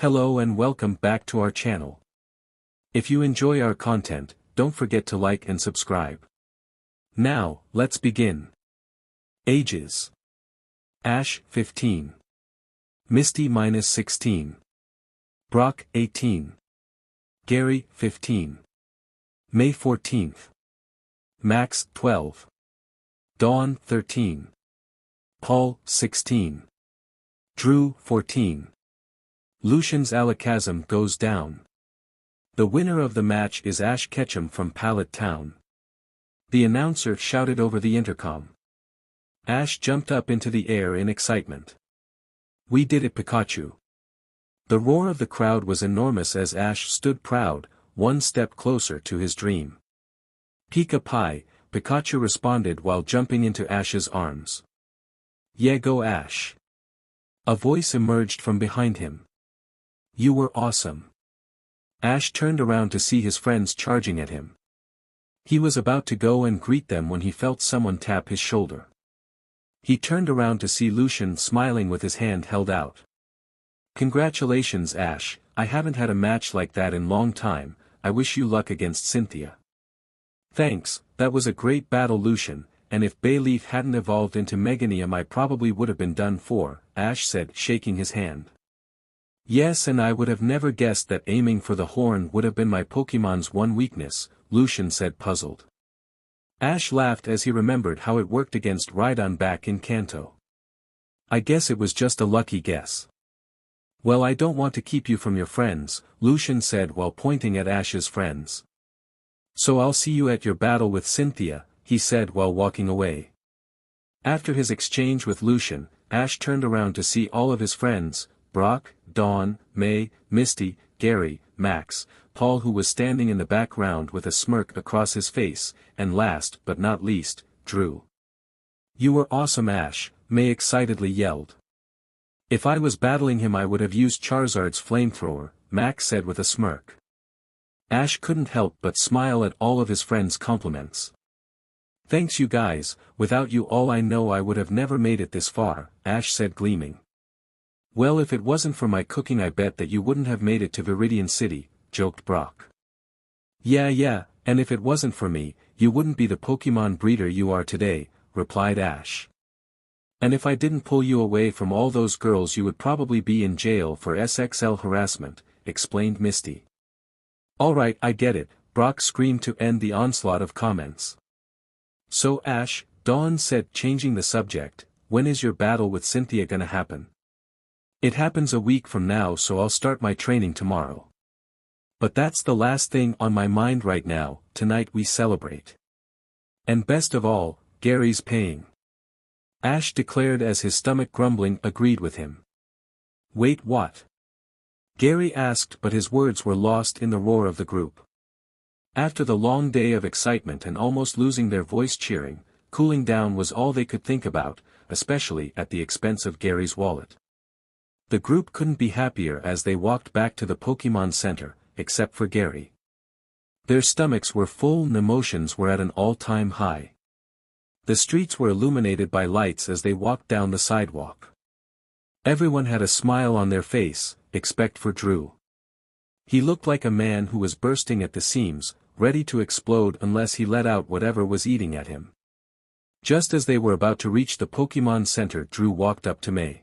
Hello and welcome back to our channel. If you enjoy our content, don't forget to like and subscribe. Now, let's begin. Ages: Ash, 15. Misty, -16. Brock, 18. Gary, 15. May 14th. Max, 12. Dawn, 13. Paul, 16. Drew, 14. Lucian's alakazam goes down. The winner of the match is Ash Ketchum from Pallet Town. The announcer shouted over the intercom. Ash jumped up into the air in excitement. "We did it, Pikachu!" The roar of the crowd was enormous as Ash stood proud, one step closer to his dream. "Pika Pie," Pikachu responded while jumping into Ash's arms. "Yeah, go Ash!" A voice emerged from behind him. "You were awesome." Ash turned around to see his friends charging at him. He was about to go and greet them when he felt someone tap his shoulder. He turned around to see Lucian smiling with his hand held out. "Congratulations, Ash, I haven't had a match like that in long time. I wish you luck against Cynthia." "Thanks, that was a great battle, Lucian, and if Bayleaf hadn't evolved into Meganium I probably would have been done for," Ash said, shaking his hand. "Yes, and I would have never guessed that aiming for the horn would have been my Pokémon's one weakness," Lucian said, puzzled. Ash laughed as he remembered how it worked against Rhydon back in Kanto. "I guess it was just a lucky guess." "Well, I don't want to keep you from your friends," Lucian said while pointing at Ash's friends. "So I'll see you at your battle with Cynthia," he said while walking away. After his exchange with Lucian, Ash turned around to see all of his friends, Brock, Dawn, May, Misty, Gary, Max, Paul, who was standing in the background with a smirk across his face, and last but not least, Drew. "You were awesome, Ash," May excitedly yelled. "If I was battling him I would have used Charizard's flamethrower," Max said with a smirk. Ash couldn't help but smile at all of his friends' compliments. "Thanks you guys, without you all I know I would have never made it this far," Ash said, gleaming. "Well, if it wasn't for my cooking I bet that you wouldn't have made it to Viridian City," joked Brock. Yeah, and if it wasn't for me, you wouldn't be the Pokémon breeder you are today," replied Ash. "And if I didn't pull you away from all those girls you would probably be in jail for SXL harassment," explained Misty. "Alright, I get it," Brock screamed to end the onslaught of comments. "So Ash," Dawn said, changing the subject, "when is your battle with Cynthia gonna happen?" "It happens a week from now, so I'll start my training tomorrow. But that's the last thing on my mind right now. Tonight we celebrate. And best of all, Gary's paying," Ash declared as his stomach grumbling agreed with him. "Wait, what?" Gary asked, but his words were lost in the roar of the group. After the long day of excitement and almost losing their voice cheering, cooling down was all they could think about, especially at the expense of Gary's wallet. The group couldn't be happier as they walked back to the Pokémon Center, except for Gary. Their stomachs were full and emotions were at an all-time high. The streets were illuminated by lights as they walked down the sidewalk. Everyone had a smile on their face, except for Drew. He looked like a man who was bursting at the seams, ready to explode unless he let out whatever was eating at him. Just as they were about to reach the Pokémon Center, Drew walked up to May.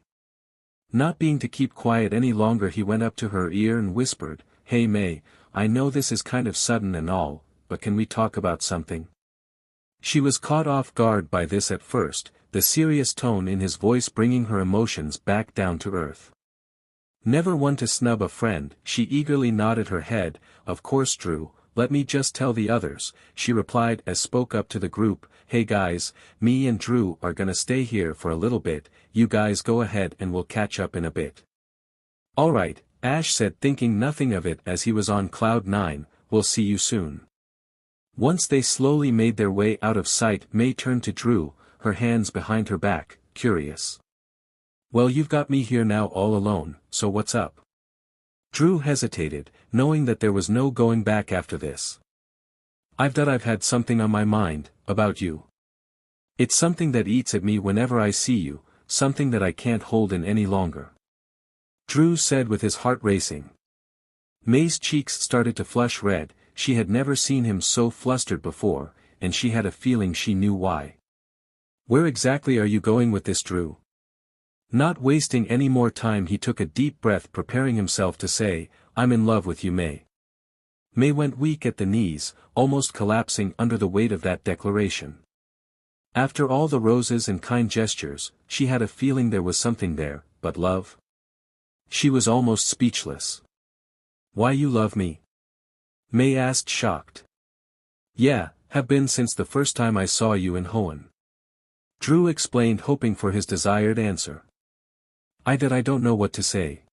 Not being to keep quiet any longer, he went up to her ear and whispered, "Hey May, I know this is kind of sudden and all, but can we talk about something?" She was caught off guard by this at first, the serious tone in his voice bringing her emotions back down to earth. Never one to snub a friend, she eagerly nodded her head. "Of course, Drew, let me just tell the others," she replied as spoke up to the group. "Hey guys, me and Drew are gonna stay here for a little bit, you guys go ahead and we'll catch up in a bit." "Alright," Ash said, thinking nothing of it as he was on cloud 9, "we'll see you soon." Once they slowly made their way out of sight, May turned to Drew, her hands behind her back, curious. "Well, you've got me here now all alone, so what's up?" Drew hesitated, knowing that there was no going back after this. I've had something on my mind, about you. It's something that eats at me whenever I see you, something that I can't hold in any longer." Drew said with his heart racing. May's cheeks started to flush red. She had never seen him so flustered before, and she had a feeling she knew why. Where exactly are you going with this, Drew? Not wasting any more time, he took a deep breath, preparing himself to say, I'm in love with you, May. May went weak at the knees, almost collapsing under the weight of that declaration. After all the roses and kind gestures, she had a feeling there was something there, but love? She was almost speechless. Why, you love me? May asked, shocked. Yeah, have been since the first time I saw you in Hoenn. Drew explained, hoping for his desired answer. I don't know what to say.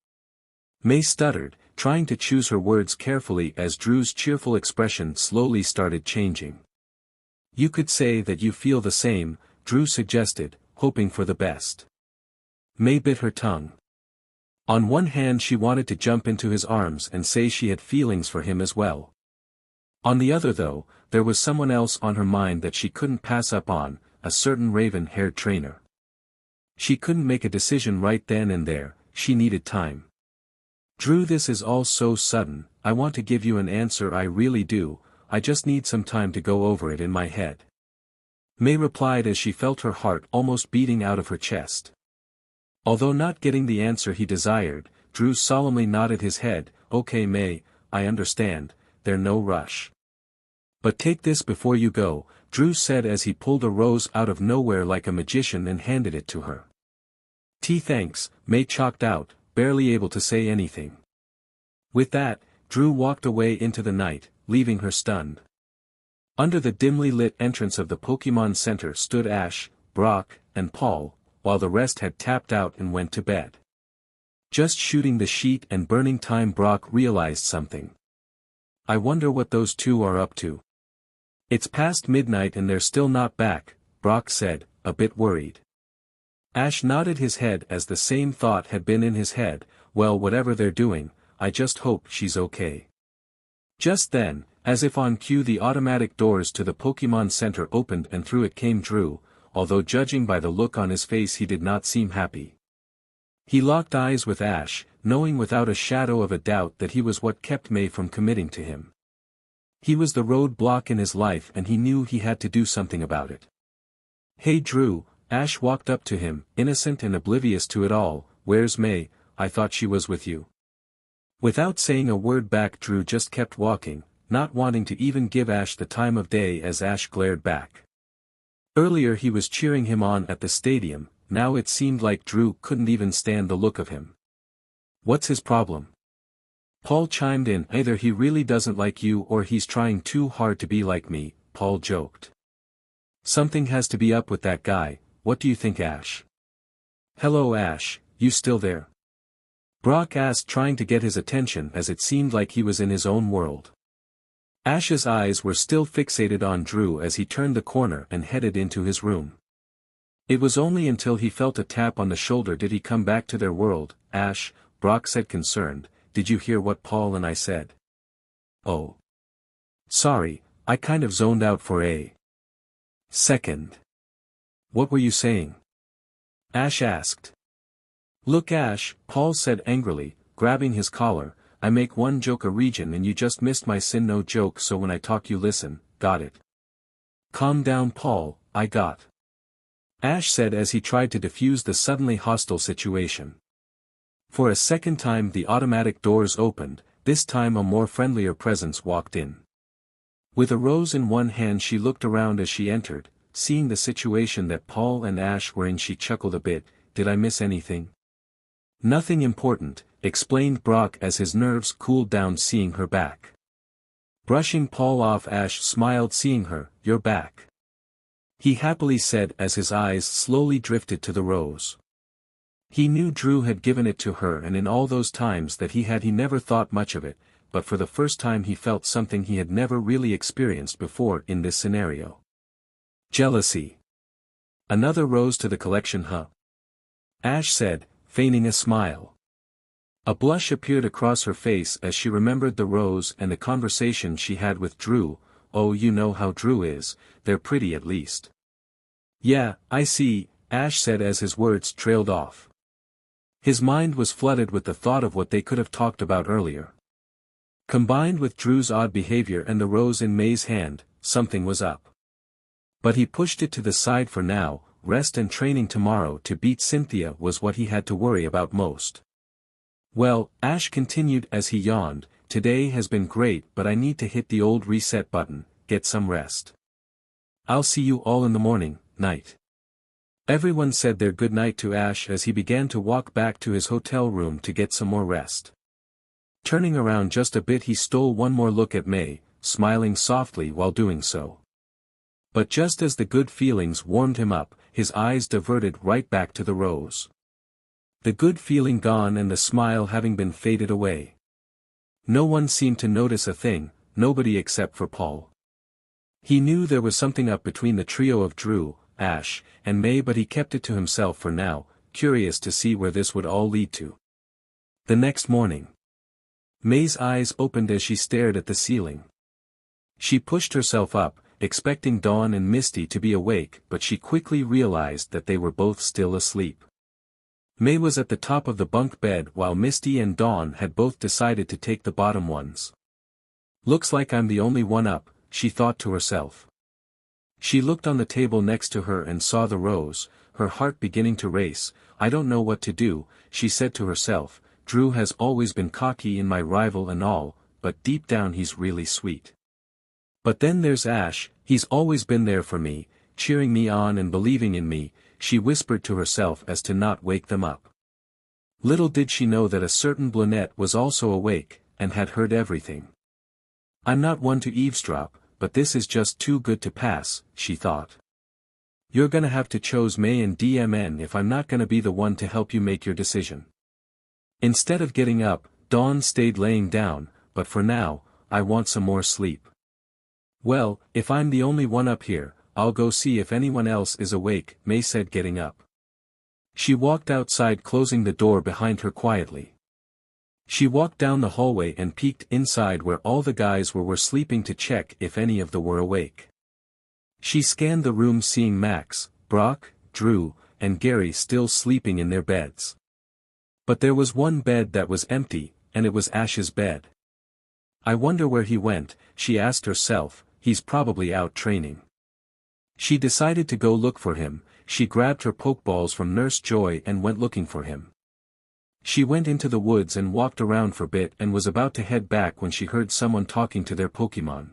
May stuttered, trying to choose her words carefully as Drew's cheerful expression slowly started changing. You could say that you feel the same, Drew suggested, hoping for the best. May bit her tongue. On one hand, she wanted to jump into his arms and say she had feelings for him as well. On the other, though, there was someone else on her mind that she couldn't pass up on, a certain raven-haired trainer. She couldn't make a decision right then and there, she needed time. Drew, this is all so sudden. I want to give you an answer, I really do, I just need some time to go over it in my head. May replied as she felt her heart almost beating out of her chest. Although not getting the answer he desired, Drew solemnly nodded his head. Okay, May, I understand, there's no rush. But take this before you go, Drew said as he pulled a rose out of nowhere like a magician and handed it to her. Thanks, May chalked out, barely able to say anything. With that, Drew walked away into the night, leaving her stunned. Under the dimly lit entrance of the Pokémon Center stood Ash, Brock, and Paul, while the rest had tapped out and went to bed. Just shooting the sheet and burning time, Brock realized something. I wonder what those two are up to. It's past midnight and they're still not back, Brock said, a bit worried. Ash nodded his head as the same thought had been in his head. Well, whatever they're doing, I just hope she's okay. Just then, as if on cue, the automatic doors to the Pokémon Center opened and through it came Drew, although judging by the look on his face he did not seem happy. He locked eyes with Ash, knowing without a shadow of a doubt that he was what kept May from committing to him. He was the roadblock in his life and he knew he had to do something about it. Hey Drew, Ash walked up to him, innocent and oblivious to it all. Where's May? I thought she was with you. Without saying a word back, Drew just kept walking, not wanting to even give Ash the time of day as Ash glared back. Earlier he was cheering him on at the stadium, now it seemed like Drew couldn't even stand the look of him. What's his problem? Paul chimed in. Either he really doesn't like you or he's trying too hard to be like me, Paul joked. Something has to be up with that guy, what do you think, Ash? Hello Ash, you still there? Brock asked, trying to get his attention as it seemed like he was in his own world. Ash's eyes were still fixated on Drew as he turned the corner and headed into his room. It was only until he felt a tap on the shoulder did he come back to their world. Ash, Brock said, concerned, did you hear what Paul and I said? Oh. Sorry, I kind of zoned out for a second. What were you saying? Ash asked. Look Ash, Paul said angrily, grabbing his collar, I make one joke a region and you just missed my sin. No joke, so when I talk you listen, got it? Calm down Paul, I got. Ash said as he tried to defuse the suddenly hostile situation. For a second time the automatic doors opened, this time a more friendlier presence walked in. With a rose in one hand she looked around as she entered, seeing the situation that Paul and Ash were in she chuckled a bit. Did I miss anything? Nothing important, explained Brock as his nerves cooled down seeing her back. Brushing Paul off, Ash smiled seeing her. You're back. He happily said as his eyes slowly drifted to the rose. He knew Drew had given it to her, and in all those times that he never thought much of it, but for the first time he felt something he had never really experienced before in this scenario. Jealousy. Another rose to the collection, huh? Ash said, feigning a smile. A blush appeared across her face as she remembered the rose and the conversation she had with Drew. Oh, you know how Drew is, they're pretty at least. Yeah, I see, Ash said as his words trailed off. His mind was flooded with the thought of what they could have talked about earlier. Combined with Drew's odd behavior and the rose in May's hand, something was up. But he pushed it to the side for now. Rest and training tomorrow to beat Cynthia was what he had to worry about most. Well, Ash continued as he yawned, today has been great but I need to hit the old reset button, get some rest. I'll see you all in the morning, night. Everyone said their good night to Ash as he began to walk back to his hotel room to get some more rest. Turning around just a bit he stole one more look at May, smiling softly while doing so. But just as the good feelings warmed him up, his eyes diverted right back to the rose. The good feeling gone and the smile having been faded away. No one seemed to notice a thing, nobody except for Paul. He knew there was something up between the trio of Drew, Ash, and May, but he kept it to himself for now, curious to see where this would all lead to. The next morning. May's eyes opened as she stared at the ceiling. She pushed herself up, expecting Dawn and Misty to be awake, but she quickly realized that they were both still asleep. May was at the top of the bunk bed while Misty and Dawn had both decided to take the bottom ones. Looks like I'm the only one up, she thought to herself. She looked on the table next to her and saw the rose, her heart beginning to race. I don't know what to do, she said to herself. Drew has always been cocky and my rival and all, but deep down he's really sweet. But then there's Ash, he's always been there for me, cheering me on and believing in me, she whispered to herself as to not wake them up. Little did she know that a certain brunette was also awake, and had heard everything. I'm not one to eavesdrop, but this is just too good to pass, she thought. You're gonna have to choose May and DMN if I'm not gonna be the one to help you make your decision. Instead of getting up, Dawn stayed laying down, but for now, I want some more sleep. Well, if I'm the only one up here, I'll go see if anyone else is awake, May said, getting up. She walked outside, closing the door behind her quietly. She walked down the hallway and peeked inside where all the guys were sleeping to check if any of them were awake. She scanned the room, seeing Max, Brock, Drew, and Gary still sleeping in their beds. But there was one bed that was empty, and it was Ash's bed. I wonder where he went, she asked herself. He's probably out training. She decided to go look for him. She grabbed her Pokeballs from Nurse Joy and went looking for him. She went into the woods and walked around for a bit and was about to head back when she heard someone talking to their Pokemon.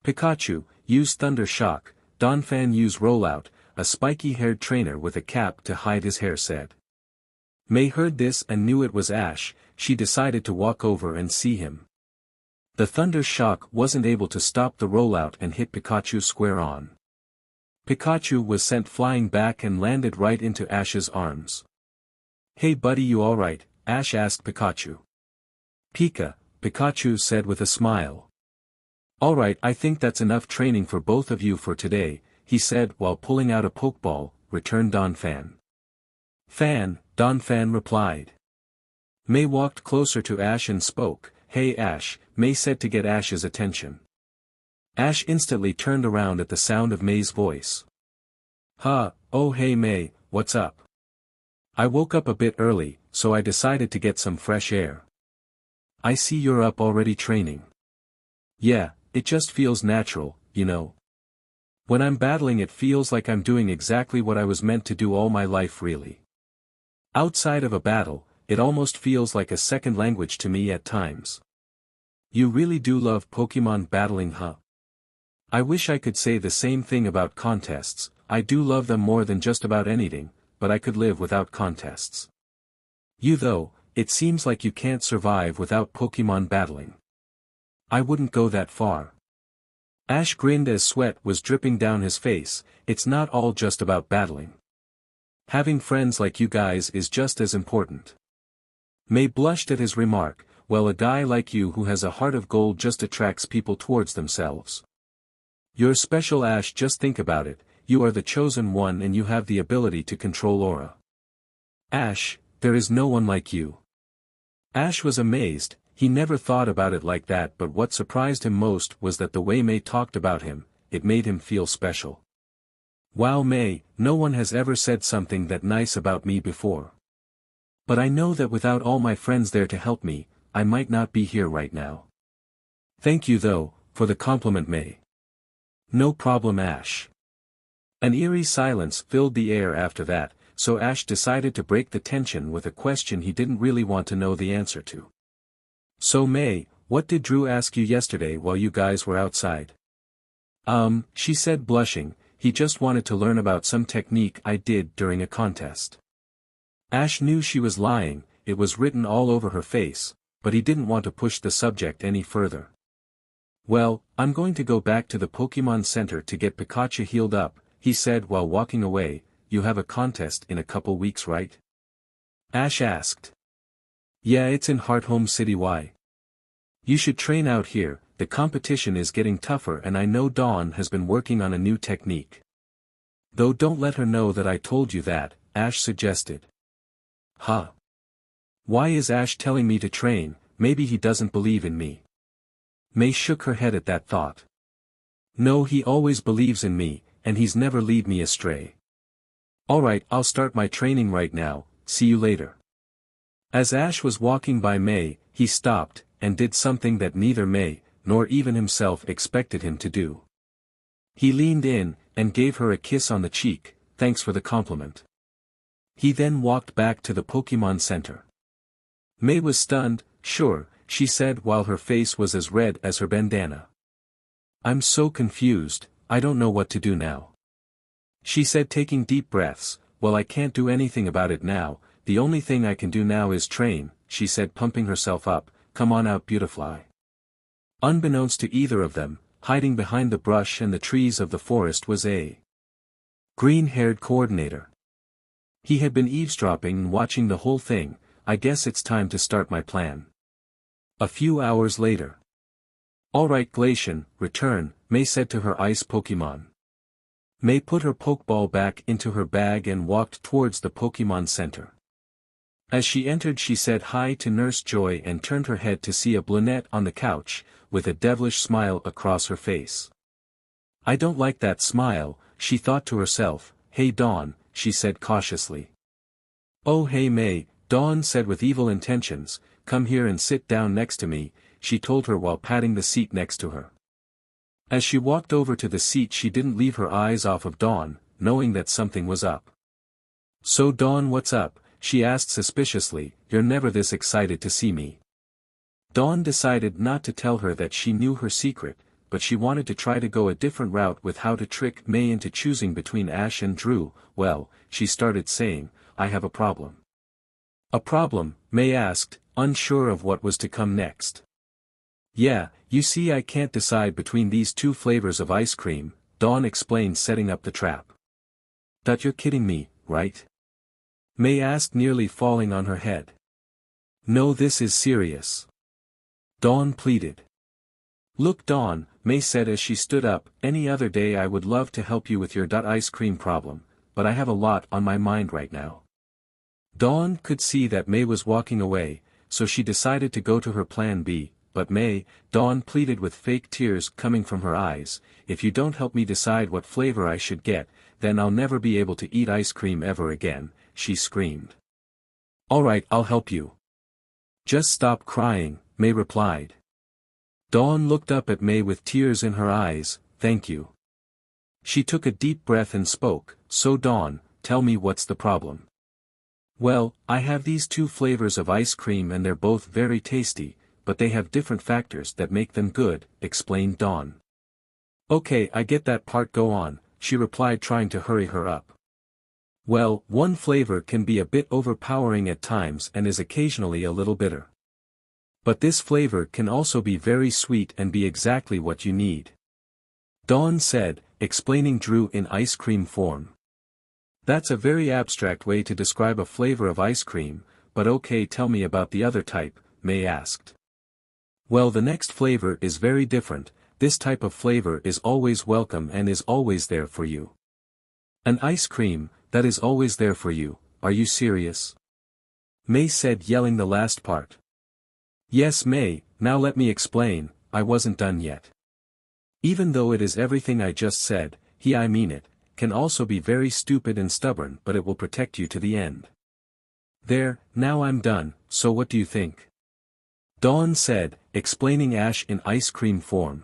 Pikachu, use Thunder Shock, Donphan use Rollout, a spiky-haired trainer with a cap to hide his hair said. May heard this and knew it was Ash. She decided to walk over and see him. The Thunder Shock wasn't able to stop the rollout and hit Pikachu square on. Pikachu was sent flying back and landed right into Ash's arms. Hey buddy, you alright? Ash asked Pikachu. Pikachu said with a smile. Alright, I think that's enough training for both of you for today, he said while pulling out a Pokeball. Return Donphan. Donphan replied. May walked closer to Ash and spoke. Hey Ash, May said to get Ash's attention. Ash instantly turned around at the sound of May's voice. Oh hey May, what's up? I woke up a bit early, so I decided to get some fresh air. I see you're up already training. Yeah, it just feels natural, you know. When I'm battling it feels like I'm doing exactly what I was meant to do all my life really. Outside of a battle, it almost feels like a second language to me at times. You really do love Pokemon battling, huh? I wish I could say the same thing about contests. I do love them more than just about anything, but I could live without contests. You though, it seems like you can't survive without Pokemon battling. I wouldn't go that far. Ash grinned as sweat was dripping down his face. It's not all just about battling. Having friends like you guys is just as important. May blushed at his remark. Well, a guy like you who has a heart of gold just attracts people towards themselves. You're special Ash, just think about it, you are the chosen one and you have the ability to control aura. Ash, there is no one like you. Ash was amazed, he never thought about it like that, but what surprised him most was that the way May talked about him, it made him feel special. Wow May, no one has ever said something that nice about me before. But I know that without all my friends there to help me, I might not be here right now. Thank you though, for the compliment, May. No problem, Ash. An eerie silence filled the air after that, so Ash decided to break the tension with a question he didn't really want to know the answer to. So May, what did Drew ask you yesterday while you guys were outside? She said, blushing, he just wanted to learn about some technique I did during a contest. Ash knew she was lying, it was written all over her face, but he didn't want to push the subject any further. Well, I'm going to go back to the Pokemon Center to get Pikachu healed up, he said while walking away. You have a contest in a couple weeks, right? Ash asked. Yeah, it's in Hearthome City. Why? You should train out here, the competition is getting tougher and I know Dawn has been working on a new technique. Though don't let her know that I told you that, Ash suggested. Huh? Why is Ash telling me to train? Maybe he doesn't believe in me. May shook her head at that thought. No, he always believes in me, and he's never lead me astray. Alright, I'll start my training right now, see you later. As Ash was walking by May, he stopped, and did something that neither May, nor even himself expected him to do. He leaned in, and gave her a kiss on the cheek. Thanks for the compliment. He then walked back to the Pokemon Center. May was stunned. Sure, she said while her face was as red as her bandana. I'm so confused, I don't know what to do now. She said, taking deep breaths. Well, I can't do anything about it now, the only thing I can do now is train, she said, pumping herself up. Come on out, Beautifly. Unbeknownst to either of them, hiding behind the brush and the trees of the forest was a green-haired coordinator. He had been eavesdropping and watching the whole thing. I guess it's time to start my plan. A few hours later. Alright, Glacian, return, May said to her ice Pokemon. May put her Pokeball back into her bag and walked towards the Pokemon Center. As she entered, she said hi to Nurse Joy and turned her head to see a brunette on the couch, with a devilish smile across her face. I don't like that smile, she thought to herself. Hey Dawn, she said cautiously. Oh hey May, Dawn said with evil intentions. Come here and sit down next to me, she told her while patting the seat next to her. As she walked over to the seat, she didn't leave her eyes off of Dawn, knowing that something was up. So Dawn, what's up? She asked suspiciously. You're never this excited to see me. Dawn decided not to tell her that she knew her secret, but she wanted to try to go a different route with how to trick May into choosing between Ash and Drew. Well, she started saying, I have a problem. A problem? May asked, unsure of what was to come next. Yeah, you see, I can't decide between these two flavors of ice cream, Dawn explained, setting up the trap. That you're kidding me, right? May asked, nearly falling on her head. No, this is serious. Dawn pleaded. Look Dawn, May said as she stood up, any other day I would love to help you with your ice cream problem, but I have a lot on my mind right now. Dawn could see that May was walking away, so she decided to go to her plan B. But May, Dawn pleaded with fake tears coming from her eyes, if you don't help me decide what flavor I should get, then I'll never be able to eat ice cream ever again, she screamed. Alright, I'll help you. Just stop crying, May replied. Dawn looked up at May with tears in her eyes. Thank you. She took a deep breath and spoke. So Dawn, tell me what's the problem. Well, I have these two flavors of ice cream and they're both very tasty, but they have different factors that make them good, explained Dawn. Okay, I get that part, go on, she replied, trying to hurry her up. Well, one flavor can be a bit overpowering at times and is occasionally a little bitter. But this flavor can also be very sweet and be exactly what you need. Dawn said, explaining Drew in ice cream form. That's a very abstract way to describe a flavor of ice cream, but okay, tell me about the other type, May asked. Well, the next flavor is very different. This type of flavor is always welcome and is always there for you. An ice cream, that is always there for you, are you serious? May said, yelling the last part. Yes May, now let me explain, I wasn't done yet. Even though it is everything I just said, I mean it, can also be very stupid and stubborn, but it will protect you to the end. There, now I'm done, so what do you think? Dawn said, explaining Ash in ice cream form.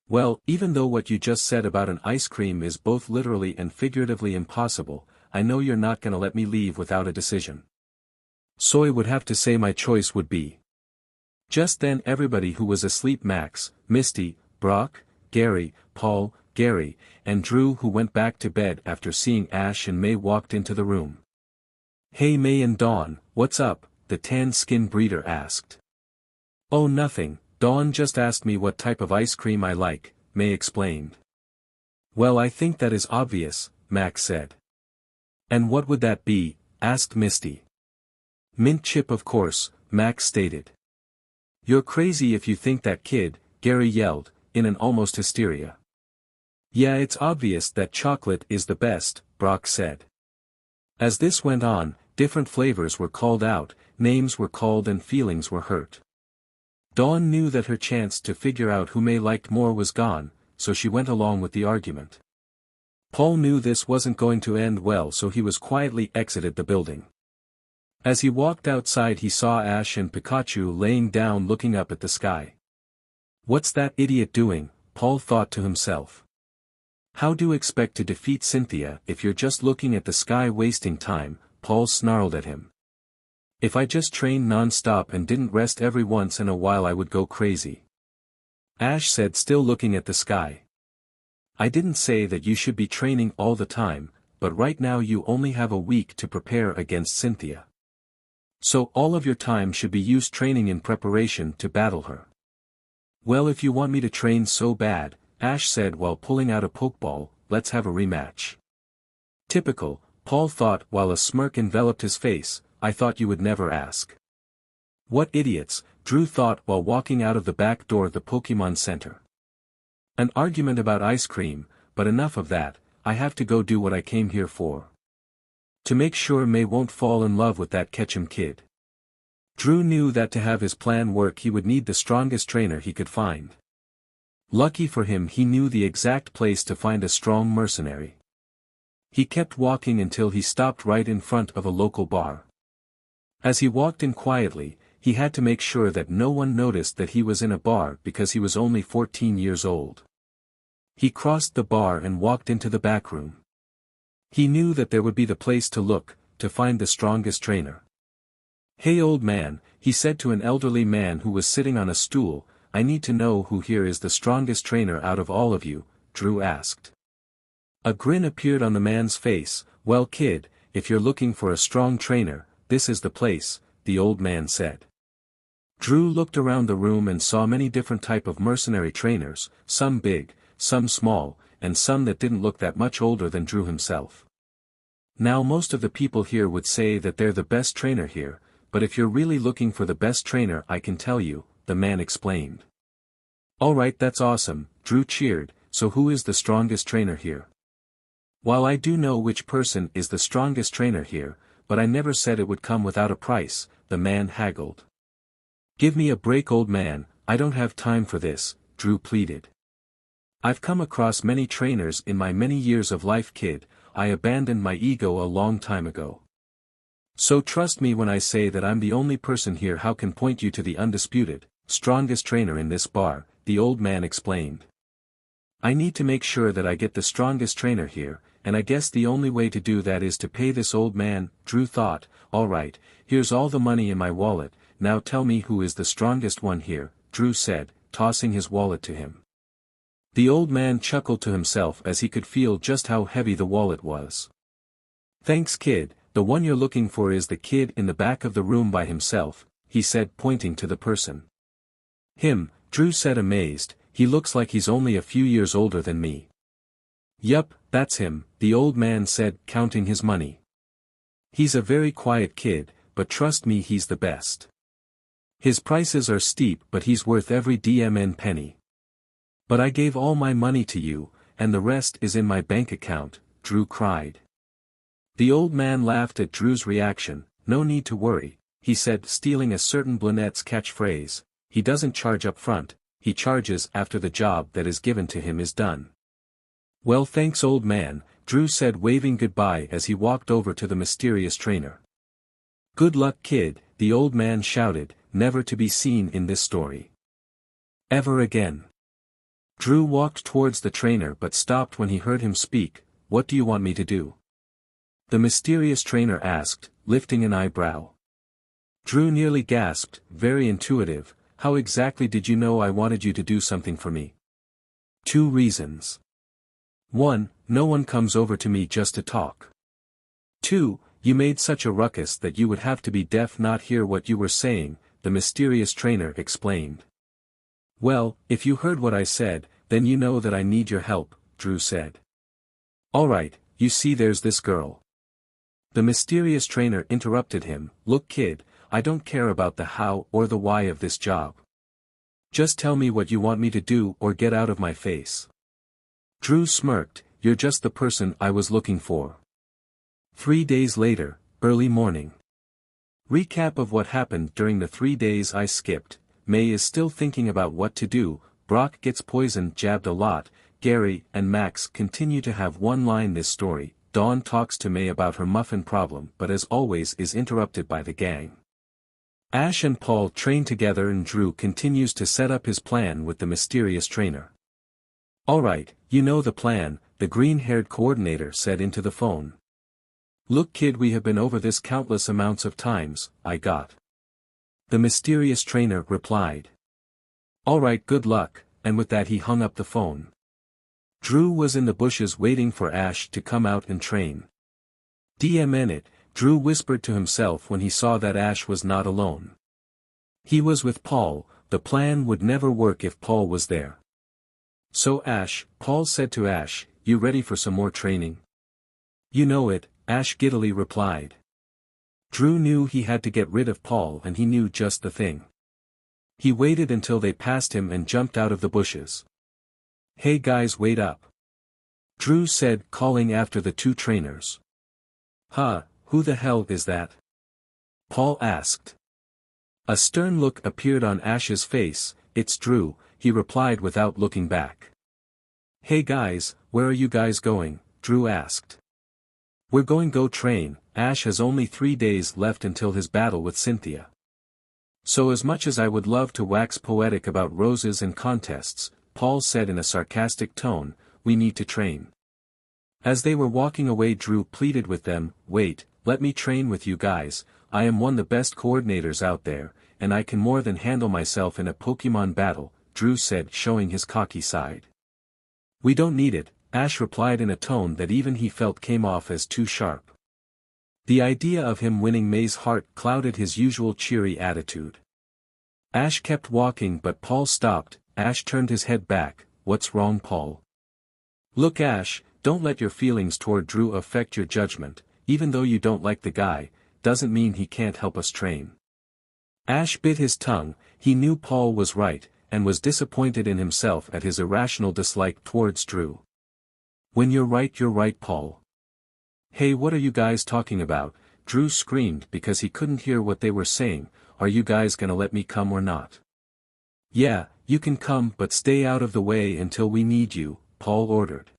Well, even though what you just said about an ice cream is both literally and figuratively impossible, I know you're not gonna let me leave without a decision. Soy would have to say my choice would be. Just then everybody who was asleep, Max, Misty, Brock, Gary, Paul, Gary, and Drew, who went back to bed after seeing Ash and May, walked into the room. Hey May and Dawn, what's up? The tan-skinned breeder asked. Oh, nothing, Dawn just asked me what type of ice cream I like, May explained. Well, I think that is obvious, Max said. And what would that be? Asked Misty. Mint chip, of course, Max stated. You're crazy if you think that, kid, Gary yelled, in an almost hysteria. Yeah, it's obvious that chocolate is the best, Brock said. As this went on, different flavors were called out, names were called and feelings were hurt. Dawn knew that her chance to figure out who May liked more was gone, so she went along with the argument. Paul knew this wasn't going to end well, so he was quietly exited the building. As he walked outside, he saw Ash and Pikachu laying down looking up at the sky. What's that idiot doing? Paul thought to himself. How do you expect to defeat Cynthia if you're just looking at the sky wasting time? Paul snarled at him. If I just trained non-stop and didn't rest every once in a while I would go crazy. Ash said, still looking at the sky. I didn't say that you should be training all the time, but right now you only have a week to prepare against Cynthia. So all of your time should be used training in preparation to battle her. Well, if you want me to train so bad, Ash said while pulling out a Pokeball, let's have a rematch. Typical, Paul thought while a smirk enveloped his face. I thought you would never ask. What idiots, Drew thought while walking out of the back door of the Pokemon Center. An argument about ice cream, but enough of that, I have to go do what I came here for. To make sure May won't fall in love with that Ketchum kid. Drew knew that to have his plan work he would need the strongest trainer he could find. Lucky for him, he knew the exact place to find a strong mercenary. He kept walking until he stopped right in front of a local bar. As he walked in quietly, he had to make sure that no one noticed that he was in a bar because he was only 14 years old. He crossed the bar and walked into the back room. He knew that there would be the place to look, to find the strongest trainer. Hey old man, he said to an elderly man who was sitting on a stool, I need to know who here is the strongest trainer out of all of you, Drew asked. A grin appeared on the man's face. Well kid, if you're looking for a strong trainer, this is the place, the old man said. Drew looked around the room and saw many different type of mercenary trainers, some big, some small, and some that didn't look that much older than Drew himself. Now most of the people here would say that they're the best trainer here, but if you're really looking for the best trainer I can tell you, the man explained. Alright, that's awesome, Drew cheered, so who is the strongest trainer here? While I do know which person is the strongest trainer here, but I never said it would come without a price, the man haggled. Give me a break old man, I don't have time for this, Drew pleaded. I've come across many trainers in my many years of life kid, I abandoned my ego a long time ago. So trust me when I say that I'm the only person here who can point you to the undisputed, strongest trainer in this bar, the old man explained. I need to make sure that I get the strongest trainer here, and I guess the only way to do that is to pay this old man, Drew thought. Alright, here's all the money in my wallet, now tell me who is the strongest one here, Drew said, tossing his wallet to him. The old man chuckled to himself as he could feel just how heavy the wallet was. Thanks kid, the one you're looking for is the kid in the back of the room by himself, he said pointing to the person. Him, Drew said amazed, he looks like he's only a few years older than me. Yup, that's him, the old man said, counting his money. He's a very quiet kid, but trust me he's the best. His prices are steep but he's worth every DMN penny. But I gave all my money to you, and the rest is in my bank account, Drew cried. The old man laughed at Drew's reaction. No need to worry, he said, stealing a certain brunette's catchphrase, he doesn't charge up front, he charges after the job that is given to him is done. Well thanks old man, Drew said waving goodbye as he walked over to the mysterious trainer. Good luck, kid, the old man shouted, never to be seen in this story ever again. Drew walked towards the trainer but stopped when he heard him speak. What do you want me to do? The mysterious trainer asked, lifting an eyebrow. Drew nearly gasped, very intuitive. How exactly did you know I wanted you to do something for me? 2 reasons. 1, no one comes over to me just to talk. 2, you made such a ruckus that you would have to be deaf not hear what you were saying, the mysterious trainer explained. Well, if you heard what I said, then you know that I need your help, Drew said. Alright, you see there's this girl. The mysterious trainer interrupted him, look kid, I don't care about the how or the why of this job. Just tell me what you want me to do or get out of my face. Drew smirked, you're just the person I was looking for. 3 days later, early morning. Recap of what happened during the 3 days I skipped. May is still thinking about what to do, Brock gets poisoned jabbed a lot, Gary and Max continue to have one line this story, Dawn talks to May about her muffin problem but as always is interrupted by the gang. Ash and Paul train together and Drew continues to set up his plan with the mysterious trainer. Alright, you know the plan, the green-haired coordinator said into the phone. Look kid, we have been over this countless amounts of times, I got. The mysterious trainer replied. Alright, good luck, and with that he hung up the phone. Drew was in the bushes waiting for Ash to come out and train. DMN it, Drew whispered to himself when he saw that Ash was not alone. He was with Paul, the plan would never work if Paul was there. So Ash, Paul said to Ash, you ready for some more training? You know it, Ash giddily replied. Drew knew he had to get rid of Paul and he knew just the thing. He waited until they passed him and jumped out of the bushes. Hey guys, wait up. Drew said, calling after the 2 trainers. Huh, who the hell is that? Paul asked. A stern look appeared on Ash's face, it's Drew, he replied without looking back. Hey guys, where are you guys going? Drew asked. We're going go train, Ash has only 3 days left until his battle with Cynthia. So as much as I would love to wax poetic about roses and contests, Paul said in a sarcastic tone, we need to train. As they were walking away Drew pleaded with them, wait, let me train with you guys, I am one of the best coordinators out there, and I can more than handle myself in a Pokemon battle, Drew said showing his cocky side. We don't need it, Ash replied in a tone that even he felt came off as too sharp. The idea of him winning May's heart clouded his usual cheery attitude. Ash kept walking but Paul stopped, Ash turned his head back, what's wrong Paul? Look Ash, don't let your feelings toward Drew affect your judgment, even though you don't like the guy, doesn't mean he can't help us train. Ash bit his tongue, he knew Paul was right, and was disappointed in himself at his irrational dislike towards Drew. When you're right Paul. Hey, what are you guys talking about? Drew screamed because he couldn't hear what they were saying, are you guys gonna let me come or not? Yeah, you can come but stay out of the way until we need you, Paul ordered.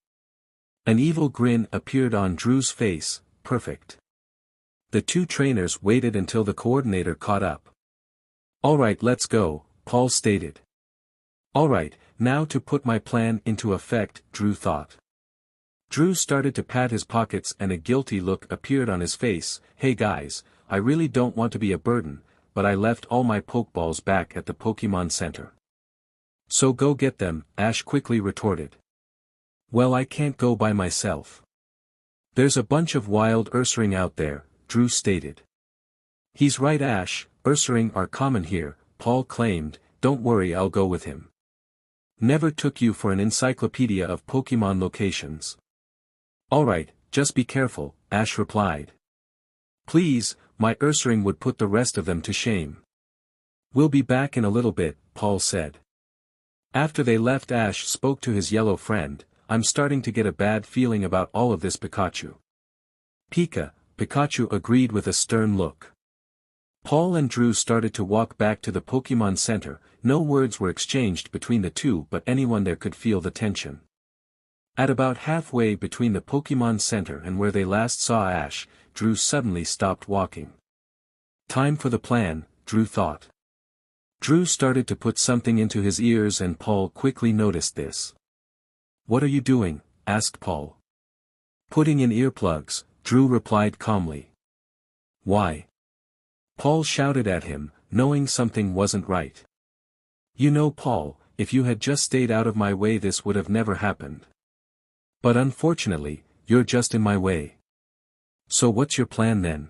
An evil grin appeared on Drew's face, perfect. The 2 trainers waited until the coordinator caught up. Alright, let's go, Paul stated. Alright, now to put my plan into effect, Drew thought. Drew started to pat his pockets and a guilty look appeared on his face, hey guys, I really don't want to be a burden, but I left all my Pokeballs back at the Pokemon Center. So go get them, Ash quickly retorted. Well, I can't go by myself. There's a bunch of wild Ursaring out there, Drew stated. He's right Ash, Ursaring are common here, Paul claimed, don't worry I'll go with him. Never took you for an encyclopedia of Pokemon locations. Alright, just be careful, Ash replied. Please, my Ursaring would put the rest of them to shame. We'll be back in a little bit, Paul said. After they left Ash spoke to his yellow friend, I'm starting to get a bad feeling about all of this Pikachu. Pikachu agreed with a stern look. Paul and Drew started to walk back to the Pokemon Center, no words were exchanged between the 2 but anyone there could feel the tension. At about halfway between the Pokemon Center and where they last saw Ash, Drew suddenly stopped walking. Time for the plan, Drew thought. Drew started to put something into his ears and Paul quickly noticed this. "What are you doing?" asked Paul. "Putting in earplugs," Drew replied calmly. "Why?" Paul shouted at him, knowing something wasn't right. "You know, Paul, if you had just stayed out of my way this would have never happened. But unfortunately, you're just in my way. So what's your plan then?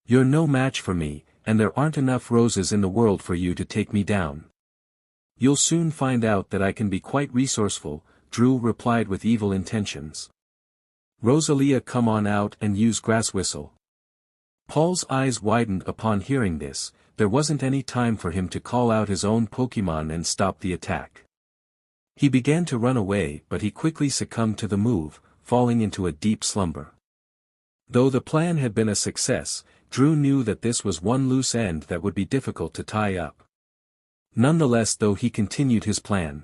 You're no match for me, and there aren't enough roses in the world for you to take me down." "You'll soon find out that I can be quite resourceful," Drew replied with evil intentions. "Rosalia, come on out and use grass whistle." Paul's eyes widened upon hearing this. There wasn't any time for him to call out his own Pokémon and stop the attack. He began to run away, but he quickly succumbed to the move, falling into a deep slumber. Though the plan had been a success, Drew knew that this was one loose end that would be difficult to tie up. Nonetheless, though, he continued his plan.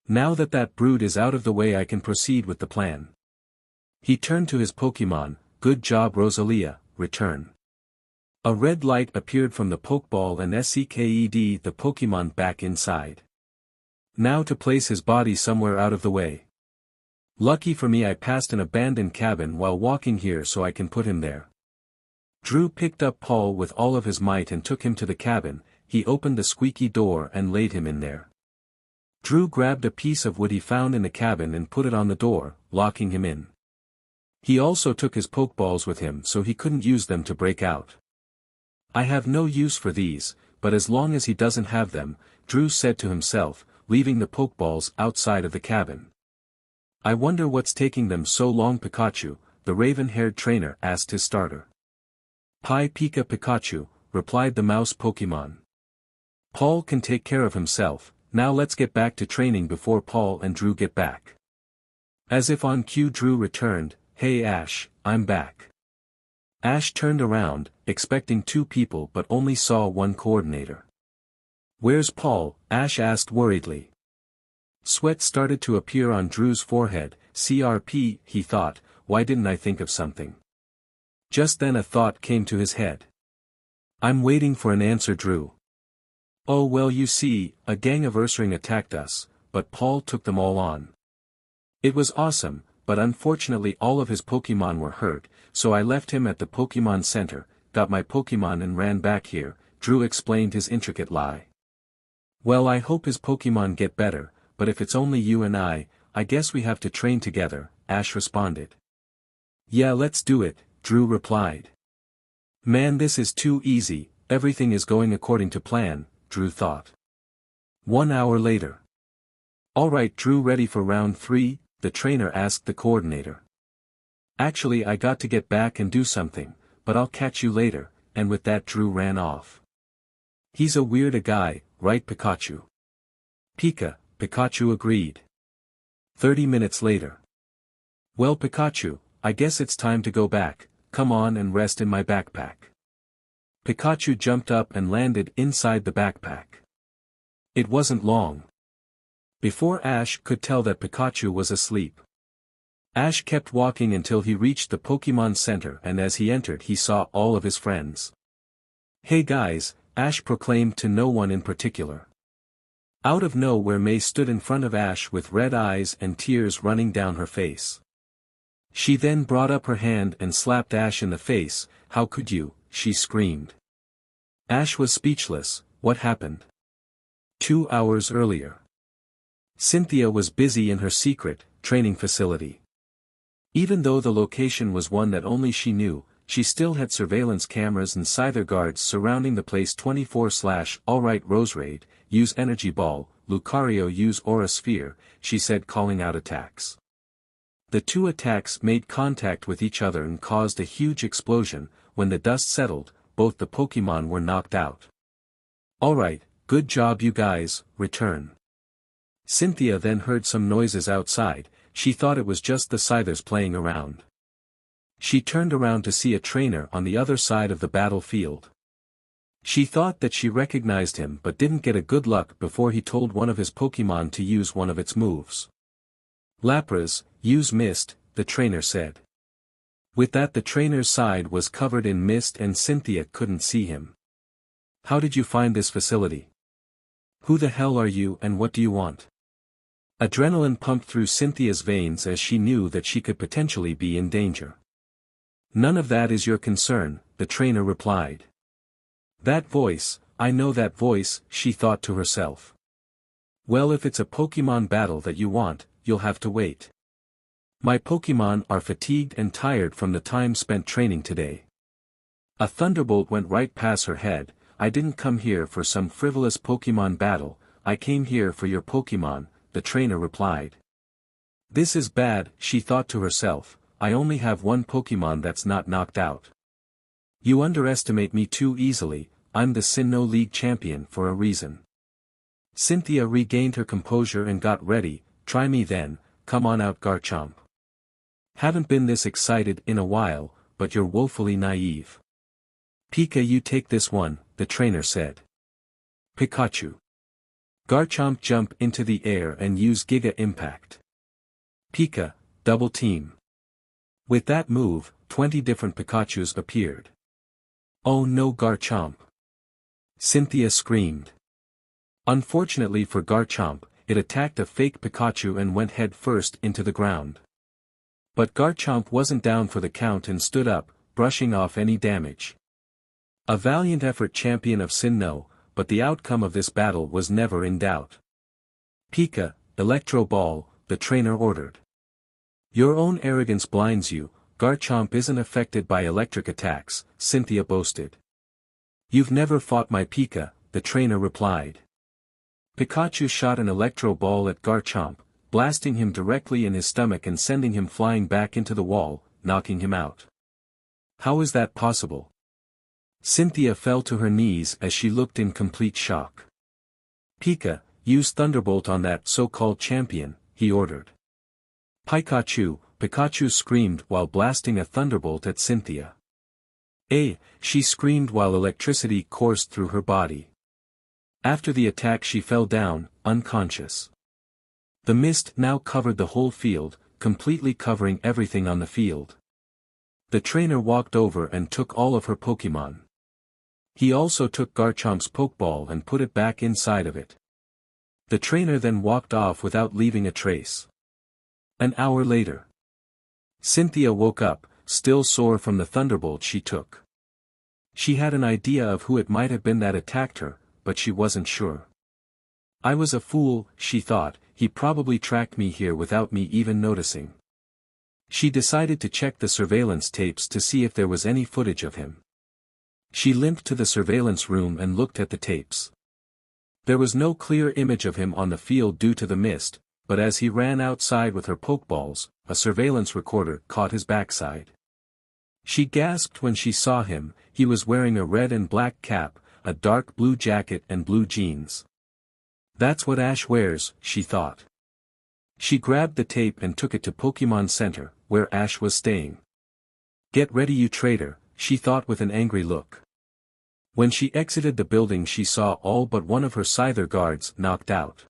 "Now that that brood is out of the way, I can proceed with the plan." He turned to his Pokémon. "Good job, Rosalia, return." A red light appeared from the Pokeball and seeked the Pokémon back inside. Now to place his body somewhere out of the way. "Lucky for me I passed an abandoned cabin while walking here so I can put him there." Drew picked up Paul with all of his might and took him to the cabin. He opened the squeaky door and laid him in there. Drew grabbed a piece of wood he found in the cabin and put it on the door, locking him in. He also took his Pokeballs with him so he couldn't use them to break out. "I have no use for these, but as long as he doesn't have them," Drew said to himself, leaving the Pokeballs outside of the cabin. "I wonder what's taking them so long." "Pikachu," the raven-haired trainer asked his starter. "Pi Pika Pikachu," replied the mouse Pokémon. "Paul can take care of himself. Now let's get back to training before Paul and Drew get back." As if on cue, Drew returned. "Hey Ash, I'm back." Ash turned around, expecting two people but only saw one coordinator. "Where's Paul?" Ash asked worriedly. Sweat started to appear on Drew's forehead. "CRP, he thought, why didn't I think of something?" Just then a thought came to his head. "I'm waiting for an answer, Drew." "Oh well, you see, a gang of Ursaring attacked us, but Paul took them all on. It was awesome, but unfortunately all of his Pokémon were hurt, so I left him at the Pokémon Center, got my Pokémon and ran back here," Drew explained his intricate lie. "Well, I hope his Pokémon get better, but if it's only you and I guess we have to train together," Ash responded. "Yeah, let's do it," Drew replied. "Man, this is too easy, everything is going according to plan," Drew thought. 1 hour later. "Alright Drew, ready for round 3, the trainer asked the coordinator. "Actually I got to get back and do something, but I'll catch you later," and with that Drew ran off. "He's a weird guy, right Pikachu?" Pikachu agreed. 30 minutes later. "Well Pikachu, I guess it's time to go back, come on and rest in my backpack." Pikachu jumped up and landed inside the backpack. It wasn't long before Ash could tell that Pikachu was asleep. Ash kept walking until he reached the Pokémon Center, and as he entered he saw all of his friends. "Hey guys," Ash proclaimed to no one in particular. Out of nowhere May stood in front of Ash with red eyes and tears running down her face. She then brought up her hand and slapped Ash in the face. "How could you?" she screamed. Ash was speechless. What happened? 2 hours earlier, Cynthia was busy in her secret training facility. Even though the location was one that only she knew, she still had surveillance cameras and Scyther guards surrounding the place 24/7. "Alright Roserade, use Energy Ball, Lucario use Aura Sphere," she said, calling out attacks. The two attacks made contact with each other and caused a huge explosion. When the dust settled, both the Pokémon were knocked out. "Alright, good job you guys, return." Cynthia then heard some noises outside. She thought it was just the Scythers playing around. She turned around to see a trainer on the other side of the battlefield. She thought that she recognized him but didn't get a good luck before he told one of his Pokémon to use one of its moves. "Lapras, use Mist," the trainer said. With that, the trainer's side was covered in mist and Cynthia couldn't see him. How did you find this facility? Who the hell are you and what do you want? Adrenaline pumped through Cynthia's veins as she knew that she could potentially be in danger. None of that is your concern, the trainer replied. That voice, I know that voice, she thought to herself. Well, if it's a Pokemon battle that you want, you'll have to wait. My Pokemon are fatigued and tired from the time spent training today. A thunderbolt went right past her head. I didn't come here for some frivolous Pokemon battle, I came here for your Pokemon, the trainer replied. This is bad, she thought to herself, I only have one Pokemon that's not knocked out. You underestimate me too easily, I'm the Sinnoh League champion for a reason. Cynthia regained her composure and got ready, try me then, come on out Garchomp. Haven't been this excited in a while, but you're woefully naive. Pika, you take this one, the trainer said. Pikachu. Garchomp jump into the air and use Giga Impact. Pika, double team. With that move, 20 different Pikachus appeared. Oh no Garchomp! Cynthia screamed. Unfortunately for Garchomp, it attacked a fake Pikachu and went head first into the ground. But Garchomp wasn't down for the count and stood up, brushing off any damage. A valiant effort, champion of Sinnoh, but the outcome of this battle was never in doubt. Pika, Electro Ball, the trainer ordered. Your own arrogance blinds you, Garchomp isn't affected by electric attacks, Cynthia boasted. You've never fought my Pika, the trainer replied. Pikachu shot an Electro Ball at Garchomp, blasting him directly in his stomach and sending him flying back into the wall, knocking him out. How is that possible? Cynthia fell to her knees as she looked in complete shock. Pika, use Thunderbolt on that so-called champion, he ordered. Pikachu screamed while blasting a Thunderbolt at Cynthia. She screamed while electricity coursed through her body. After the attack she fell down, unconscious. The mist now covered the whole field, completely covering everything on the field. The trainer walked over and took all of her Pokemon. He also took Garchomp's Pokeball and put it back inside of it. The trainer then walked off without leaving a trace. An hour later. Cynthia woke up, still sore from the Thunderbolt she took. She had an idea of who it might have been that attacked her, but she wasn't sure. I was a fool, she thought, he probably tracked me here without me even noticing. She decided to check the surveillance tapes to see if there was any footage of him. She limped to the surveillance room and looked at the tapes. There was no clear image of him on the field due to the mist, but as he ran outside with her Pokeballs, a surveillance recorder caught his backside. She gasped when she saw him. He was wearing a red and black cap, a dark blue jacket and blue jeans. That's what Ash wears, she thought. She grabbed the tape and took it to Pokemon Center, where Ash was staying. Get ready you traitor, she thought with an angry look. When she exited the building she saw all but one of her Scyther guards knocked out.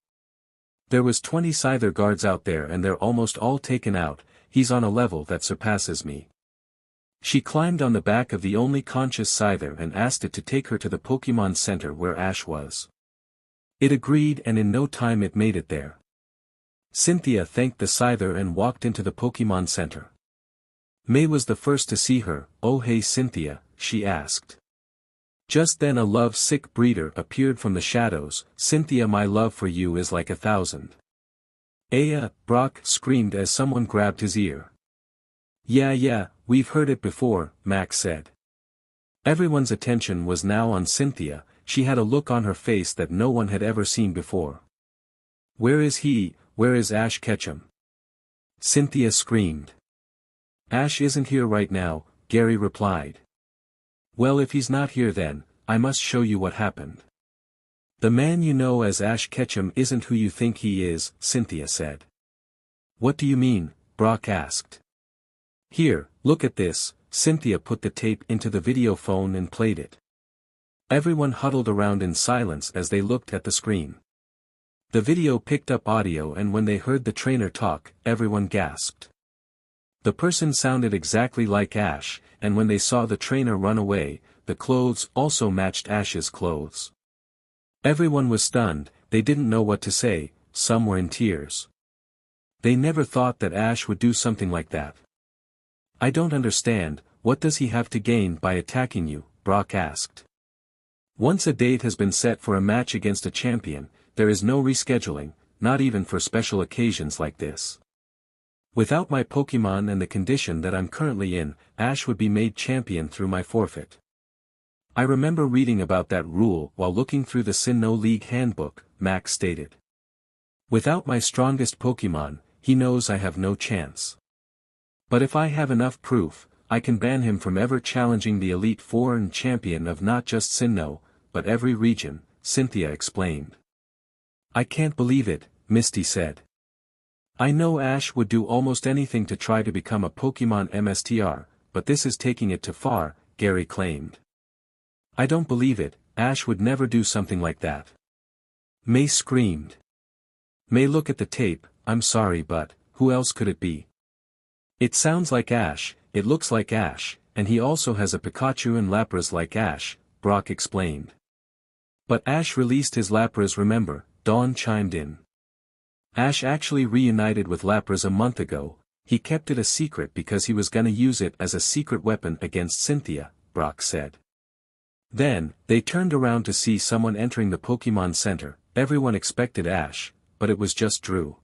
There was 20 Scyther guards out there and they're almost all taken out, he's on a level that surpasses me. She climbed on the back of the only conscious Scyther and asked it to take her to the Pokemon Center where Ash was. It agreed and in no time it made it there. Cynthia thanked the Scyther and walked into the Pokemon Center. May was the first to see her. Oh hey Cynthia, she asked. Just then a love-sick breeder appeared from the shadows. Cynthia, my love for you is like 1,000. Brock screamed as someone grabbed his ear. Yeah, we've heard it before, Max said. Everyone's attention was now on Cynthia. She had a look on her face that no one had ever seen before. Where is he? Where is Ash Ketchum? Cynthia screamed. Ash isn't here right now, Gary replied. Well, if he's not here then, I must show you what happened. The man you know as Ash Ketchum isn't who you think he is, Cynthia said. What do you mean? Brock asked. Here, look at this. Cynthia put the tape into the video phone and played it. Everyone huddled around in silence as they looked at the screen. The video picked up audio and when they heard the trainer talk, everyone gasped. The person sounded exactly like Ash, and when they saw the trainer run away, the clothes also matched Ash's clothes. Everyone was stunned, they didn't know what to say, some were in tears. They never thought that Ash would do something like that. I don't understand, what does he have to gain by attacking you? Brock asked. Once a date has been set for a match against a champion, there is no rescheduling, not even for special occasions like this. Without my Pokemon and the condition that I'm currently in, Ash would be made champion through my forfeit. I remember reading about that rule while looking through the Sinnoh League handbook, Max stated. Without my strongest Pokemon, he knows I have no chance. But if I have enough proof, I can ban him from ever challenging the Elite Four and champion of not just Sinnoh, but every region, Cynthia explained. I can't believe it, Misty said. I know Ash would do almost anything to try to become a Pokemon MSTR, but this is taking it too far, Gary claimed. I don't believe it, Ash would never do something like that. May screamed. May look at the tape, I'm sorry but, who else could it be? It sounds like Ash, it looks like Ash, and he also has a Pikachu and Lapras like Ash, Brock explained. But Ash released his Lapras, remember, Dawn chimed in. Ash actually reunited with Lapras a month ago, he kept it a secret because he was gonna use it as a secret weapon against Cynthia, Brock said. Then, they turned around to see someone entering the Pokemon Center, everyone expected Ash, but it was just Drew.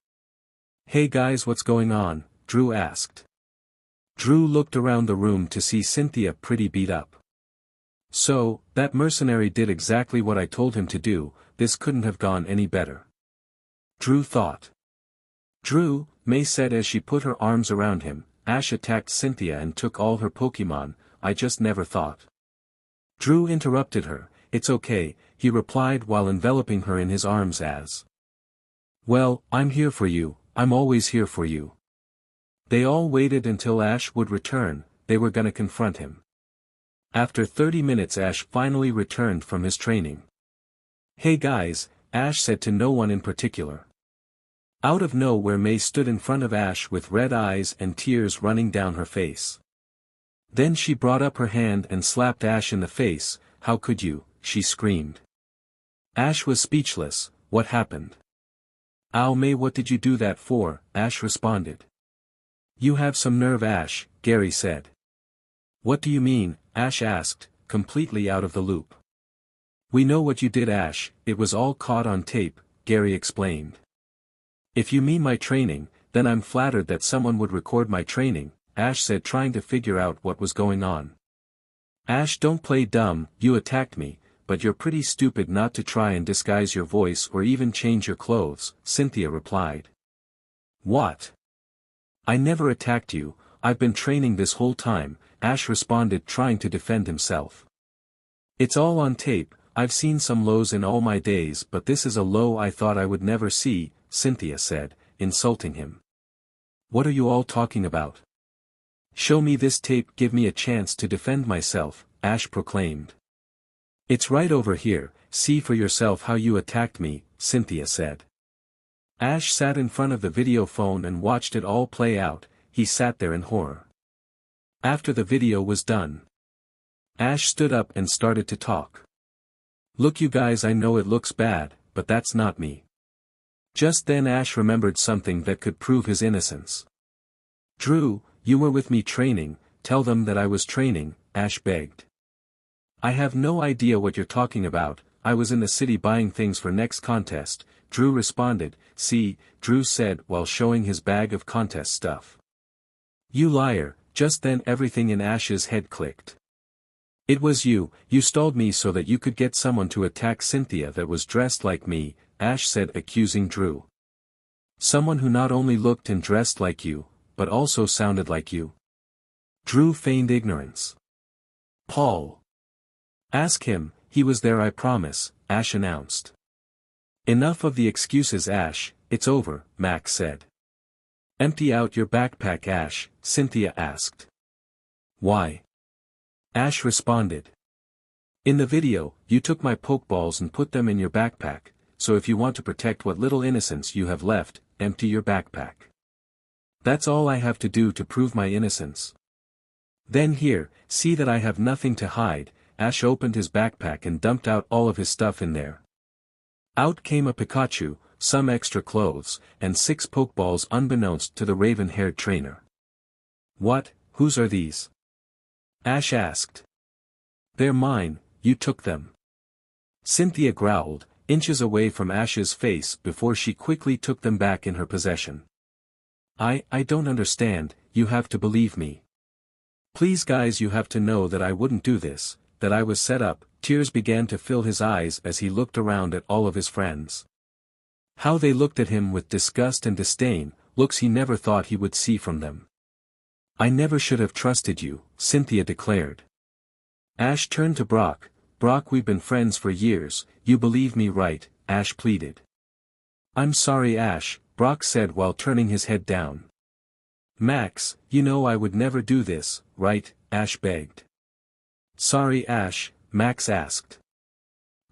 Hey guys, what's going on? Drew asked. Drew looked around the room to see Cynthia pretty beat up. So, that mercenary did exactly what I told him to do, this couldn't have gone any better. Drew thought. Drew, May said as she put her arms around him, Ash attacked Cynthia and took all her Pokemon, I just never thought. Drew interrupted her, it's okay, he replied while enveloping her in his arms as. Well, I'm here for you, I'm always here for you. They all waited until Ash would return, they were gonna confront him. After 30 minutes Ash finally returned from his training. Hey guys, Ash said to no one in particular. Out of nowhere May stood in front of Ash with red eyes and tears running down her face. Then she brought up her hand and slapped Ash in the face, how could you, she screamed. Ash was speechless, what happened? Ow May, what did you do that for? Ash responded. You have some nerve Ash, Gary said. What do you mean? Ash asked, completely out of the loop. We know what you did Ash, it was all caught on tape, Gary explained. If you mean my training, then I'm flattered that someone would record my training, Ash said trying to figure out what was going on. Ash, don't play dumb, you attacked me, but you're pretty stupid not to try and disguise your voice or even change your clothes, Cynthia replied. What? I never attacked you, I've been training this whole time, Ash responded trying to defend himself. It's all on tape, I've seen some lows in all my days but this is a low I thought I would never see, Cynthia said, insulting him. What are you all talking about? Show me this tape, give me a chance to defend myself, Ash proclaimed. It's right over here, see for yourself how you attacked me, Cynthia said. Ash sat in front of the video phone and watched it all play out, he sat there in horror. After the video was done, Ash stood up and started to talk. Look you guys, I know it looks bad, but that's not me. Just then Ash remembered something that could prove his innocence. Drew, you were with me training, tell them that I was training, Ash begged. I have no idea what you're talking about, I was in the city buying things for next contest, Drew responded, see, Drew said while showing his bag of contest stuff. You liar, just then everything in Ash's head clicked. It was you stalled me so that you could get someone to attack Cynthia that was dressed like me, Ash said accusing Drew. Someone who not only looked and dressed like you, but also sounded like you. Drew feigned ignorance. Paul. Ask him, he was there I promise, Ash announced. Enough of the excuses Ash, it's over, Max said. Empty out your backpack Ash, Cynthia asked. Why? Ash responded. In the video, you took my Pokeballs and put them in your backpack, so if you want to protect what little innocence you have left, empty your backpack. That's all I have to do to prove my innocence. Then here, see that I have nothing to hide. Ash opened his backpack and dumped out all of his stuff in there. Out came a Pikachu, some extra clothes, and 6 Pokeballs unbeknownst to the raven-haired trainer. What, whose are these? Ash asked. They're mine, you took them. Cynthia growled, inches away from Ash's face before she quickly took them back in her possession. I don't understand, you have to believe me. Please guys, you have to know that I wouldn't do this, that I was set up. Tears began to fill his eyes as he looked around at all of his friends. How they looked at him with disgust and disdain, looks he never thought he would see from them. I never should have trusted you, Cynthia declared. Ash turned to Brock. Brock, we've been friends for years, you believe me right? Ash pleaded. I'm sorry Ash, Brock said while turning his head down. Max, you know I would never do this, right? Ash begged. Sorry Ash, Max asked.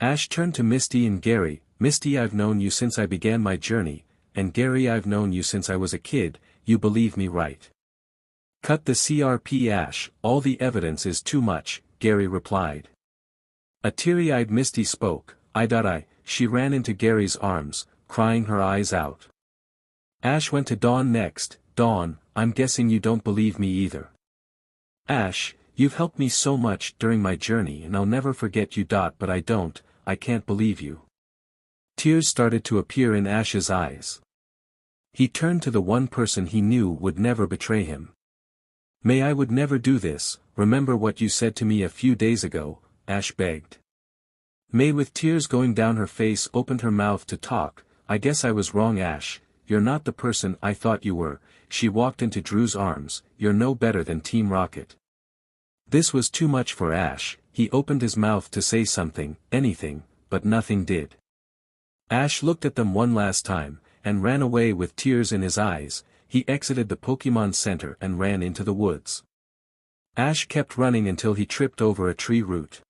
Ash turned to Misty and Gary. Misty, I've known you since I began my journey, and Gary, I've known you since I was a kid, you believe me right? Cut the CRP Ash, all the evidence is too much, Gary replied. A teary-eyed Misty spoke, I. She ran into Gary's arms, crying her eyes out. Ash went to Dawn next. Dawn, I'm guessing you don't believe me either. Ash, you've helped me so much during my journey and I'll never forget you. But I can't believe you. Tears started to appear in Ash's eyes. He turned to the one person he knew would never betray him. May I would never do this, remember what you said to me a few days ago, Ash begged. May, with tears going down her face, opened her mouth to talk. I guess I was wrong Ash, you're not the person I thought you were. She walked into Drew's arms. You're no better than Team Rocket. This was too much for Ash. He opened his mouth to say something, anything, but nothing did. Ash looked at them one last time, and ran away with tears in his eyes. He exited the Pokemon Center and ran into the woods. Ash kept running until he tripped over a tree root.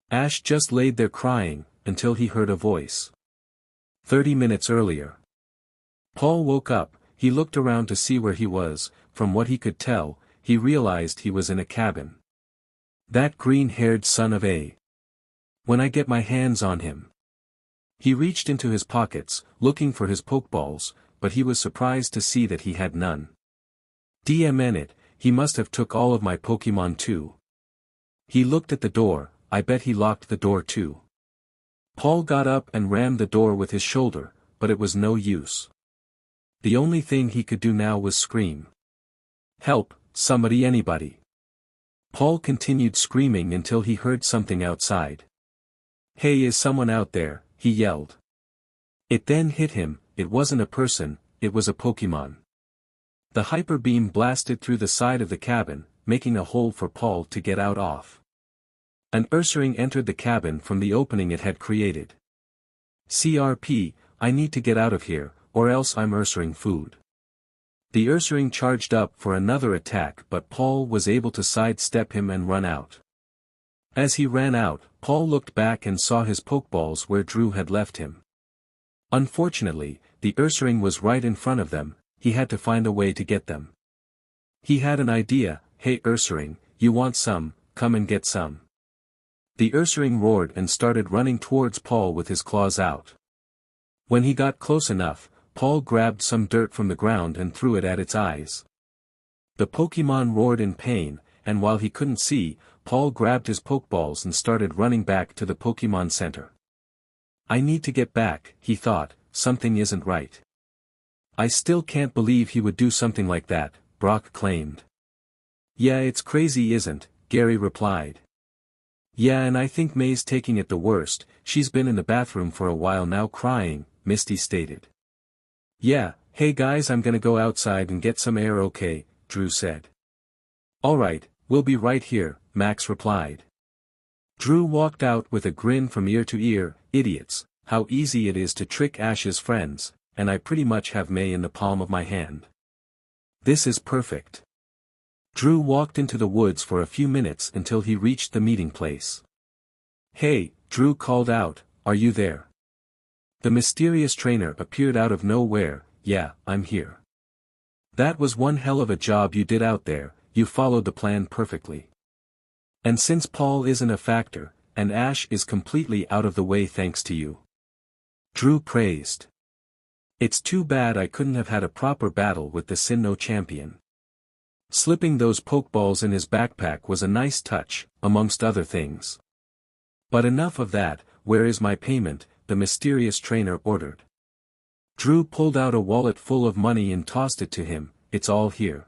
Ash just laid there crying, until he heard a voice. 30 minutes earlier. Paul woke up. He looked around to see where he was. From what he could tell, he realized he was in a cabin. That green-haired son of a. When I get my hands on him. He reached into his pockets, looking for his Pokeballs, but he was surprised to see that he had none. DMN it, he must have took all of my Pokemon too. He looked at the door. I bet he locked the door too. Paul got up and rammed the door with his shoulder, but it was no use. The only thing he could do now was scream. Help, somebody, anybody. Paul continued screaming until he heard something outside. Hey, is someone out there? He yelled. It then hit him. It wasn't a person, it was a Pokemon. The hyper beam blasted through the side of the cabin, making a hole for Paul to get out off. An Ursaring entered the cabin from the opening it had created. CRP, I need to get out of here, or else I'm Ursaring food. The Ursaring charged up for another attack, but Paul was able to sidestep him and run out. As he ran out, Paul looked back and saw his Pokeballs where Drew had left him. Unfortunately, the Ursaring was right in front of them. He had to find a way to get them. He had an idea. Hey Ursaring, you want some? Come and get some. The Ursaring roared and started running towards Paul with his claws out. When he got close enough, Paul grabbed some dirt from the ground and threw it at its eyes. The Pokemon roared in pain, and while he couldn't see, Paul grabbed his Pokeballs and started running back to the Pokemon Center. I need to get back, he thought, something isn't right. I still can't believe he would do something like that, Brock claimed. Yeah, it's crazy, isn't? Gary replied. Yeah, and I think May's taking it the worst. She's been in the bathroom for a while now crying, Misty stated. Yeah, hey guys, I'm gonna go outside and get some air, okay, Drew said. Alright, we'll be right here, Max replied. Drew walked out with a grin from ear to ear. Idiots, how easy it is to trick Ash's friends, and I pretty much have May in the palm of my hand. This is perfect. Drew walked into the woods for a few minutes until he reached the meeting place. Hey, Drew called out, are you there? The mysterious trainer appeared out of nowhere. Yeah, I'm here. That was one hell of a job you did out there, you followed the plan perfectly. And since Paul isn't a factor, and Ash is completely out of the way thanks to you. Drew praised. It's too bad I couldn't have had a proper battle with the Sinnoh champion. Slipping those pokeballs in his backpack was a nice touch, amongst other things. But enough of that, where is my payment, the mysterious trainer ordered. Drew pulled out a wallet full of money and tossed it to him, it's all here.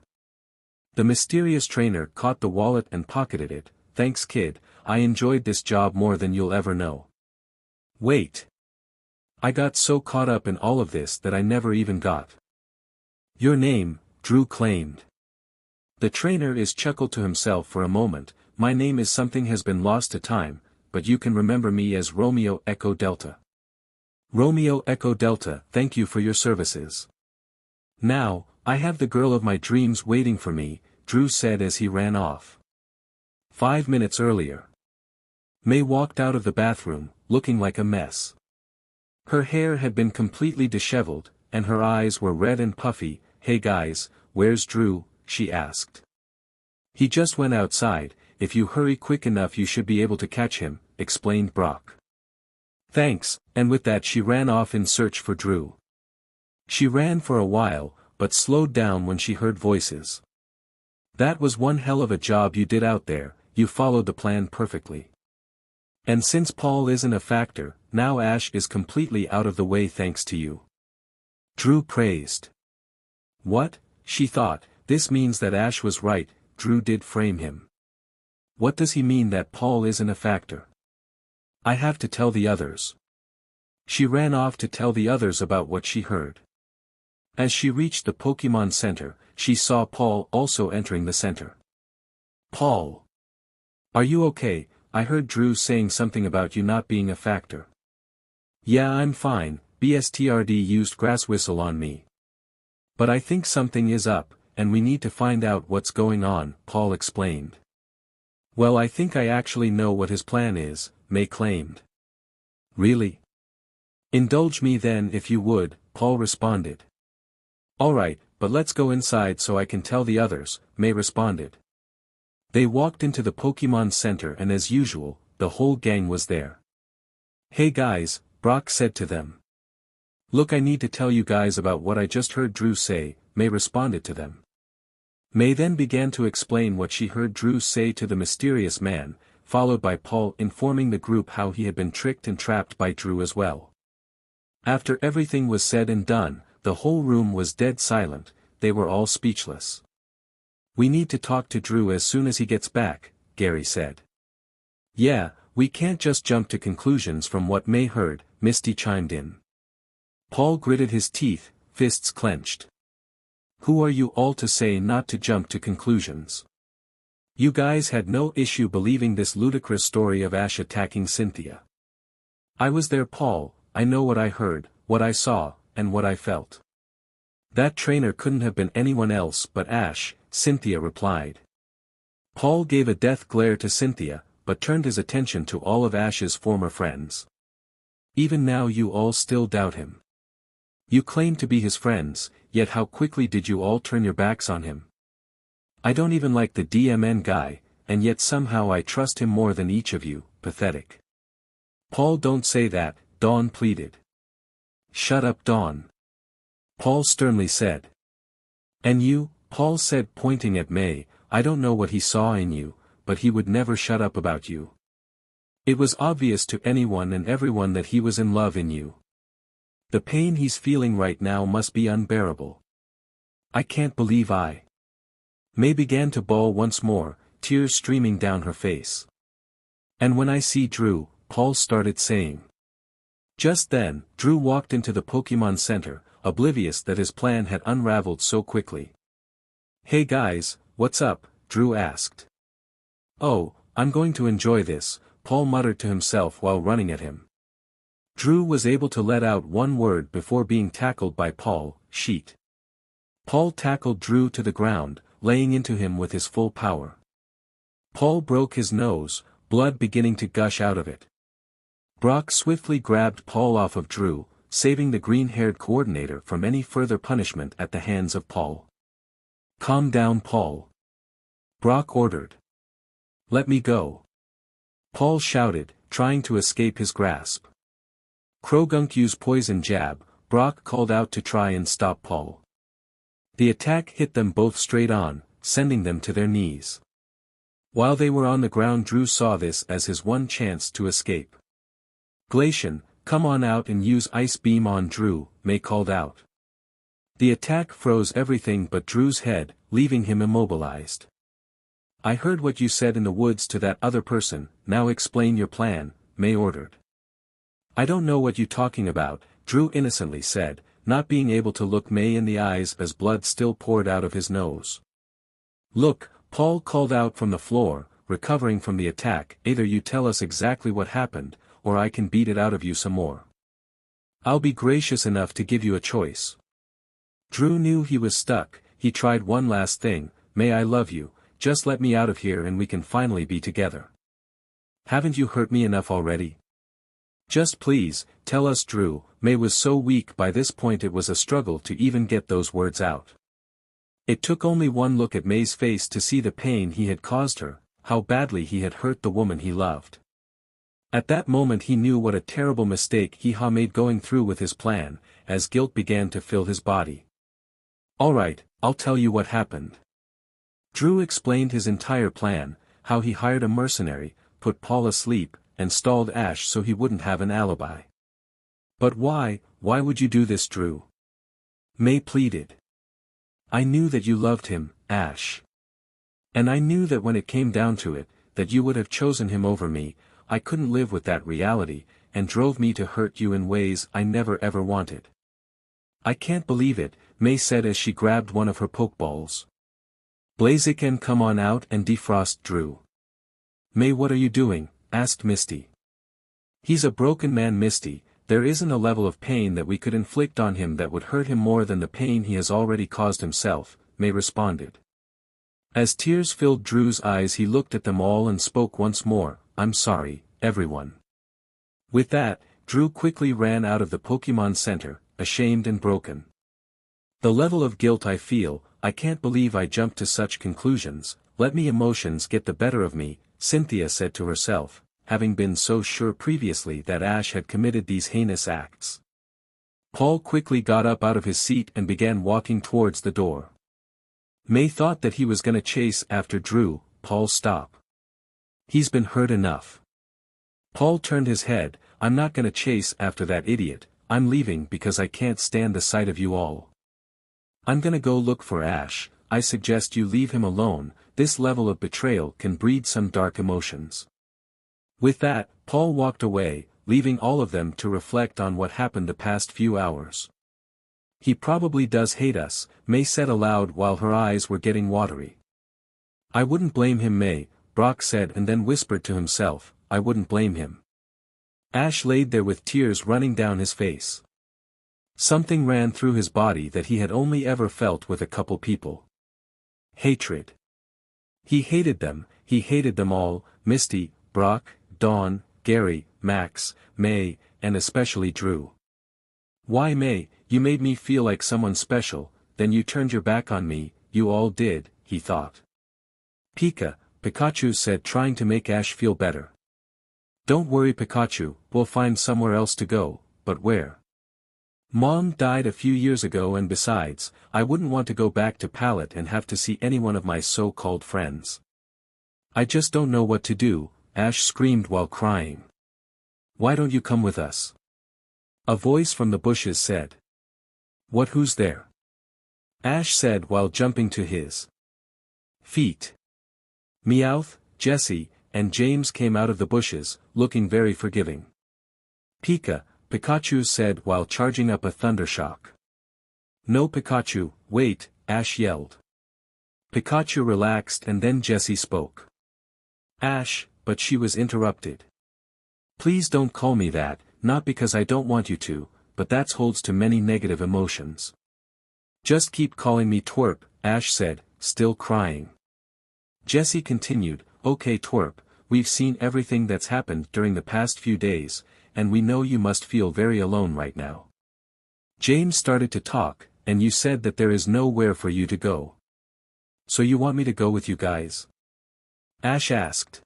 The mysterious trainer caught the wallet and pocketed it, thanks kid, I enjoyed this job more than you'll ever know. Wait. I got so caught up in all of this that I never even got your name, Drew claimed. The trainer chuckled to himself for a moment, my name is something has been lost to time, but you can remember me as Romeo Echo Delta. Romeo Echo Delta, thank you for your services. Now, I have the girl of my dreams waiting for me, Drew said as he ran off. 5 minutes earlier. May walked out of the bathroom, looking like a mess. Her hair had been completely disheveled, and her eyes were red and puffy. Hey guys, where's Drew? She asked. He just went outside, if you hurry quick enough you should be able to catch him, explained Brock. Thanks, and with that she ran off in search for Drew. She ran for a while, but slowed down when she heard voices. That was one hell of a job you did out there, you followed the plan perfectly. And since Paul isn't a factor, now Ash is completely out of the way thanks to you. Drew praised. What? She thought, this means that Ash was right, Drew did frame him. What does he mean that Paul isn't a factor? I have to tell the others. She ran off to tell the others about what she heard. As she reached the Pokemon Center, she saw Paul also entering the center. Paul. Are you okay? I heard Drew saying something about you not being a factor. Yeah, I'm fine, BSTRD used grass whistle on me. But I think something is up, and we need to find out what's going on, Paul explained. Well, I think I actually know what his plan is, May claimed. Really? Indulge me then if you would, Paul responded. Alright, but let's go inside so I can tell the others, May responded. They walked into the Pokemon Center and as usual, the whole gang was there. Hey guys, Brock said to them. Look, I need to tell you guys about what I just heard Drew say, May responded to them. May then began to explain what she heard Drew say to the mysterious man, followed by Paul informing the group how he had been tricked and trapped by Drew as well. After everything was said and done, the whole room was dead silent, they were all speechless. We need to talk to Drew as soon as he gets back, Gary said. Yeah, we can't just jump to conclusions from what May heard, Misty chimed in. Paul gritted his teeth, fists clenched. Who are you all to say not to jump to conclusions? You guys had no issue believing this ludicrous story of Ash attacking Cynthia. I was there, Paul, I know what I heard, what I saw, and what I felt. That trainer couldn't have been anyone else but Ash, Cynthia replied. Paul gave a death glare to Cynthia, but turned his attention to all of Ash's former friends. Even now you all still doubt him. You claim to be his friends, yet how quickly did you all turn your backs on him? I don't even like the DMN guy, and yet somehow I trust him more than each of you, pathetic. Paul, don't say that, Dawn pleaded. Shut up, Dawn. Paul sternly said. And you, Paul said pointing at May, I don't know what he saw in you, but he would never shut up about you. It was obvious to anyone and everyone that he was in love in you. The pain he's feeling right now must be unbearable. I can't believe I. May began to bawl once more, tears streaming down her face. And when I see Drew, Paul started saying. Just then, Drew walked into the Pokemon Center, oblivious that his plan had unraveled so quickly. Hey guys, what's up? Drew asked. Oh, I'm going to enjoy this, Paul muttered to himself while running at him. Drew was able to let out one word before being tackled by Paul, sheet. Paul tackled Drew to the ground, laying into him with his full power. Paul broke his nose, blood beginning to gush out of it. Brock swiftly grabbed Paul off of Drew, saving the green-haired coordinator from any further punishment at the hands of Paul. Calm down, Paul. Brock ordered. Let me go. Paul shouted, trying to escape his grasp. Krogunk used poison jab, Brock called out to try and stop Paul. The attack hit them both straight on, sending them to their knees. While they were on the ground, Drew saw this as his one chance to escape. Glacian, come on out and use Ice Beam on Drew, May called out. The attack froze everything but Drew's head, leaving him immobilized. I heard what you said in the woods to that other person, now explain your plan, May ordered. I don't know what you're talking about, Drew innocently said, not being able to look May in the eyes as blood still poured out of his nose. Look, Paul called out from the floor, recovering from the attack, either you tell us exactly what happened, or I can beat it out of you some more. I'll be gracious enough to give you a choice. Drew knew he was stuck. He tried one last thing, May I love you, just let me out of here and we can finally be together. Haven't you hurt me enough already? Just please, tell us. Drew. May was so weak by this point it was a struggle to even get those words out. It took only one look at May's face to see the pain he had caused her, how badly he had hurt the woman he loved. At that moment he knew what a terrible mistake he had made going through with his plan, as guilt began to fill his body. Alright, I'll tell you what happened. Drew explained his entire plan, how he hired a mercenary, put Paul asleep, and stalled Ash so he wouldn't have an alibi. But why would you do this, Drew? May pleaded. I knew that you loved him, Ash. And I knew that when it came down to it, that you would have chosen him over me. I couldn't live with that reality, and drove me to hurt you in ways I never ever wanted. I can't believe it, May said as she grabbed one of her pokeballs. Blaziken, come on out and defrost Drew. May, what are you doing? Asked Misty. He's a broken man, Misty. There isn't a level of pain that we could inflict on him that would hurt him more than the pain he has already caused himself, May responded. As tears filled Drew's eyes he looked at them all and spoke once more, I'm sorry, everyone. With that, Drew quickly ran out of the Pokemon Center, ashamed and broken. The level of guilt I feel, I can't believe I jumped to such conclusions, let me emotions get the better of me, Cynthia said to herself, having been so sure previously that Ash had committed these heinous acts. Paul quickly got up out of his seat and began walking towards the door. May thought that he was gonna chase after Drew. Paul, stop. He's been hurt enough. Paul turned his head, I'm not gonna chase after that idiot, I'm leaving because I can't stand the sight of you all. I'm gonna go look for Ash. I suggest you leave him alone, this level of betrayal can breed some dark emotions. With that, Paul walked away, leaving all of them to reflect on what happened the past few hours. He probably does hate us, May said aloud while her eyes were getting watery. I wouldn't blame him, May, Brock said, and then whispered to himself, I wouldn't blame him. Ash laid there with tears running down his face. Something ran through his body that he had only ever felt with a couple people. Hatred. He hated them all, Misty, Brock, Dawn, Gary, Max, May, and especially Drew. Why, May, you made me feel like someone special, then you turned your back on me, you all did, he thought. Pikachu said, trying to make Ash feel better. Don't worry, Pikachu, we'll find somewhere else to go, but where? Mom died a few years ago, and besides, I wouldn't want to go back to Pallet and have to see any one of my so-called friends. I just don't know what to do, Ash screamed while crying. Why don't you come with us? A voice from the bushes said. What, who's there? Ash said while jumping to his feet. Meowth, Jessie, and James came out of the bushes, looking very forgiving. Pikachu said while charging up a thundershock. No, Pikachu, wait, Ash yelled. Pikachu relaxed and then Jessie spoke. Ash, but she was interrupted. Please don't call me that, not because I don't want you to, but that holds to many negative emotions. Just keep calling me Twerp, Ash said, still crying. Jessie continued, okay Twerp, we've seen everything that's happened during the past few days, and we know you must feel very alone right now. James started to talk, and you said that there is nowhere for you to go. So you want me to go with you guys? Ash asked.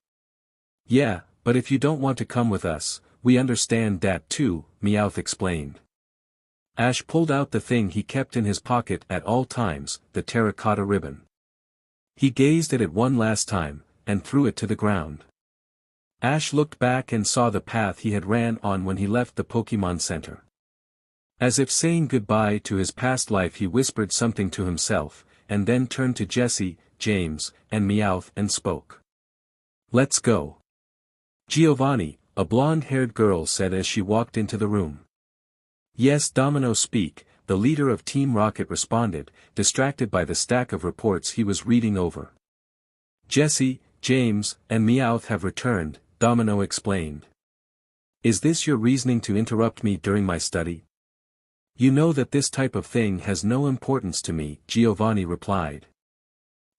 Yeah, but if you don't want to come with us, we understand that too, Meowth explained. Ash pulled out the thing he kept in his pocket at all times, the terracotta ribbon. He gazed at it one last time, and threw it to the ground. Ash looked back and saw the path he had ran on when he left the Pokémon Center. As if saying goodbye to his past life, he whispered something to himself, and then turned to Jessie, James, and Meowth and spoke. Let's go. Giovanni, a blonde-haired girl said as she walked into the room. Yes, Domino speak, the leader of Team Rocket responded, distracted by the stack of reports he was reading over. Jessie, James, and Meowth have returned, Domino explained. Is this your reasoning to interrupt me during my study? You know that this type of thing has no importance to me, Giovanni replied.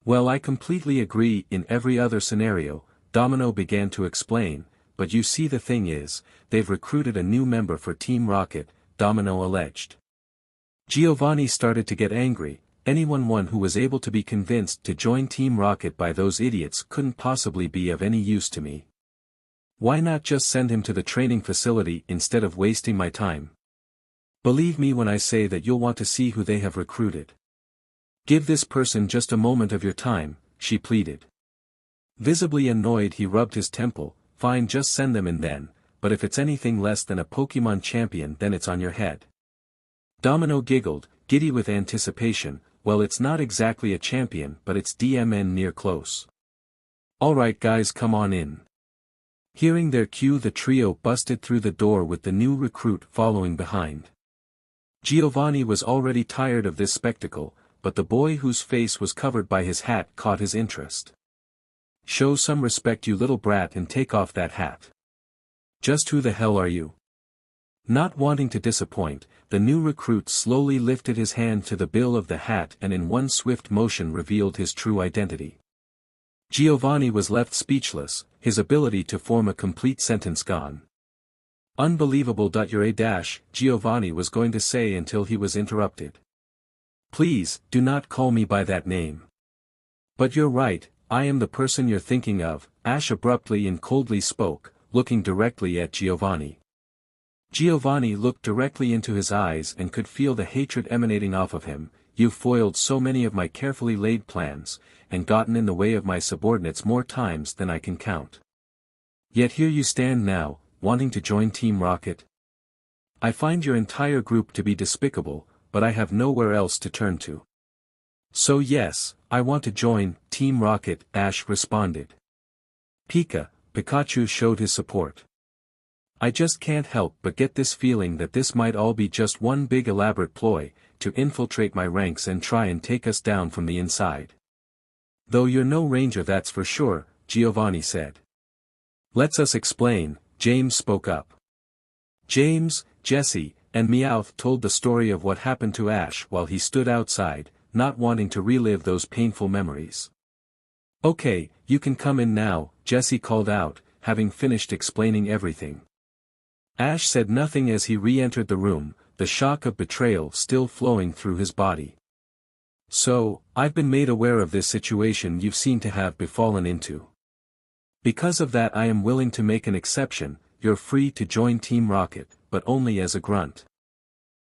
Well, I completely agree. In every other scenario, Domino began to explain, but you see the thing is, they've recruited a new member for Team Rocket, Domino alleged. Giovanni started to get angry. Anyone who was able to be convinced to join Team Rocket by those idiots couldn't possibly be of any use to me. Why not just send him to the training facility instead of wasting my time? Believe me when I say that you'll want to see who they have recruited. Give this person just a moment of your time, she pleaded. Visibly annoyed, he rubbed his temple. Fine, just send them in then, but if it's anything less than a Pokémon champion, then it's on your head. Domino giggled, giddy with anticipation. Well, it's not exactly a champion, but it's DMN near close. Alright guys, come on in. Hearing their cue, the trio busted through the door with the new recruit following behind. Giovanni was already tired of this spectacle, but the boy whose face was covered by his hat caught his interest. Show some respect, you little brat, and take off that hat. Just who the hell are you? Not wanting to disappoint, the new recruit slowly lifted his hand to the bill of the hat and in one swift motion revealed his true identity. Giovanni was left speechless, his ability to form a complete sentence gone. Unbelievable. You're a dash, Giovanni was going to say until he was interrupted. Please, do not call me by that name. But you're right, I am the person you're thinking of, Ash abruptly and coldly spoke, looking directly at Giovanni. Giovanni looked directly into his eyes and could feel the hatred emanating off of him. You've foiled so many of my carefully laid plans, and gotten in the way of my subordinates more times than I can count. Yet here you stand now, wanting to join Team Rocket? I find your entire group to be despicable, but I have nowhere else to turn to. So yes, I want to join Team Rocket, Ash responded. Pikachu showed his support. I just can't help but get this feeling that this might all be just one big elaborate ploy, to infiltrate my ranks and try and take us down from the inside. Though you're no ranger, that's for sure, Giovanni said. Let's us explain, James spoke up. James, Jessie, and Meowth told the story of what happened to Ash while he stood outside, not wanting to relive those painful memories. Okay, you can come in now, Jessie called out, having finished explaining everything. Ash said nothing as he re-entered the room, the shock of betrayal still flowing through his body. So, I've been made aware of this situation you've seemed to have befallen into. Because of that, I am willing to make an exception. You're free to join Team Rocket, but only as a grunt.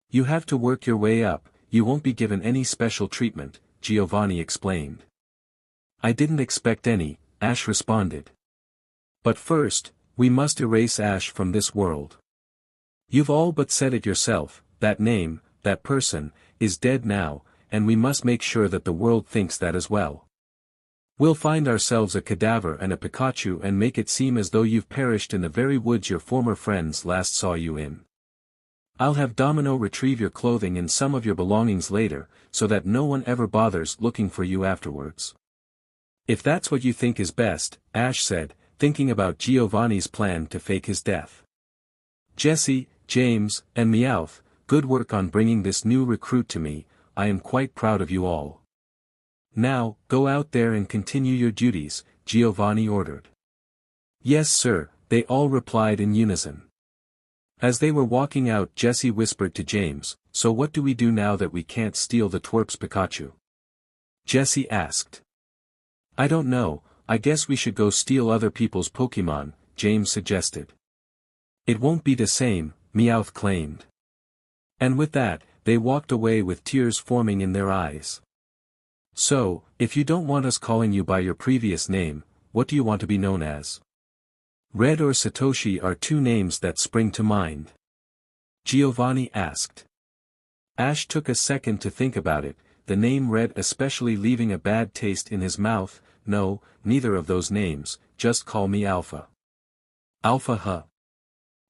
You have to work your way up, you won't be given any special treatment, Giovanni explained. I didn't expect any, Ash responded. But first, we must erase Ash from this world. You've all but said it yourself, that name, that person, is dead now, and we must make sure that the world thinks that as well. We'll find ourselves a cadaver and a Pikachu and make it seem as though you've perished in the very woods your former friends last saw you in. I'll have Domino retrieve your clothing and some of your belongings later, so that no one ever bothers looking for you afterwards. If that's what you think is best, Ash said, thinking about Giovanni's plan to fake his death. Jessie, James, and Meowth, good work on bringing this new recruit to me, I am quite proud of you all. Now, go out there and continue your duties, Giovanni ordered. Yes sir, they all replied in unison. As they were walking out, Jessie whispered to James, so what do we do now that we can't steal the twerp's Pikachu? Jessie asked. I don't know, I guess we should go steal other people's Pokemon, James suggested. It won't be the same, Meowth claimed. And with that, they walked away with tears forming in their eyes. So, if you don't want us calling you by your previous name, what do you want to be known as? Red or Satoshi are two names that spring to mind. Giovanni asked. Ash took a second to think about it, the name Red especially leaving a bad taste in his mouth. No, neither of those names, just call me Alpha. Alpha huh.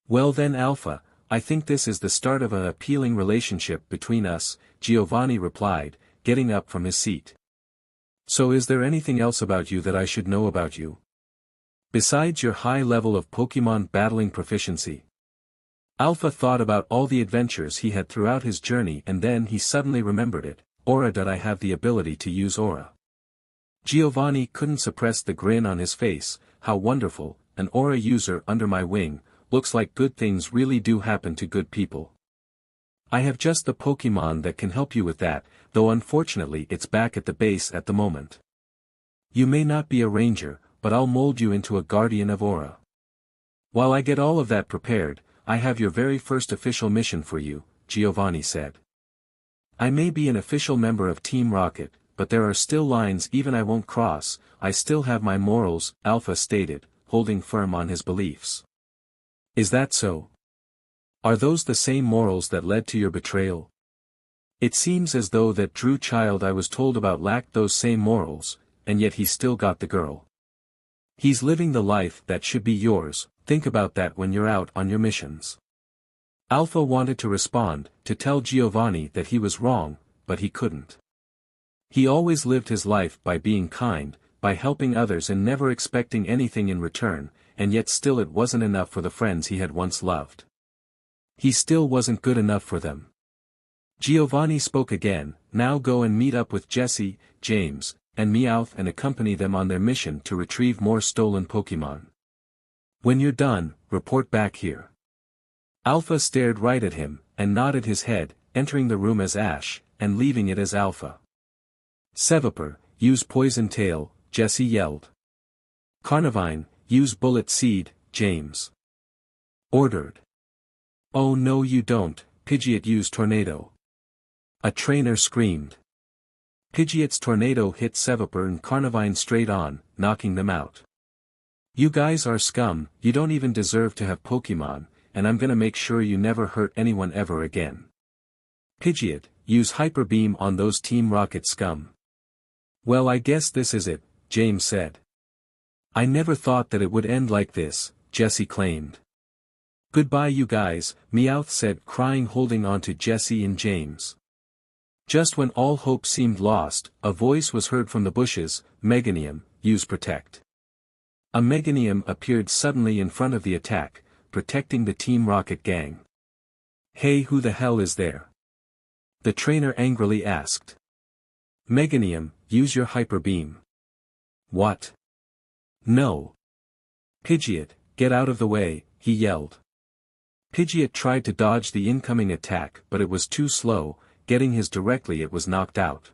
Well then Alpha, I think this is the start of an appealing relationship between us, Giovanni replied, getting up from his seat. So is there anything else about you that I should know about you? Besides your high level of Pokemon battling proficiency? Alpha thought about all the adventures he had throughout his journey and then he suddenly remembered it. Aura, did I have the ability to use Aura? Giovanni couldn't suppress the grin on his face. How wonderful, an Aura user under my wing, looks like good things really do happen to good people. I have just the Pokemon that can help you with that, though unfortunately it's back at the base at the moment. You may not be a ranger, but I'll mold you into a guardian of Aura. While I get all of that prepared, I have your very first official mission for you, Giovanni said. I may be an official member of Team Rocket, but there are still lines even I won't cross. I still have my morals, Alpha stated, holding firm on his beliefs. Is that so? Are those the same morals that led to your betrayal? It seems as though that Drew child I was told about lacked those same morals, and yet he still got the girl. He's living the life that should be yours. Think about that when you're out on your missions. Alpha wanted to respond, to tell Giovanni that he was wrong, but he couldn't. He always lived his life by being kind, by helping others and never expecting anything in return, and yet still it wasn't enough for the friends he had once loved. He still wasn't good enough for them. Giovanni spoke again, now go and meet up with Jesse, James, and Meowth and accompany them on their mission to retrieve more stolen Pokemon. When you're done, report back here. Alpha stared right at him, and nodded his head, entering the room as Ash, and leaving it as Alpha. Sevaper, use Poison Tail, Jesse yelled. Carnivine, use Bullet Seed, James ordered. Oh no you don't, Pidgeot use Tornado. A trainer screamed. Pidgeot's Tornado hit Sevaper and Carnivine straight on, knocking them out. You guys are scum, you don't even deserve to have Pokemon, and I'm gonna make sure you never hurt anyone ever again. Pidgeot, use Hyper Beam on those Team Rocket scum. Well I guess this is it, James said. I never thought that it would end like this, Jesse claimed. Goodbye you guys, Meowth said crying holding on to Jesse and James. Just when all hope seemed lost, a voice was heard from the bushes, Meganium, use Protect. A Meganium appeared suddenly in front of the attack, protecting the Team Rocket gang. Hey who the hell is there? The trainer angrily asked. Meganium, use your Hyper Beam. What? No. Pidgeot, get out of the way, he yelled. Pidgeot tried to dodge the incoming attack but it was too slow, getting his directly it was knocked out.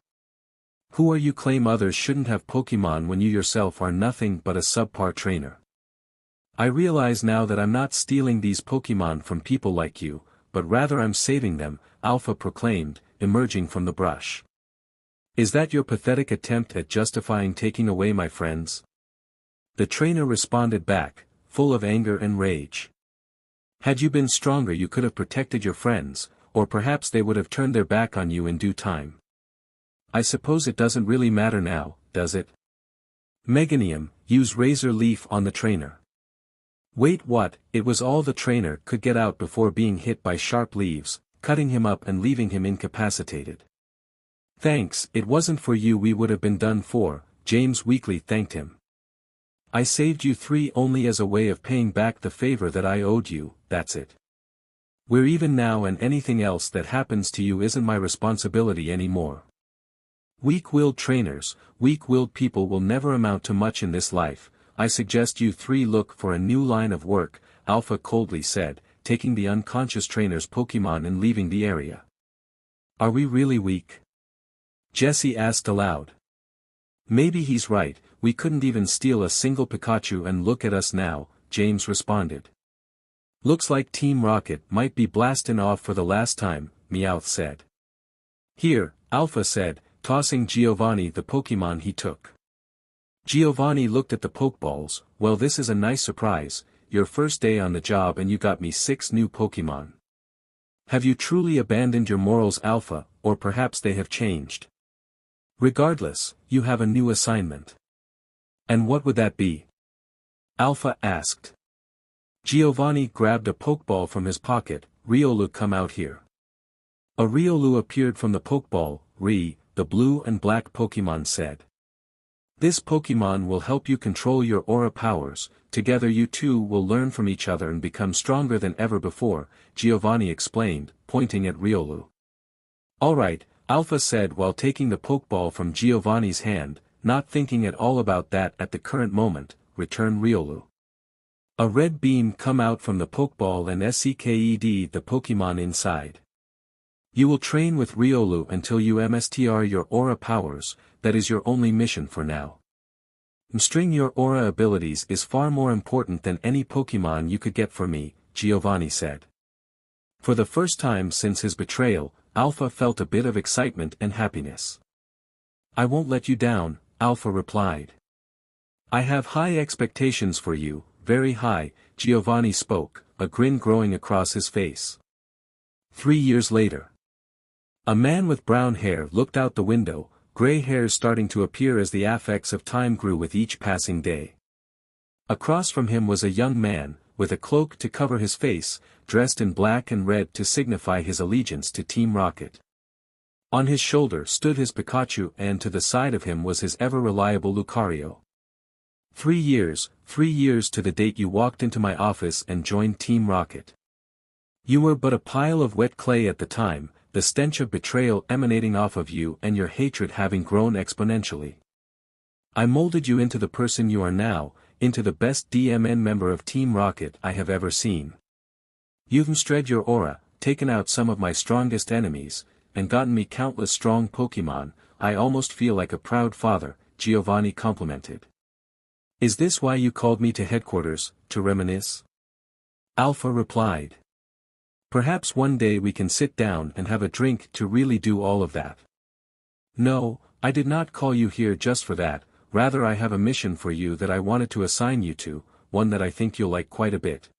Who are you claim others shouldn't have Pokemon when you yourself are nothing but a subpar trainer? I realize now that I'm not stealing these Pokemon from people like you, but rather I'm saving them, Alpha proclaimed, emerging from the brush. Is that your pathetic attempt at justifying taking away my friends? The trainer responded back, full of anger and rage. Had you been stronger you could have protected your friends, or perhaps they would have turned their back on you in due time. I suppose it doesn't really matter now, does it? Meganium, use Razor Leaf on the trainer. Wait what? It was all the trainer could get out before being hit by sharp leaves, cutting him up and leaving him incapacitated. Thanks, it wasn't for you we would have been done for, James weakly thanked him. I saved you three only as a way of paying back the favor that I owed you, that's it. We're even now and anything else that happens to you isn't my responsibility anymore. Weak-willed trainers, weak-willed people will never amount to much in this life. I suggest you three look for a new line of work, Alpha coldly said, taking the unconscious trainer's Pokemon and leaving the area. Are we really weak? Jesse asked aloud. Maybe he's right, we couldn't even steal a single Pikachu and look at us now, James responded. Looks like Team Rocket might be blasting off for the last time, Meowth said. Here, Alpha said, tossing Giovanni the Pokemon he took. Giovanni looked at the Pokeballs. Well, this is a nice surprise, your first day on the job and you got me 6 new Pokemon. Have you truly abandoned your morals, Alpha, or perhaps they have changed? Regardless, you have a new assignment. And what would that be? Alpha asked. Giovanni grabbed a Pokeball from his pocket. Riolu, come out here. A Riolu appeared from the Pokeball. The blue and black Pokemon said. This Pokemon will help you control your aura powers. Together you two will learn from each other and become stronger than ever before, Giovanni explained, pointing at Riolu. Alright, Alpha said while taking the Pokeball from Giovanni's hand, not thinking at all about that at the current moment, returned Riolu. A red beam come out from the Pokeball and seeked the Pokemon inside. You will train with Riolu until you mstr your aura powers, that is your only mission for now. Mastering your aura abilities is far more important than any Pokemon you could get for me, Giovanni said. For the first time since his betrayal, Alpha felt a bit of excitement and happiness. I won't let you down, Alpha replied. I have high expectations for you, very high, Giovanni spoke, a grin growing across his face. 3 years later. A man with brown hair looked out the window, gray hairs starting to appear as the affects of time grew with each passing day. Across from him was a young man, with a cloak to cover his face, dressed in black and red to signify his allegiance to Team Rocket. On his shoulder stood his Pikachu and to the side of him was his ever-reliable Lucario. 3 years to the date you walked into my office and joined Team Rocket. You were but a pile of wet clay at the time, the stench of betrayal emanating off of you and your hatred having grown exponentially. I molded you into the person you are now, into the best DMN member of Team Rocket I have ever seen. You've mstred your aura, taken out some of my strongest enemies, and gotten me countless strong Pokemon. I almost feel like a proud father, Giovanni complimented. Is this why you called me to headquarters, to reminisce? Alpha replied. Perhaps one day we can sit down and have a drink to really do all of that. No, I did not call you here just for that, rather I have a mission for you that I wanted to assign you to, one that I think you'll like quite a bit.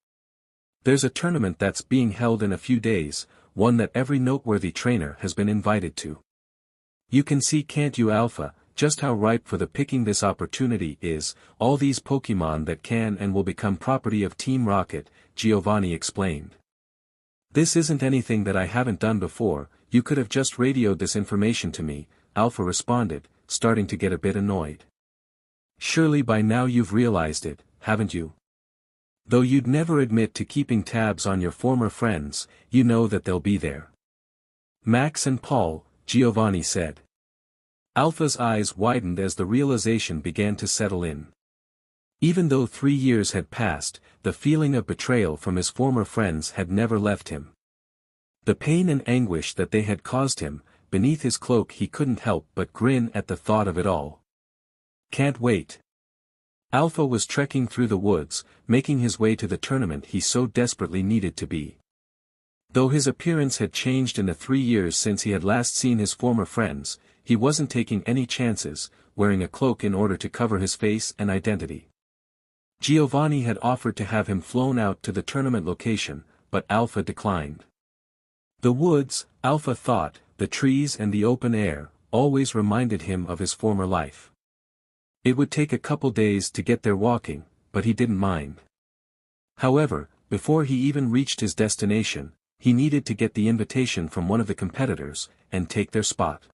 There's a tournament that's being held in a few days, one that every noteworthy trainer has been invited to. You can see, can't you, Alpha, just how ripe for the picking this opportunity is, all these Pokemon that can and will become property of Team Rocket, Giovanni explained. This isn't anything that I haven't done before, you could have just radioed this information to me, Alpha responded, starting to get a bit annoyed. Surely by now you've realized it, haven't you? Though you'd never admit to keeping tabs on your former friends, you know that they'll be there. Max and Paul, Giovanni said. Alpha's eyes widened as the realization began to settle in. Even though 3 years had passed, the feeling of betrayal from his former friends had never left him. The pain and anguish that they had caused him, beneath his cloak he couldn't help but grin at the thought of it all. Can't wait. Alpha was trekking through the woods, making his way to the tournament he so desperately needed to be. Though his appearance had changed in the 3 years since he had last seen his former friends, he wasn't taking any chances, wearing a cloak in order to cover his face and identity. Giovanni had offered to have him flown out to the tournament location, but Alpha declined. The woods, Alpha thought, the trees and the open air, always reminded him of his former life. It would take a couple days to get there walking, but he didn't mind. However, before he even reached his destination, he needed to get the invitation from one of the competitors, and take their spot.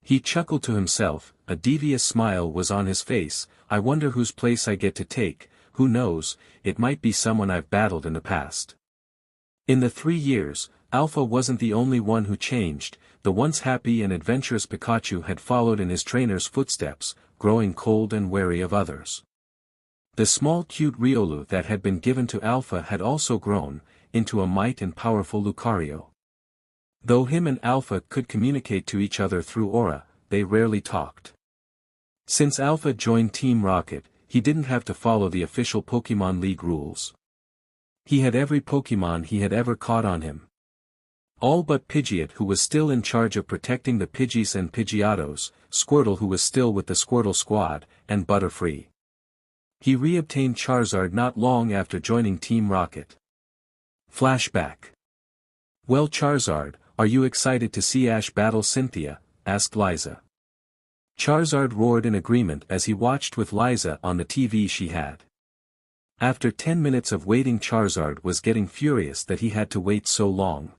He chuckled to himself, a devious smile was on his face. I wonder whose place I get to take, who knows, it might be someone I've battled in the past. In the 3 years, Alpha wasn't the only one who changed, the once happy and adventurous Pikachu had followed in his trainer's footsteps, growing cold and wary of others. The small cute Riolu that had been given to Alpha had also grown, into a might and powerful Lucario. Though him and Alpha could communicate to each other through aura, they rarely talked. Since Alpha joined Team Rocket, he didn't have to follow the official Pokemon League rules. He had every Pokemon he had ever caught on him. All but Pidgeot, who was still in charge of protecting the Pidgeys and Pidgeotos, Squirtle, who was still with the Squirtle Squad, and Butterfree. He reobtained Charizard not long after joining Team Rocket. Flashback. "Well, Charizard, are you excited to see Ash battle Cynthia?" asked Liza. Charizard roared in agreement as he watched with Liza on the TV she had. After 10 minutes of waiting, Charizard was getting furious that he had to wait so long.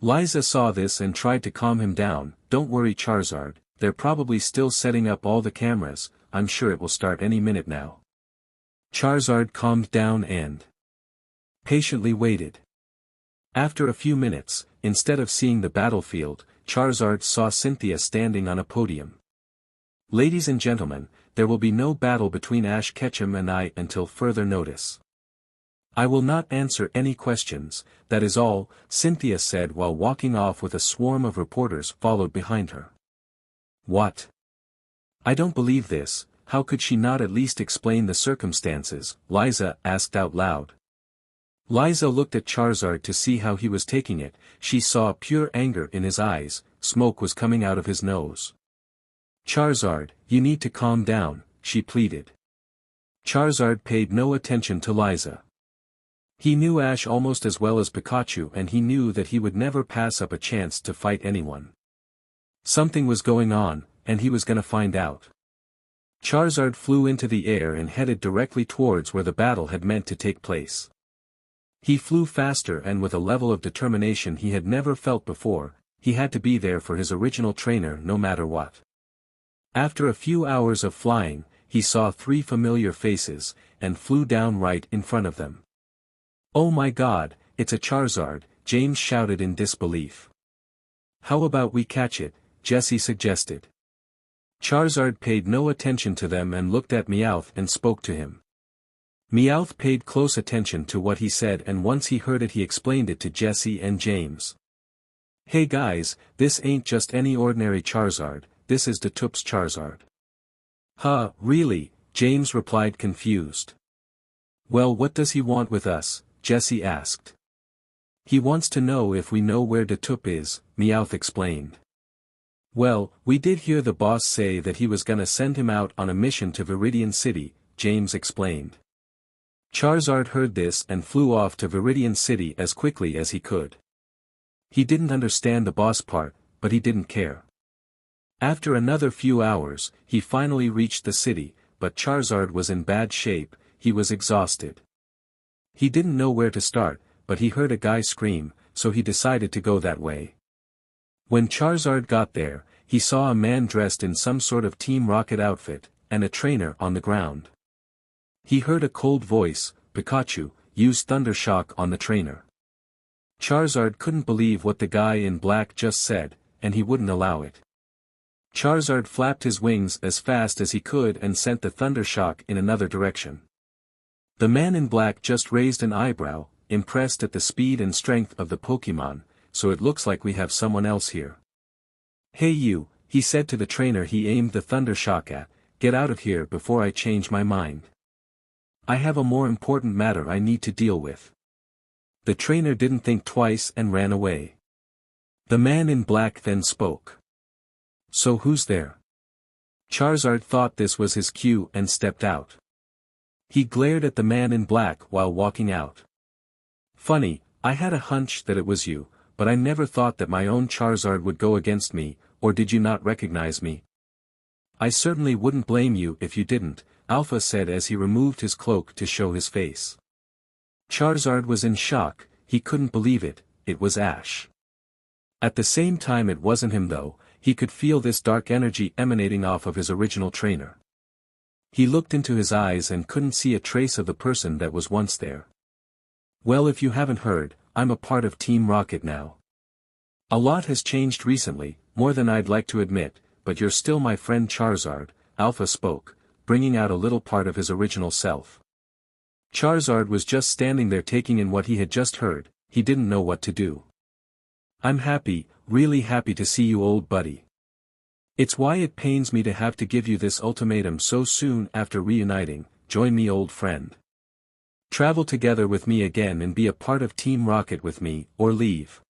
Liza saw this and tried to calm him down. "Don't worry, Charizard, they're probably still setting up all the cameras, I'm sure it will start any minute now." Charizard calmed down and patiently waited. After a few minutes, instead of seeing the battlefield, Charizard saw Cynthia standing on a podium. "Ladies and gentlemen, there will be no battle between Ash Ketchum and I until further notice. I will not answer any questions, that is all," Cynthia said while walking off with a swarm of reporters followed behind her. "What? I don't believe this, how could she not at least explain the circumstances?" Liza asked out loud. Liza looked at Charizard to see how he was taking it. She saw pure anger in his eyes, smoke was coming out of his nose. "Charizard, you need to calm down," she pleaded. Charizard paid no attention to Liza. He knew Ash almost as well as Pikachu, and he knew that he would never pass up a chance to fight anyone. Something was going on, and he was gonna find out. Charizard flew into the air and headed directly towards where the battle had meant to take place. He flew faster and with a level of determination he had never felt before. He had to be there for his original trainer no matter what. After a few hours of flying, he saw 3 familiar faces, and flew down right in front of them. "Oh my God, it's a Charizard," James shouted in disbelief. "How about we catch it?" Jessie suggested. Charizard paid no attention to them and looked at Meowth and spoke to him. Meowth paid close attention to what he said, and once he heard it he explained it to Jessie and James. "Hey guys, this ain't just any ordinary Charizard, this is Detup's Charizard." "Huh, really?" James replied confused. "Well, what does he want with us?" Jessie asked. "He wants to know if we know where Detup is," Meowth explained. "Well, we did hear the boss say that he was gonna send him out on a mission to Viridian City," James explained. Charizard heard this and flew off to Viridian City as quickly as he could. He didn't understand the boss part, but he didn't care. After another few hours, he finally reached the city, but Charizard was in bad shape, he was exhausted. He didn't know where to start, but he heard a guy scream, so he decided to go that way. When Charizard got there, he saw a man dressed in some sort of Team Rocket outfit, and a trainer on the ground. He heard a cold voice, "Pikachu, use Thundershock on the trainer." Charizard couldn't believe what the guy in black just said, and he wouldn't allow it. Charizard flapped his wings as fast as he could and sent the Thundershock in another direction. The man in black just raised an eyebrow, impressed at the speed and strength of the Pokemon, "So it looks like we have someone else here." "Hey you," he said to the trainer he aimed the Thundershock at, "get out of here before I change my mind. I have a more important matter I need to deal with." The trainer didn't think twice and ran away. The man in black then spoke. "So who's there?" Charizard thought this was his cue and stepped out. He glared at the man in black while walking out. "Funny, I had a hunch that it was you, but I never thought that my own Charizard would go against me, or did you not recognize me?" "I certainly wouldn't blame you if you didn't," Alpha said as he removed his cloak to show his face. Charizard was in shock, he couldn't believe it, it was Ash. At the same time it wasn't him though, he could feel this dark energy emanating off of his original trainer. He looked into his eyes and couldn't see a trace of the person that was once there. "Well, if you haven't heard, I'm a part of Team Rocket now. A lot has changed recently, more than I'd like to admit, but you're still my friend Charizard," Alpha spoke, bringing out a little part of his original self. Charizard was just standing there taking in what he had just heard, he didn't know what to do. "I'm happy, really happy to see you, old buddy. It's why it pains me to have to give you this ultimatum so soon after reuniting. Join me, old friend. Travel together with me again and be a part of Team Rocket with me, or leave.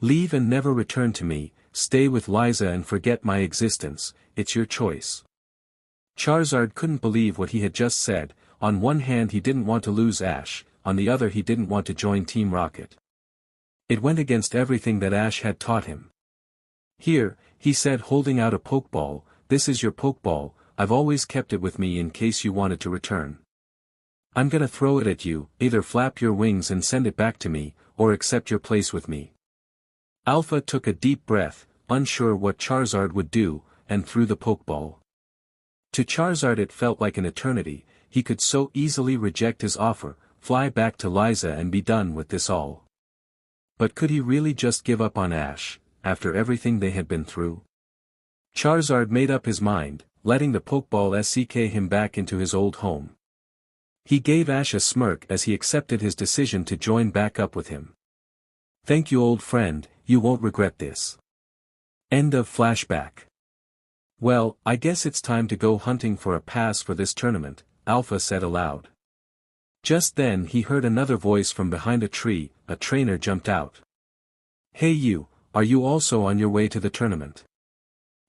Leave and never return to me, stay with Liza and forget my existence, it's your choice. Charizard couldn't believe what he had just said. On one hand he didn't want to lose Ash, on the other he didn't want to join Team Rocket. It went against everything that Ash had taught him. Here, he said, holding out a Pokeball, this is your Pokeball, I've always kept it with me in case you wanted to return. I'm gonna throw it at you, either flap your wings and send it back to me, or accept your place with me. Alpha took a deep breath, unsure what Charizard would do, and threw the Pokeball. To Charizard it felt like an eternity, he could so easily reject his offer, fly back to Liza and be done with this all. But could he really just give up on Ash, after everything they had been through? Charizard made up his mind, letting the Pokeball SK him back into his old home. He gave Ash a smirk as he accepted his decision to join back up with him. Thank you, old friend, you won't regret this. End of flashback. Well, I guess it's time to go hunting for a pass for this tournament, Alpha said aloud. Just then he heard another voice from behind a tree. A trainer jumped out. Hey you, are you also on your way to the tournament?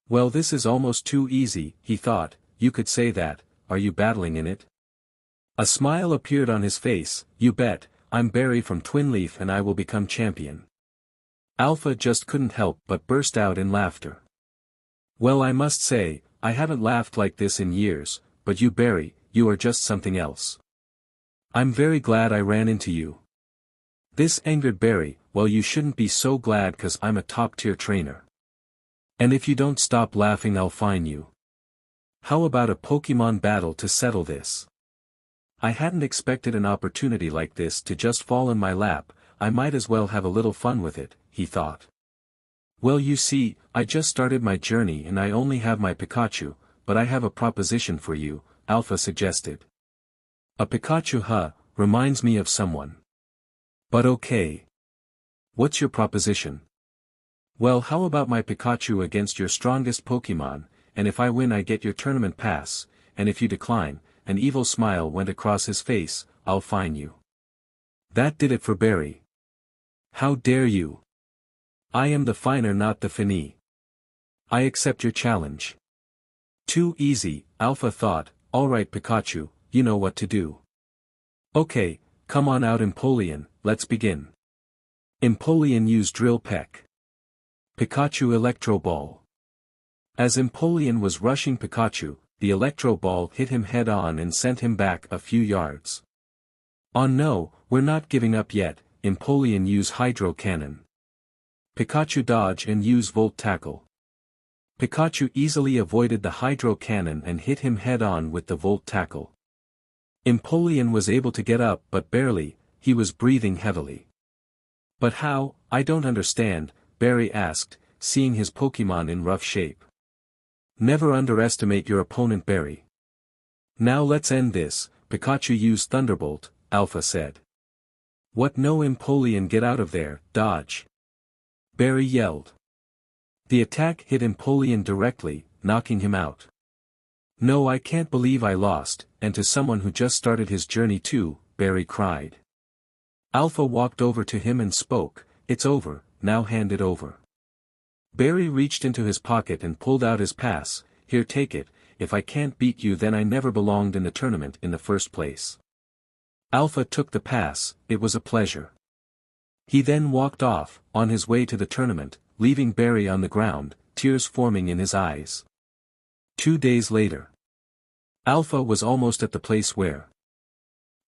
Well, this is almost too easy, he thought. You could say that. Are you battling in it? A smile appeared on his face. You bet, I'm Barry from Twin Leaf and I will become champion. Alpha just couldn't help but burst out in laughter. Well, I must say, I haven't laughed like this in years, but you Barry, you are just something else. I'm very glad I ran into you. This angered Barry. Well, you shouldn't be so glad cause I'm a top-tier trainer. And if you don't stop laughing I'll fine you. How about a Pokemon battle to settle this? I hadn't expected an opportunity like this to just fall in my lap, I might as well have a little fun with it, he thought. Well, you see, I just started my journey and I only have my Pikachu, but I have a proposition for you, Alpha suggested. A Pikachu, huh, reminds me of someone. But okay. What's your proposition? Well, how about my Pikachu against your strongest Pokemon, and if I win I get your tournament pass, and if you decline, an evil smile went across his face, I'll fine you. That did it for Barry. How dare you? I am the finer, not the finee. I accept your challenge. Too easy, Alpha thought. Alright Pikachu, you know what to do. Okay, come on out Empoleon, let's begin. Empoleon used Drill Peck. Pikachu Electro Ball. As Empoleon was rushing Pikachu, the Electro Ball hit him head-on and sent him back a few yards. Oh no, we're not giving up yet. Empoleon used Hydro Cannon. Pikachu dodge and use Volt Tackle. Pikachu easily avoided the Hydro Cannon and hit him head-on with the Volt Tackle. Empoleon was able to get up but barely, he was breathing heavily. But how? I don't understand, Barry asked, seeing his Pokemon in rough shape. Never underestimate your opponent, Barry. Now let's end this. Pikachu used Thunderbolt, Alpha said. What? No, Empoleon, get out of there, dodge. Barry yelled. The attack hit Empoleon directly, knocking him out. No, I can't believe I lost, and to someone who just started his journey too, Barry cried. Alpha walked over to him and spoke, it's over, now hand it over. Barry reached into his pocket and pulled out his pass, here take it, if I can't beat you then I never belonged in the tournament in the first place. Alpha took the pass, it was a pleasure. He then walked off, on his way to the tournament, leaving Barry on the ground, tears forming in his eyes. 2 days later. Alpha was almost at the place where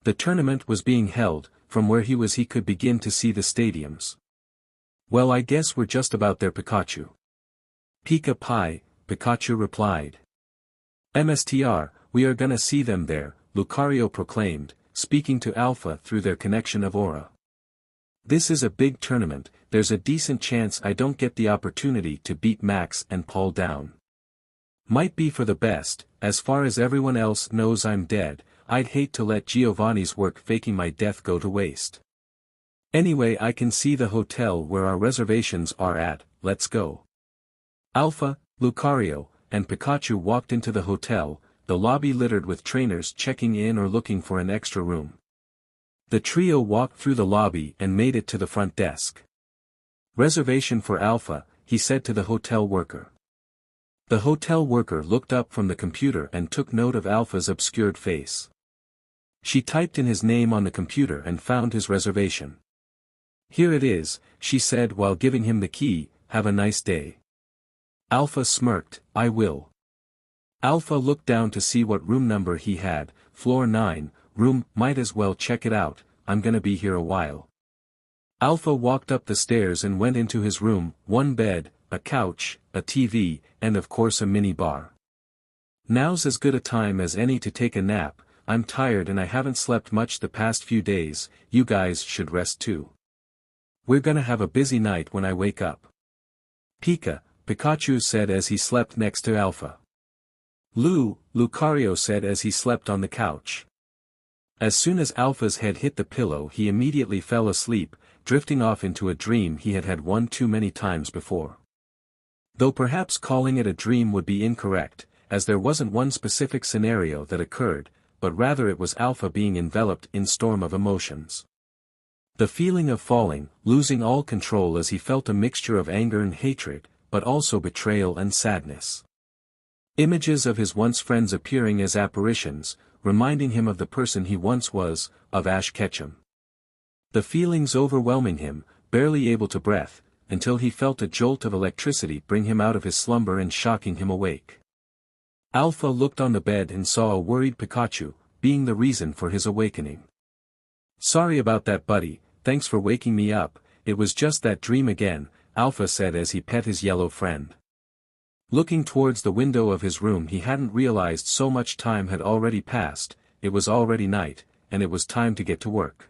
the tournament was being held. From where he was he could begin to see the stadiums. Well, I guess we're just about there, Pikachu. Pika Pie, Pikachu replied. MSTR, we are gonna see them there, Lucario proclaimed, speaking to Alpha through their connection of aura. This is a big tournament, there's a decent chance I don't get the opportunity to beat Max and Paul down. Might be for the best, as far as everyone else knows I'm dead. I'd hate to let Giovanni's work faking my death go to waste. Anyway, I can see the hotel where our reservations are at, let's go. Alpha, Lucario, and Pikachu walked into the hotel, the lobby littered with trainers checking in or looking for an extra room. The trio walked through the lobby and made it to the front desk. "Reservation for Alpha," he said to the hotel worker. The hotel worker looked up from the computer and took note of Alpha's obscured face. She typed in his name on the computer and found his reservation. "Here it is," she said while giving him the key. "Have a nice day." Alpha smirked. "I will." Alpha looked down to see what room number he had. "Floor 9, room, might as well check it out, I'm gonna be here a while." Alpha walked up the stairs and went into his room. One bed, a couch, a TV, and of course a mini bar. "Now's as good a time as any to take a nap. I'm tired and I haven't slept much the past few days. You guys should rest too. We're gonna have a busy night when I wake up." Pikachu said as he slept next to Alpha. Lucario said as he slept on the couch. As soon as Alpha's head hit the pillow he immediately fell asleep, drifting off into a dream he had had one too many times before. Though perhaps calling it a dream would be incorrect, as there wasn't one specific scenario that occurred, but rather it was Alpha being enveloped in storm of emotions. The feeling of falling, losing all control as he felt a mixture of anger and hatred, but also betrayal and sadness. Images of his once friends appearing as apparitions, reminding him of the person he once was, of Ash Ketchum. The feelings overwhelming him, barely able to breathe, until he felt a jolt of electricity bring him out of his slumber and shocking him awake. Alpha looked on the bed and saw a worried Pikachu, being the reason for his awakening. "Sorry about that, buddy, thanks for waking me up, it was just that dream again," Alpha said as he pet his yellow friend. Looking towards the window of his room he hadn't realized so much time had already passed. It was already night, and it was time to get to work.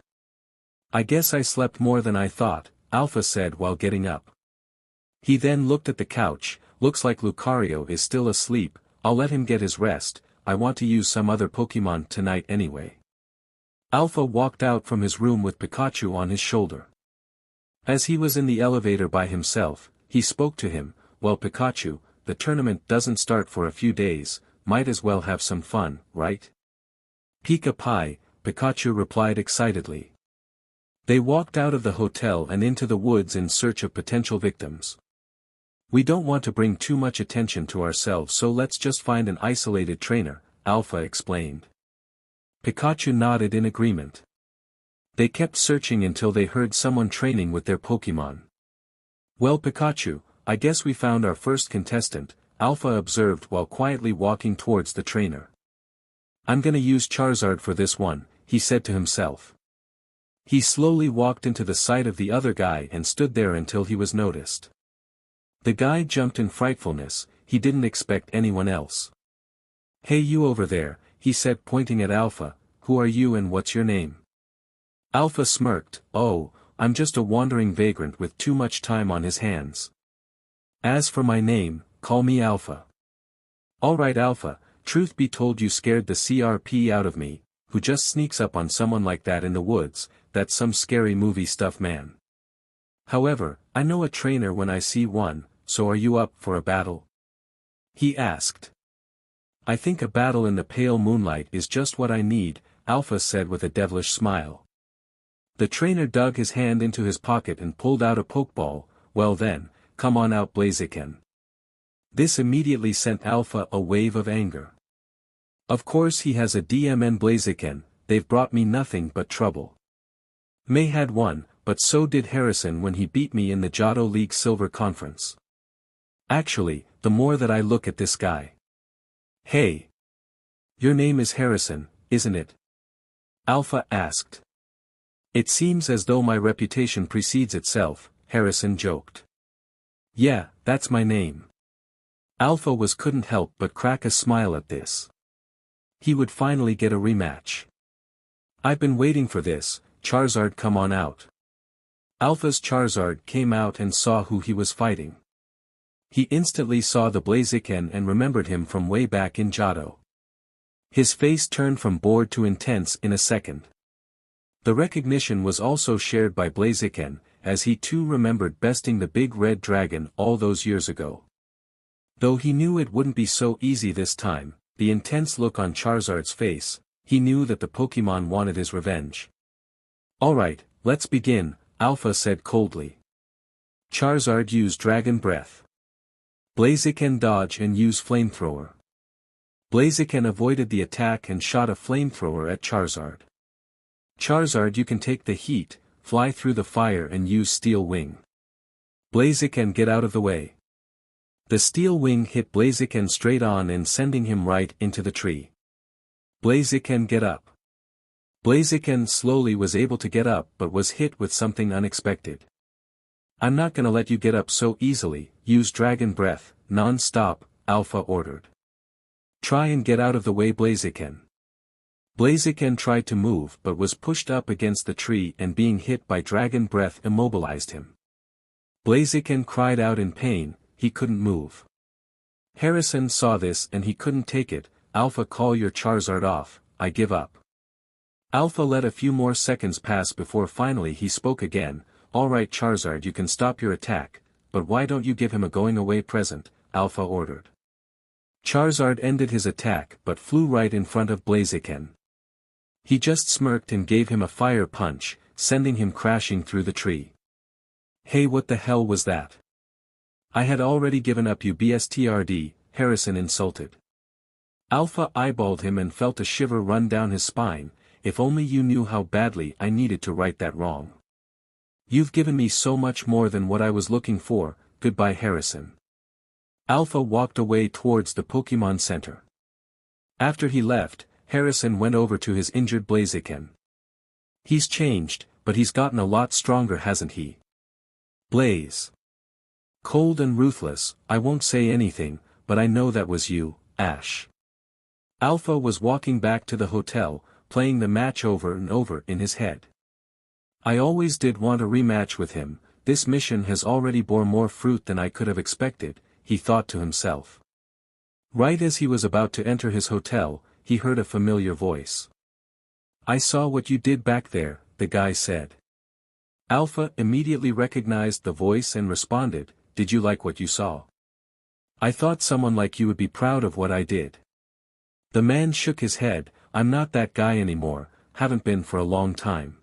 "I guess I slept more than I thought," Alpha said while getting up. He then looked at the couch. "Looks like Lucario is still asleep, I'll let him get his rest, I want to use some other Pokemon tonight anyway." Alpha walked out from his room with Pikachu on his shoulder. As he was in the elevator by himself, he spoke to him. "Well Pikachu, the tournament doesn't start for a few days, might as well have some fun, right?" Pikachu replied excitedly. They walked out of the hotel and into the woods in search of potential victims. "We don't want to bring too much attention to ourselves, so let's just find an isolated trainer," Alpha explained. Pikachu nodded in agreement. They kept searching until they heard someone training with their Pokemon. "Well Pikachu, I guess we found our first contestant," Alpha observed while quietly walking towards the trainer. "I'm gonna use Charizard for this one," he said to himself. He slowly walked into the sight of the other guy and stood there until he was noticed. The guy jumped in frightfulness, he didn't expect anyone else. "Hey you over there," he said pointing at Alpha, "who are you and what's your name?" Alpha smirked. "Oh, I'm just a wandering vagrant with too much time on his hands. As for my name, call me Alpha." "Alright Alpha, truth be told you scared the CRP out of me, who just sneaks up on someone like that in the woods, that's some scary movie stuff man. However, I know a trainer when I see one, so are you up for a battle?" he asked. "I think a battle in the pale moonlight is just what I need," Alpha said with a devilish smile. The trainer dug his hand into his pocket and pulled out a Pokeball. "Well then, come on out Blaziken." This immediately sent Alpha a wave of anger. "Of course he has a DMN Blaziken, they've brought me nothing but trouble. May had one, but so did Harrison when he beat me in the Johto League Silver Conference. Actually, the more that I look at this guy." "Hey! Your name is Harrison, isn't it?" Alpha asked. "It seems as though my reputation precedes itself," Harrison joked. "Yeah, that's my name." Alpha couldn't help but crack a smile at this. He would finally get a rematch. "I've been waiting for this, Charizard, come on out." Alpha's Charizard came out and saw who he was fighting. He instantly saw the Blaziken and remembered him from way back in Johto. His face turned from bored to intense in a second. The recognition was also shared by Blaziken, as he too remembered besting the big red dragon all those years ago. Though he knew it wouldn't be so easy this time, the intense look on Charizard's face, he knew that the Pokémon wanted his revenge. Alright, let's begin, Alpha said coldly. Charizard use Dragon Breath. Blaziken dodge and use Flamethrower. Blaziken avoided the attack and shot a flamethrower at Charizard. Charizard, you can take the heat, fly through the fire and use Steel Wing. Blaziken, get out of the way. The Steel Wing hit Blaziken straight on and sending him right into the tree. Blaziken, get up. Blaziken slowly was able to get up but was hit with something unexpected. I'm not gonna let you get up so easily, use Dragon Breath, non-stop, Alpha ordered. Try and get out of the way, Blaziken. Blaziken tried to move but was pushed up against the tree and being hit by Dragon Breath immobilized him. Blaziken cried out in pain, he couldn't move. Harrison saw this and he couldn't take it. Alpha, call your Charizard off, I give up. Alpha let a few more seconds pass before finally he spoke again. Alright Charizard, you can stop your attack, but why don't you give him a going away present, Alpha ordered. Charizard ended his attack but flew right in front of Blaziken. He just smirked and gave him a fire punch, sending him crashing through the tree. Hey, what the hell was that? I had already given up, you bstrd, Harrison insulted. Alpha eyeballed him and felt a shiver run down his spine. If only you knew how badly I needed to right that wrong. You've given me so much more than what I was looking for, goodbye Harrison. Alpha walked away towards the Pokémon Center. After he left, Harrison went over to his injured Blaziken. He's changed, but he's gotten a lot stronger, hasn't he? Blaze. Cold and ruthless, I won't say anything, but I know that was you, Ash. Alpha was walking back to the hotel, playing the match over and over in his head. I always did want a rematch with him, this mission has already bore more fruit than I could have expected, he thought to himself. Right as he was about to enter his hotel, he heard a familiar voice. I saw what you did back there, the guy said. Alpha immediately recognized the voice and responded, did you like what you saw? I thought someone like you would be proud of what I did. The man shook his head, I'm not that guy anymore, haven't been for a long time.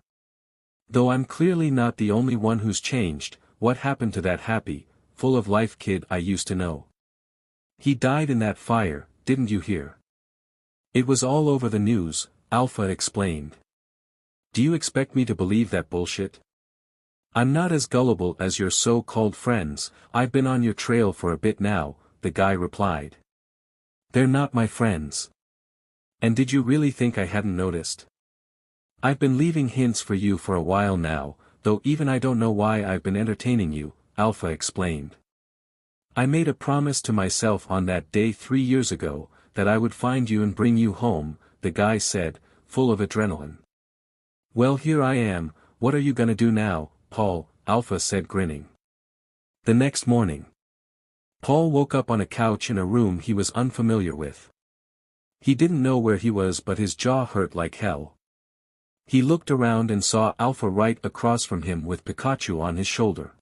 Though I'm clearly not the only one who's changed, what happened to that happy, full of life kid I used to know? He died in that fire, didn't you hear? It was all over the news, Alpha explained. Do you expect me to believe that bullshit? I'm not as gullible as your so-called friends, I've been on your trail for a bit now, the guy replied. They're not my friends. And did you really think I hadn't noticed? I've been leaving hints for you for a while now, though even I don't know why I've been entertaining you, Alpha explained. I made a promise to myself on that day 3 years ago, that I would find you and bring you home, the guy said, full of adrenaline. Well, here I am, what are you gonna do now, Paul, Alpha said grinning. The next morning, Paul woke up on a couch in a room he was unfamiliar with. He didn't know where he was but his jaw hurt like hell. He looked around and saw Alpha right across from him with Pikachu on his shoulder.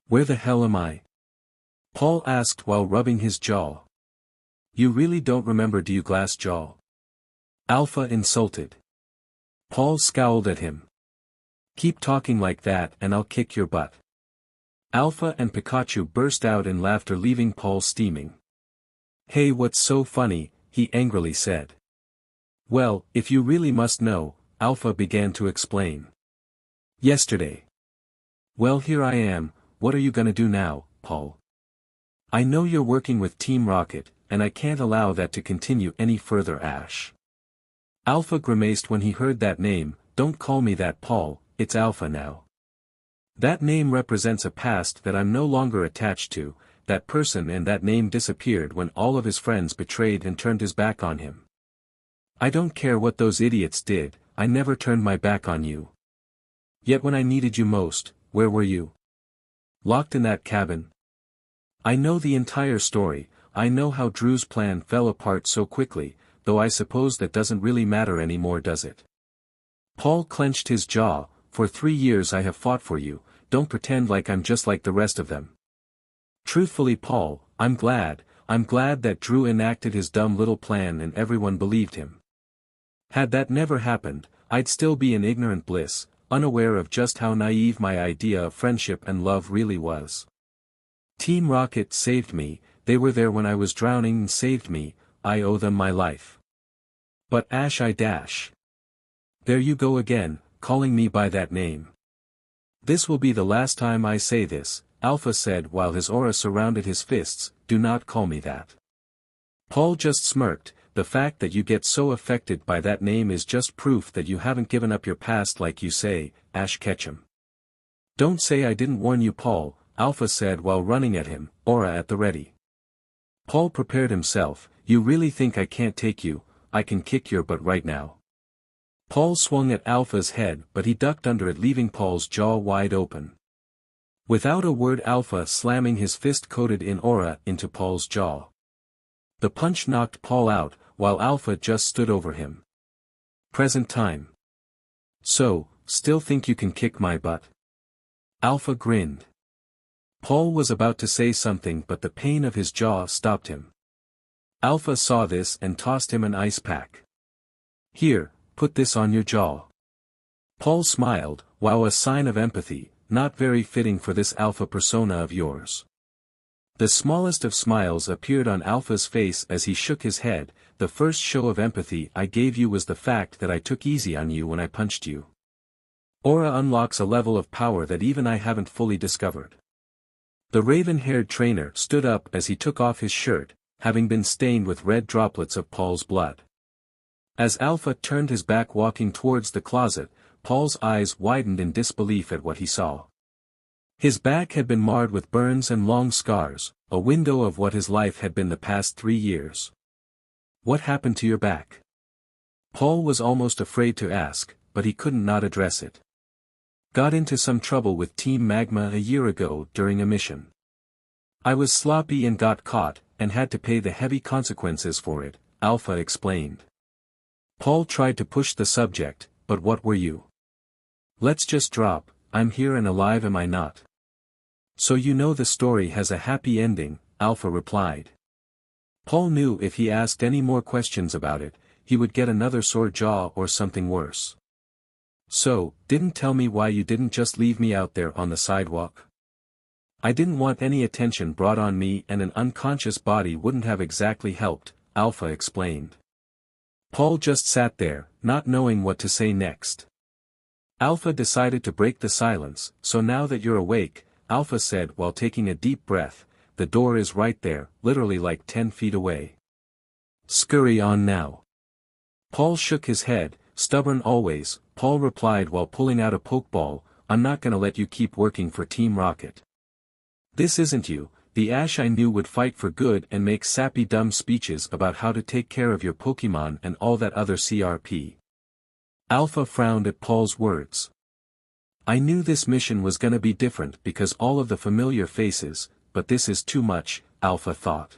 Where the hell am I? Paul asked while rubbing his jaw. You really don't remember, do you, glass jaw? Alpha insulted. Paul scowled at him. Keep talking like that and I'll kick your butt. Alpha and Pikachu burst out in laughter, leaving Paul steaming. Hey, what's so funny? He angrily said. Well, if you really must know, Alpha began to explain. Yesterday. Well, here I am, what are you gonna do now, Paul? I know you're working with Team Rocket, and I can't allow that to continue any further, Ash. Alpha grimaced when he heard that name. Don't call me that, Paul, it's Alpha now. That name represents a past that I'm no longer attached to. That person and that name disappeared when all of his friends betrayed and turned his back on him. I don't care what those idiots did, I never turned my back on you. Yet when I needed you most, where were you? Locked in that cabin? I know the entire story, I know how Drew's plan fell apart so quickly, though I suppose that doesn't really matter anymore, does it? Paul clenched his jaw. For 3 years I have fought for you, don't pretend like I'm just like the rest of them. Truthfully, Paul, I'm glad, I'm glad that Drew enacted his dumb little plan and everyone believed him. Had that never happened, I'd still be in ignorant bliss, unaware of just how naive my idea of friendship and love really was. Team Rocket saved me, they were there when I was drowning and saved me, I owe them my life. But Ash I dash. There you go again, calling me by that name. This will be the last time I say this, Alpha said while his aura surrounded his fists, do not call me that. Paul just smirked, the fact that you get so affected by that name is just proof that you haven't given up your past like you say, Ash Ketchum. Don't say I didn't warn you Paul, Alpha said while running at him, aura at the ready. Paul prepared himself, you really think I can't take you, I can kick your butt right now. Paul swung at Alpha's head but he ducked under it leaving Paul's jaw wide open. Without a word Alpha slamming his fist-coated in aura into Paul's jaw. The punch knocked Paul out, while Alpha just stood over him. Present time. So, still think you can kick my butt? Alpha grinned. Paul was about to say something but the pain of his jaw stopped him. Alpha saw this and tossed him an ice pack. Here, put this on your jaw. Paul smiled, wow, a sign of empathy, not very fitting for this Alpha persona of yours. The smallest of smiles appeared on Alpha's face as he shook his head, the first show of empathy I gave you was the fact that I took easy on you when I punched you. Aura unlocks a level of power that even I haven't fully discovered. The raven-haired trainer stood up as he took off his shirt, having been stained with red droplets of Paul's blood. As Alpha turned his back walking towards the closet, Paul's eyes widened in disbelief at what he saw. His back had been marred with burns and long scars, a window of what his life had been the past 3 years. What happened to your back? Paul was almost afraid to ask, but he couldn't not address it. Got into some trouble with Team Magma a year ago during a mission. I was sloppy and got caught, and had to pay the heavy consequences for it, Alpha explained. Paul tried to push the subject, but what were you? Let's just drop, I'm here and alive am I not? So you know the story has a happy ending, Alpha replied. Paul knew if he asked any more questions about it, he would get another sore jaw or something worse. So, didn't tell me why you didn't just leave me out there on the sidewalk? I didn't want any attention brought on me and an unconscious body wouldn't have exactly helped, Alpha explained. Paul just sat there, not knowing what to say next. Alpha decided to break the silence, so now that you're awake, Alpha said while taking a deep breath, the door is right there, literally like 10 feet away. Scurry on now. Paul shook his head, stubborn always, Paul replied while pulling out a pokeball, I'm not gonna let you keep working for Team Rocket. This isn't you, the Ash I knew would fight for good and make sappy dumb speeches about how to take care of your Pokemon and all that other CRP. Alpha frowned at Paul's words. I knew this mission was gonna be different because all of the familiar faces, but this is too much, Alpha thought.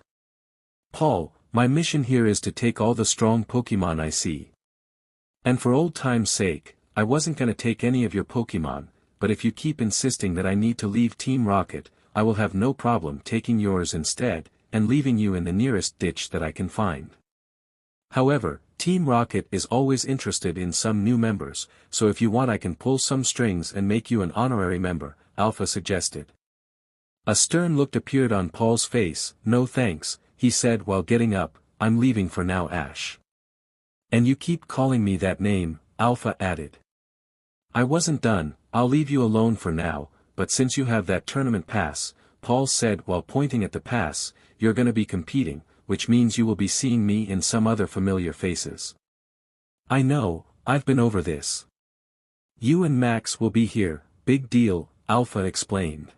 Paul, my mission here is to take all the strong Pokemon I see. And for old time's sake, I wasn't gonna take any of your Pokemon, but if you keep insisting that I need to leave Team Rocket, I will have no problem taking yours instead, and leaving you in the nearest ditch that I can find. However, Team Rocket is always interested in some new members, so if you want I can pull some strings and make you an honorary member, Alpha suggested. A stern look appeared on Paul's face, no thanks, he said while getting up, I'm leaving for now Ash. And you keep calling me that name, Alpha added. I wasn't done, I'll leave you alone for now, but since you have that tournament pass, Paul said while pointing at the pass, you're gonna be competing, which means you will be seeing me in some other familiar faces. I know, I've been over this. You and Max will be here, big deal, Alpha explained.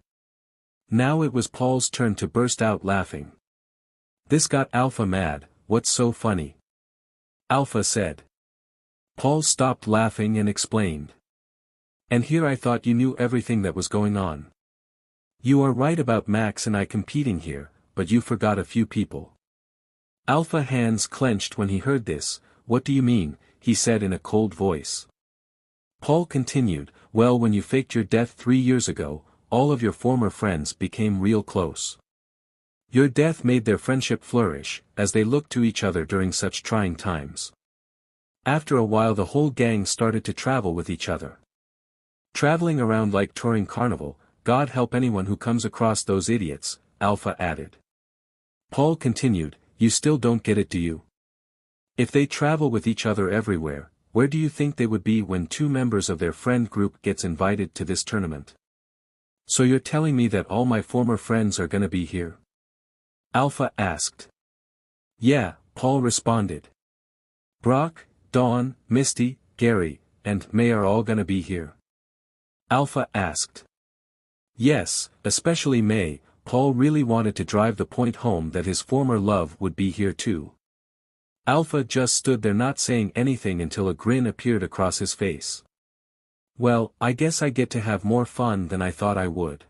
Now it was Paul's turn to burst out laughing. This got Alpha mad, what's so funny? Alpha said. Paul stopped laughing and explained. And here I thought you knew everything that was going on. You are right about Max and I competing here, but you forgot a few people. Alpha hands clenched when he heard this, what do you mean, he said in a cold voice. Paul continued, well when you faked your death 3 years ago, all of your former friends became real close. Your death made their friendship flourish, as they looked to each other during such trying times. After a while the whole gang started to travel with each other. Traveling around like touring carnival, God help anyone who comes across those idiots, Alpha added. Paul continued, you still don't get it, do you? If they travel with each other everywhere, where do you think they would be when two members of their friend group gets invited to this tournament? So you're telling me that all my former friends are gonna be here? Alpha asked. Yeah, Paul responded. Brock, Dawn, Misty, Gary, and May are all gonna be here. Alpha asked. Yes, especially May. Paul really wanted to drive the point home that his former love would be here too. Alpha just stood there not saying anything until a grin appeared across his face. Well, I guess I get to have more fun than I thought I would.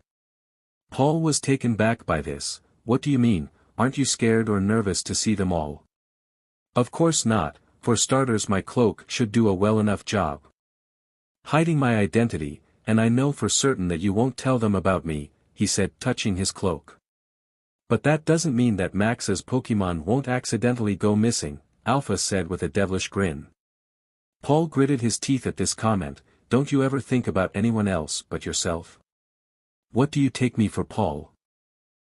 Paul was taken back by this. What do you mean, aren't you scared or nervous to see them all? Of course not, for starters my cloak should do a well enough job hiding my identity, and I know for certain that you won't tell them about me, he said, touching his cloak. But that doesn't mean that Max's Pokémon won't accidentally go missing, Alpha said with a devilish grin. Paul gritted his teeth at this comment. Don't you ever think about anyone else but yourself? What do you take me for, Paul?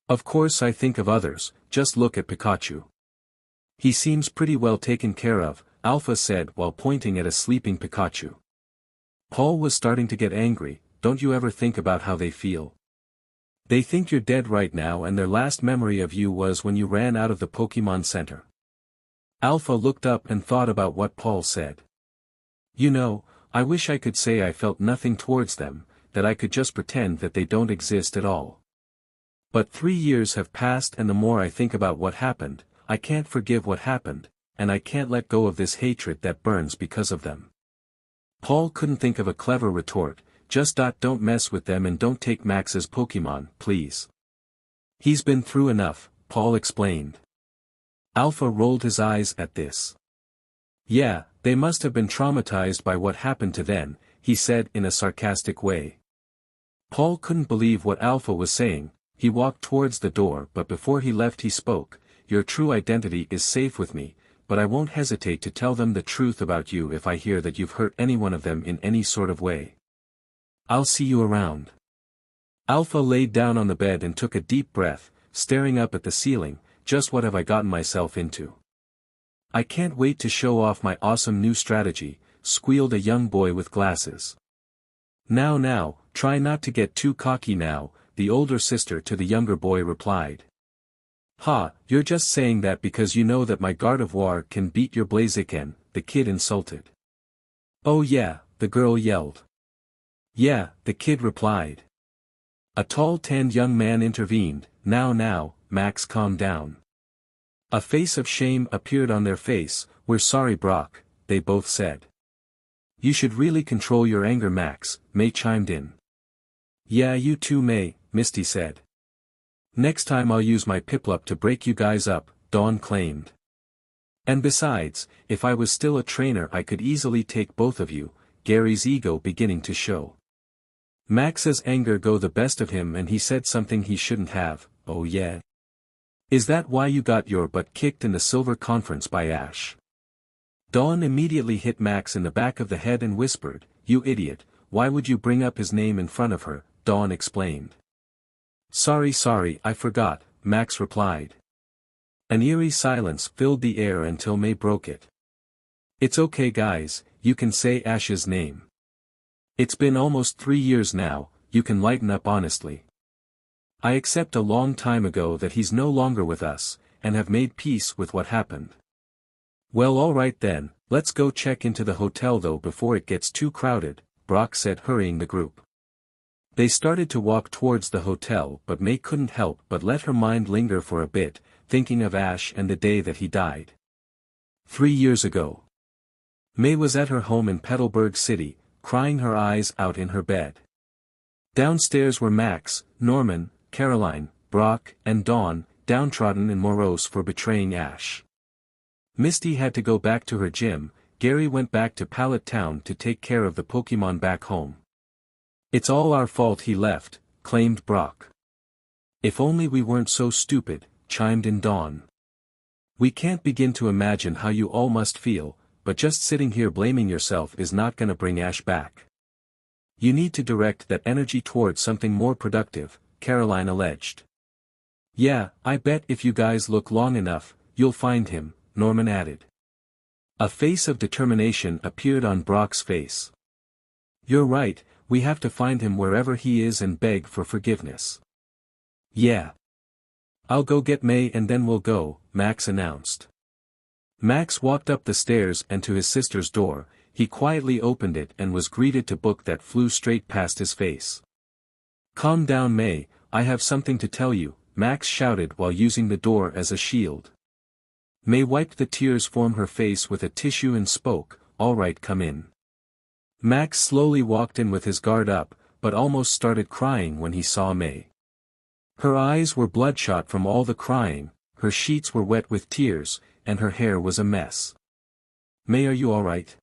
Of course I think of others, just look at Pikachu. He seems pretty well taken care of, Alpha said while pointing at a sleeping Pikachu. Paul was starting to get angry. Don't you ever think about how they feel? They think you're dead right now and their last memory of you was when you ran out of the Pokémon Center. Alpha looked up and thought about what Paul said. You know, I wish I could say I felt nothing towards them, that I could just pretend that they don't exist at all. But 3 years have passed and the more I think about what happened, I can't forgive what happened, and I can't let go of this hatred that burns because of them. Paul couldn't think of a clever retort. Just don't mess with them and don't take Max's Pokémon, please. He's been through enough, Paul explained. Alpha rolled his eyes at this. Yeah, they must have been traumatized by what happened to them, he said in a sarcastic way. Paul couldn't believe what Alpha was saying. He walked towards the door but before he left he spoke. Your true identity is safe with me, but I won't hesitate to tell them the truth about you if I hear that you've hurt any one of them in any sort of way. I'll see you around. Alpha laid down on the bed and took a deep breath, staring up at the ceiling. Just what have I gotten myself into? I can't wait to show off my awesome new strategy, squealed a young boy with glasses. Now, try not to get too cocky now, the older sister to the younger boy replied. Ha, you're just saying that because you know that my Gardevoir can beat your Blaziken, the kid insulted. Oh yeah, the girl yelled. Yeah, the kid replied. A tall tanned young man intervened. Now, Max, calm down. A face of shame appeared on their face. We're sorry, Brock, they both said. You should really control your anger, Max, May chimed in. Yeah, you too, May, Misty said. Next time I'll use my Piplup to break you guys up, Dawn claimed. And besides, if I was still a trainer I could easily take both of you, Gary's ego beginning to show. Max's anger got the best of him and he said something he shouldn't have. Oh yeah? Is that why you got your butt kicked in the Silver Conference by Ash? Dawn immediately hit Max in the back of the head and whispered, You idiot, why would you bring up his name in front of her? Dawn explained. Sorry, I forgot, Max replied. An eerie silence filled the air until May broke it. It's okay guys, you can say Ash's name. It's been almost 3 years now, you can lighten up honestly. I accept a long time ago that he's no longer with us, and have made peace with what happened. Well alright then, let's go check into the hotel though before it gets too crowded, Brock said hurrying the group. They started to walk towards the hotel but May couldn't help but let her mind linger for a bit, thinking of Ash and the day that he died. 3 years ago. May was at her home in Petalburg City, crying her eyes out in her bed. Downstairs were Max, Norman, Caroline, Brock, and Dawn, downtrodden and morose for betraying Ash. Misty had to go back to her gym. Gary went back to Pallet Town to take care of the Pokémon back home. It's all our fault he left, claimed Brock. If only we weren't so stupid, chimed in Dawn. We can't begin to imagine how you all must feel, but just sitting here blaming yourself is not gonna bring Ash back. You need to direct that energy towards something more productive, Caroline alleged. Yeah, I bet if you guys look long enough, you'll find him, Norman added. A face of determination appeared on Brock's face. You're right, we have to find him wherever he is and beg for forgiveness. Yeah. I'll go get May and then we'll go, Max announced. Max walked up the stairs and to his sister's door. He quietly opened it and was greeted to book that flew straight past his face. Calm down May, I have something to tell you, Max shouted while using the door as a shield. May wiped the tears from her face with a tissue and spoke, all right come in. Max slowly walked in with his guard up, but almost started crying when he saw May. Her eyes were bloodshot from all the crying, her sheets were wet with tears, and her hair was a mess. May are you all right?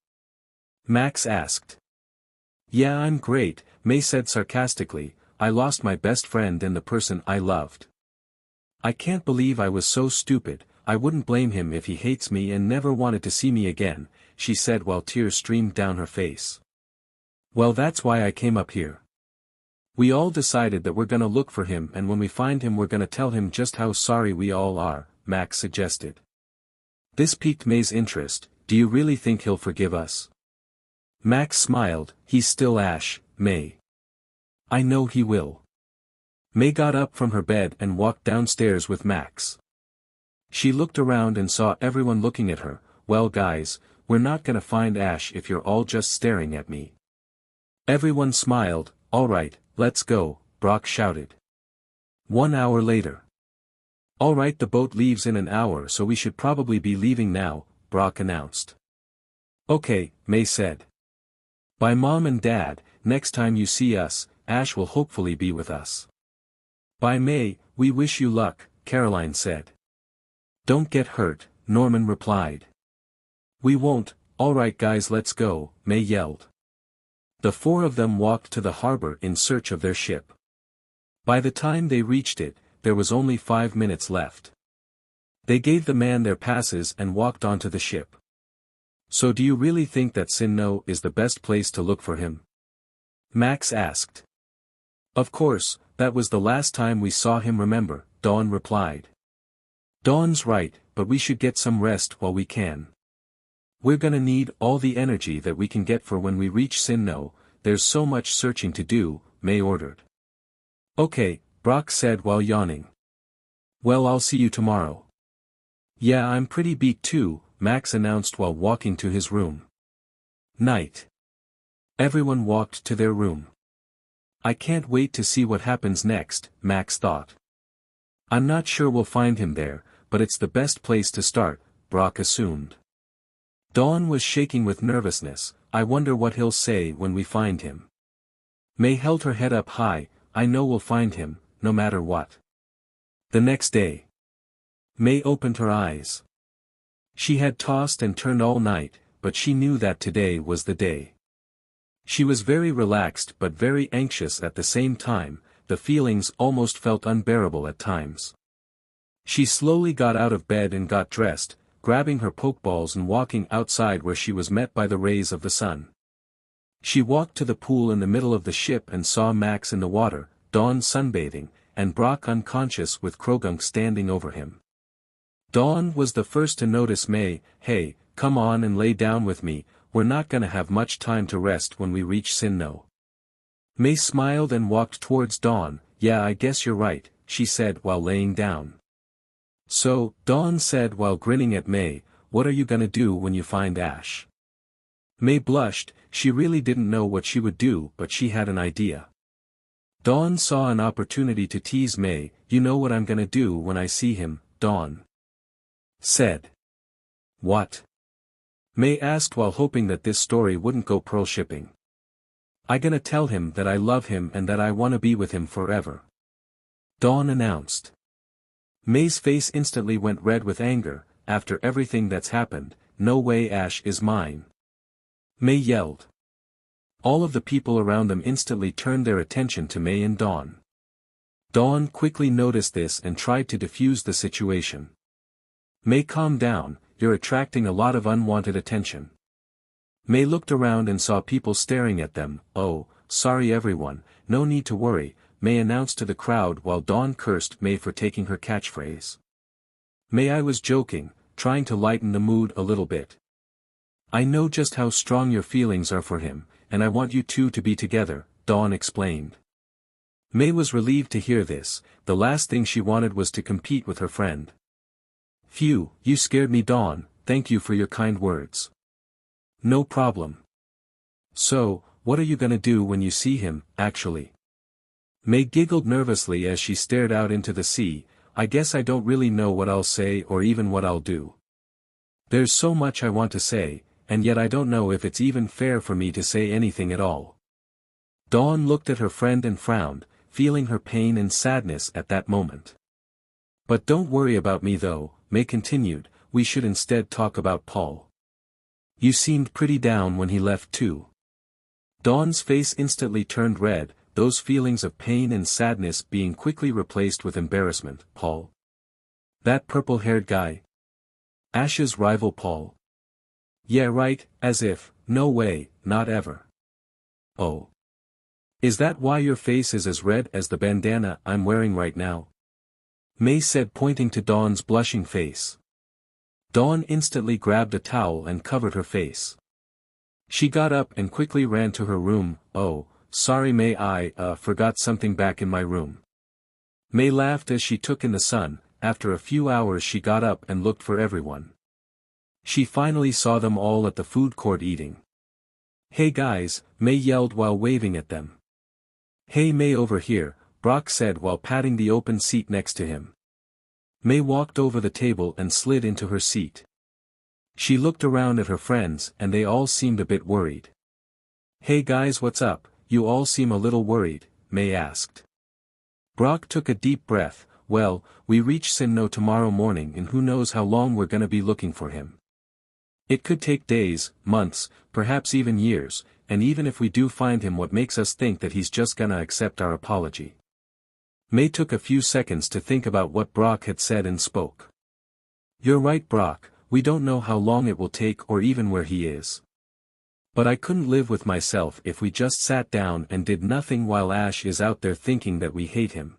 Max asked. Yeah I'm great, May said sarcastically, I lost my best friend and the person I loved. I can't believe I was so stupid, I wouldn't blame him if he hates me and never wanted to see me again, she said while tears streamed down her face. Well that's why I came up here. We all decided that we're gonna look for him and when we find him we're gonna tell him just how sorry we all are, Max suggested. This piqued May's interest, do you really think he'll forgive us? Max smiled, he's still Ash, May. I know he will. May got up from her bed and walked downstairs with Max. She looked around and saw everyone looking at her. Well guys, we're not gonna find Ash if you're all just staring at me. Everyone smiled, alright, let's go, Brock shouted. 1 hour later. Alright the boat leaves in an hour so we should probably be leaving now, Brock announced. Okay, May said. Bye Mom and Dad, next time you see us, Ash will hopefully be with us. Bye May, we wish you luck, Caroline said. Don't get hurt, Norman replied. We won't, alright guys let's go, May yelled. The four of them walked to the harbor in search of their ship. By the time they reached it, there was only 5 minutes left. They gave the man their passes and walked onto the ship. So do you really think that Sinnoh is the best place to look for him? Max asked. Of course, that was the last time we saw him remember, Dawn replied. Dawn's right, but we should get some rest while we can. We're gonna need all the energy that we can get for when we reach Sinnoh, there's so much searching to do, May ordered. Okay, Brock said while yawning. Well I'll see you tomorrow. Yeah I'm pretty beat too, Max announced while walking to his room. Night. Everyone walked to their room. I can't wait to see what happens next, Max thought. I'm not sure we'll find him there, but it's the best place to start, Brock assumed. Dawn was shaking with nervousness, I wonder what he'll say when we find him. May held her head up high, I know we'll find him, no matter what. The next day. May opened her eyes. She had tossed and turned all night, but she knew that today was the day. She was very relaxed but very anxious at the same time, the feelings almost felt unbearable at times. She slowly got out of bed and got dressed, grabbing her pokeballs and walking outside where she was met by the rays of the sun. She walked to the pool in the middle of the ship and saw Max in the water, Dawn sunbathing, and Brock unconscious with Krogunk standing over him. Dawn was the first to notice May. Hey, come on and lay down with me, we're not gonna have much time to rest when we reach Sinnoh. May smiled and walked towards Dawn. Yeah I guess you're right, she said while laying down. So, Dawn said while grinning at May, what are you gonna do when you find Ash? May blushed, she really didn't know what she would do but she had an idea. Dawn saw an opportunity to tease May. You know what I'm gonna do when I see him, Dawn said. What? May asked while hoping that this story wouldn't go pearl shipping. I gonna tell him that I love him and that I wanna be with him forever. Dawn announced. May's face instantly went red with anger. After everything that's happened, no way Ash is mine. May yelled. All of the people around them instantly turned their attention to May and Dawn. Dawn quickly noticed this and tried to defuse the situation. May, calm down, you're attracting a lot of unwanted attention. May looked around and saw people staring at them. Oh, sorry everyone, no need to worry, May announced to the crowd while Dawn cursed May for taking her catchphrase. May, I was joking, trying to lighten the mood a little bit. I know just how strong your feelings are for him, and I want you two to be together, Dawn explained. May was relieved to hear this. The last thing she wanted was to compete with her friend. Phew, you scared me, Dawn, thank you for your kind words. No problem. So, what are you gonna do when you see him, actually? May giggled nervously as she stared out into the sea. I guess I don't really know what I'll say or even what I'll do. There's so much I want to say, and yet I don't know if it's even fair for me to say anything at all. Dawn looked at her friend and frowned, feeling her pain and sadness at that moment. But don't worry about me though, May continued, we should instead talk about Paul. You seemed pretty down when he left too. Dawn's face instantly turned red, those feelings of pain and sadness being quickly replaced with embarrassment. Paul? That purple-haired guy? Ash's rival Paul? Yeah, right, as if, no way, not ever. Oh. Is that why your face is as red as the bandana I'm wearing right now? May said, pointing to Dawn's blushing face. Dawn instantly grabbed a towel and covered her face. She got up and quickly ran to her room. Oh, sorry May, I forgot something back in my room. May laughed as she took in the sun. After a few hours she got up and looked for everyone. She finally saw them all at the food court eating. Hey guys, May yelled while waving at them. Hey May, over here, Brock said while patting the open seat next to him. May walked over the table and slid into her seat. She looked around at her friends and they all seemed a bit worried. Hey guys, what's up, you all seem a little worried, May asked. Brock took a deep breath. Well, we reach Sinnoh tomorrow morning and who knows how long we're gonna be looking for him. It could take days, months, perhaps even years, and even if we do find him, what makes us think that he's just gonna accept our apology? May took a few seconds to think about what Brock had said and spoke. You're right, Brock, we don't know how long it will take or even where he is. But I couldn't live with myself if we just sat down and did nothing while Ash is out there thinking that we hate him.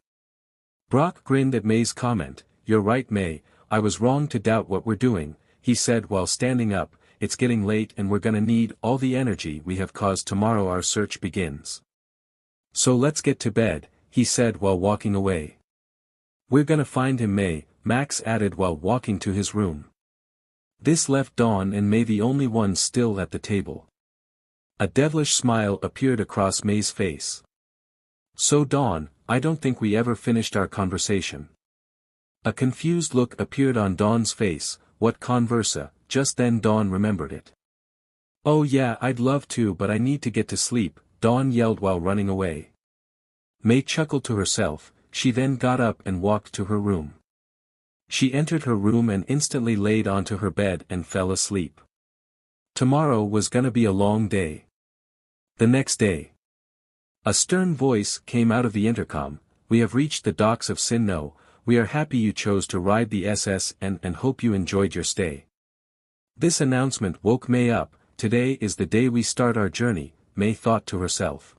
Brock grinned at May's comment. You're right, May, I was wrong to doubt what we're doing, he said while standing up. It's getting late and we're gonna need all the energy we have cause tomorrow our search begins. So let's get to bed, he said while walking away. We're gonna find him, May, Max added while walking to his room. This left Dawn and May the only ones still at the table. A devilish smile appeared across May's face. So Dawn, I don't think we ever finished our conversation. A confused look appeared on Dawn's face. What conversa? Just then Dawn remembered it. Oh yeah, I'd love to, but I need to get to sleep, Dawn yelled while running away. May chuckled to herself. She then got up and walked to her room. She entered her room and instantly laid onto her bed and fell asleep. Tomorrow was gonna be a long day. The next day. A stern voice came out of the intercom. We have reached the docks of Sinnoh. We are happy you chose to ride the SS and hope you enjoyed your stay. This announcement woke May up. Today is the day we start our journey, May thought to herself.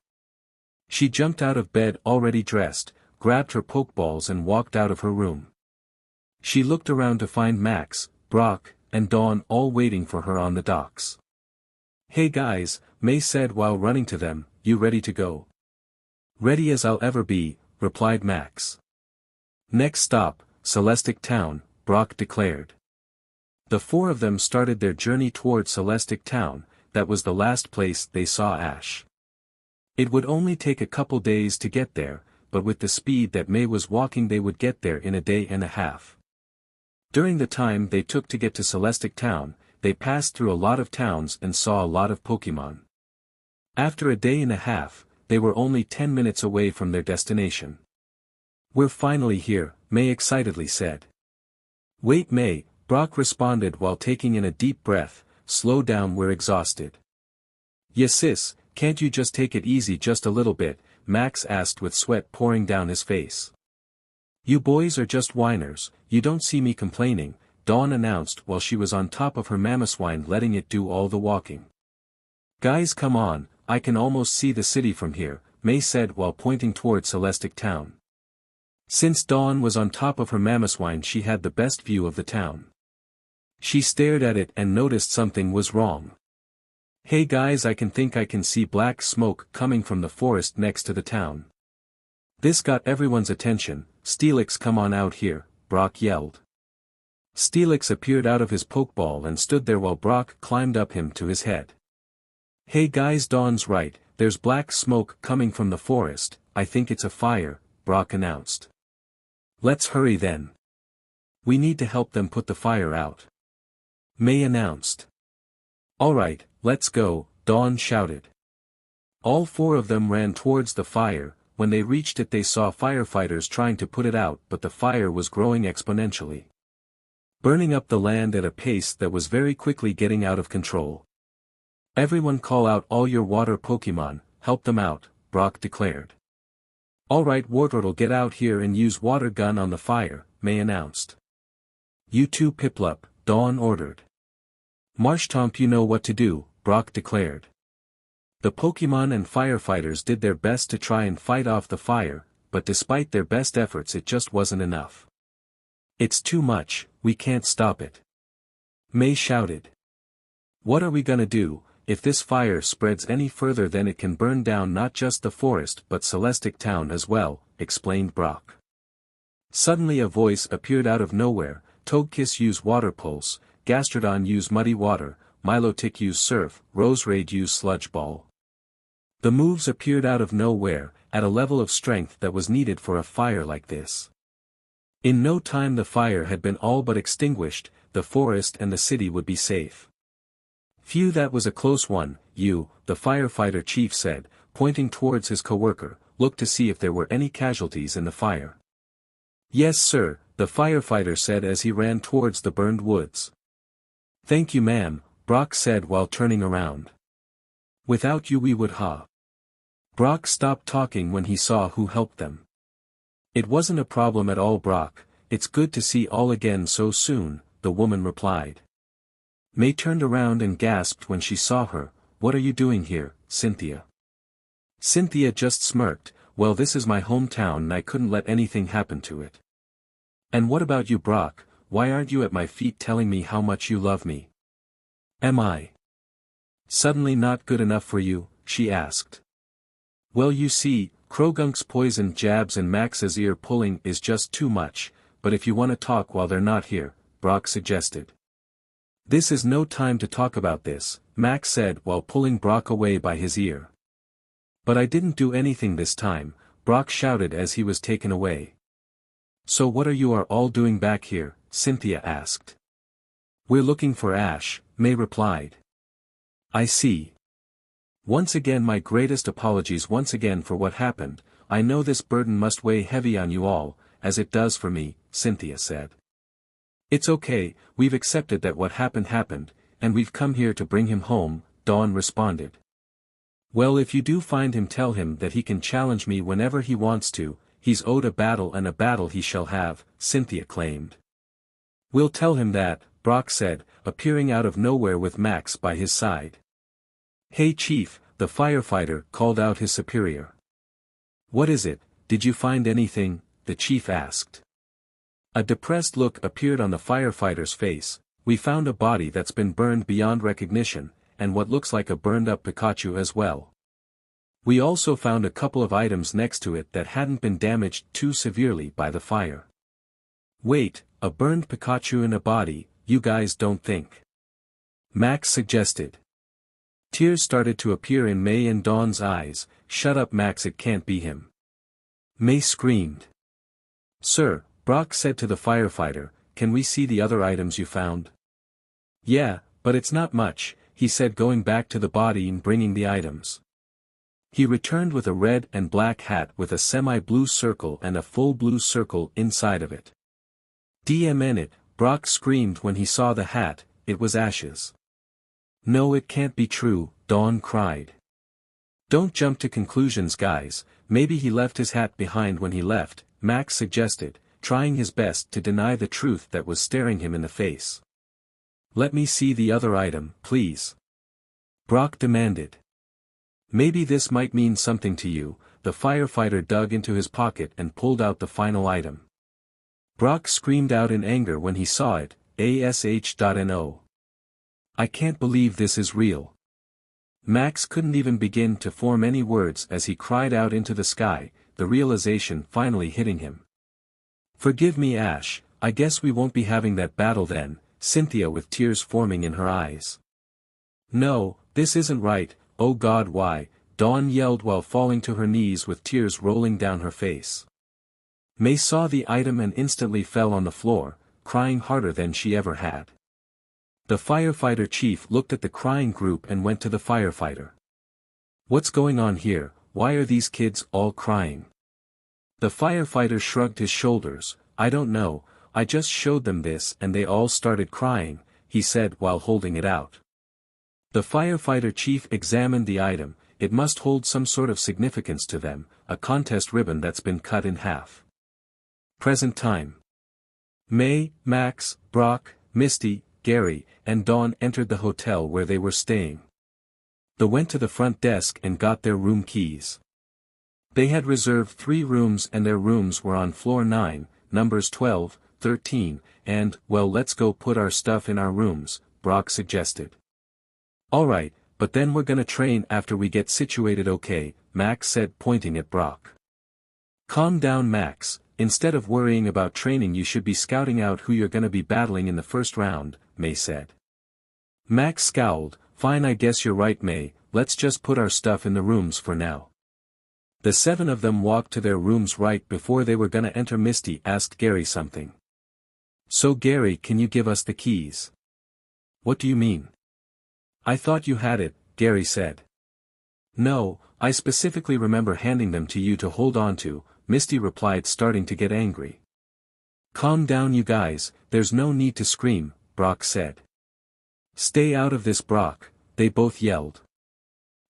She jumped out of bed already dressed, grabbed her pokeballs and walked out of her room. She looked around to find Max, Brock, and Dawn all waiting for her on the docks. Hey guys, May said while running to them, you ready to go? Ready as I'll ever be, replied Max. Next stop, Celestic Town, Brock declared. The four of them started their journey toward Celestic Town. That was the last place they saw Ash. It would only take a couple days to get there, but with the speed that May was walking they would get there in a day and a half. During the time they took to get to Celestic Town, they passed through a lot of towns and saw a lot of Pokemon. After a day and a half, they were only 10 minutes away from their destination. We're finally here, May excitedly said. Wait, May, Brock responded while taking in a deep breath. Slow down, we're exhausted. Yes sis, can't you just take it easy just a little bit, Max asked with sweat pouring down his face. You boys are just whiners, you don't see me complaining, Dawn announced while she was on top of her mammothswine letting it do all the walking. Guys come on, I can almost see the city from here, May said while pointing toward Celestic Town. Since Dawn was on top of her mammothswine she had the best view of the town. She stared at it and noticed something was wrong. Hey guys, I can see black smoke coming from the forest next to the town. This got everyone's attention. Steelix, come on out here, Brock yelled. Steelix appeared out of his pokeball and stood there while Brock climbed up him to his head. Hey guys, Dawn's right, there's black smoke coming from the forest, I think it's a fire, Brock announced. Let's hurry then. We need to help them put the fire out. May announced. Alright, let's go, Dawn shouted. All four of them ran towards the fire. When they reached it they saw firefighters trying to put it out, but the fire was growing exponentially, burning up the land at a pace that was very quickly getting out of control. Everyone call out all your water Pokemon, help them out, Brock declared. Alright Wartortle, get out here and use water gun on the fire, May announced. You too Piplup, Dawn ordered. Marshtomp, you know what to do, Brock declared. The Pokemon and firefighters did their best to try and fight off the fire, but despite their best efforts it just wasn't enough. It's too much, we can't stop it. May shouted. What are we gonna do? If this fire spreads any further then it can burn down not just the forest but Celestic Town as well, explained Brock. Suddenly a voice appeared out of nowhere. Togekiss use Water Pulse, Gastrodon use Muddy Water, Milotic use Surf, Roserade use Sludge Ball. The moves appeared out of nowhere, at a level of strength that was needed for a fire like this. In no time the fire had been all but extinguished, the forest and the city would be safe. Phew, that was a close one. You, the firefighter chief said, pointing towards his coworker, looked to see if there were any casualties in the fire. Yes sir, the firefighter said as he ran towards the burned woods. Thank you ma'am, Brock said while turning around. Without you we would ha. Brock stopped talking when he saw who helped them. It wasn't a problem at all Brock, it's good to see all again so soon, the woman replied. May turned around and gasped when she saw her. What are you doing here, Cynthia? Cynthia just smirked. Well, this is my hometown and I couldn't let anything happen to it. And what about you Brock, why aren't you at my feet telling me how much you love me? Am I suddenly not good enough for you, she asked. Well you see, Krogunk's poison jabs and Max's ear pulling is just too much, but if you want to talk while they're not here, Brock suggested. This is no time to talk about this, Max said while pulling Brock away by his ear. But I didn't do anything this time, Brock shouted as he was taken away. So what are you all doing back here, Cynthia asked. We're looking for Ash, May replied. I see. Once again my greatest apologies once again for what happened. I know this burden must weigh heavy on you all, as it does for me, Cynthia said. It's okay, we've accepted that what happened, and we've come here to bring him home, Dawn responded. Well, if you do find him tell him that he can challenge me whenever he wants to, he's owed a battle and a battle he shall have, Cynthia claimed. We'll tell him that, Brock said, appearing out of nowhere with Max by his side. Hey Chief, the firefighter called out his superior. What is it, did you find anything, the chief asked. A depressed look appeared on the firefighter's face. We found a body that's been burned beyond recognition, and what looks like a burned-up Pikachu as well. We also found a couple of items next to it that hadn't been damaged too severely by the fire. Wait, a burned Pikachu in a body, you guys don't think? Max suggested. Tears started to appear in May and Dawn's eyes. Shut up Max, it can't be him. May screamed. Sir, Brock said to the firefighter, can we see the other items you found? Yeah, but it's not much, he said going back to the body and bringing the items. He returned with a red and black hat with a semi-blue circle and a full blue circle inside of it. DMN it, Brock screamed when he saw the hat, it was Ash's. No, it can't be true, Dawn cried. Don't jump to conclusions guys, maybe he left his hat behind when he left, Max suggested, trying his best to deny the truth that was staring him in the face. "Let me see the other item, please," Brock demanded. "Maybe this might mean something to you." The firefighter dug into his pocket and pulled out the final item. Brock screamed out in anger when he saw it, ASH.NO. "I can't believe this is real." Max couldn't even begin to form any words as he cried out into the sky, the realization finally hitting him. "Forgive me, Ash, I guess we won't be having that battle then," Cynthia with tears forming in her eyes. "No, this isn't right, oh God, why?" Dawn yelled while falling to her knees with tears rolling down her face. May saw the item and instantly fell on the floor, crying harder than she ever had. The firefighter chief looked at the crying group and went to the firefighter. "What's going on here? Why are these kids all crying?" The firefighter shrugged his shoulders. "I don't know, I just showed them this and they all started crying," he said while holding it out. The firefighter chief examined the item. It must hold some sort of significance to them, a contest ribbon that's been cut in half. Present time. May, Max, Brock, Misty, Gary, and Dawn entered the hotel where they were staying. They went to the front desk and got their room keys. They had reserved 3 rooms and their rooms were on floor 9, numbers 12, 13, and, "Well, let's go put our stuff in our rooms," Brock suggested. "Alright, but then we're gonna train after we get situated, okay?" Max said, pointing at Brock. "Calm down, Max, instead of worrying about training you should be scouting out who you're gonna be battling in the first round," May said. Max scowled. "Fine, I guess you're right, May, let's just put our stuff in the rooms for now." The 7 of them walked to their rooms. Right before they were gonna enter, Misty asked Gary something. "So Gary, can you give us the keys?" "What do you mean?" "I thought you had it," Gary said. "No, I specifically remember handing them to you to hold on to," Misty replied, starting to get angry. "Calm down you guys, there's no need to scream," Brock said. "Stay out of this, Brock," they both yelled.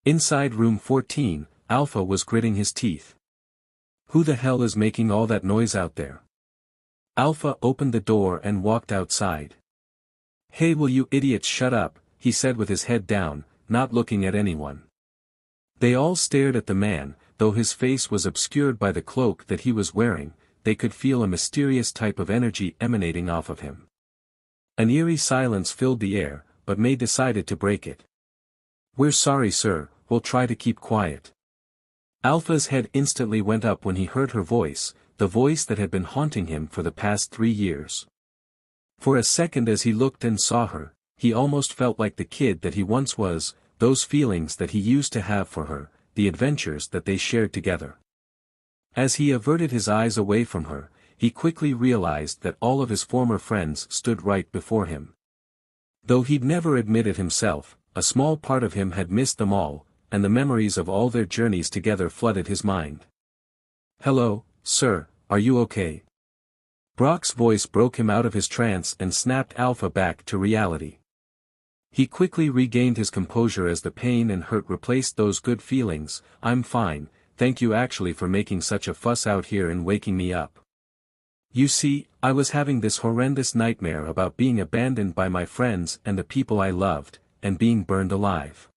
Inside room 14, Alpha was gritting his teeth. "Who the hell is making all that noise out there?" Alpha opened the door and walked outside. "Hey, will you idiots shut up," he said with his head down, not looking at anyone. They all stared at the man. Though his face was obscured by the cloak that he was wearing, they could feel a mysterious type of energy emanating off of him. An eerie silence filled the air, but May decided to break it. "We're sorry, sir, we'll try to keep quiet." Alpha's head instantly went up when he heard her voice, the voice that had been haunting him for the past 3 years. For a second as he looked and saw her, he almost felt like the kid that he once was, those feelings that he used to have for her, the adventures that they shared together. As he averted his eyes away from her, he quickly realized that all of his former friends stood right before him. Though he'd never admit it himself, a small part of him had missed them all, and the memories of all their journeys together flooded his mind. "Hello, sir, are you okay?" Brock's voice broke him out of his trance and snapped Alpha back to reality. He quickly regained his composure as the pain and hurt replaced those good feelings. "I'm fine, thank you actually for making such a fuss out here and waking me up. You see, I was having this horrendous nightmare about being abandoned by my friends and the people I loved, and being burned alive.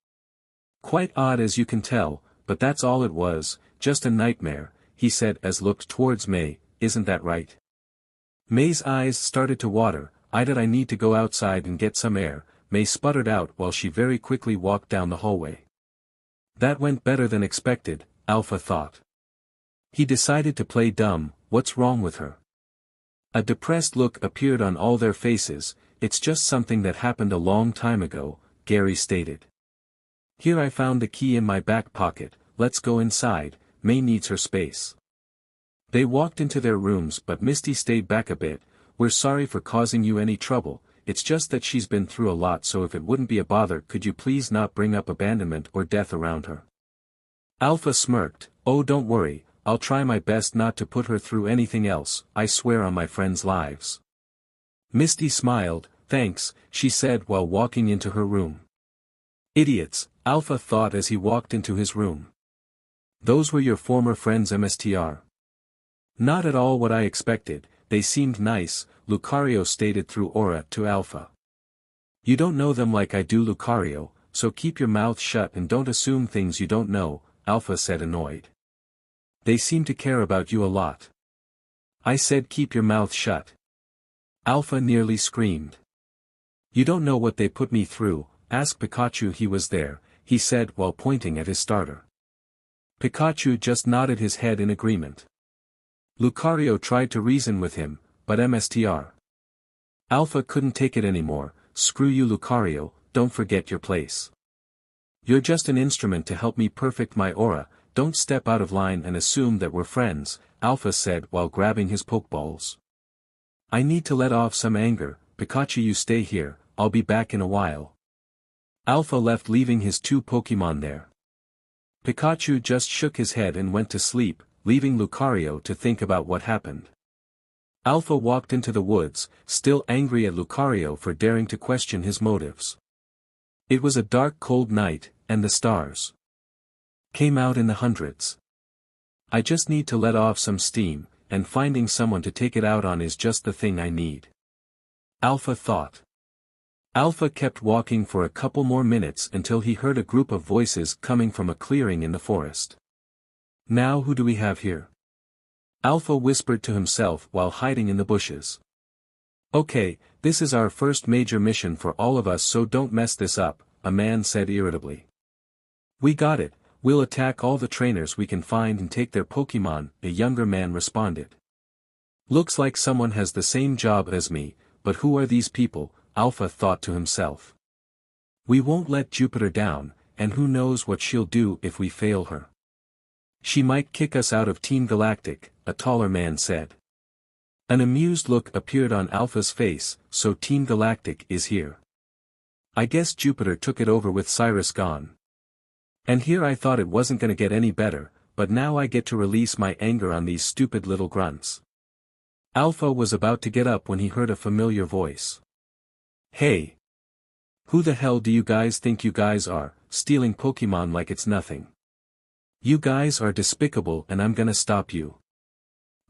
Quite odd as you can tell, but that's all it was, just a nightmare," he said as looked towards May. "Isn't that right?" May's eyes started to water. I need to go outside and get some air," May sputtered out while she very quickly walked down the hallway. That went better than expected, Alpha thought. He decided to play dumb. What's wrong with her? A depressed look appeared on all their faces. "It's just something that happened a long time ago," Gary stated. "Here, I found the key in my back pocket, let's go inside, May needs her space." They walked into their rooms but Misty stayed back a bit. "We're sorry for causing you any trouble, it's just that she's been through a lot, so if it wouldn't be a bother could you please not bring up abandonment or death around her." Alpha smirked. "Oh, don't worry, I'll try my best not to put her through anything else, I swear on my friends' lives." Misty smiled. "Thanks," she said while walking into her room. "Idiots," Alpha thought as he walked into his room. "Those were your former friends, MSTR?" "Not at all what I expected," they seemed nice, Lucario stated through aura to Alpha. You don't know them like I do, Lucario, so keep your mouth shut and don't assume things you don't know, Alpha said, annoyed. They seem to care about you a lot. I said keep your mouth shut. Alpha nearly screamed. You don't know what they put me through, ask Pikachu. He was there, he said while pointing at his starter. Pikachu just nodded his head in agreement. Lucario tried to reason with him, but Mstr. Alpha couldn't take it anymore. Screw you, Lucario, don't forget your place. You're just an instrument to help me perfect my aura, don't step out of line and assume that we're friends, Alpha said while grabbing his Pokeballs. I need to let off some anger, Pikachu, you stay here, I'll be back in a while. Alpha left, leaving his 2 Pokemon there. Pikachu just shook his head and went to sleep, leaving Lucario to think about what happened. Alpha walked into the woods, still angry at Lucario for daring to question his motives. It was a dark, cold night, and the stars came out in the hundreds. I just need to let off some steam, and finding someone to take it out on is just the thing I need. Alpha thought. Alpha kept walking for a couple more minutes until he heard a group of voices coming from a clearing in the forest. Now who do we have here? Alpha whispered to himself while hiding in the bushes. Okay, this is our first major mission for all of us, so don't mess this up, a man said irritably. We got it, we'll attack all the trainers we can find and take their Pokemon, a younger man responded. Looks like someone has the same job as me, but who are these people, Alpha thought to himself. We won't let Jupiter down, and who knows what she'll do if we fail her. She might kick us out of Team Galactic, a taller man said. An amused look appeared on Alpha's face, so Team Galactic is here. I guess Jupiter took it over with Cyrus gone. And here I thought it wasn't gonna get any better, but now I get to release my anger on these stupid little grunts. Alpha was about to get up when he heard a familiar voice. Hey! Who the hell do you guys think you guys are, stealing Pokemon like it's nothing? You guys are despicable and I'm gonna stop you.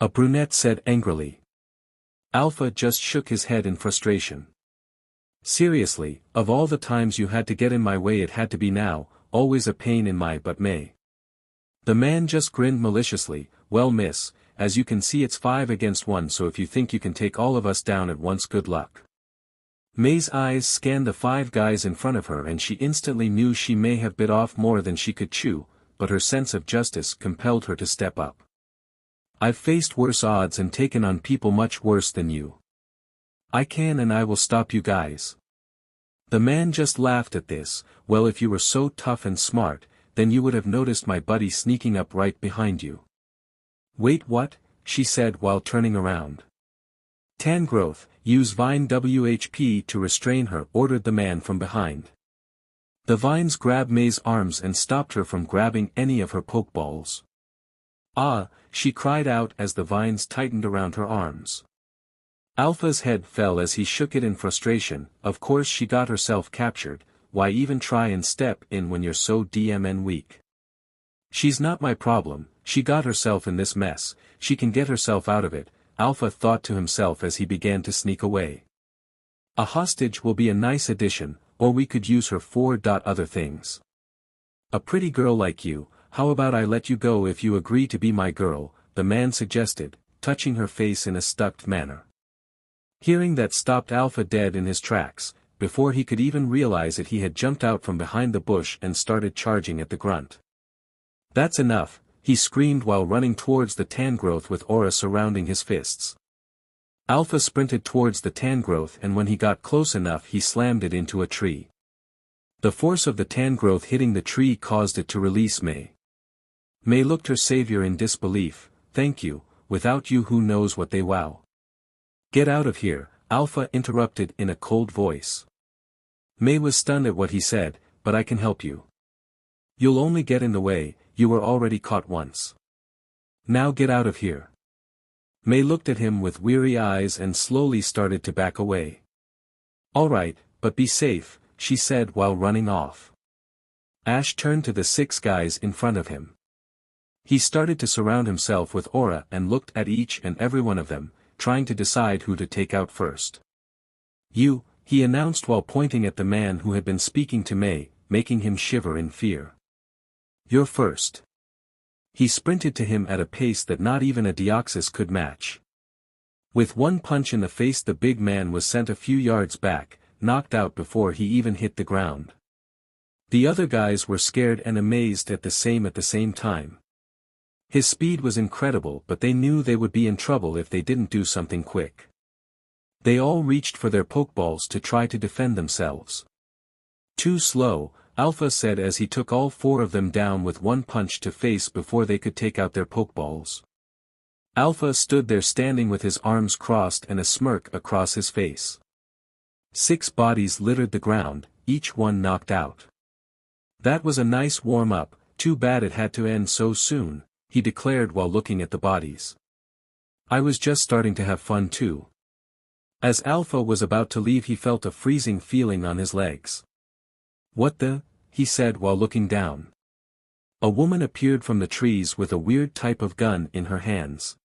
A brunette said angrily. Alpha just shook his head in frustration. Seriously, of all the times you had to get in my way, it had to be now, always a pain in my butt, May. The man just grinned maliciously. Well, miss, as you can see it's 5 against 1, so if you think you can take all of us down at once, good luck. May's eyes scanned the 5 guys in front of her and she instantly knew she may have bit off more than she could chew, but her sense of justice compelled her to step up. I've faced worse odds and taken on people much worse than you. I can and I will stop you guys. The man just laughed at this. Well, if you were so tough and smart, then you would have noticed my buddy sneaking up right behind you. Wait, what? She said while turning around. Tangrowth, use Vine WHP to restrain her, ordered the man from behind. The vines grabbed May's arms and stopped her from grabbing any of her Pokeballs. Ah, she cried out as the vines tightened around her arms. Alpha's head fell as he shook it in frustration. Of course she got herself captured, why even try and step in when you're so DMN weak? She's not my problem, she got herself in this mess, she can get herself out of it, Alpha thought to himself as he began to sneak away. A hostage will be a nice addition, or we could use her for other things. A pretty girl like you, how about I let you go if you agree to be my girl, the man suggested, touching her face in a stuck manner. Hearing that stopped Alpha dead in his tracks. Before he could even realize it, he had jumped out from behind the bush and started charging at the grunt. That's enough, he screamed while running towards the Tangrowth with aura surrounding his fists. Alpha sprinted towards the Tangrowth and when he got close enough he slammed it into a tree. The force of the Tangrowth hitting the tree caused it to release May. May looked her savior in disbelief. Thank you, without you who knows what they wow. Get out of here, Alpha interrupted in a cold voice. May was stunned at what he said, but I can help you. You'll only get in the way, you were already caught once. Now get out of here. May looked at him with weary eyes and slowly started to back away. Alright, but be safe, she said while running off. Ash turned to the 6 guys in front of him. He started to surround himself with aura and looked at each and every one of them, trying to decide who to take out first. You, he announced while pointing at the man who had been speaking to May, making him shiver in fear. You're first. He sprinted to him at a pace that not even a Deoxys could match. With one punch in the face the big man was sent a few yards back, knocked out before he even hit the ground. The other guys were scared and amazed at the same time. His speed was incredible, but they knew they would be in trouble if they didn't do something quick. They all reached for their pokeballs to try to defend themselves. Too slow, Alpha said as he took all 4 of them down with one punch to face before they could take out their pokeballs. Alpha stood there standing with his arms crossed and a smirk across his face. 6 bodies littered the ground, each one knocked out. That was a nice warm-up, too bad it had to end so soon, he declared while looking at the bodies. I was just starting to have fun too. As Alpha was about to leave he felt a freezing feeling on his legs. What the? He said while looking down. A woman appeared from the trees with a weird type of gun in her hands.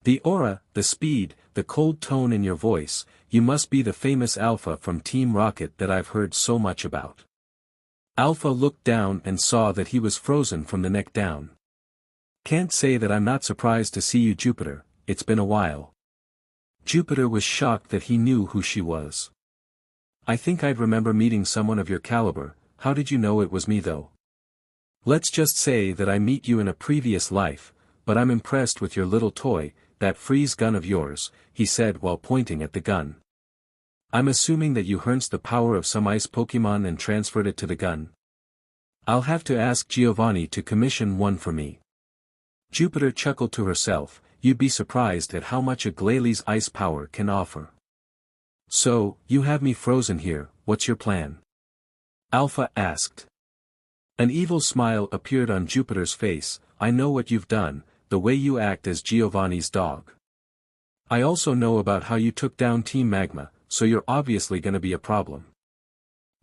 The aura, the speed, the cold tone in your voice, you must be the famous Alpha from Team Rocket that I've heard so much about. Alpha looked down and saw that he was frozen from the neck down. Can't say that I'm not surprised to see you, Jupiter, it's been a while. Jupiter was shocked that he knew who she was. I think I'd remember meeting someone of your caliber. How did you know it was me though? Let's just say that I met you in a previous life, but I'm impressed with your little toy, that freeze gun of yours, he said while pointing at the gun. I'm assuming that you harnessed the power of some ice Pokemon and transferred it to the gun. I'll have to ask Giovanni to commission one for me. Jupiter chuckled to herself, you'd be surprised at how much a Glalie ice power can offer. So, you have me frozen here, what's your plan? Alpha asked. An evil smile appeared on Jupiter's face, I know what you've done, the way you act as Giovanni's dog. I also know about how you took down Team Magma, so you're obviously gonna be a problem.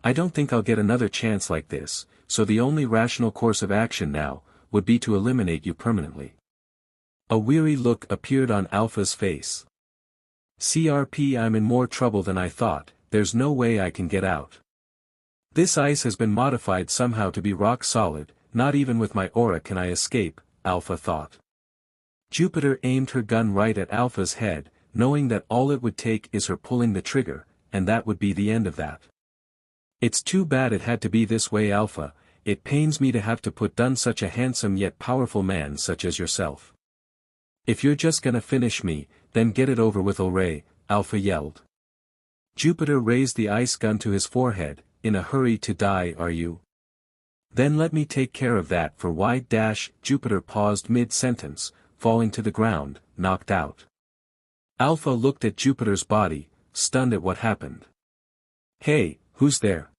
I don't think I'll get another chance like this, so the only rational course of action now, would be to eliminate you permanently. A weary look appeared on Alpha's face. CRP, I'm in more trouble than I thought, there's no way I can get out. This ice has been modified somehow to be rock solid, not even with my aura can I escape, Alpha thought. Jupiter aimed her gun right at Alpha's head, knowing that all it would take is her pulling the trigger, and that would be the end of that. It's too bad it had to be this way, Alpha, it pains me to have to put down such a handsome yet powerful man such as yourself. If you're just gonna finish me, then get it over with already, Alpha yelled. Jupiter raised the ice gun to his forehead, in a hurry to die are you? Then let me take care of that for why Jupiter paused mid-sentence, falling to the ground, knocked out. Alpha looked at Jupiter's body, stunned at what happened. Hey, who's there?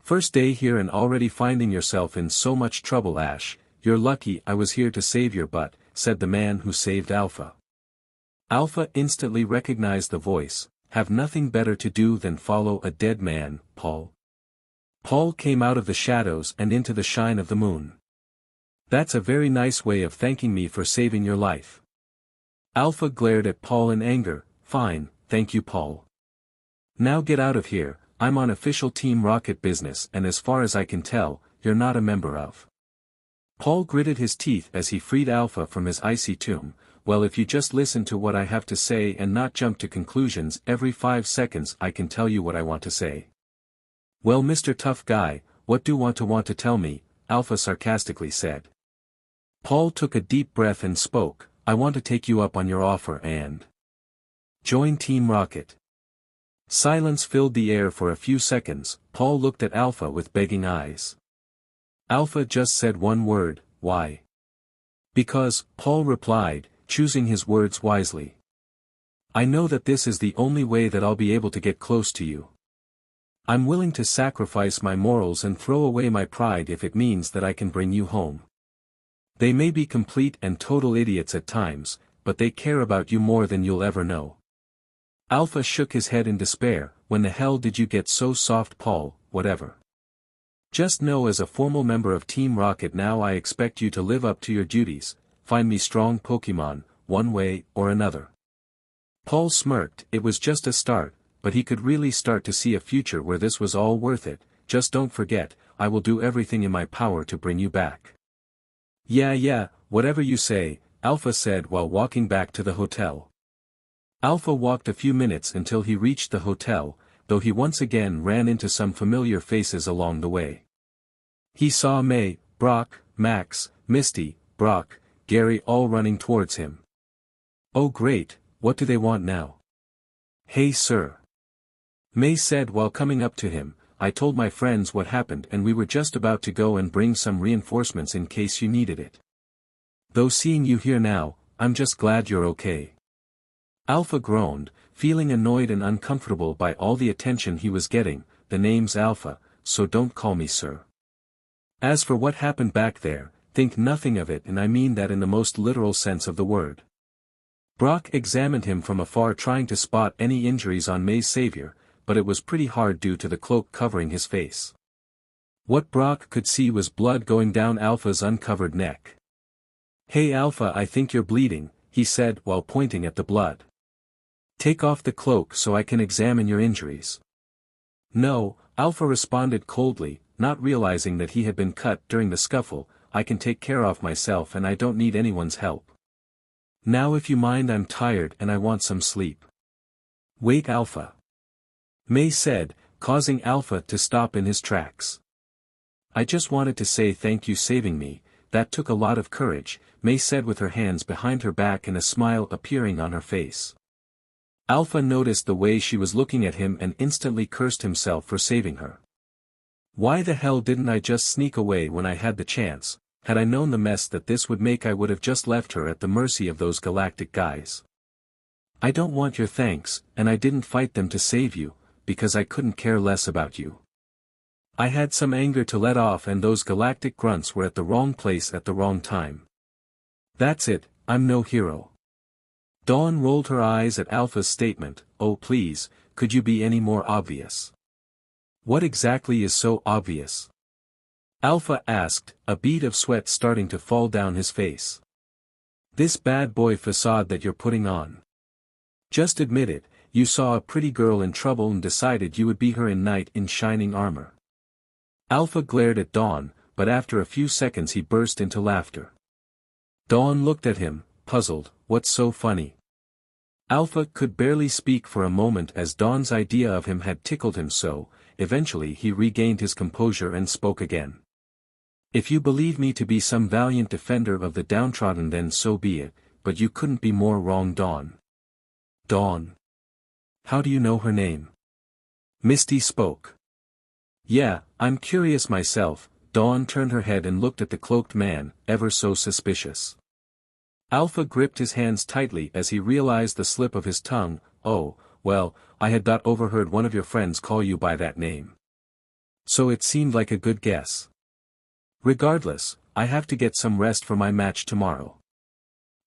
First day here and already finding yourself in so much trouble, Ash, you're lucky I was here to save your butt, said the man who saved Alpha. Alpha instantly recognized the voice, have nothing better to do than follow a dead man, Paul. Paul came out of the shadows and into the shine of the moon. That's a very nice way of thanking me for saving your life. Alpha glared at Paul in anger, fine, thank you Paul. Now get out of here, I'm on official Team Rocket business and as far as I can tell, you're not a member of. Paul gritted his teeth as he freed Alpha from his icy tomb, well if you just listen to what I have to say and not jump to conclusions every 5 seconds I can tell you what I want to say. Well Mr. Tough Guy, what do you want to tell me, Alpha sarcastically said. Paul took a deep breath and spoke, I want to take you up on your offer and join Team Rocket. Silence filled the air for a few seconds, Paul looked at Alpha with begging eyes. Alpha just said one word, why? Because, Paul replied, choosing his words wisely. I know that this is the only way that I'll be able to get close to you. I'm willing to sacrifice my morals and throw away my pride if it means that I can bring you home. They may be complete and total idiots at times, but they care about you more than you'll ever know. Alpha shook his head in despair, when the hell did you get so soft, Paul, whatever. Just know as a formal member of Team Rocket now I expect you to live up to your duties, find me strong Pokemon, one way or another. Paul smirked. It was just a start, but he could really start to see a future where this was all worth it. Just don't forget, I will do everything in my power to bring you back. Yeah, whatever you say, Alpha said while walking back to the hotel. Alpha walked a few minutes until he reached the hotel, though he once again ran into some familiar faces along the way. He saw May, Brock, Max, Misty, Brock, Gary all running towards him. Oh great, what do they want now? Hey sir. May said while coming up to him, I told my friends what happened and we were just about to go and bring some reinforcements in case you needed it. Though seeing you here now, I'm just glad you're okay. Alpha groaned, feeling annoyed and uncomfortable by all the attention he was getting. The name's Alpha, so don't call me sir. As for what happened back there, think nothing of it, and I mean that in the most literal sense of the word. Brock examined him from afar, trying to spot any injuries on May's savior, but it was pretty hard due to the cloak covering his face. What Brock could see was blood going down Alpha's uncovered neck. Hey Alpha, I think you're bleeding, he said while pointing at the blood. Take off the cloak so I can examine your injuries. No, Alpha responded coldly, not realizing that he had been cut during the scuffle. I can take care of myself and I don't need anyone's help. Now if you mind, I'm tired and I want some sleep. Wait Alpha. May said, causing Alpha to stop in his tracks. I just wanted to say thank you saving me, that took a lot of courage, May said with her hands behind her back and a smile appearing on her face. Alpha noticed the way she was looking at him and instantly cursed himself for saving her. Why the hell didn't I just sneak away when I had the chance? Had I known the mess that this would make, I would have just left her at the mercy of those galactic guys. I don't want your thanks, and I didn't fight them to save you, because I couldn't care less about you. I had some anger to let off and those galactic grunts were at the wrong place at the wrong time. That's it, I'm no hero. Dawn rolled her eyes at Alpha's statement. Oh please, could you be any more obvious? What exactly is so obvious? Alpha asked, a bead of sweat starting to fall down his face. This bad boy facade that you're putting on. Just admit it, you saw a pretty girl in trouble and decided you would be her in knight in shining armor. Alpha glared at Dawn, but after a few seconds he burst into laughter. Dawn looked at him, puzzled. What's so funny? Alpha could barely speak for a moment as Dawn's idea of him had tickled him so. Eventually he regained his composure and spoke again. If you believe me to be some valiant defender of the downtrodden, then so be it, but you couldn't be more wrong, Dawn. Dawn. How do you know her name? Misty spoke. Yeah, I'm curious myself. Dawn turned her head and looked at the cloaked man, ever so suspicious. Alpha gripped his hands tightly as he realized the slip of his tongue. Oh, well, I had not overheard one of your friends call you by that name. So it seemed like a good guess. Regardless, I have to get some rest for my match tomorrow.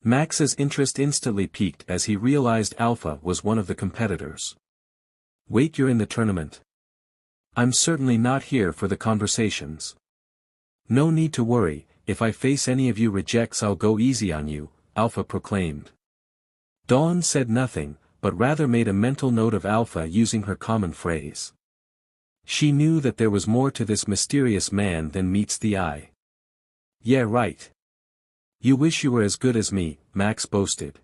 Max's interest instantly peaked as he realized Alpha was one of the competitors. Wait, you're in the tournament? I'm certainly not here for the conversations. No need to worry, if I face any of you rejects I'll go easy on you, Alpha proclaimed. Dawn said nothing, but rather made a mental note of Alpha using her common phrase. She knew that there was more to this mysterious man than meets the eye. Yeah, right. You wish you were as good as me, Max boasted.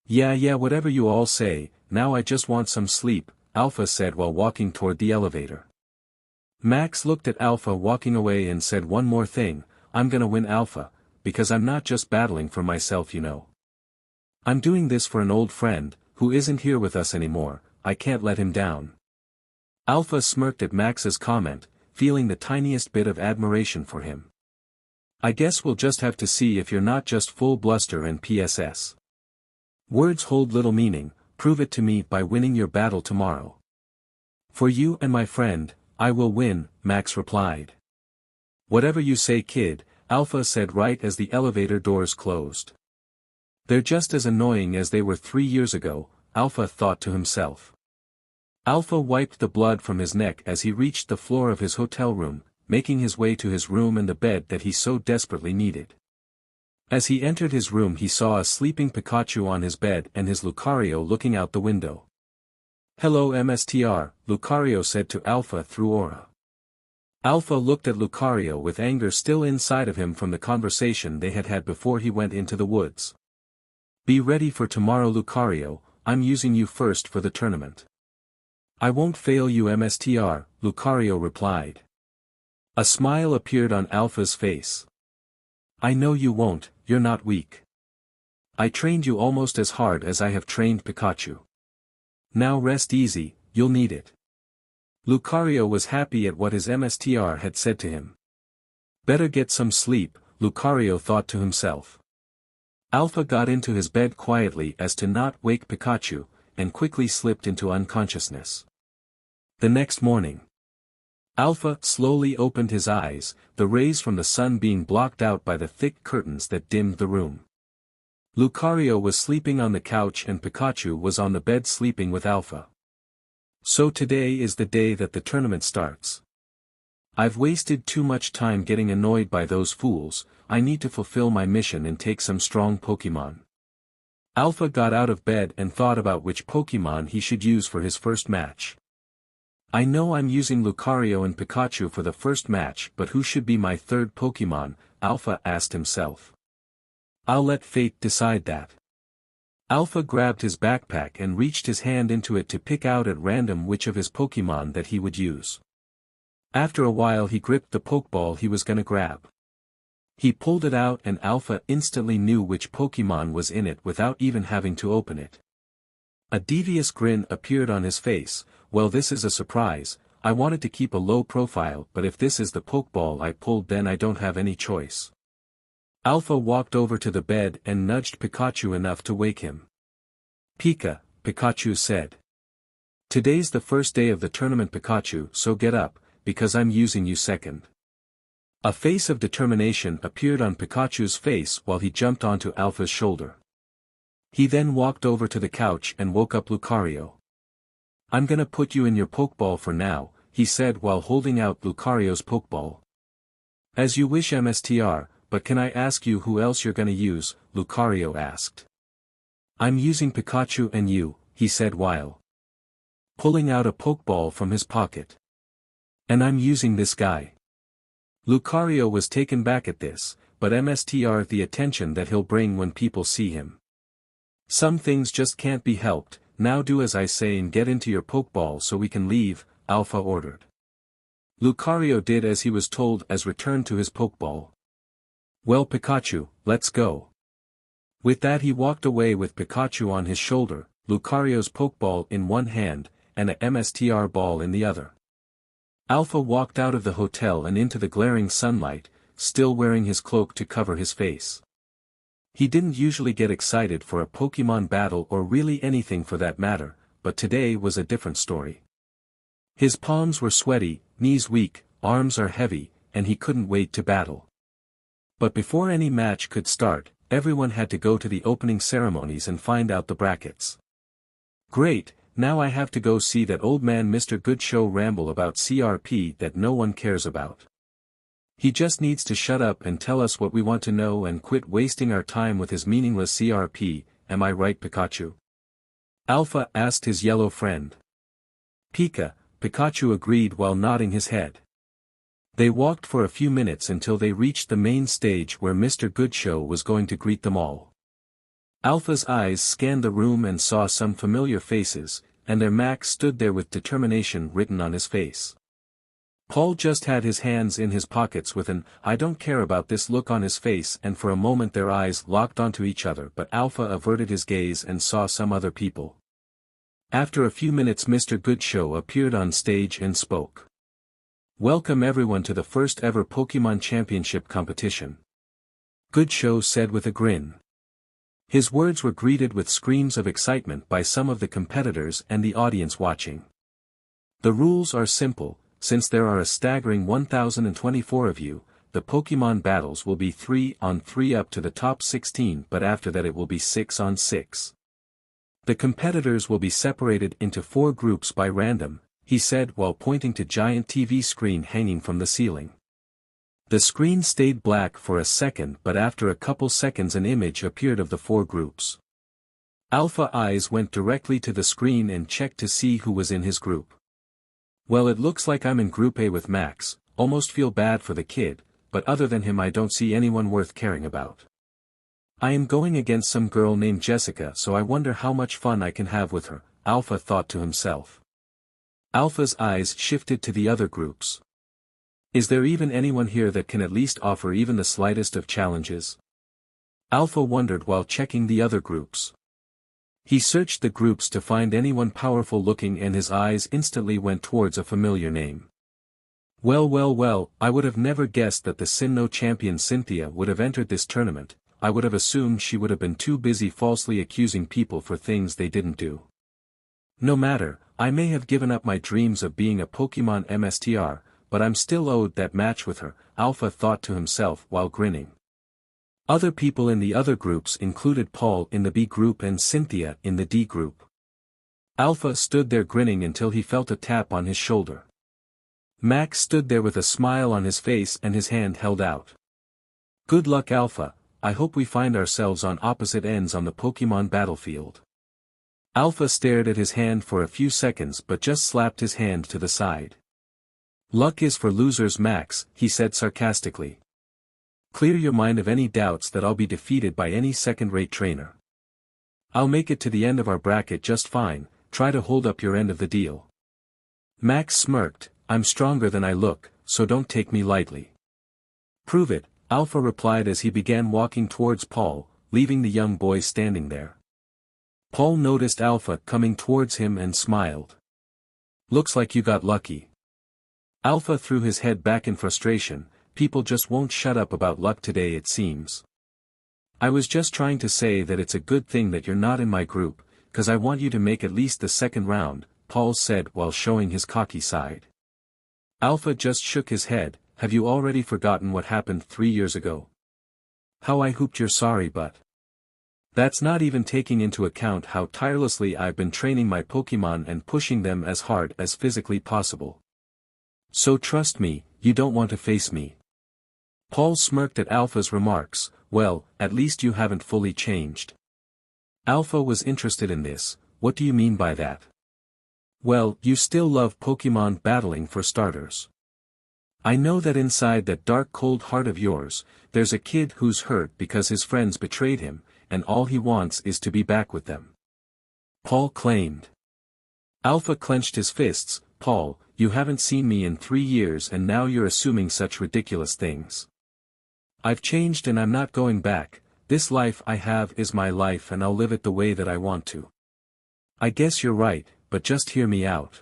Yeah, whatever you all say, now I just want some sleep, Alpha said while walking toward the elevator. Max looked at Alpha walking away and said, one more thing, I'm gonna win, Alpha, because I'm not just battling for myself, you know. I'm doing this for an old friend, who isn't here with us anymore. I can't let him down. Alpha smirked at Max's comment, feeling the tiniest bit of admiration for him. I guess we'll just have to see if you're not just full bluster and PSS. Words hold little meaning, prove it to me by winning your battle tomorrow. For you and my friend, I will win, Max replied. Whatever you say, kid, Alpha said right as the elevator doors closed. They're just as annoying as they were 3 years ago, Alpha thought to himself. Alpha wiped the blood from his neck as he reached the floor of his hotel room, making his way to his room and the bed that he so desperately needed. As he entered his room he saw a sleeping Pikachu on his bed and his Lucario looking out the window. "Hello MSTR," Lucario said to Alpha through Aura. Alpha looked at Lucario with anger still inside of him from the conversation they had had before he went into the woods. "Be ready for tomorrow Lucario, I'm using you first for the tournament." "I won't fail you MSTR," Lucario replied. A smile appeared on Alpha's face. "I know you won't, you're not weak. I trained you almost as hard as I have trained Pikachu. Now rest easy, you'll need it." Lucario was happy at what his MSTR had said to him. Better get some sleep, Lucario thought to himself. Alpha got into his bed quietly as to not wake Pikachu, and quickly slipped into unconsciousness. The next morning, Alpha slowly opened his eyes, the rays from the sun being blocked out by the thick curtains that dimmed the room. Lucario was sleeping on the couch and Pikachu was on the bed sleeping with Alpha. "So today is the day that the tournament starts. I've wasted too much time getting annoyed by those fools, I need to fulfill my mission and take some strong Pokemon." Alpha got out of bed and thought about which Pokemon he should use for his first match. "I know I'm using Lucario and Pikachu for the first match, but who should be my third Pokemon?" Alpha asked himself. "I'll let fate decide that." Alpha grabbed his backpack and reached his hand into it to pick out at random which of his Pokemon that he would use. After a while he gripped the Pokeball he was gonna grab. He pulled it out and Alpha instantly knew which Pokemon was in it without even having to open it. A devious grin appeared on his face. "Well, this is a surprise, I wanted to keep a low profile, but if this is the Pokeball I pulled then I don't have any choice." Alpha walked over to the bed and nudged Pikachu enough to wake him. "Pika," Pikachu said. "Today's the first day of the tournament Pikachu, so get up, because I'm using you second." A face of determination appeared on Pikachu's face while he jumped onto Alpha's shoulder. He then walked over to the couch and woke up Lucario. "I'm gonna put you in your Pokeball for now," he said while holding out Lucario's Pokeball. "As you wish MSTR, but can I ask you who else you're gonna use?" Lucario asked. "I'm using Pikachu and you," he said while pulling out a Pokeball from his pocket. "And I'm using this guy." Lucario was taken back at this, but MSTR the attention that he'll bring when people see him. "Some things just can't be helped, now do as I say and get into your Pokeball so we can leave," Alpha ordered. Lucario did as he was told as returned to his Pokeball. "Well Pikachu, let's go." With that he walked away with Pikachu on his shoulder, Lucario's Pokeball in one hand, and a MSTR ball in the other. Alpha walked out of the hotel and into the glaring sunlight, still wearing his cloak to cover his face. He didn't usually get excited for a Pokemon battle or really anything for that matter, but today was a different story. His palms were sweaty, knees weak, arms are heavy, and he couldn't wait to battle. But before any match could start, everyone had to go to the opening ceremonies and find out the brackets. "Great, now I have to go see that old man Mr. Good Show ramble about CRP that no one cares about. He just needs to shut up and tell us what we want to know and quit wasting our time with his meaningless CRP, am I right Pikachu?" Alpha asked his yellow friend. Pikachu agreed while nodding his head. They walked for a few minutes until they reached the main stage where Mr. Goodshow was going to greet them all. Alpha's eyes scanned the room and saw some familiar faces, and their Max stood there with determination written on his face. Paul just had his hands in his pockets with an "I don't care about this" look on his face, and for a moment their eyes locked onto each other, but Alpha averted his gaze and saw some other people. After a few minutes Mr. Goodshow appeared on stage and spoke. "Welcome everyone to the first ever Pokemon Championship competition," Goodshow said with a grin. His words were greeted with screams of excitement by some of the competitors and the audience watching. "The rules are simple, since there are a staggering 1,024 of you, the Pokemon battles will be 3-on-3 up to the top 16, but after that it will be 6-on-6. The competitors will be separated into 4 groups by random," he said while pointing to giant TV screen hanging from the ceiling. The screen stayed black for a second, but after a couple seconds an image appeared of the four groups. Alpha eyes went directly to the screen and checked to see who was in his group. Well, it looks like I'm in Group A with Max. Almost feel bad for the kid, but other than him I don't see anyone worth caring about. I am going against some girl named Jessica, so I wonder how much fun I can have with her, Alpha thought to himself. Alpha's eyes shifted to the other groups. Is there even anyone here that can at least offer even the slightest of challenges? Alpha wondered while checking the other groups. He searched the groups to find anyone powerful looking, and his eyes instantly went towards a familiar name. Well, I would have never guessed that the Sinnoh champion Cynthia would have entered this tournament. I would have assumed she would have been too busy falsely accusing people for things they didn't do. No matter, I may have given up my dreams of being a Pokemon MSTR, but I'm still owed that match with her, Alpha thought to himself while grinning. Other people in the other groups included Paul in the B group and Cynthia in the D group. Alpha stood there grinning until he felt a tap on his shoulder. Max stood there with a smile on his face and his hand held out. Good luck, Alpha, I hope we find ourselves on opposite ends on the Pokemon battlefield. Alpha stared at his hand for a few seconds but just slapped his hand to the side. Luck is for losers, Max, he said sarcastically. Clear your mind of any doubts that I'll be defeated by any second-rate trainer. I'll make it to the end of our bracket just fine, try to hold up your end of the deal. Max smirked, I'm stronger than I look, so don't take me lightly. Prove it, Alpha replied as he began walking towards Paul, leaving the young boy standing there. Paul noticed Alpha coming towards him and smiled. Looks like you got lucky. Alpha threw his head back in frustration. People just won't shut up about luck today, it seems. I was just trying to say that it's a good thing that you're not in my group, 'cause I want you to make at least the second round, Paul said while showing his cocky side. Alpha just shook his head. Have you already forgotten what happened 3 years ago? How I hooped your sorry butt. That's not even taking into account how tirelessly I've been training my Pokemon and pushing them as hard as physically possible. So trust me, you don't want to face me. Paul smirked at Alpha's remarks. Well, at least you haven't fully changed. Alpha was interested in this. What do you mean by that? Well, you still love Pokemon battling for starters. I know that inside that dark cold heart of yours, there's a kid who's hurt because his friends betrayed him, and all he wants is to be back with them. Paul claimed. Alpha clenched his fists. Paul, you haven't seen me in 3 years and now you're assuming such ridiculous things. I've changed and I'm not going back. This life I have is my life and I'll live it the way that I want to. I guess you're right, but just hear me out.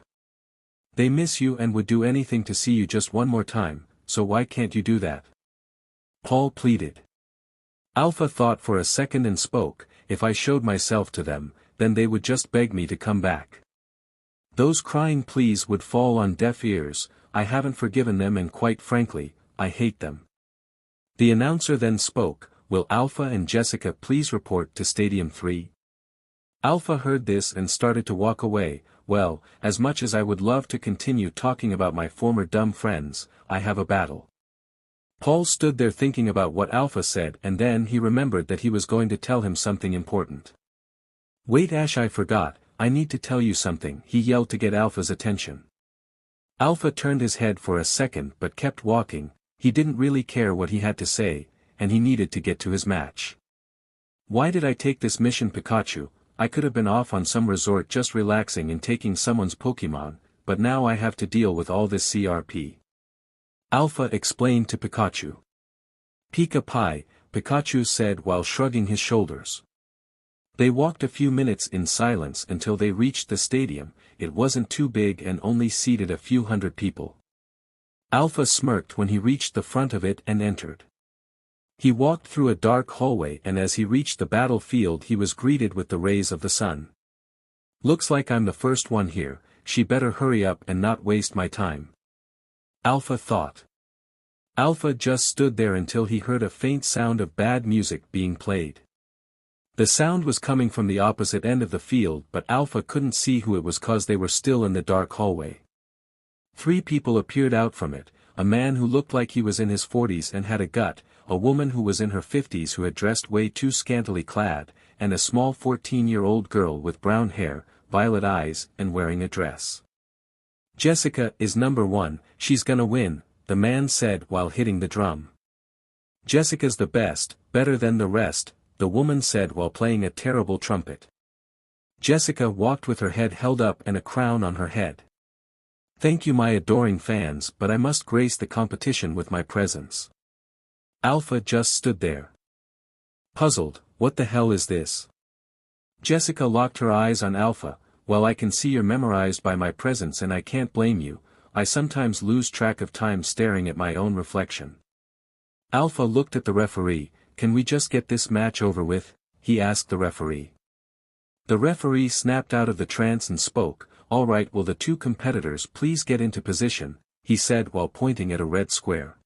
They miss you and would do anything to see you just one more time, so why can't you do that? Paul pleaded. Alpha thought for a second and spoke. If I showed myself to them, then they would just beg me to come back. Those crying pleas would fall on deaf ears. I haven't forgiven them and quite frankly, I hate them. The announcer then spoke. Will Alpha and Jessica please report to Stadium 3? Alpha heard this and started to walk away. Well, as much as I would love to continue talking about my former dumb friends, I have a battle. Paul stood there thinking about what Alpha said and then he remembered that he was going to tell him something important. Wait, Ash, I forgot, I need to tell you something, he yelled to get Alpha's attention. Alpha turned his head for a second but kept walking. He didn't really care what he had to say, and he needed to get to his match. Why did I take this mission, Pikachu? I could have been off on some resort just relaxing and taking someone's Pokemon, but now I have to deal with all this CRP. Alpha explained to Pikachu. Pika Pie, Pikachu said while shrugging his shoulders. They walked a few minutes in silence until they reached the stadium. It wasn't too big and only seated a few hundred people. Alpha smirked when he reached the front of it and entered. He walked through a dark hallway and as he reached the battlefield he was greeted with the rays of the sun. Looks like I'm the first one here, she better hurry up and not waste my time. Alpha thought. Alpha just stood there until he heard a faint sound of bad music being played. The sound was coming from the opposite end of the field but Alpha couldn't see who it was cause they were still in the dark hallway. 3 people appeared out from it. a man who looked like he was in his 40s and had a gut, a woman who was in her 50s who had dressed way too scantily clad, and a small 14-year-old girl with brown hair, violet eyes, and wearing a dress. "Jessica is number one, she's gonna win," the man said while hitting the drum. "Jessica's the best, better than the rest," the woman said while playing a terrible trumpet. Jessica walked with her head held up and a crown on her head. "Thank you, my adoring fans, but I must grace the competition with my presence." Alpha just stood there. Puzzled, what the hell is this? Jessica locked her eyes on Alpha. "Well, I can see you're memorized by my presence and I can't blame you, I sometimes lose track of time staring at my own reflection." Alpha looked at the referee. "Can we just get this match over with?" he asked the referee. The referee snapped out of the trance and spoke. "All right, will the two competitors please get into position," he said while pointing at a red square.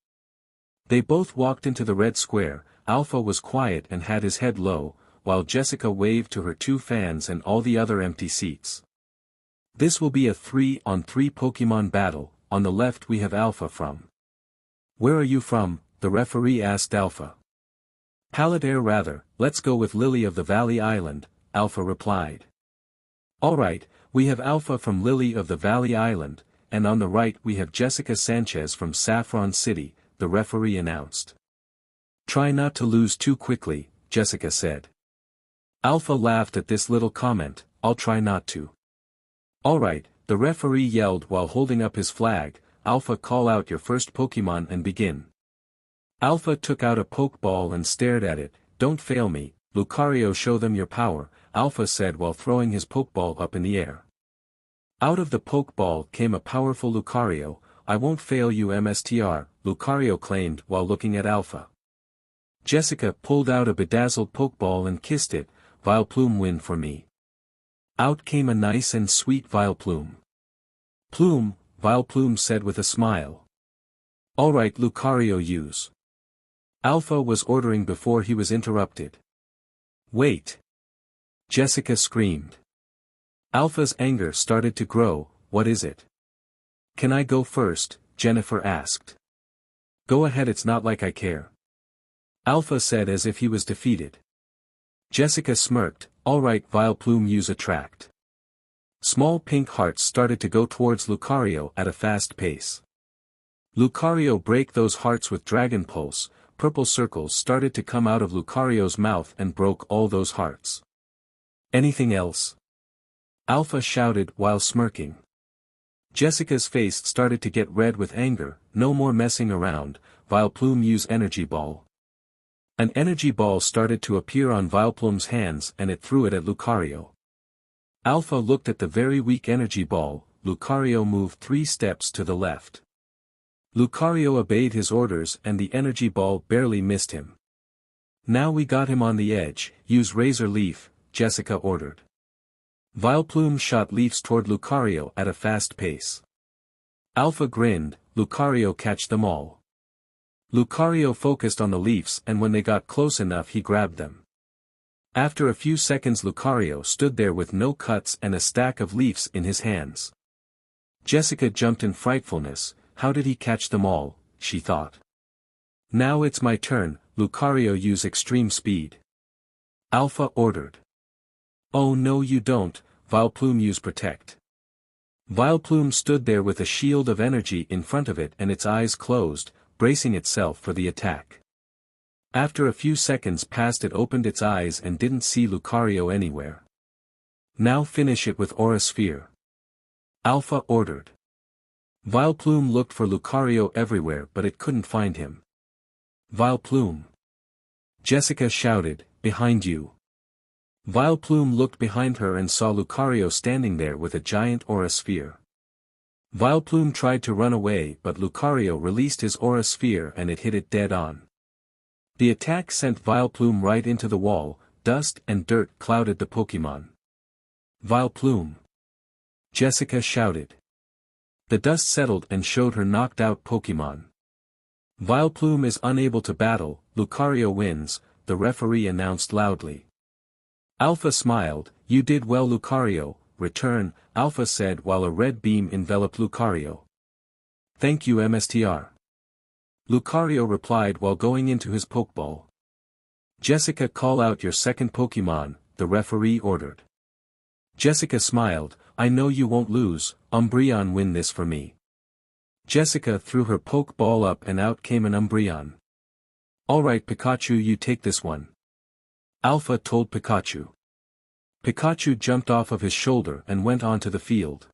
They both walked into the red square. Alpha was quiet and had his head low, while Jessica waved to her two fans and all the other empty seats. "This will be a 3-on-3 Pokemon battle. On the left we have Alpha from." "Where are you from?" the referee asked Alpha. "Pallet Air rather, let's go with Lily of the Valley Island," Alpha replied. "All right, we have Alpha from Lily of the Valley Island, and on the right we have Jessica Sanchez from Saffron City," the referee announced. "Try not to lose too quickly," Jessica said. Alpha laughed at this little comment. "I'll try not to." "All right," the referee yelled while holding up his flag. "Alpha, call out your first Pokemon and begin." Alpha took out a Pokeball and stared at it. "Don't fail me, Lucario, show them your power," Alpha said while throwing his Pokeball up in the air. Out of the Pokeball came a powerful Lucario. "I won't fail you, MSTR, Lucario claimed while looking at Alpha. Jessica pulled out a bedazzled Pokeball and kissed it. "Vileplume win for me." Out came a nice and sweet Vileplume. "Plume," Vileplume said with a smile. "All right, Lucario, use." Alpha was ordering before he was interrupted. "Wait!" Jessica screamed. Alpha's anger started to grow. "What is it?" "Can I go first?" Jennifer asked. "Go ahead, it's not like I care," Alpha said as if he was defeated. Jessica smirked. "All right, Vileplume, use attract." Small pink hearts started to go towards Lucario at a fast pace. Lucario broke those hearts with Dragon Pulse. Purple circles started to come out of Lucario's mouth and broke all those hearts. "Anything else?" Alpha shouted while smirking. Jessica's face started to get red with anger. "No more messing around, Vileplume, use Energy Ball." An energy ball started to appear on Vileplume's hands and it threw it at Lucario. Alpha looked at the very weak energy ball. Lucario moved 3 steps to the left. Lucario obeyed his orders and the energy ball barely missed him. "Now we got him on the edge, use Razor Leaf," Jessica ordered. Vileplume shot leaves toward Lucario at a fast pace. Alpha grinned. "Lucario, catch them all." Lucario focused on the leaves and when they got close enough he grabbed them. After a few seconds Lucario stood there with no cuts and a stack of leaves in his hands. Jessica jumped in frightfulness. How did he catch them all, she thought. "Now it's my turn, Lucario, use extreme speed." Alpha ordered. "Oh no you don't, Vileplume, use protect." Vileplume stood there with a shield of energy in front of it and its eyes closed, bracing itself for the attack. After a few seconds passed it opened its eyes and didn't see Lucario anywhere. "Now finish it with Aura Sphere." Alpha ordered. Vileplume looked for Lucario everywhere but it couldn't find him. "Vileplume!" Jessica shouted, "Behind you!" Vileplume looked behind her and saw Lucario standing there with a giant Aura Sphere. Vileplume tried to run away but Lucario released his Aura Sphere and it hit it dead on. The attack sent Vileplume right into the wall. Dust and dirt clouded the Pokemon. "Vileplume!" Jessica shouted. The dust settled and showed her knocked out Pokemon. "Vileplume is unable to battle, Lucario wins," the referee announced loudly. Alpha smiled. "You did well, Lucario, return," Alpha said while a red beam enveloped Lucario. "Thank you, MSTR." Lucario replied while going into his Pokeball. Jessica, call out your second Pokemon, the referee ordered. Jessica smiled, I know you won't lose, Umbreon, win this for me. Jessica threw her Pokeball up and out came an Umbreon. Alright Pikachu, you take this one. Alpha told Pikachu. Pikachu jumped off of his shoulder and went onto the field.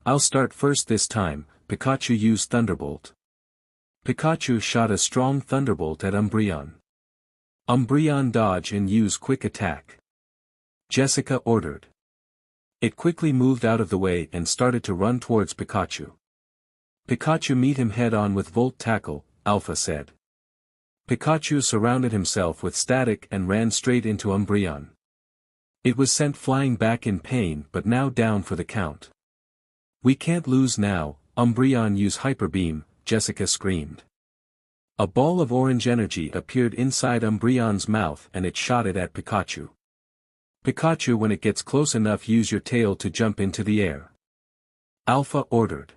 I'll start first this time, Pikachu used Thunderbolt. Pikachu shot a strong Thunderbolt at Umbreon. Umbreon dodge and use Quick Attack. Jessica ordered. It quickly moved out of the way and started to run towards Pikachu. Pikachu meet him head-on with Volt Tackle, Alpha said. Pikachu surrounded himself with static and ran straight into Umbreon. It was sent flying back in pain but now down for the count. We can't lose now, Umbreon use Hyper Beam, Jessica screamed. A ball of orange energy appeared inside Umbreon's mouth and it shot it at Pikachu. Pikachu, when it gets close enough, use your tail to jump into the air. Alpha ordered.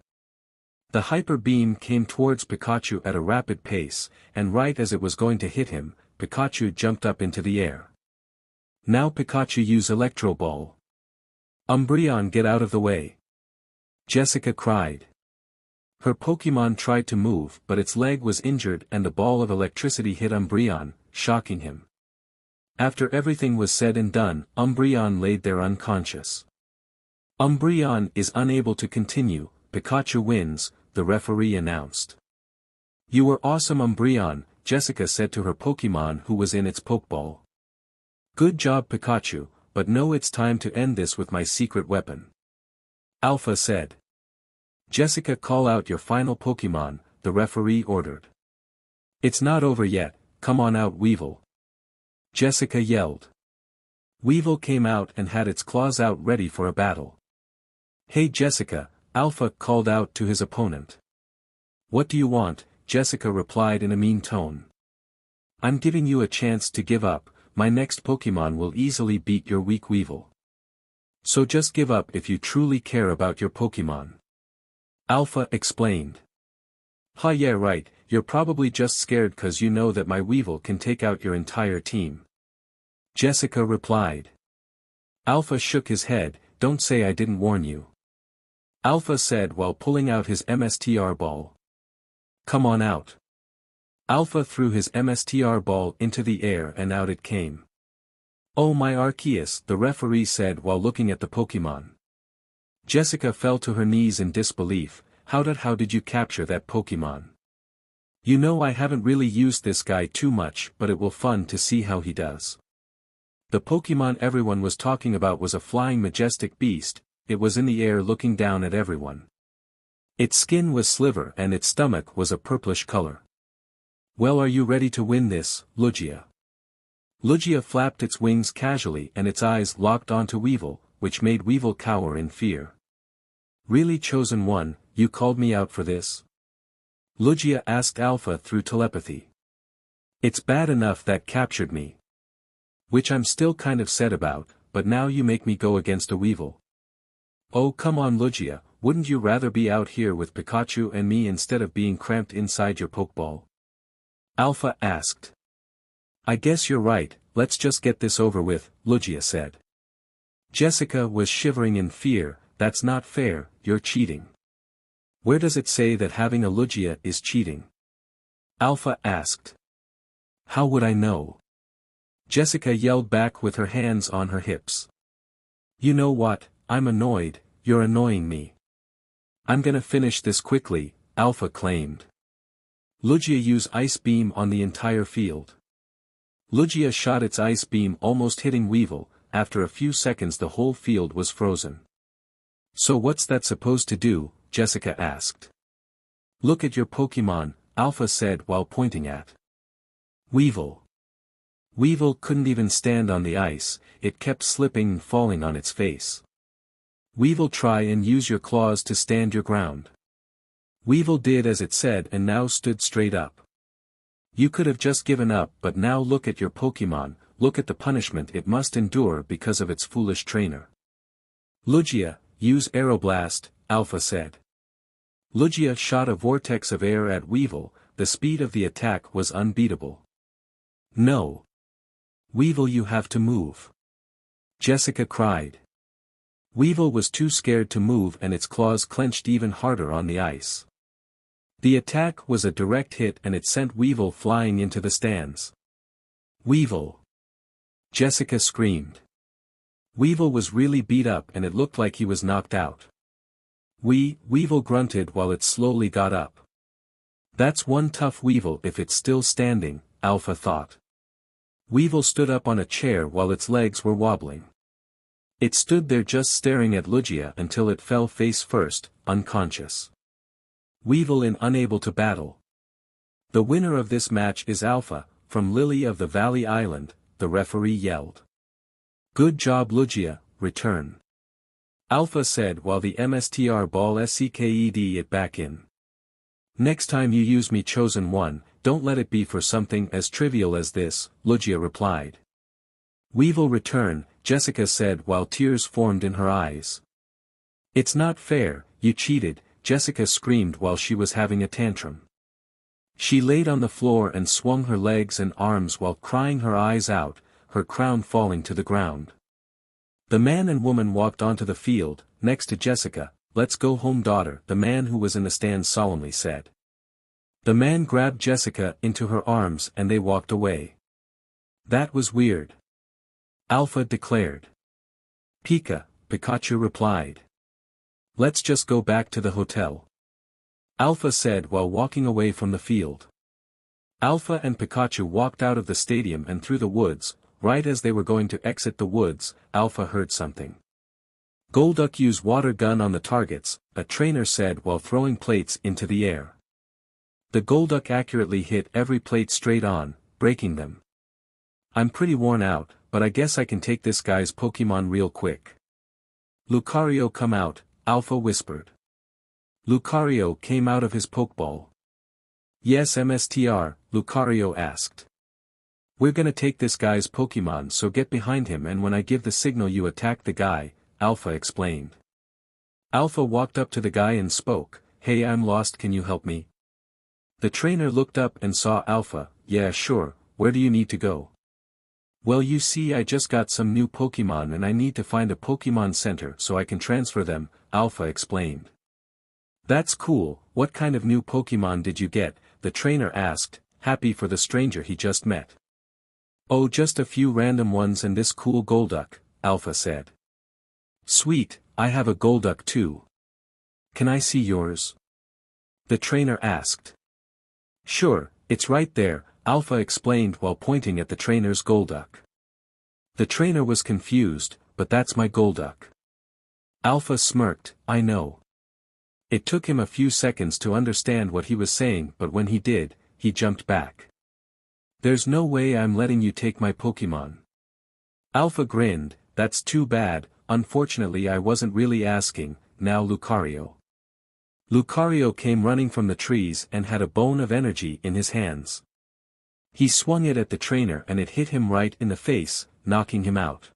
The Hyper Beam came towards Pikachu at a rapid pace, and right as it was going to hit him, Pikachu jumped up into the air. Now Pikachu use Electro Ball. Umbreon, get out of the way. Jessica cried. Her Pokemon tried to move but its leg was injured and the ball of electricity hit Umbreon, shocking him. After everything was said and done, Umbreon laid there unconscious. Umbreon is unable to continue, Pikachu wins, the referee announced. You were awesome Umbreon, Jessica said to her Pokemon who was in its Pokeball. Good job Pikachu, but no, it's time to end this with my secret weapon. Alpha said. Jessica, call out your final Pokemon, the referee ordered. It's not over yet, come on out Weevil. Jessica yelled. Weevil came out and had its claws out ready for a battle. Hey Jessica, Alpha called out to his opponent. What do you want? Jessica replied in a mean tone. I'm giving you a chance to give up, my next Pokemon will easily beat your weak Weevil. So just give up if you truly care about your Pokemon. Alpha explained. Ha, yeah right, you're probably just scared cause you know that my Weevil can take out your entire team. Jessica replied. Alpha shook his head, don't say I didn't warn you. Alpha said while pulling out his MSTR ball. Come on out. Alpha threw his MSTR ball into the air and out it came. Oh my Arceus, the referee said while looking at the Pokemon. Jessica fell to her knees in disbelief, how did you capture that Pokemon? You know I haven't really used this guy too much but it will fun to see how he does. The Pokemon everyone was talking about was a flying majestic beast, it was in the air looking down at everyone. Its skin was silver and its stomach was a purplish color. Well, are you ready to win this, Lugia? Lugia flapped its wings casually and its eyes locked onto Weevil, which made Weevil cower in fear. Really Chosen One, you called me out for this? Lugia asked Alpha through telepathy. It's bad enough that captured me. Which I'm still kind of sad about, but now you make me go against a Weevil. Oh come on Lugia, wouldn't you rather be out here with Pikachu and me instead of being cramped inside your Pokeball? Alpha asked. I guess you're right, let's just get this over with, Lugia said. Jessica was shivering in fear, that's not fair, you're cheating. Where does it say that having a Lugia is cheating? Alpha asked. How would I know? Jessica yelled back with her hands on her hips. You know what, I'm annoyed, you're annoying me. I'm gonna finish this quickly, Alpha claimed. Lugia used Ice Beam on the entire field. Lugia shot its Ice Beam almost hitting Weevil, after a few seconds the whole field was frozen. So what's that supposed to do? Jessica asked. Look at your Pokemon, Alpha said while pointing at Weevil. Weevil couldn't even stand on the ice, it kept slipping and falling on its face. Weevil, try and use your claws to stand your ground. Weevil did as it said and now stood straight up. You could have just given up but now look at your Pokemon, look at the punishment it must endure because of its foolish trainer. Lugia, use Aeroblast, Alpha said. Lugia shot a vortex of air at Weevil, the speed of the attack was unbeatable. No. Weevil, you have to move. Jessica cried. Weevil was too scared to move and its claws clenched even harder on the ice. The attack was a direct hit and it sent Weevil flying into the stands. Weevil! Jessica screamed. Weevil was really beat up and it looked like he was knocked out. Weevil grunted while it slowly got up. That's one tough Weevil if it's still standing, Alpha thought. Weevil stood up on a chair while its legs were wobbling. It stood there just staring at Lugia until it fell face first, unconscious. Weevil in unable to battle. The winner of this match is Alpha, from Lily of the Valley Island, the referee yelled. Good job Lugia, return. Alpha said while the MSTR ball SCKED it back in. Next time you use me chosen one, don't let it be for something as trivial as this, Lugia replied. Weevil return, Jessica said while tears formed in her eyes. It's not fair, you cheated, Jessica screamed while she was having a tantrum. She laid on the floor and swung her legs and arms while crying her eyes out, her crown falling to the ground. The man and woman walked onto the field, next to Jessica. Let's go home daughter, the man who was in the stands solemnly said. The man grabbed Jessica into her arms and they walked away. That was weird. Alpha declared. Pikachu replied. Let's just go back to the hotel. Alpha said while walking away from the field. Alpha and Pikachu walked out of the stadium and through the woods. Right as they were going to exit the woods, Alpha heard something. Golduck use water gun on the targets, a trainer said while throwing plates into the air. The Golduck accurately hit every plate straight on, breaking them. I'm pretty worn out, but I guess I can take this guy's Pokemon real quick. Lucario come out, Alpha whispered. Lucario came out of his Pokeball. Yes MSTR, Lucario asked. We're gonna take this guy's Pokemon so get behind him and when I give the signal you attack the guy, Alpha explained. Alpha walked up to the guy and spoke, Hey I'm lost can you help me? The trainer looked up and saw Alpha, Yeah sure, where do you need to go? Well you see I just got some new Pokemon and I need to find a Pokemon Center so I can transfer them, Alpha explained. That's cool, what kind of new Pokemon did you get? The trainer asked, happy for the stranger he just met. Oh just a few random ones and this cool Golduck, Alpha said. Sweet, I have a Golduck too. Can I see yours? The trainer asked. Sure, it's right there, Alpha explained while pointing at the trainer's Golduck. The trainer was confused, but that's my Golduck. Alpha smirked, I know. It took him a few seconds to understand what he was saying but when he did, he jumped back. There's no way I'm letting you take my Pokemon. Alpha grinned, that's too bad, unfortunately I wasn't really asking, now Lucario. Lucario came running from the trees and had a bone of energy in his hands. He swung it at the trainer and it hit him right in the face, knocking him out.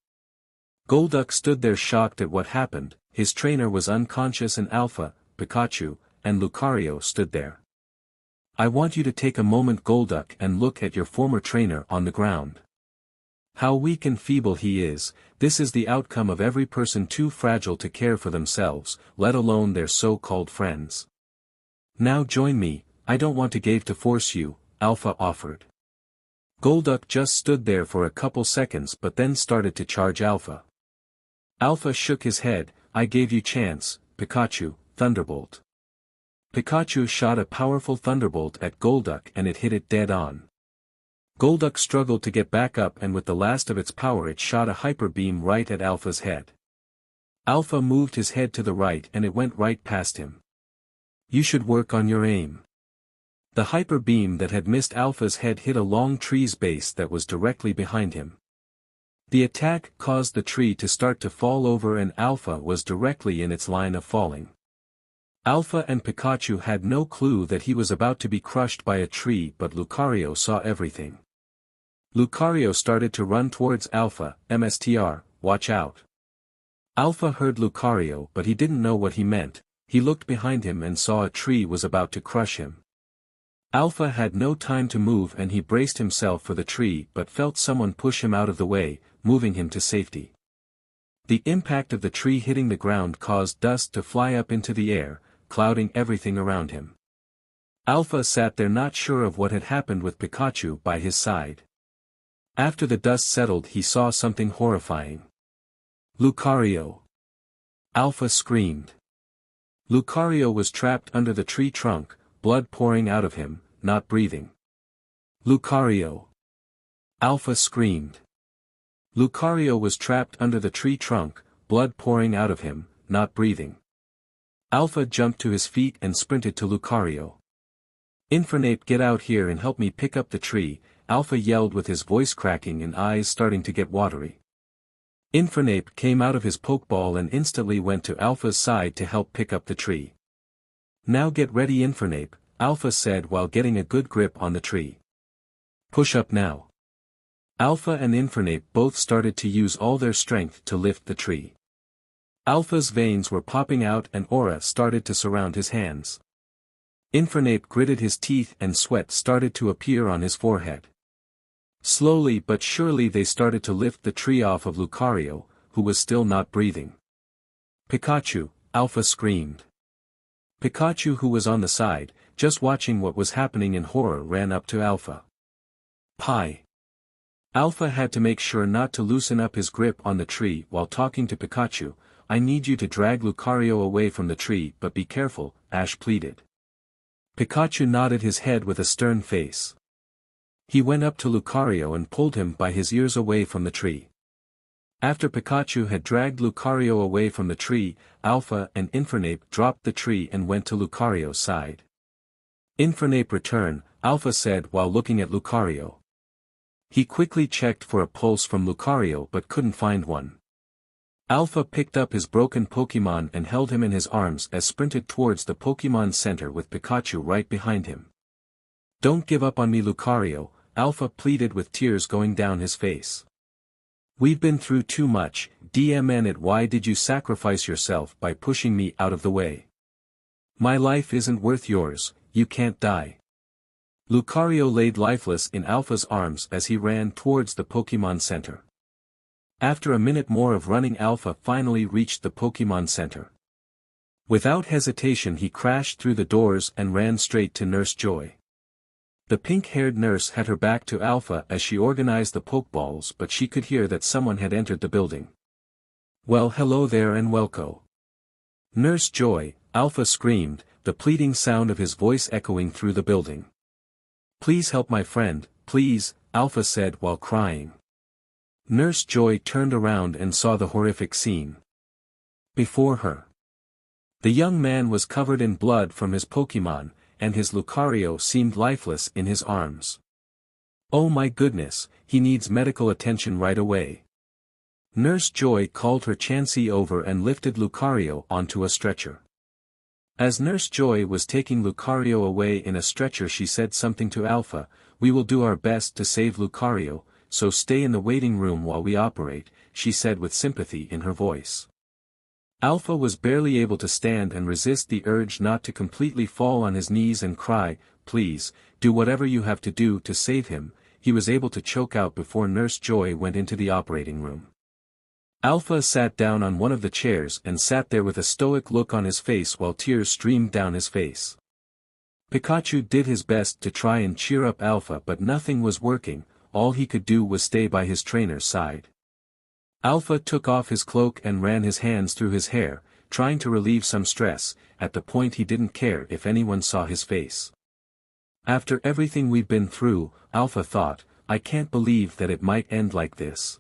Golduck stood there shocked at what happened, his trainer was unconscious and Alpha, Pikachu, and Lucario stood there. I want you to take a moment Golduck and look at your former trainer on the ground. How weak and feeble he is, this is the outcome of every person too fragile to care for themselves, let alone their so-called friends. Now join me, I don't want to give to force you, Alpha offered. Golduck just stood there for a couple seconds but then started to charge Alpha. Alpha shook his head, I gave you chance, Pikachu, Thunderbolt. Pikachu shot a powerful Thunderbolt at Golduck and it hit it dead on. Golduck struggled to get back up and with the last of its power it shot a Hyper Beam right at Alpha's head. Alpha moved his head to the right and it went right past him. You should work on your aim. The Hyper Beam that had missed Alpha's head hit a long tree's base that was directly behind him. The attack caused the tree to start to fall over and Alpha was directly in its line of falling. Alpha and Pikachu had no clue that he was about to be crushed by a tree but Lucario saw everything. Lucario started to run towards Alpha, MSTR, watch out. Alpha heard Lucario but he didn't know what he meant, he looked behind him and saw a tree was about to crush him. Alpha had no time to move and he braced himself for the tree but felt someone push him out of the way, moving him to safety. The impact of the tree hitting the ground caused dust to fly up into the air, clouding everything around him. Alpha sat there not sure of what had happened with Pikachu by his side. After the dust settled he saw something horrifying. Lucario! Alpha screamed. Lucario was trapped under the tree trunk, blood pouring out of him, not breathing. Lucario! Alpha screamed. Lucario was trapped under the tree trunk, blood pouring out of him, not breathing. Alpha jumped to his feet and sprinted to Lucario. Infernape, get out here and help me pick up the tree, Alpha yelled with his voice cracking and eyes starting to get watery. Infernape came out of his Pokeball and instantly went to Alpha's side to help pick up the tree. Now get ready Infernape, Alpha said while getting a good grip on the tree. Push up now. Alpha and Infernape both started to use all their strength to lift the tree. Alpha's veins were popping out and aura started to surround his hands. Infernape gritted his teeth and sweat started to appear on his forehead. Slowly but surely they started to lift the tree off of Lucario, who was still not breathing. Pikachu! Alpha screamed. Pikachu, who was on the side, just watching what was happening in horror, ran up to Alpha. Pie! Alpha had to make sure not to loosen up his grip on the tree while talking to Pikachu. I need you to drag Lucario away from the tree, but be careful, Ash pleaded. Pikachu nodded his head with a stern face. He went up to Lucario and pulled him by his ears away from the tree. After Pikachu had dragged Lucario away from the tree, Alpha and Infernape dropped the tree and went to Lucario's side. Infernape, return, Alpha said while looking at Lucario. He quickly checked for a pulse from Lucario but couldn't find one. Alpha picked up his broken Pokemon and held him in his arms as sprinted towards the Pokemon Center with Pikachu right behind him. Don't give up on me Lucario, Alpha pleaded with tears going down his face. We've been through too much, DMN it, why did you sacrifice yourself by pushing me out of the way? My life isn't worth yours, you can't die. Lucario laid lifeless in Alpha's arms as he ran towards the Pokemon Center. After a minute more of running, Alpha finally reached the Pokemon Center. Without hesitation he crashed through the doors and ran straight to Nurse Joy. The pink-haired nurse had her back to Alpha as she organized the Pokeballs, but she could hear that someone had entered the building. Well, hello there and welcome. Nurse Joy, Alpha screamed, the pleading sound of his voice echoing through the building. Please help my friend, please, Alpha said while crying. Nurse Joy turned around and saw the horrific scene. Before her, the young man was covered in blood from his Pokemon, and his Lucario seemed lifeless in his arms. Oh my goodness, he needs medical attention right away. Nurse Joy called her Chansey over and lifted Lucario onto a stretcher. As Nurse Joy was taking Lucario away in a stretcher, she said something to Alpha, we will do our best to save Lucario, so stay in the waiting room while we operate, she said with sympathy in her voice. Alpha was barely able to stand and resist the urge not to completely fall on his knees and cry, please, do whatever you have to do to save him, he was able to choke out before Nurse Joy went into the operating room. Alpha sat down on one of the chairs and sat there with a stoic look on his face while tears streamed down his face. Pikachu did his best to try and cheer up Alpha, but nothing was working. All he could do was stay by his trainer's side. Alpha took off his cloak and ran his hands through his hair, trying to relieve some stress. At the point he didn't care if anyone saw his face. After everything we've been through, Alpha thought, I can't believe that it might end like this.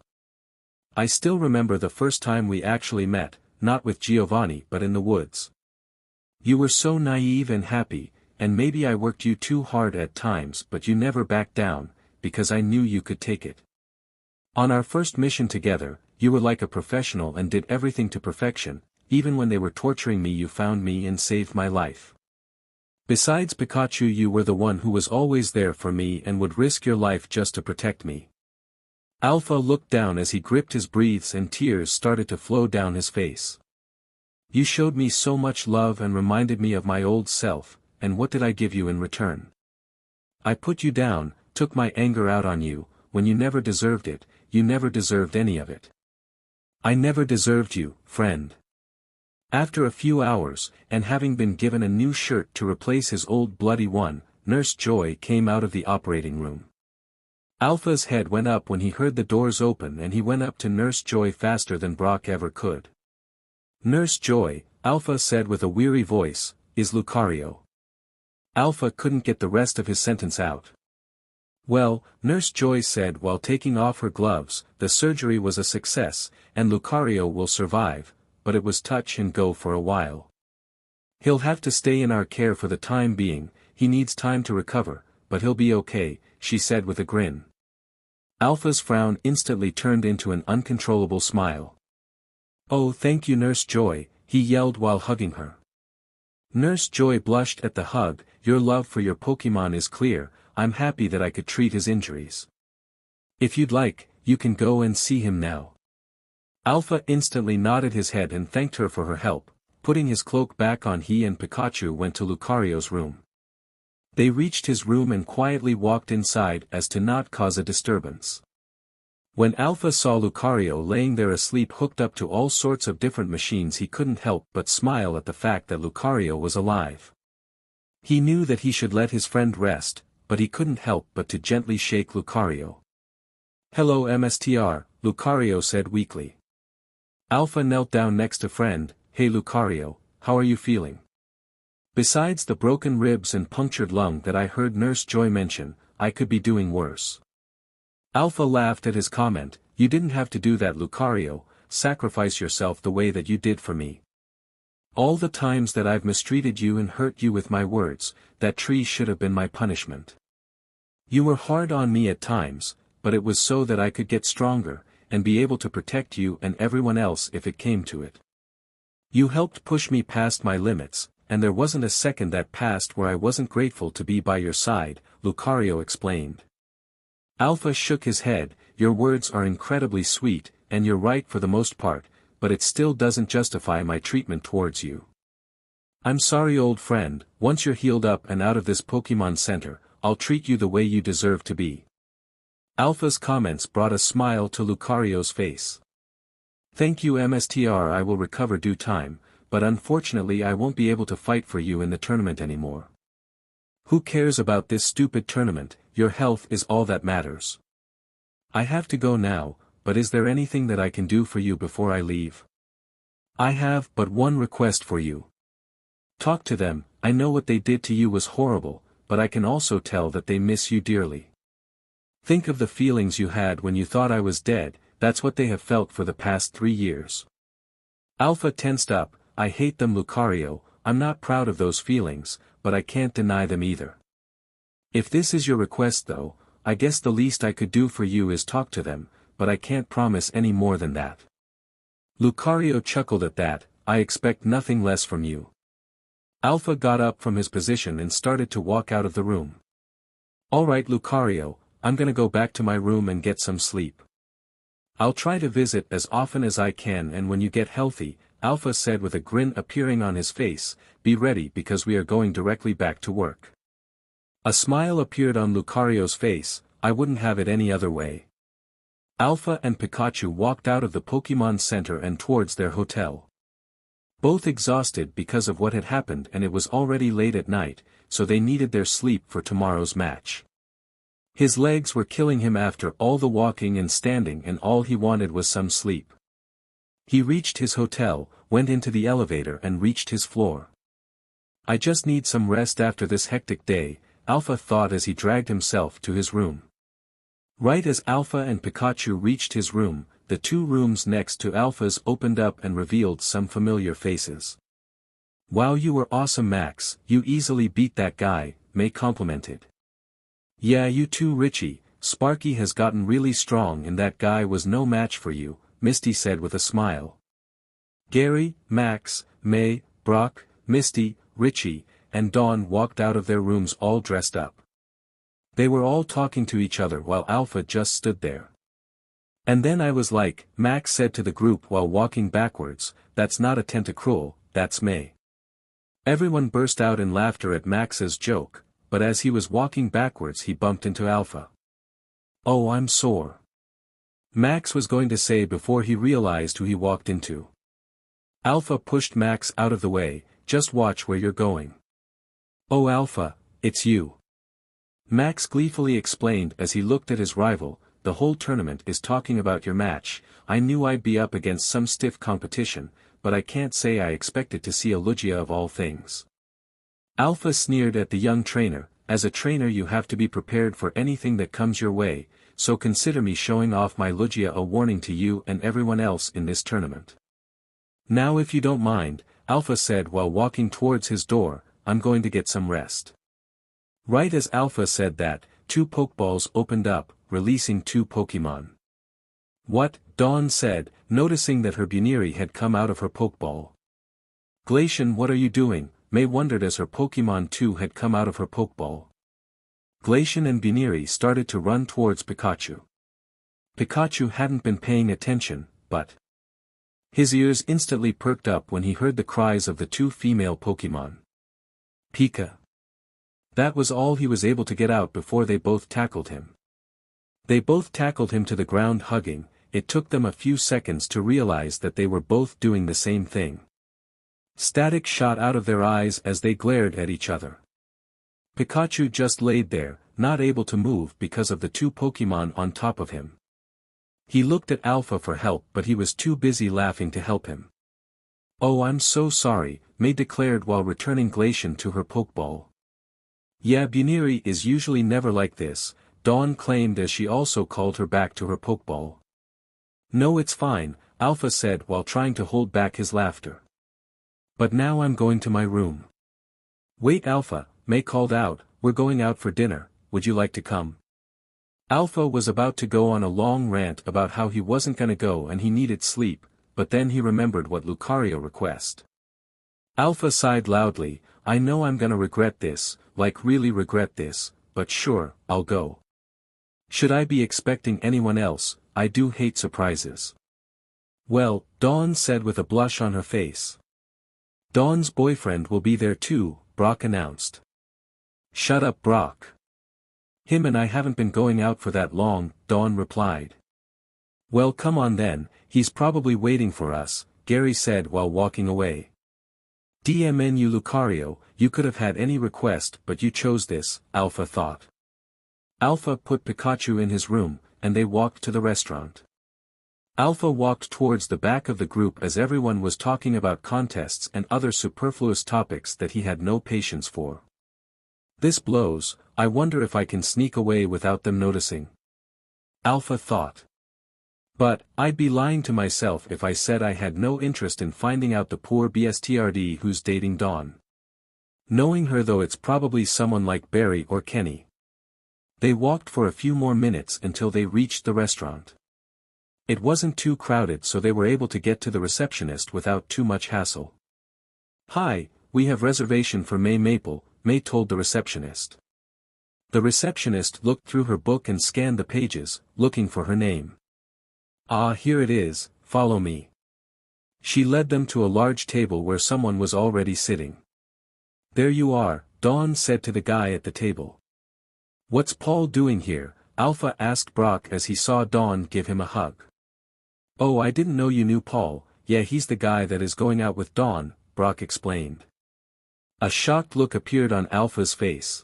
I still remember the first time we actually met, not with Giovanni but in the woods. You were so naive and happy, and maybe I worked you too hard at times, but you never backed down, because I knew you could take it. On our first mission together, you were like a professional and did everything to perfection, even when they were torturing me you found me and saved my life. Besides Pikachu, you were the one who was always there for me and would risk your life just to protect me. Alpha looked down as he gripped his breaths and tears started to flow down his face. You showed me so much love and reminded me of my old self, and what did I give you in return? I put you down, took my anger out on you, when you never deserved it, you never deserved any of it. I never deserved you, friend. After a few hours, and having been given a new shirt to replace his old bloody one, Nurse Joy came out of the operating room. Alpha's head went up when he heard the doors open and he went up to Nurse Joy faster than Brock ever could. Nurse Joy, Alpha said with a weary voice, is Lucario. Alpha couldn't get the rest of his sentence out. Well, Nurse Joy said while taking off her gloves, the surgery was a success, and Lucario will survive, but it was touch and go for a while. He'll have to stay in our care for the time being, he needs time to recover, but he'll be okay, she said with a grin. Alpha's frown instantly turned into an uncontrollable smile. Oh, thank you, Nurse Joy, he yelled while hugging her. Nurse Joy blushed at the hug. Your love for your Pokémon is clear, I'm happy that I could treat his injuries. If you'd like, you can go and see him now. Alpha instantly nodded his head and thanked her for her help. Putting his cloak back on, he and Pikachu went to Lucario's room. They reached his room and quietly walked inside as to not cause a disturbance. When Alpha saw Lucario laying there asleep hooked up to all sorts of different machines, he couldn't help but smile at the fact that Lucario was alive. He knew that he should let his friend rest, but he couldn't help but to gently shake Lucario. Hello MSTR, Lucario said weakly. Alpha knelt down next to friend. Hey Lucario, how are you feeling? Besides the broken ribs and punctured lung that I heard Nurse Joy mention, I could be doing worse. Alpha laughed at his comment. You didn't have to do that, Lucario, sacrifice yourself the way that you did for me. All the times that I've mistreated you and hurt you with my words, that tree should have been my punishment. You were hard on me at times, but it was so that I could get stronger, and be able to protect you and everyone else if it came to it. You helped push me past my limits, and there wasn't a second that passed where I wasn't grateful to be by your side, Lucario explained. Alpha shook his head. Your words are incredibly sweet, and you're right for the most part, but it still doesn't justify my treatment towards you. I'm sorry, old friend. Once you're healed up and out of this Pokemon Center, I'll treat you the way you deserve to be. Alpha's comments brought a smile to Lucario's face. Thank you MSTR, I will recover due time, but unfortunately I won't be able to fight for you in the tournament anymore. Who cares about this stupid tournament, your health is all that matters. I have to go now, but is there anything that I can do for you before I leave? I have but one request for you. Talk to them. I know what they did to you was horrible, but I can also tell that they miss you dearly. Think of the feelings you had when you thought I was dead, that's what they have felt for the past 3 years. Alpha tensed up. I hate them, Lucario. I'm not proud of those feelings, but I can't deny them either. If this is your request though, I guess the least I could do for you is talk to them, but I can't promise any more than that. Lucario chuckled at that. I expect nothing less from you. Alpha got up from his position and started to walk out of the room. Alright Lucario, I'm gonna go back to my room and get some sleep. I'll try to visit as often as I can, and when you get healthy, Alpha said with a grin appearing on his face, be ready because we are going directly back to work. A smile appeared on Lucario's face. I wouldn't have it any other way. Alpha and Pikachu walked out of the Pokemon Center and towards their hotel. Both exhausted because of what had happened, and it was already late at night, so they needed their sleep for tomorrow's match. His legs were killing him after all the walking and standing, and all he wanted was some sleep. He reached his hotel, went into the elevator and reached his floor. I just need some rest after this hectic day, Alpha thought as he dragged himself to his room. Right as Alpha and Pikachu reached his room, the 2 rooms next to Alpha's opened up and revealed some familiar faces. Wow, you were awesome, Max, you easily beat that guy, May complimented. Yeah, you too, Richie, Sparky has gotten really strong and that guy was no match for you, Misty said with a smile. Gary, Max, May, Brock, Misty, Richie, and Dawn walked out of their rooms all dressed up. They were all talking to each other while Alpha just stood there. And then I was like, Max said to the group while walking backwards, that's not a Tentacruel, that's May. Everyone burst out in laughter at Max's joke, but as he was walking backwards he bumped into Alpha. "Oh, I'm sore," Max was going to say before he realized who he walked into. Alpha pushed Max out of the way. "Just watch where you're going." "Oh Alpha, it's you," Max gleefully explained as he looked at his rival. "The whole tournament is talking about your match. I knew I'd be up against some stiff competition, but I can't say I expected to see a Lugia of all things." Alpha sneered at the young trainer. "As a trainer you have to be prepared for anything that comes your way, so consider me showing off my Lugia a warning to you and everyone else in this tournament." "Now if you don't mind," Alpha said while walking towards his door, "I'm going to get some rest." Right as Alpha said that, 2 Pokeballs opened up, releasing 2 Pokemon. "What?" Dawn said, noticing that her Buniri had come out of her Pokeball. "Glacian, what are you doing?" May wondered as her Pokemon too had come out of her Pokeball. Glacian and Buniri started to run towards Pikachu. Pikachu hadn't been paying attention, but his ears instantly perked up when he heard the cries of the 2 female Pokemon. "Pika." That was all he was able to get out before they both tackled him. They both tackled him to the ground hugging. It took them a few seconds to realize that they were both doing the same thing. Static shot out of their eyes as they glared at each other. Pikachu just laid there, not able to move because of the 2 Pokemon on top of him. He looked at Alpha for help but he was too busy laughing to help him. "Oh, I'm so sorry," May declared while returning Glacian to her Pokeball. "Yeah, Buniri is usually never like this," Dawn claimed as she also called her back to her Pokeball. "No, it's fine," Alpha said while trying to hold back his laughter. "But now I'm going to my room." "Wait Alpha," May called out, "we're going out for dinner, would you like to come?" Alpha was about to go on a long rant about how he wasn't gonna go and he needed sleep, but then he remembered what Lucario requested. Alpha sighed loudly. "I know I'm gonna regret this, like really regret this, but sure, I'll go. Should I be expecting anyone else? I do hate surprises." "Well," Dawn said with a blush on her face. "Dawn's boyfriend will be there too," Brock announced. "Shut up Brock. Him and I haven't been going out for that long," Dawn replied. "Well come on then, he's probably waiting for us," Gary said while walking away. "DMNU Lucario, you could have had any request but you chose this," Alpha thought. Alpha put Pikachu in his room, and they walked to the restaurant. Alpha walked towards the back of the group as everyone was talking about contests and other superfluous topics that he had no patience for. "This blows, I wonder if I can sneak away without them noticing," Alpha thought. "But, I'd be lying to myself if I said I had no interest in finding out the poor BSTRD who's dating Dawn. Knowing her though it's probably someone like Barry or Kenny." They walked for a few more minutes until they reached the restaurant. It wasn't too crowded so they were able to get to the receptionist without too much hassle. "Hi, we have reservation for May Maple," May told the receptionist. The receptionist looked through her book and scanned the pages, looking for her name. "Ah, here it is, follow me." She led them to a large table where someone was already sitting. "There you are," Dawn said to the guy at the table. "What's Paul doing here?" Alpha asked Brock as he saw Dawn give him a hug. "Oh, I didn't know you knew Paul. Yeah, he's the guy that is going out with Dawn," Brock explained. A shocked look appeared on Alpha's face.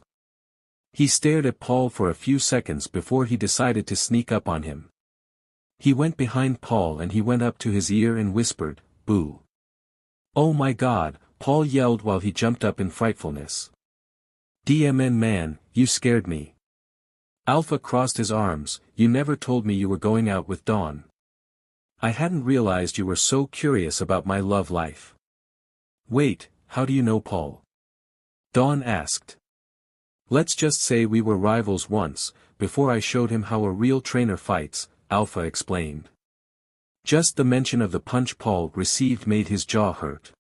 He stared at Paul for a few seconds before he decided to sneak up on him. He went behind Paul and he went up to his ear and whispered, "Boo." "Oh my God," Paul yelled while he jumped up in frightfulness. "DMN man, you scared me." Alpha crossed his arms. "You never told me you were going out with Dawn. I hadn't realized you were so curious about my love life." "Wait, how do you know Paul?" Dawn asked. "Let's just say we were rivals once, before I showed him how a real trainer fights," Alpha explained. Just the mention of the punch Paul received made his jaw hurt.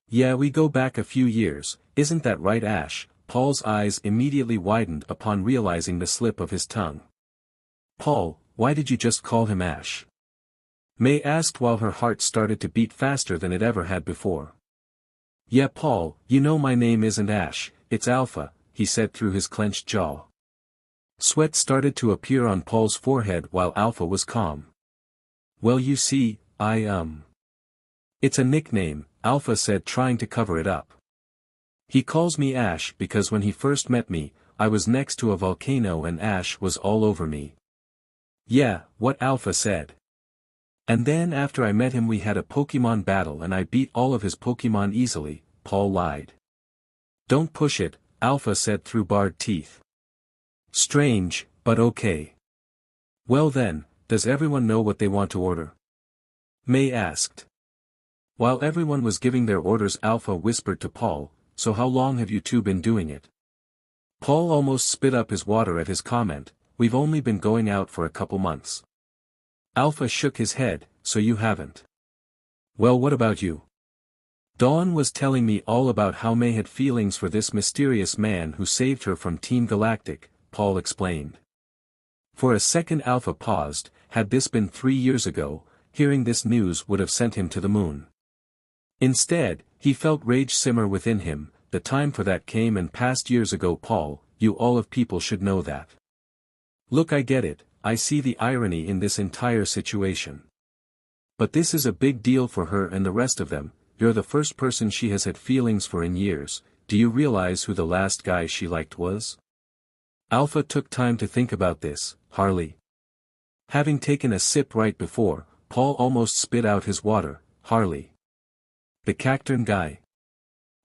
"Yeah, we go back a few years, isn't that right Ash?" Paul's eyes immediately widened upon realizing the slip of his tongue. "Paul, why did you just call him Ash?" May asked while her heart started to beat faster than it ever had before. "Yeah Paul, you know my name isn't Ash, it's Alpha," he said through his clenched jaw. Sweat started to appear on Paul's forehead while Alpha was calm. Well, you see, It's a nickname, Alpha said, trying to cover it up. He calls me Ash because when he first met me, I was next to a volcano and ash was all over me. Yeah, what Alpha said. And then after I met him we had a Pokemon battle and I beat all of his Pokemon easily, Paul lied. Don't push it, Alpha said through bared teeth. Strange, but okay. Well then, does everyone know what they want to order? May asked. While everyone was giving their orders, Alpha whispered to Paul, so how long have you two been doing it? Paul almost spit up his water at his comment, we've only been going out for a couple months. Alpha shook his head, so you haven't. Well, what about you? Dawn was telling me all about how May had feelings for this mysterious man who saved her from Team Galactic, Paul explained. For a second Alpha paused. Had this been 3 years ago, hearing this news would have sent him to the moon. Instead, he felt rage simmer within him. The time for that came and passed years ago. Paul, you all of people should know that. Look, I get it, I see the irony in this entire situation. But this is a big deal for her and the rest of them. You're the first person she has had feelings for in years. Do you realize who the last guy she liked was? Alpha took time to think about this. Harley. Having taken a sip right before, Paul almost spit out his water. Harley. The Cacturn guy.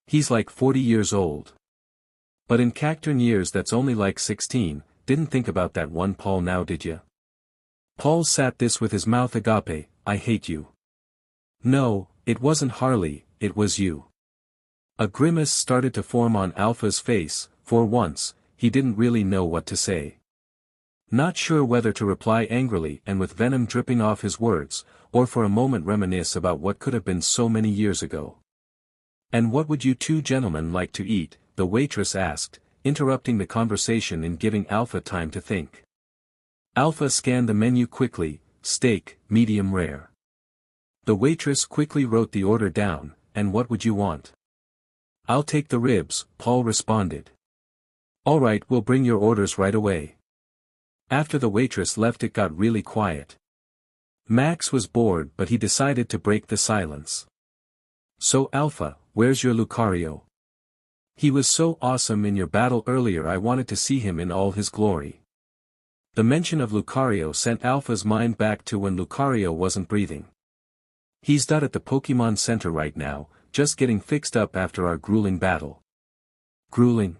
He's like 40 years old. But in Cacturn years that's only like 16, didn't think about that one, Paul, now did ya? Paul sat this with his mouth agape. I hate you. No, it wasn't Harley, it was you. A grimace started to form on Alpha's face. For once, he didn't really know what to say. Not sure whether to reply angrily and with venom dripping off his words, or for a moment reminisce about what could have been so many years ago. And what would you two gentlemen like to eat? The waitress asked, interrupting the conversation and giving Alpha time to think. Alpha scanned the menu quickly. Steak, medium rare. The waitress quickly wrote the order down. And what would you want? I'll take the ribs, Paul responded. All right, we'll bring your orders right away. After the waitress left it got really quiet. Max was bored but he decided to break the silence. So Alpha, where's your Lucario? He was so awesome in your battle earlier, I wanted to see him in all his glory. The mention of Lucario sent Alpha's mind back to when Lucario wasn't breathing. He's not at the Pokemon Center right now, just getting fixed up after our grueling battle. Grueling?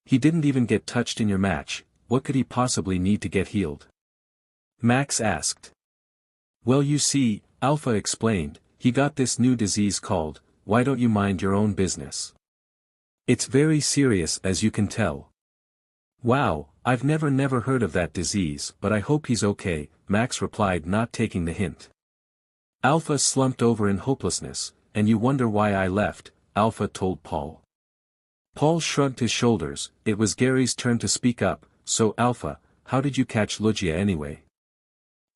He didn't even get touched in your match, what could he possibly need to get healed? Max asked. Well, you see, Alpha explained, he got this new disease called, why don't you mind your own business? It's very serious, as you can tell. Wow, I've never heard of that disease, but I hope he's okay, Max replied, not taking the hint. Alpha slumped over in hopelessness, and you wonder why I left, Alpha told Paul. Paul shrugged his shoulders. It was Gary's turn to speak up. So Alpha, how did you catch Lugia anyway?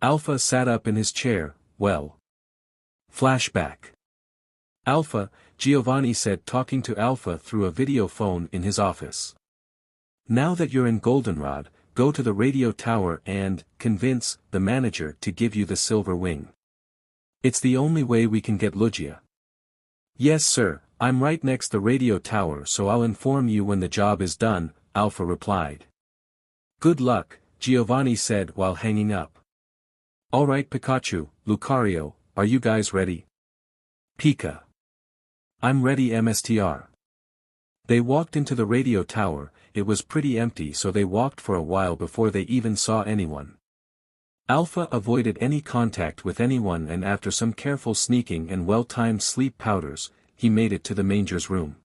Alpha sat up in his chair. Well. Flashback. Alpha, Giovanni said, talking to Alpha through a video phone in his office. Now that you're in Goldenrod, go to the radio tower and convince the manager to give you the silver wing. It's the only way we can get Lugia. Yes sir, I'm right next the radio tower, so I'll inform you when the job is done, Alpha replied. Good luck, Giovanni said while hanging up. Alright Pikachu, Lucario, are you guys ready? Pika. I'm ready MSTR. They walked into the radio tower. It was pretty empty, so they walked for a while before they even saw anyone. Alpha avoided any contact with anyone and after some careful sneaking and well-timed sleep powders, he made it to the manger's room.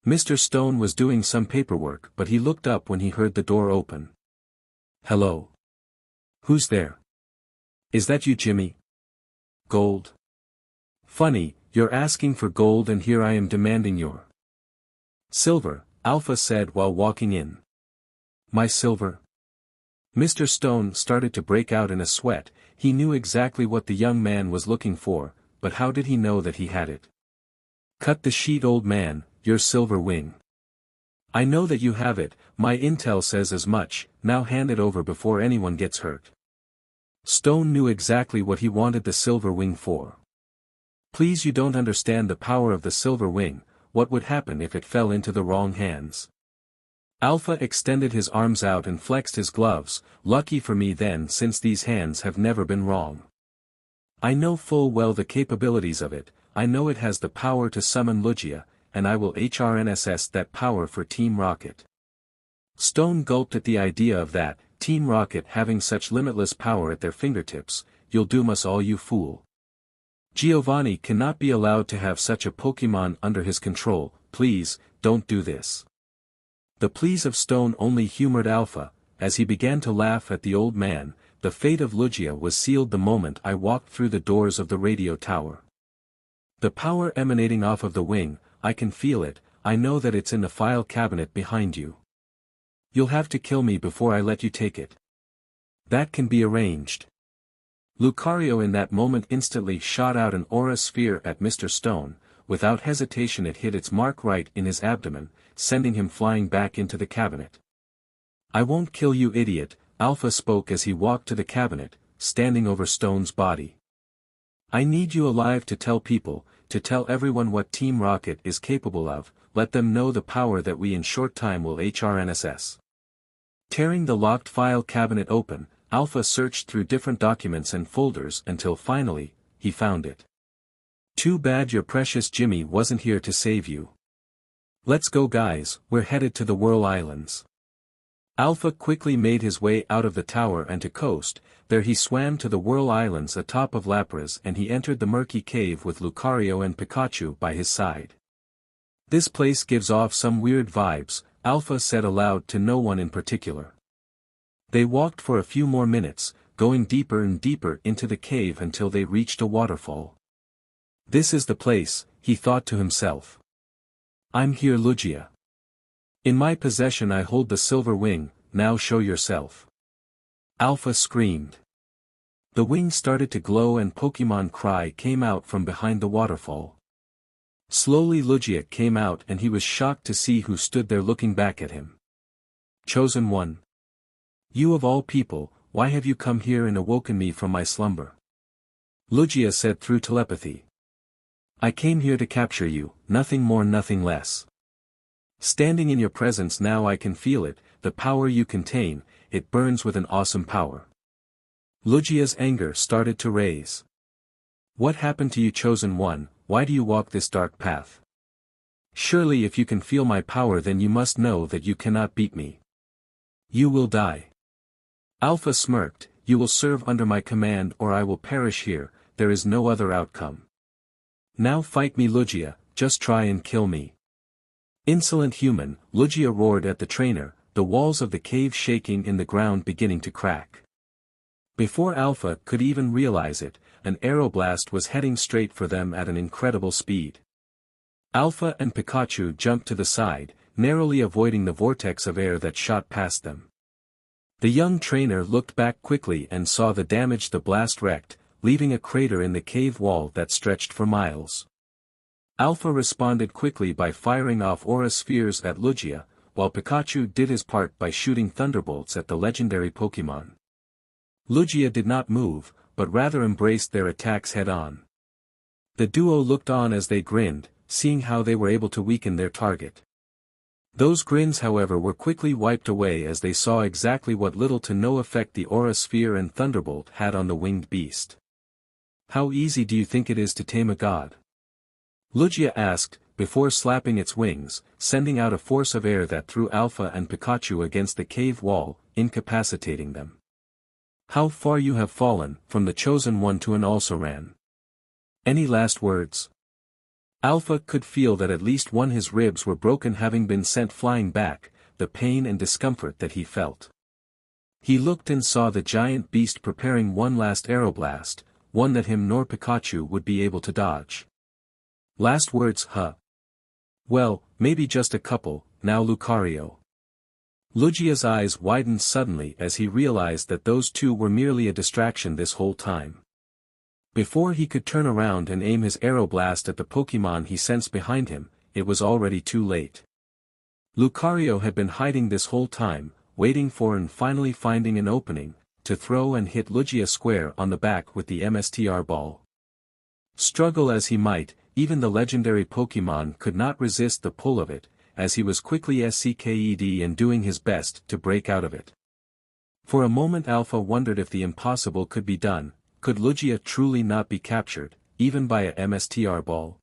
Mr. Stone was doing some paperwork but he looked up when he heard the door open. Hello? Who's there? Is that you, Jimmy? Gold? Funny, you're asking for gold and here I am demanding your silver, Alpha said while walking in. My silver? Mr. Stone started to break out in a sweat. He knew exactly what the young man was looking for, but how did he know that he had it? Cut the sheet, old man, your silver wing. I know that you have it, my intel says as much, now hand it over before anyone gets hurt. Stone knew exactly what he wanted the silver wing for. Please, you don't understand the power of the silver wing, what would happen if it fell into the wrong hands? Alpha extended his arms out and flexed his gloves, lucky for me then, since these hands have never been wrong. I know full well the capabilities of it, I know it has the power to summon Lugia, and I will HRNSS that power for Team Rocket. Stone gulped at the idea of that, Team Rocket having such limitless power at their fingertips. You'll doom us all, you fool. Giovanni cannot be allowed to have such a Pokémon under his control, please, don't do this. The pleas of Stone only humored Alpha, as he began to laugh at the old man. The fate of Lugia was sealed the moment I walked through the doors of the radio tower. The power emanating off of the wing, I can feel it, I know that it's in the file cabinet behind you. You'll have to kill me before I let you take it. That can be arranged. Lucario in that moment instantly shot out an aura sphere at Mr. Stone. Without hesitation it hit its mark right in his abdomen, sending him flying back into the cabinet. I won't kill you, idiot, Alpha spoke as he walked to the cabinet, standing over Stone's body. I need you alive to tell people, to tell everyone what Team Rocket is capable of, let them know the power that we in short time will HRNSS. Tearing the locked file cabinet open, Alpha searched through different documents and folders until finally, he found it. Too bad your precious Jimmy wasn't here to save you. Let's go guys, we're headed to the Whirl Islands. Alpha quickly made his way out of the tower and to coast. There he swam to the Whirl Islands atop of Lapras and he entered the murky cave with Lucario and Pikachu by his side. This place gives off some weird vibes, Alpha said aloud to no one in particular. They walked for a few more minutes, going deeper and deeper into the cave until they reached a waterfall. This is the place, he thought to himself. I'm here, Lugia. In my possession I hold the silver wing, now show yourself. Alpha screamed. The wing started to glow and Pokémon cry came out from behind the waterfall. Slowly Lugia came out and he was shocked to see who stood there looking back at him. Chosen One. You of all people, why have you come here and awoken me from my slumber? Lugia said through telepathy. I came here to capture you, nothing more, nothing less. Standing in your presence now I can feel it, the power you contain, it burns with an awesome power. Lugia's anger started to raise. What happened to you, Chosen One, why do you walk this dark path? Surely if you can feel my power then you must know that you cannot beat me. You will die. Alpha smirked, you will serve under my command or I will perish here, there is no other outcome. Now fight me, Lugia, just try and kill me. Insolent human, Lugia roared at the trainer, the walls of the cave shaking in the ground beginning to crack. Before Alpha could even realize it, an aeroblast was heading straight for them at an incredible speed. Alpha and Pikachu jumped to the side, narrowly avoiding the vortex of air that shot past them. The young trainer looked back quickly and saw the damage the blast wreaked, leaving a crater in the cave wall that stretched for miles. Alpha responded quickly by firing off aura spheres at Lugia, while Pikachu did his part by shooting thunderbolts at the legendary Pokémon. Lugia did not move, but rather embraced their attacks head-on. The duo looked on as they grinned, seeing how they were able to weaken their target. Those grins however were quickly wiped away as they saw exactly what little to no effect the aura sphere and thunderbolt had on the winged beast. How easy do you think it is to tame a god? Lugia asked, before slapping its wings, sending out a force of air that threw Alpha and Pikachu against the cave wall, incapacitating them. How far you have fallen, from the Chosen One to an also-ran. Any last words? Alpha could feel that at least one his ribs were broken having been sent flying back, the pain and discomfort that he felt. He looked and saw the giant beast preparing one last aeroblast, one that him nor Pikachu would be able to dodge. Last words, huh? Well, maybe just a couple, now Lucario. Lugia's eyes widened suddenly as he realized that those two were merely a distraction this whole time. Before he could turn around and aim his aeroblast at the Pokémon he sensed behind him, it was already too late. Lucario had been hiding this whole time, waiting for and finally finding an opening, to throw and hit Lugia square on the back with the MSTR ball. Struggle as he might, even the legendary Pokémon could not resist the pull of it, as he was quickly SCKED and doing his best to break out of it. For a moment Alpha wondered if the impossible could be done. Could Lugia truly not be captured, even by a MSTR ball?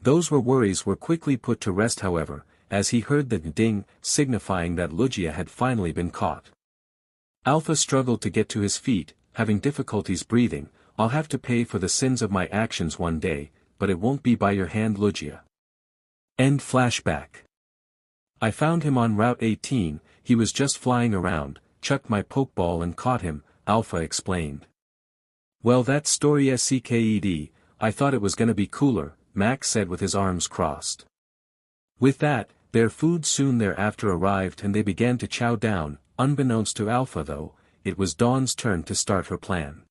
Those worries were quickly put to rest however, as he heard the ding, signifying that Lugia had finally been caught. Alpha struggled to get to his feet, having difficulties breathing. I'll have to pay for the sins of my actions one day, but it won't be by your hand Lugia. End flashback. I found him on Route 18, he was just flying around, chucked my Pokeball and caught him, Alpha explained. Well, that's story SCKED, I thought it was gonna be cooler, Max said with his arms crossed. With that, their food soon thereafter arrived and they began to chow down. Unbeknownst to Alpha though, it was Dawn's turn to start her plan.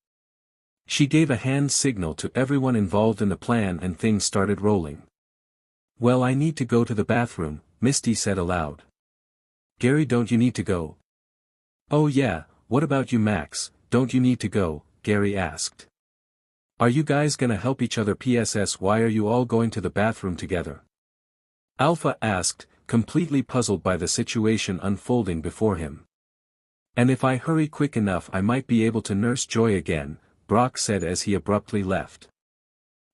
She gave a hand signal to everyone involved in the plan and things started rolling. Well, I need to go to the bathroom, Misty said aloud. Gary, don't you need to go? Oh yeah, what about you Max, don't you need to go? Gary asked. Are you guys gonna help each other? PSS, why are you all going to the bathroom together? Alpha asked, completely puzzled by the situation unfolding before him. And if I hurry quick enough I might be able to nurse Joy again, Brock said as he abruptly left.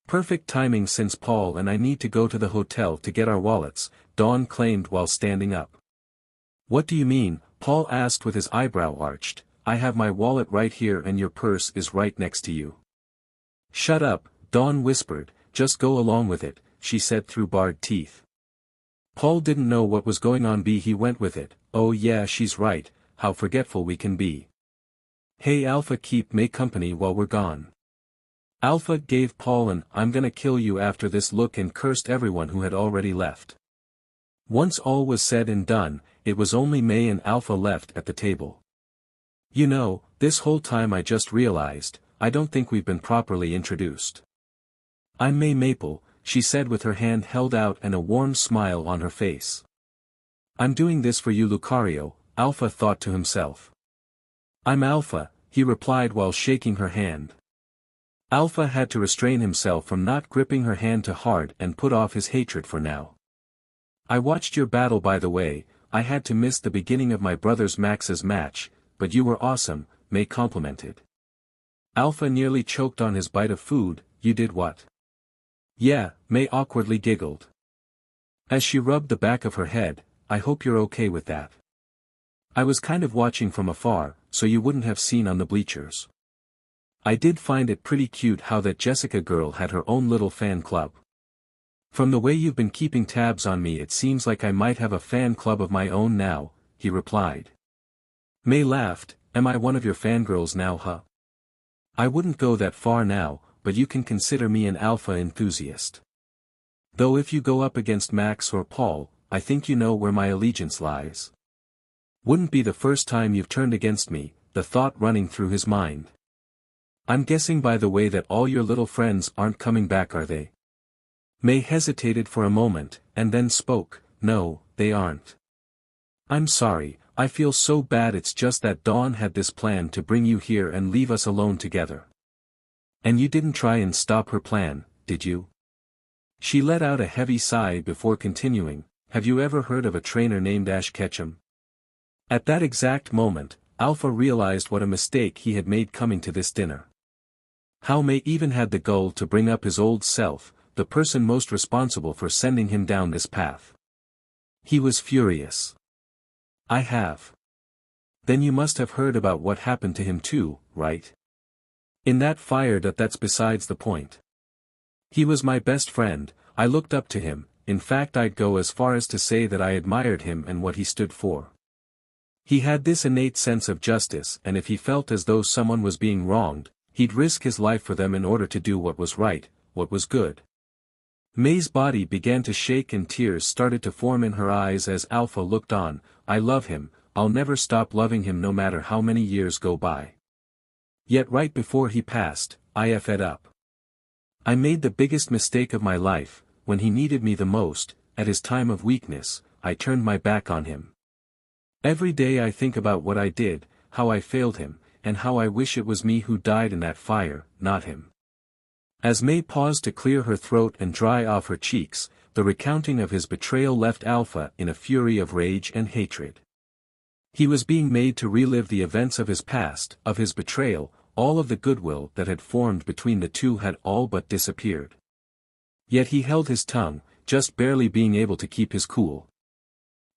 Perfect timing since Paul and I need to go to the hotel to get our wallets, Dawn claimed while standing up. What do you mean? Paul asked with his eyebrow arched. I have my wallet right here and your purse is right next to you. Shut up, Dawn whispered, just go along with it, she said through bared teeth. Paul didn't know what was going on. He went with it. Oh yeah, she's right, how forgetful we can be. Hey Alpha, keep me company while we're gone. Alpha gave Paul an I'm gonna kill you after this look and cursed everyone who had already left. Once all was said and done, it was only May and Alpha left at the table. You know, this whole time I just realized, I don't think we've been properly introduced. I'm May Maple, she said with her hand held out and a warm smile on her face. I'm doing this for you Lucario, Alpha thought to himself. I'm Alpha, he replied while shaking her hand. Alpha had to restrain himself from not gripping her hand too hard and put off his hatred for now. I watched your battle by the way, I had to miss the beginning of my brother's Max's match, but you were awesome, May complimented. Alpha nearly choked on his bite of food. You did what? Yeah, May awkwardly giggled. As she rubbed the back of her head, I hope you're okay with that. I was kind of watching from afar, so you wouldn't have seen on the bleachers. I did find it pretty cute how that Jessica girl had her own little fan club. From the way you've been keeping tabs on me it seems like I might have a fan club of my own now, he replied. May laughed, am I one of your fangirls now huh? I wouldn't go that far now, but you can consider me an Alpha enthusiast. Though if you go up against Max or Paul, I think you know where my allegiance lies. Wouldn't be the first time you've turned against me, the thought running through his mind. I'm guessing by the way that all your little friends aren't coming back, are they? May hesitated for a moment, and then spoke, no, they aren't. I'm sorry, I feel so bad. It's just that Dawn had this plan to bring you here and leave us alone together. And you didn't try and stop her plan, did you? She let out a heavy sigh before continuing, have you ever heard of a trainer named Ash Ketchum? At that exact moment, Alpha realized what a mistake he had made coming to this dinner. How May even had the gall to bring up his old self, the person most responsible for sending him down this path. He was furious. I have. Then you must have heard about what happened to him too, right? In that fire. That's besides the point. He was my best friend, I looked up to him, in fact I'd go as far as to say that I admired him and what he stood for. He had this innate sense of justice and if he felt as though someone was being wronged, he'd risk his life for them in order to do what was right, what was good. May's body began to shake and tears started to form in her eyes as Alpha looked on. I love him, I'll never stop loving him no matter how many years go by. Yet right before he passed, I fed up. I made the biggest mistake of my life, when he needed me the most, at his time of weakness, I turned my back on him. Every day I think about what I did, how I failed him, and how I wish it was me who died in that fire, not him. As May paused to clear her throat and dry off her cheeks, the recounting of his betrayal left Alpha in a fury of rage and hatred. He was being made to relive the events of his past, of his betrayal. All of the goodwill that had formed between the two had all but disappeared. Yet he held his tongue, just barely being able to keep his cool.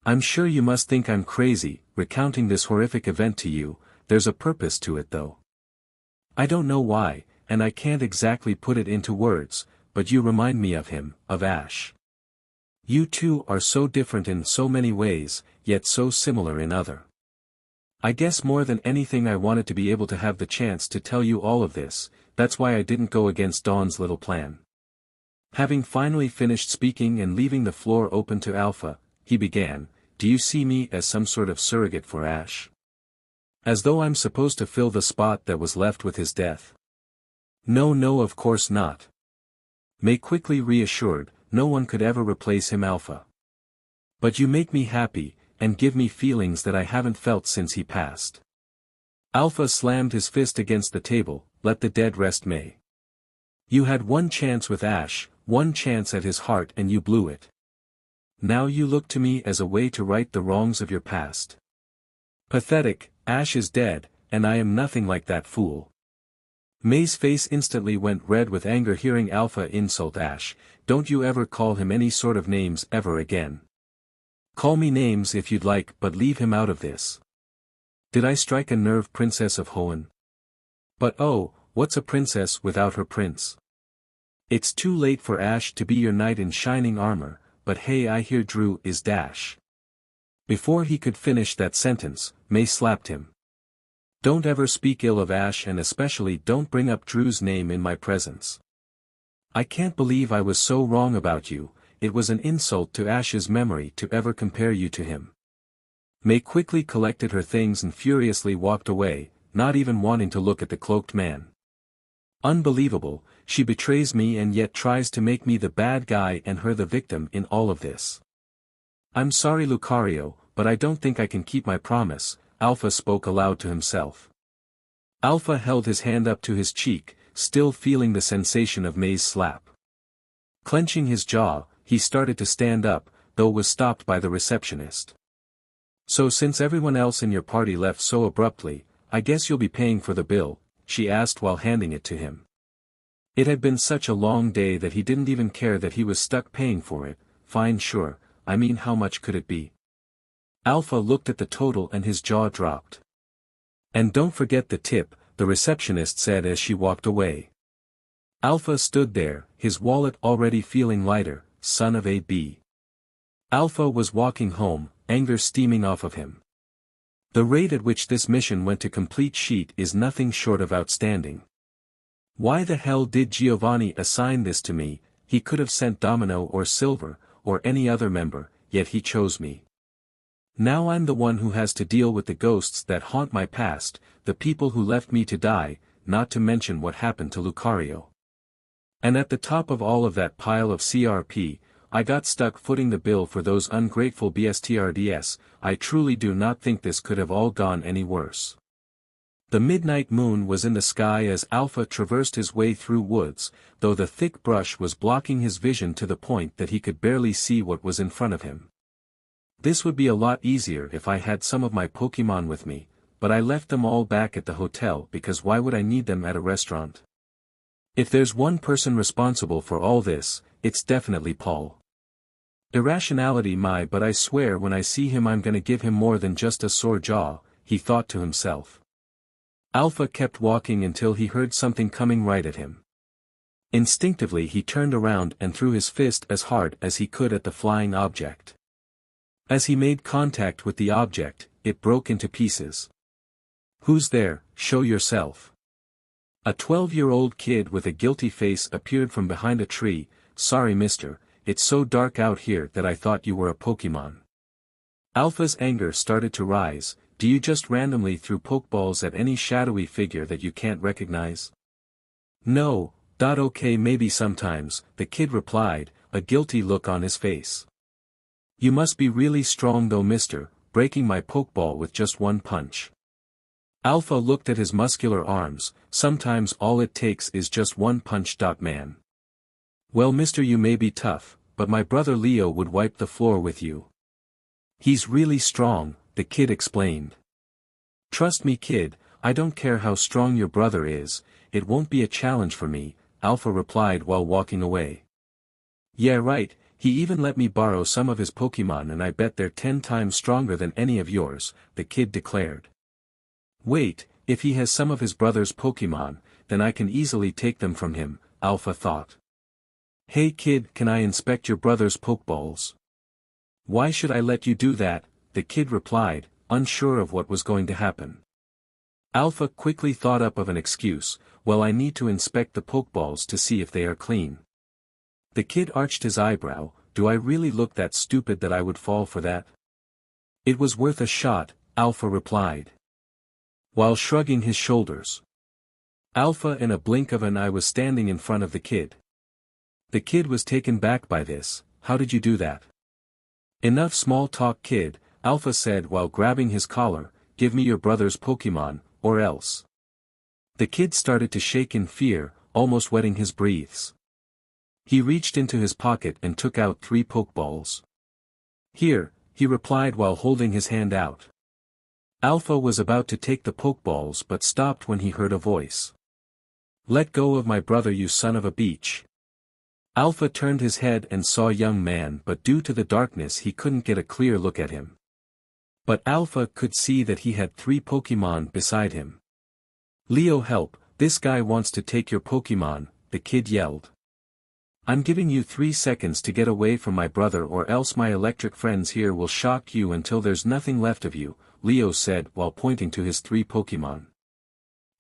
"I'm sure you must think I'm crazy, recounting this horrific event to you. There's a purpose to it though. I don't know why, and I can't exactly put it into words, but you remind me of him, of Ash. You two are so different in so many ways, yet so similar in other. I guess more than anything I wanted to be able to have the chance to tell you all of this, that's why I didn't go against Dawn's little plan." Having finally finished speaking and leaving the floor open to Alpha, he began, "Do you see me as some sort of surrogate for Ash? As though I'm supposed to fill the spot that was left with his death?" No, of course not." May quickly reassured, "No one could ever replace him, Alpha. But you make me happy, and give me feelings that I haven't felt since he passed." Alpha slammed his fist against the table. "Let the dead rest, May. You had one chance with Ash, one chance at his heart, and you blew it. Now you look to me as a way to right the wrongs of your past. Pathetic. Ash is dead, and I am nothing like that fool." May's face instantly went red with anger hearing Alpha insult Ash. "Don't you ever call him any sort of names ever again. Call me names if you'd like, but leave him out of this. Did I strike a nerve, Princess of Hoenn? But oh, what's a princess without her prince? It's too late for Ash to be your knight in shining armor, but hey, I hear Drew is Dash." Before he could finish that sentence, May slapped him. "Don't ever speak ill of Ash, and especially don't bring up Drew's name in my presence. I can't believe I was so wrong about you. It was an insult to Ash's memory to ever compare you to him." May quickly collected her things and furiously walked away, not even wanting to look at the cloaked man. Unbelievable, she betrays me and yet tries to make me the bad guy and her the victim in all of this. "I'm sorry, Lucario, but I don't think I can keep my promise," Alpha spoke aloud to himself. Alpha held his hand up to his cheek, still feeling the sensation of May's slap. Clenching his jaw, he started to stand up, though was stopped by the receptionist. "So since everyone else in your party left so abruptly, I guess you'll be paying for the bill," she asked while handing it to him. It had been such a long day that he didn't even care that he was stuck paying for it. "Fine, sure, I mean, how much could it be?" Alpha looked at the total and his jaw dropped. "And don't forget the tip," the receptionist said as she walked away. Alpha stood there, his wallet already feeling lighter. Son of a b. Alpha was walking home, anger steaming off of him. The rate at which this mission went to complete sheet is nothing short of outstanding. Why the hell did Giovanni assign this to me? He could have sent Domino or Silver, or any other member, yet he chose me. Now I'm the one who has to deal with the ghosts that haunt my past, the people who left me to die, not to mention what happened to Lucario. And at the top of all of that pile of CRP, I got stuck footing the bill for those ungrateful BSTRDS. I truly do not think this could have all gone any worse." The midnight moon was in the sky as Alpha traversed his way through woods, though the thick brush was blocking his vision to the point that he could barely see what was in front of him. "This would be a lot easier if I had some of my Pokémon with me, but I left them all back at the hotel because why would I need them at a restaurant? If there's one person responsible for all this, it's definitely Paul. Irrationality but I swear when I see him I'm gonna give him more than just a sore jaw," he thought to himself. Alpha kept walking until he heard something coming right at him. Instinctively he turned around and threw his fist as hard as he could at the flying object. As he made contact with the object, it broke into pieces. "Who's there? Show yourself." A 12-year-old kid with a guilty face appeared from behind a tree. "Sorry mister, it's so dark out here that I thought you were a Pokémon." Alpha's anger started to rise. "Do you just randomly throw Pokeballs at any shadowy figure that you can't recognize?" No. Okay, maybe sometimes, the kid replied, a guilty look on his face. You must be really strong though, mister, breaking my Pokeball with just one punch. Alpha looked at his muscular arms. Sometimes all it takes is just one punch. Man. Well, mister, you may be tough, but my brother Leo would wipe the floor with you. He's really strong, the kid explained. Trust me, kid, I don't care how strong your brother is, it won't be a challenge for me, Alpha replied while walking away. Yeah, right, he even let me borrow some of his Pokemon and I bet they're 10 times stronger than any of yours, the kid declared. Wait, if he has some of his brother's Pokemon, then I can easily take them from him, Alpha thought. Hey kid, can I inspect your brother's Pokeballs? Why should I let you do that? The kid replied, unsure of what was going to happen. Alpha quickly thought up of an excuse. Well, I need to inspect the Pokeballs to see if they are clean. The kid arched his eyebrow. Do I really look that stupid that I would fall for that? It was worth a shot, Alpha replied, while shrugging his shoulders. Alpha in a blink of an eye was standing in front of the kid. The kid was taken back by this. How did you do that? Enough small talk, kid, Alpha said while grabbing his collar. Give me your brother's Pokemon, or else. The kid started to shake in fear, almost wetting his breaths. He reached into his pocket and took out 3 Pokeballs. Here, he replied while holding his hand out. Alpha was about to take the Pokeballs but stopped when he heard a voice. Let go of my brother, you son of a beach. Alpha turned his head and saw a young man, but due to the darkness he couldn't get a clear look at him. But Alpha could see that he had 3 Pokemon beside him. Leo, help, this guy wants to take your Pokemon, the kid yelled. I'm giving you 3 seconds to get away from my brother or else my electric friends here will shock you until there's nothing left of you, Leo said while pointing to his 3 Pokemon.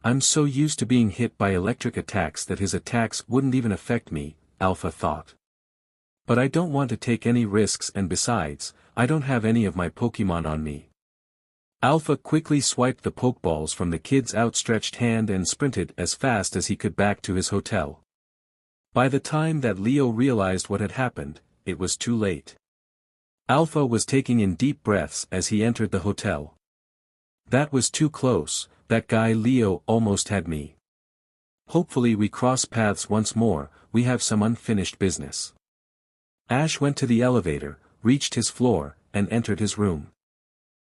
I'm so used to being hit by electric attacks that his attacks wouldn't even affect me, Alpha thought. But I don't want to take any risks, and besides, I don't have any of my Pokemon on me. Alpha quickly swiped the Pokeballs from the kid's outstretched hand and sprinted as fast as he could back to his hotel. By the time that Leo realized what had happened, it was too late. Alpha was taking in deep breaths as he entered the hotel. That was too close, that guy Leo almost had me. Hopefully we cross paths once more, we have some unfinished business. Ash went to the elevator, reached his floor, and entered his room.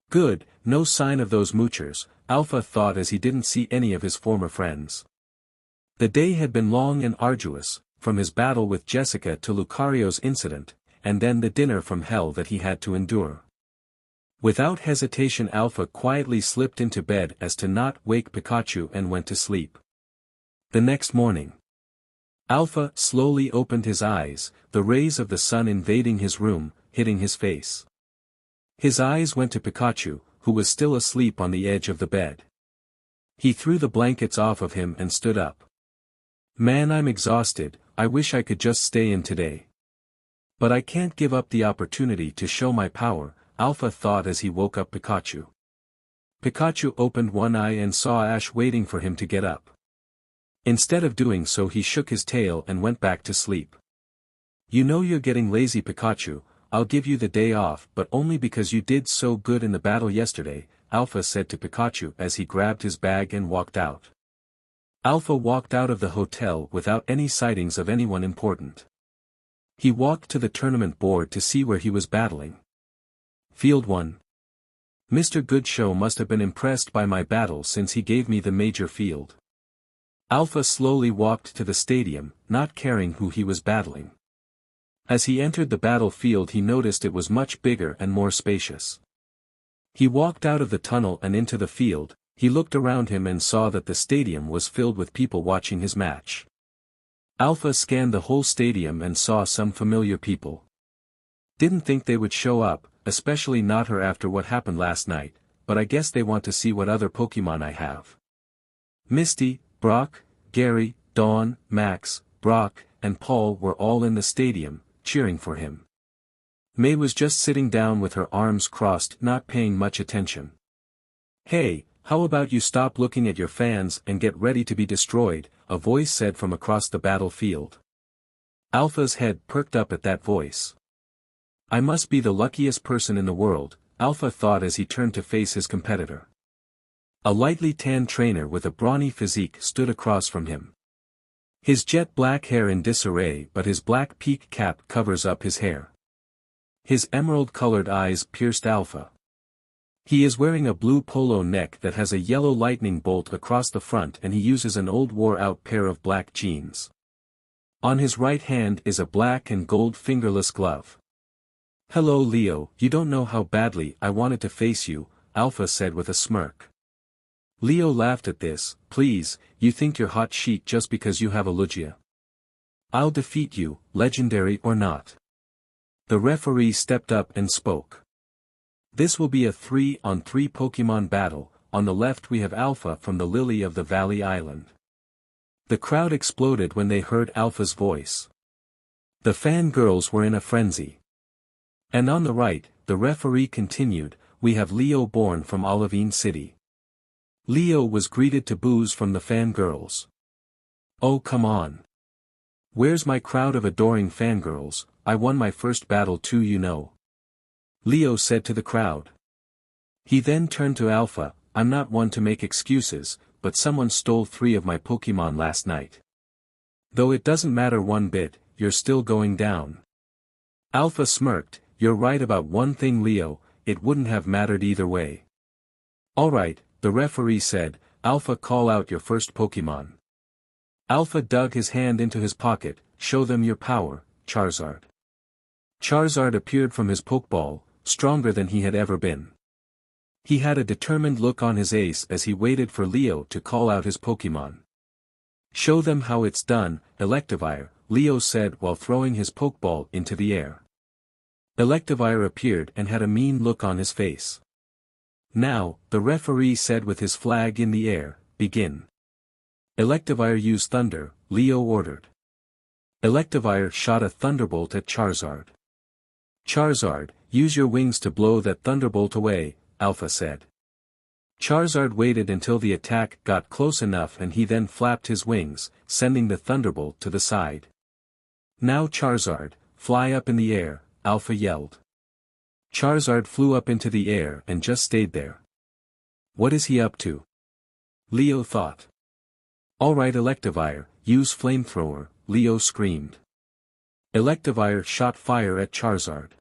Good, no sign of those moochers, Alpha thought as he didn't see any of his former friends. The day had been long and arduous, from his battle with Jessica to Lucario's incident, and then the dinner from hell that he had to endure. Without hesitation, Alpha quietly slipped into bed as to not wake Pikachu and went to sleep. The next morning, Alpha slowly opened his eyes, the rays of the sun invading his room, hitting his face. His eyes went to Pikachu, who was still asleep on the edge of the bed. He threw the blankets off of him and stood up. Man, I'm exhausted, I wish I could just stay in today. But I can't give up the opportunity to show my power, Alpha thought as he woke up Pikachu. Pikachu opened one eye and saw Ash waiting for him to get up. Instead of doing so, he shook his tail and went back to sleep. You know you're getting lazy, Pikachu, I'll give you the day off, but only because you did so good in the battle yesterday, Alpha said to Pikachu as he grabbed his bag and walked out. Alpha walked out of the hotel without any sightings of anyone important. He walked to the tournament board to see where he was battling. Field 1. Mr. Goodshow must have been impressed by my battle since he gave me the major field. Alpha slowly walked to the stadium, not caring who he was battling. As he entered the battlefield, he noticed it was much bigger and more spacious. He walked out of the tunnel and into the field. He looked around him and saw that the stadium was filled with people watching his match. Alpha scanned the whole stadium and saw some familiar people. Didn't think they would show up, especially not her after what happened last night, but I guess they want to see what other Pokemon I have. Misty, Brock, Gary, Dawn, Max, Brock, and Paul were all in the stadium, cheering for him. May was just sitting down with her arms crossed, not paying much attention. Hey, how about you stop looking at your fans and get ready to be destroyed, a voice said from across the battlefield. Alpha's head perked up at that voice. I must be the luckiest person in the world, Alpha thought as he turned to face his competitor. A lightly tanned trainer with a brawny physique stood across from him. His jet black hair in disarray, but his black peak cap covers up his hair. His emerald-colored eyes pierced Alpha. He is wearing a blue polo neck that has a yellow lightning bolt across the front, and he uses an old wore-out pair of black jeans. On his right hand is a black and gold fingerless glove. "Hello Leo, you don't know how badly I wanted to face you," Alpha said with a smirk. Leo laughed at this. "Please, you think you're hot sheet just because you have a Lugia? I'll defeat you, legendary or not." The referee stepped up and spoke. "This will be a 3-on-3 Pokemon battle. On the left we have Alpha from the Lily of the Valley Island." The crowd exploded when they heard Alpha's voice. The fangirls were in a frenzy. "And on the right," the referee continued, "we have Leo born from Olivine City." Leo was greeted to boos from the fangirls. "Oh come on. Where's my crowd of adoring fangirls? I won my first battle too, you know," Leo said to the crowd. He then turned to Alpha. "I'm not one to make excuses, but someone stole 3 of my Pokemon last night. Though it doesn't matter one bit, you're still going down." Alpha smirked. "You're right about one thing Leo, it wouldn't have mattered either way." "Alright," the referee said, "Alpha, call out your first Pokemon." Alpha dug his hand into his pocket. "Show them your power, Charizard." Charizard appeared from his Pokeball, stronger than he had ever been. He had a determined look on his face as he waited for Leo to call out his Pokemon. "Show them how it's done, Electivire," Leo said while throwing his Pokeball into the air. Electivire appeared and had a mean look on his face. "Now," the referee said with his flag in the air, "begin." "Electivire, use Thunder," Leo ordered. Electivire shot a Thunderbolt at Charizard. "Charizard, use your wings to blow that Thunderbolt away," Alpha said. Charizard waited until the attack got close enough and he then flapped his wings, sending the Thunderbolt to the side. "Now Charizard, fly up in the air," Alpha yelled. Charizard flew up into the air and just stayed there. "What is he up to?" Leo thought. "Alright Electivire, use Flamethrower," Leo screamed. Electivire shot fire at Charizard.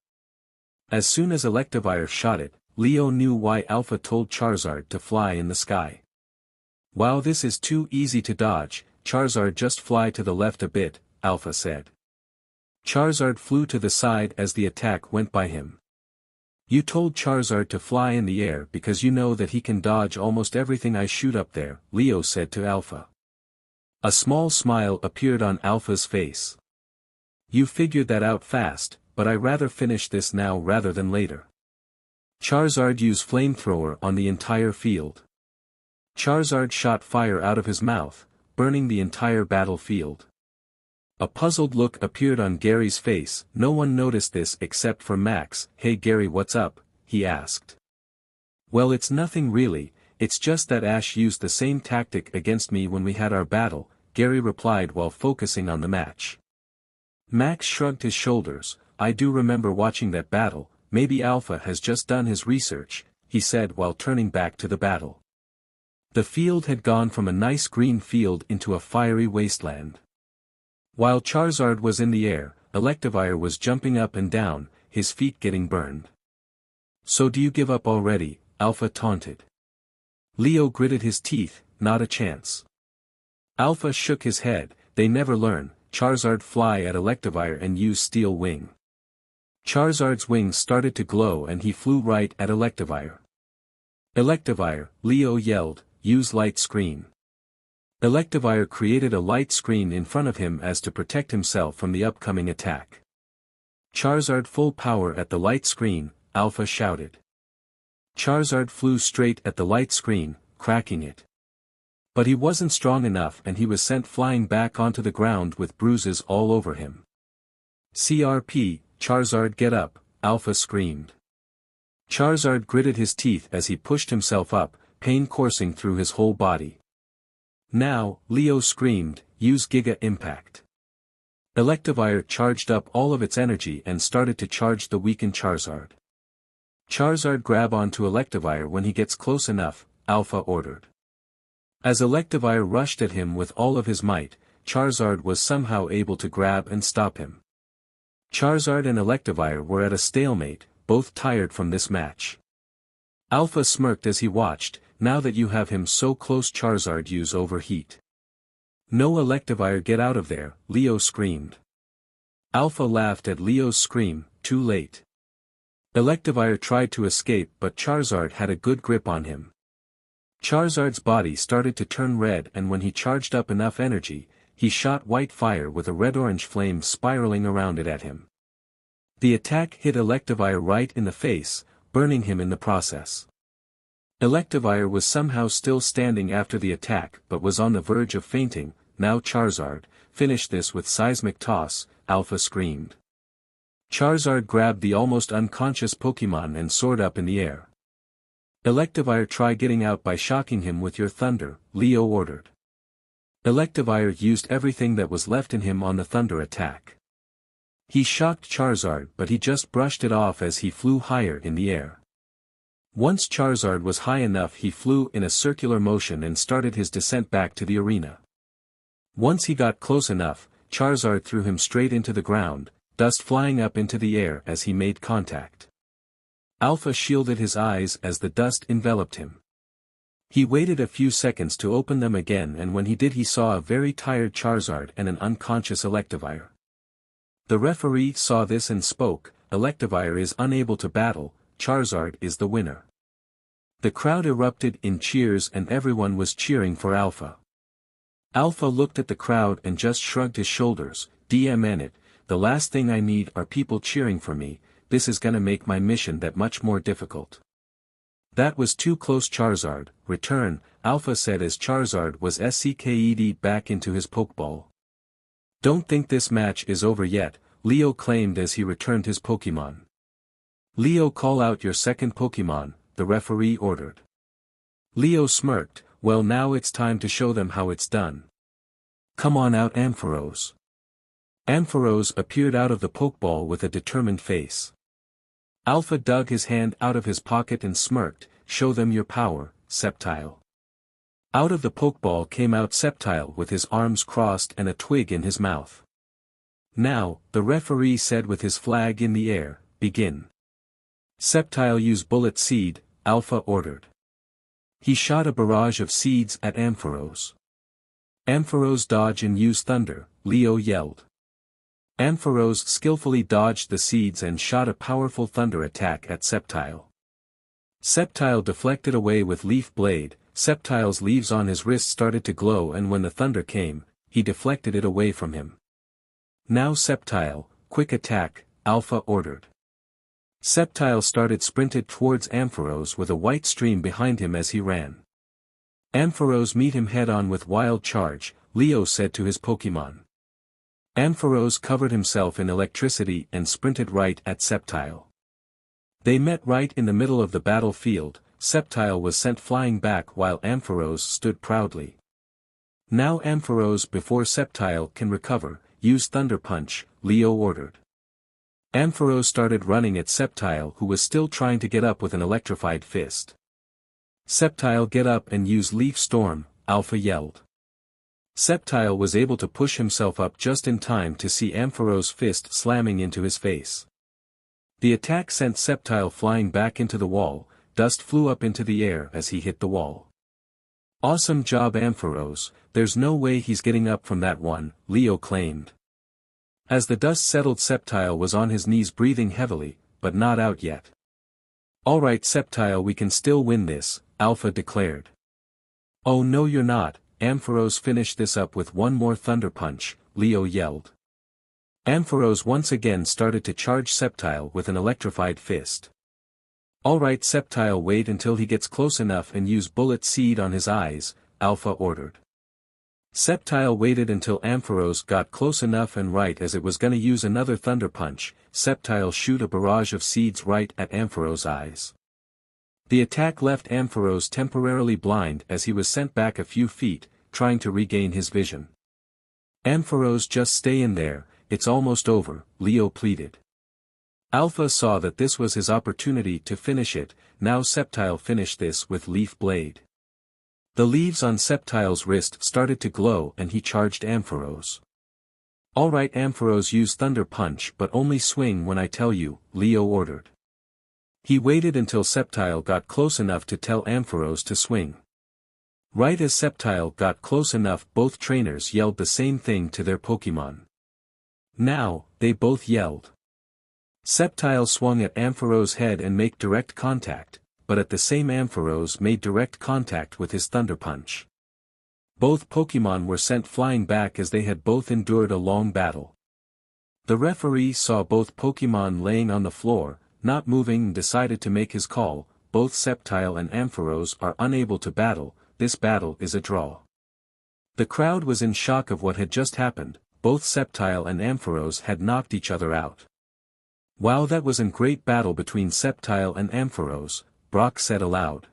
As soon as Electivire shot it, Leo knew why Alpha told Charizard to fly in the sky. "Wow, this is too easy to dodge, Charizard, just fly to the left a bit," Alpha said. Charizard flew to the side as the attack went by him. "You told Charizard to fly in the air because you know that he can dodge almost everything I shoot up there," Leo said to Alpha. A small smile appeared on Alpha's face. "You figured that out fast, but I'd rather finish this now rather than later." Charizard used Flamethrower on the entire field. Charizard shot fire out of his mouth, burning the entire battlefield. A puzzled look appeared on Gary's face. No one noticed this except for Max. "Hey Gary, what's up?" he asked. "Well, it's nothing really, it's just that Ash used the same tactic against me when we had our battle," Gary replied while focusing on the match. Max shrugged his shoulders. "I do remember watching that battle, maybe Alpha has just done his research," he said while turning back to the battle. The field had gone from a nice green field into a fiery wasteland. While Charizard was in the air, Electivire was jumping up and down, his feet getting burned. "So do you give up already?" Alpha taunted. Leo gritted his teeth. "Not a chance." Alpha shook his head. "They never learn." Charizard fly at Electivire and use Steel Wing. Charizard's wings started to glow and he flew right at Electivire. "Electivire," Leo yelled, "use Light Screen." Electivire created a light screen in front of him as to protect himself from the upcoming attack. "Charizard, full power at the light screen," Alpha shouted. Charizard flew straight at the light screen, cracking it. But he wasn't strong enough and he was sent flying back onto the ground with bruises all over him. "CRP, Charizard, get up," Alpha screamed. Charizard gritted his teeth as he pushed himself up, pain coursing through his whole body. "Now," Leo screamed, "use Giga Impact." Electivire charged up all of its energy and started to charge the weakened Charizard. Charizard grab onto Electivire when he gets close enough, Alpha ordered. As Electivire rushed at him with all of his might, Charizard was somehow able to grab and stop him. Charizard and Electivire were at a stalemate, both tired from this match. Alpha smirked as he watched, now that you have him so close Charizard use overheat. No Electivire, get out of there, Leo screamed. Alpha laughed at Leo's scream, too late. Electivire tried to escape but Charizard had a good grip on him. Charizard's body started to turn red and when he charged up enough energy, he shot white fire with a red-orange flame spiraling around it at him. The attack hit Electivire right in the face, burning him in the process. Electivire was somehow still standing after the attack but was on the verge of fainting. Now Charizard, finish this with seismic toss, Alpha screamed. Charizard grabbed the almost unconscious Pokemon and soared up in the air. Electivire, try getting out by shocking him with your thunder, Leo ordered. Electivire used everything that was left in him on the thunder attack. He shocked Charizard but he just brushed it off as he flew higher in the air. Once Charizard was high enough he flew in a circular motion and started his descent back to the arena. Once he got close enough, Charizard threw him straight into the ground, dust flying up into the air as he made contact. Alpha shielded his eyes as the dust enveloped him. He waited a few seconds to open them again and when he did he saw a very tired Charizard and an unconscious Electivire. The referee saw this and spoke, Electivire is unable to battle, Charizard is the winner. The crowd erupted in cheers and everyone was cheering for Alpha. Alpha looked at the crowd and just shrugged his shoulders, DMN it, the last thing I need are people cheering for me, this is gonna make my mission that much more difficult. That was too close Charizard, return, Alpha said as Charizard was SCKED back into his Pokeball. Don't think this match is over yet, Leo claimed as he returned his Pokemon. Leo, call out your second Pokemon, the referee ordered. Leo smirked, well now it's time to show them how it's done. Come on out Ampharos. Ampharos appeared out of the Pokeball with a determined face. Alpha dug his hand out of his pocket and smirked, show them your power, Sceptile. Out of the Pokeball came out Sceptile with his arms crossed and a twig in his mouth. Now, the referee said with his flag in the air, begin. Sceptile, use Bullet Seed, Alpha ordered. He shot a barrage of seeds at Ampharos. Ampharos dodge and use Thunder, Leo yelled. Ampharos skillfully dodged the seeds and shot a powerful thunder attack at Sceptile. Sceptile deflected away with Leaf Blade, Sceptile's leaves on his wrist started to glow and when the thunder came, he deflected it away from him. Now Sceptile, quick attack, Alpha ordered. Sceptile started sprinted towards Ampharos with a white stream behind him as he ran. Ampharos meet him head-on with Wild Charge, Leo said to his Pokemon. Ampharos covered himself in electricity and sprinted right at Sceptile. They met right in the middle of the battlefield, Sceptile was sent flying back while Ampharos stood proudly. Now Ampharos, before Sceptile can recover, use Thunder Punch, Leo ordered. Ampharos started running at Sceptile who was still trying to get up with an electrified fist. Sceptile, get up and use Leaf Storm, Alpha yelled. Sceptile was able to push himself up just in time to see Ampharos' fist slamming into his face. The attack sent Sceptile flying back into the wall, dust flew up into the air as he hit the wall. Awesome job Ampharos, there's no way he's getting up from that one, Leo claimed. As the dust settled Sceptile was on his knees breathing heavily, but not out yet. Alright Sceptile, we can still win this, Alpha declared. Oh no you're not, Ampharos finished this up with one more Thunder Punch, Leo yelled. Ampharos once again started to charge Sceptile with an electrified fist. Alright Sceptile, wait until he gets close enough and use Bullet Seed on his eyes, Alpha ordered. Sceptile waited until Ampharos got close enough and right as it was gonna use another Thunder Punch, Sceptile shoot a barrage of seeds right at Ampharos' eyes. The attack left Ampharos temporarily blind as he was sent back a few feet, trying to regain his vision. Ampharos, just stay in there, it's almost over, Leo pleaded. Alpha saw that this was his opportunity to finish it. Now Sceptile finished this with Leaf Blade. The leaves on Sceptile's wrist started to glow and he charged Ampharos. Alright, Ampharos, use Thunder Punch, but only swing when I tell you, Leo ordered. He waited until Sceptile got close enough to tell Ampharos to swing. Right as Sceptile got close enough, both trainers yelled the same thing to their Pokémon. Now, they both yelled. Sceptile swung at Ampharos' head and made direct contact, but at the same Ampharos made direct contact with his Thunder Punch. Both Pokémon were sent flying back as they had both endured a long battle. The referee saw both Pokémon laying on the floor, not moving, and decided to make his call. Both Sceptile and Ampharos are unable to battle. This battle is a draw. The crowd was in shock of what had just happened. Both Sceptile and Ampharos had knocked each other out. Wow, that was a great battle between Sceptile and Ampharos, Brock said aloud.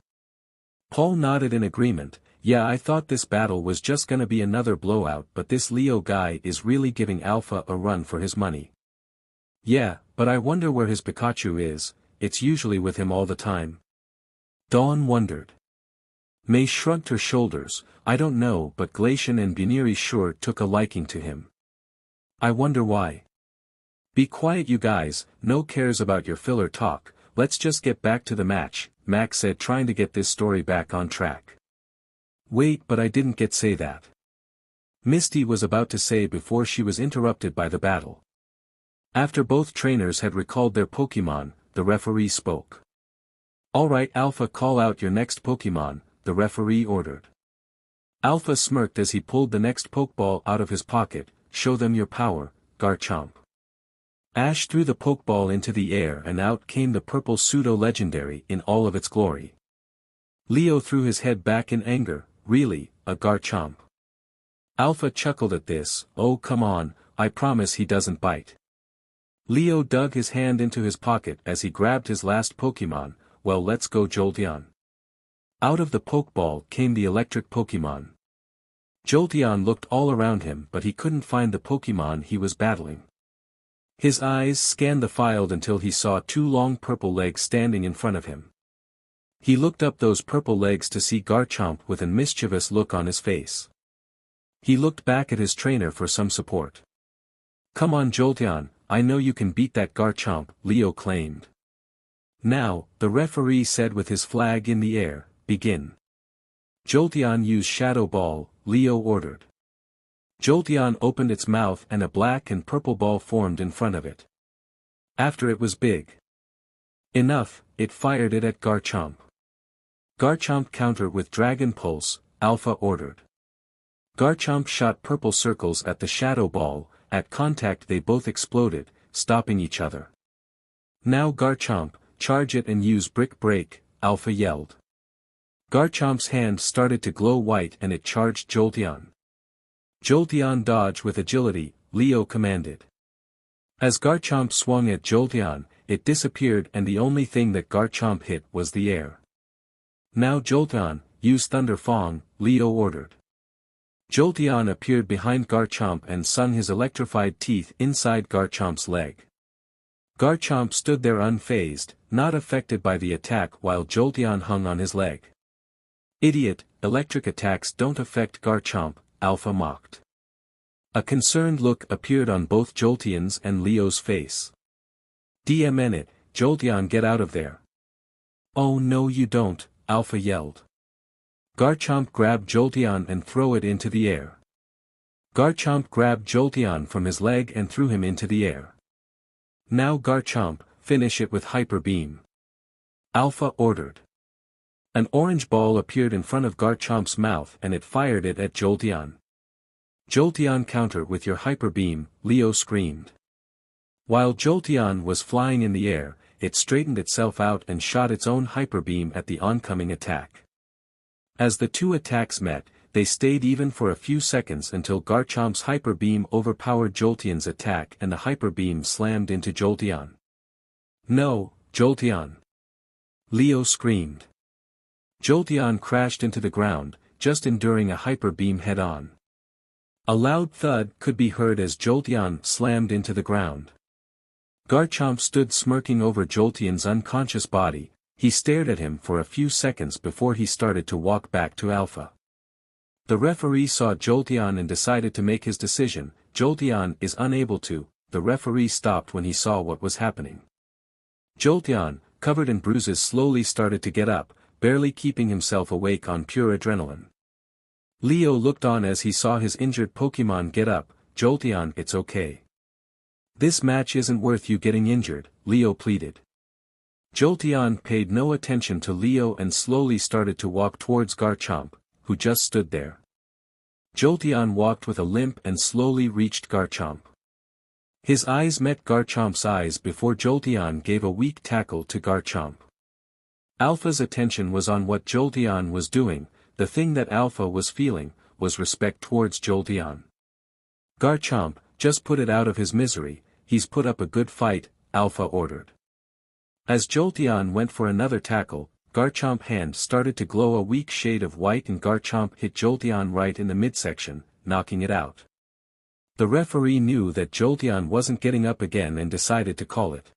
Paul nodded in agreement. Yeah, I thought this battle was just gonna be another blowout, but this Leo guy is really giving Alpha a run for his money. Yeah, but I wonder where his Pikachu is. It's usually with him all the time. Dawn wondered. May shrugged her shoulders. I don't know, but Glacian and Buniri sure took a liking to him. I wonder why. Be quiet, you guys, no cares about your filler talk, let's just get back to the match, Max said, trying to get this story back on track. Wait, but I didn't get say that. Misty was about to say before she was interrupted by the battle. After both trainers had recalled their Pokémon, the referee spoke. Alright, Alpha, call out your next Pokémon, the referee ordered. Alpha smirked as he pulled the next Pokeball out of his pocket. Show them your power, Garchomp. Ash threw the Pokeball into the air and out came the purple pseudo-legendary in all of its glory. Leo threw his head back in anger. Really, a Garchomp? Alpha chuckled at this. Oh come on, I promise he doesn't bite. Leo dug his hand into his pocket as he grabbed his last Pokémon. Well, let's go, Jolteon. Out of the Pokeball came the electric Pokémon. Jolteon looked all around him but he couldn't find the Pokémon he was battling. His eyes scanned the field until he saw two long purple legs standing in front of him. He looked up those purple legs to see Garchomp with a mischievous look on his face. He looked back at his trainer for some support. Come on, Jolteon, I know you can beat that Garchomp, Leo claimed. Now, the referee said with his flag in the air, begin. Jolteon use Shadow Ball, Leo ordered. Jolteon opened its mouth and a black and purple ball formed in front of it. After it was big enough, it fired it at Garchomp. Garchomp counter with Dragon Pulse, Alpha ordered. Garchomp shot purple circles at the Shadow Ball. At contact they both exploded, stopping each other. Now Garchomp, charge it and use Brick Break, Alpha yelled. Garchomp's hand started to glow white and it charged Jolteon. Jolteon dodge with agility, Leo commanded. As Garchomp swung at Jolteon, it disappeared and the only thing that Garchomp hit was the air. Now Jolteon, use Thunder Fong, Leo ordered. Jolteon appeared behind Garchomp and sung his electrified teeth inside Garchomp's leg. Garchomp stood there unfazed, not affected by the attack while Jolteon hung on his leg. Idiot, electric attacks don't affect Garchomp, Alpha mocked. A concerned look appeared on both Jolteon's and Leo's face. DMN it, Jolteon, get out of there. Oh no you don't, Alpha yelled. Garchomp grabbed Jolteon and throw it into the air. Garchomp grabbed Jolteon from his leg and threw him into the air. Now Garchomp, finish it with Hyper Beam. Alpha ordered. An orange ball appeared in front of Garchomp's mouth and it fired it at Jolteon. Jolteon counter with your Hyper Beam, Leo screamed. While Jolteon was flying in the air, it straightened itself out and shot its own Hyper Beam at the oncoming attack. As the two attacks met, they stayed even for a few seconds until Garchomp's Hyper Beam overpowered Jolteon's attack and the Hyper Beam slammed into Jolteon. No, Jolteon! Leo screamed. Jolteon crashed into the ground, just enduring a Hyper Beam head-on. A loud thud could be heard as Jolteon slammed into the ground. Garchomp stood smirking over Jolteon's unconscious body. He stared at him for a few seconds before he started to walk back to Alpha. The referee saw Jolteon and decided to make his decision. Jolteon is unable to. The referee stopped when he saw what was happening. Jolteon, covered in bruises, slowly started to get up, barely keeping himself awake on pure adrenaline. Leo looked on as he saw his injured Pokémon get up. Jolteon, it's okay. This match isn't worth you getting injured, Leo pleaded. Jolteon paid no attention to Leo and slowly started to walk towards Garchomp, who just stood there. Jolteon walked with a limp and slowly reached Garchomp. His eyes met Garchomp's eyes before Jolteon gave a weak tackle to Garchomp. Alpha's attention was on what Jolteon was doing. The thing that Alpha was feeling, was respect towards Jolteon. Garchomp, just put it out of his misery, he's put up a good fight, Alpha ordered. As Jolteon went for another tackle, Garchomp's hand started to glow a weak shade of white and Garchomp hit Jolteon right in the midsection, knocking it out. The referee knew that Jolteon wasn't getting up again and decided to call it.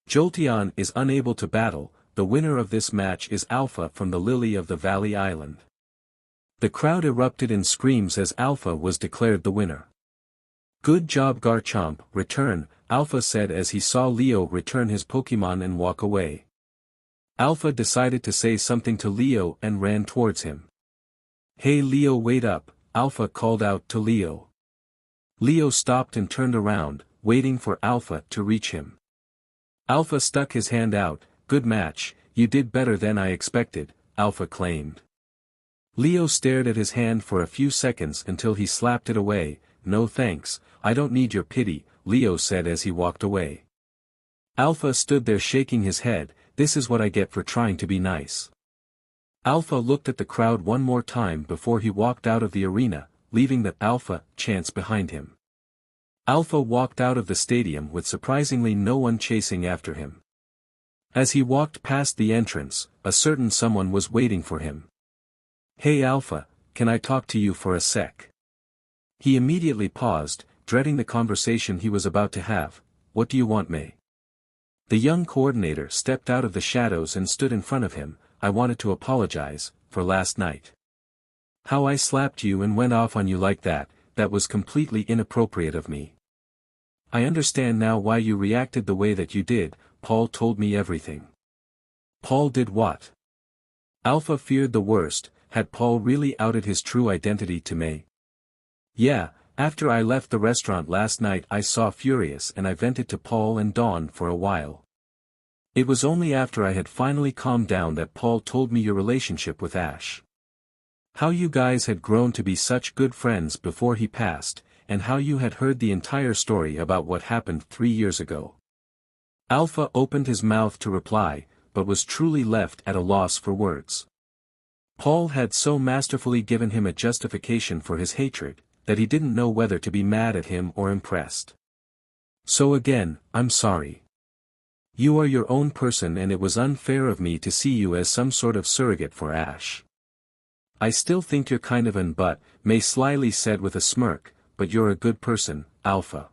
Jolteon is unable to battle. The winner of this match is Alpha from the Lily of the Valley Island. The crowd erupted in screams as Alpha was declared the winner. Good job Garchomp, return, Alpha said as he saw Leo return his Pokémon and walk away. Alpha decided to say something to Leo and ran towards him. Hey Leo, wait up, Alpha called out to Leo. Leo stopped and turned around, waiting for Alpha to reach him. Alpha stuck his hand out. Good match, you did better than I expected, Alpha claimed. Leo stared at his hand for a few seconds until he slapped it away. No thanks, I don't need your pity, Leo said as he walked away. Alpha stood there shaking his head. This is what I get for trying to be nice. Alpha looked at the crowd one more time before he walked out of the arena, leaving the Alpha chants behind him. Alpha walked out of the stadium with surprisingly no one chasing after him. As he walked past the entrance, a certain someone was waiting for him. Hey Alpha, can I talk to you for a sec? He immediately paused, dreading the conversation he was about to have. What do you want, May? The young coordinator stepped out of the shadows and stood in front of him. I wanted to apologize, for last night. How I slapped you and went off on you like that was completely inappropriate of me. I understand now why you reacted the way that you did. Paul told me everything. Paul did what? Alpha feared the worst. Had Paul really outed his true identity to May? Yeah, after I left the restaurant last night I saw Furious and I vented to Paul and Dawn for a while. It was only after I had finally calmed down that Paul told me your relationship with Ash. How you guys had grown to be such good friends before he passed, and how you had heard the entire story about what happened 3 years ago. Alpha opened his mouth to reply, but was truly left at a loss for words. Paul had so masterfully given him a justification for his hatred, that he didn't know whether to be mad at him or impressed. So again, I'm sorry. You are your own person and it was unfair of me to see you as some sort of surrogate for Ash. I still think you're kind of an but, May slyly said with a smirk, but you're a good person, Alpha.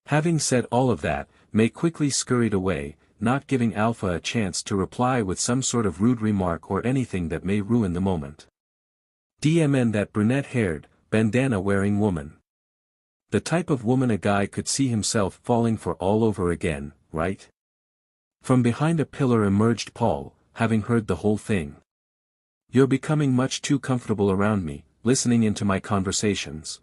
Having said all of that, May quickly scurried away, not giving Alpha a chance to reply with some sort of rude remark or anything that may ruin the moment. DMN, that brunette-haired, bandana-wearing woman. The type of woman a guy could see himself falling for all over again, right? From behind a pillar emerged Paul, having heard the whole thing. You're becoming much too comfortable around me, listening into my conversations.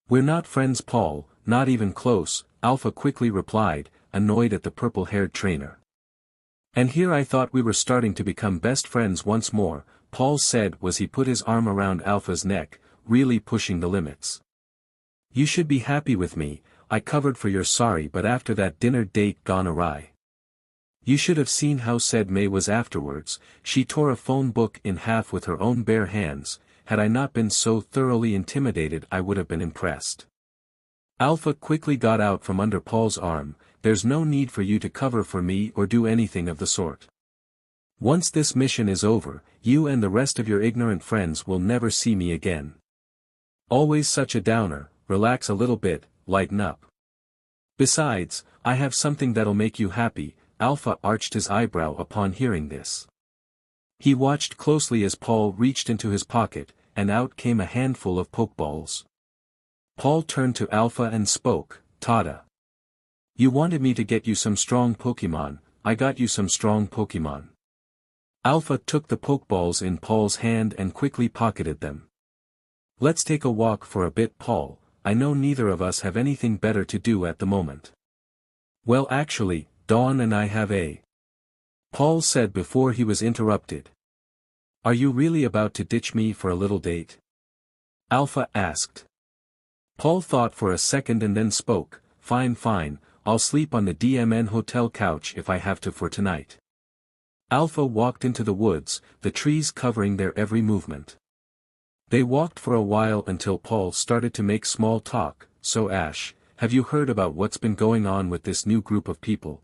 We're not friends, Paul, not even close, Alpha quickly replied, annoyed at the purple-haired trainer. And here I thought we were starting to become best friends once more, Paul said as he put his arm around Alpha's neck, really pushing the limits. You should be happy with me, I covered for your sorry but after that dinner date gone awry. You should have seen how sad May was afterwards. She tore a phone book in half with her own bare hands. Had I not been so thoroughly intimidated I would have been impressed. Alpha quickly got out from under Paul's arm. There's no need for you to cover for me or do anything of the sort. Once this mission is over, you and the rest of your ignorant friends will never see me again. Always such a downer, relax a little bit, lighten up. Besides, I have something that'll make you happy. Alpha arched his eyebrow upon hearing this. He watched closely as Paul reached into his pocket, and out came a handful of Pokeballs. Paul turned to Alpha and spoke, "Tada. You wanted me to get you some strong Pokemon, I got you some strong Pokemon." Alpha took the Pokeballs in Paul's hand and quickly pocketed them. "Let's take a walk for a bit, Paul. I know neither of us have anything better to do at the moment." "Well, actually, Dawn and I have Paul said before he was interrupted. "Are you really about to ditch me for a little date?" Alpha asked. Paul thought for a second and then spoke, Fine, I'll sleep on the DMN hotel couch if I have to for tonight." Alpha walked into the woods, the trees covering their every movement. They walked for a while until Paul started to make small talk. "So Ash, have you heard about what's been going on with this new group of people?"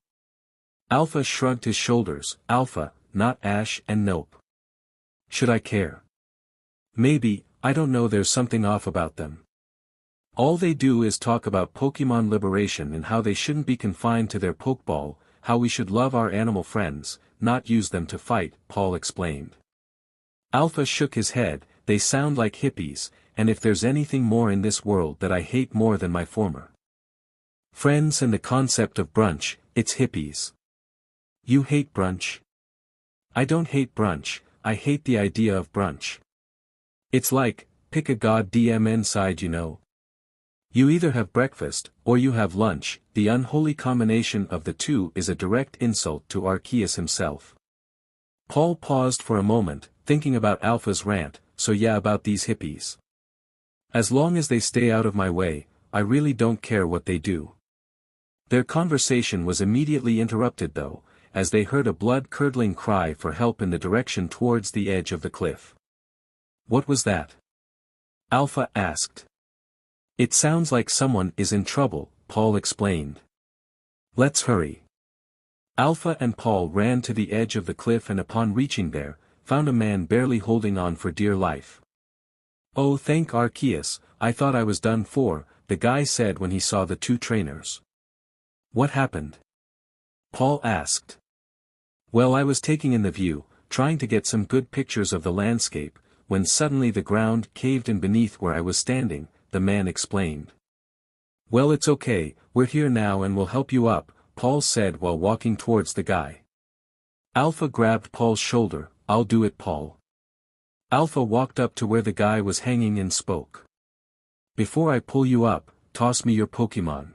Alpha shrugged his shoulders. "Alpha, not Ash, and nope. Should I care? Maybe, I don't know, there's something off about them. All they do is talk about Pokemon liberation and how they shouldn't be confined to their Pokeball, how we should love our animal friends, not use them to fight," Paul explained. Alpha shook his head. "They sound like hippies, and if there's anything more in this world that I hate more than my former friends and the concept of brunch, it's hippies." "You hate brunch?" "I don't hate brunch, I hate the idea of brunch. It's like, pick a goddamn side, you know. You either have breakfast, or you have lunch. The unholy combination of the two is a direct insult to Arceus himself." Paul paused for a moment, thinking about Alpha's rant. "So yeah, about these hippies. As long as they stay out of my way, I really don't care what they do." Their conversation was immediately interrupted though, as they heard a blood-curdling cry for help in the direction towards the edge of the cliff. "What was that?" Alpha asked. "It sounds like someone is in trouble," Paul explained. "Let's hurry." Alpha and Paul ran to the edge of the cliff and upon reaching there, found a man barely holding on for dear life. "Oh, thank Arceus, I thought I was done for," the guy said when he saw the two trainers. "What happened?" Paul asked. "Well, I was taking in the view, trying to get some good pictures of the landscape, when suddenly the ground caved in beneath where I was standing," the man explained. "Well, it's okay, we're here now and we'll help you up," Paul said while walking towards the guy. Alpha grabbed Paul's shoulder. "I'll do it, Paul." Alpha walked up to where the guy was hanging and spoke. "Before I pull you up, toss me your Pokemon."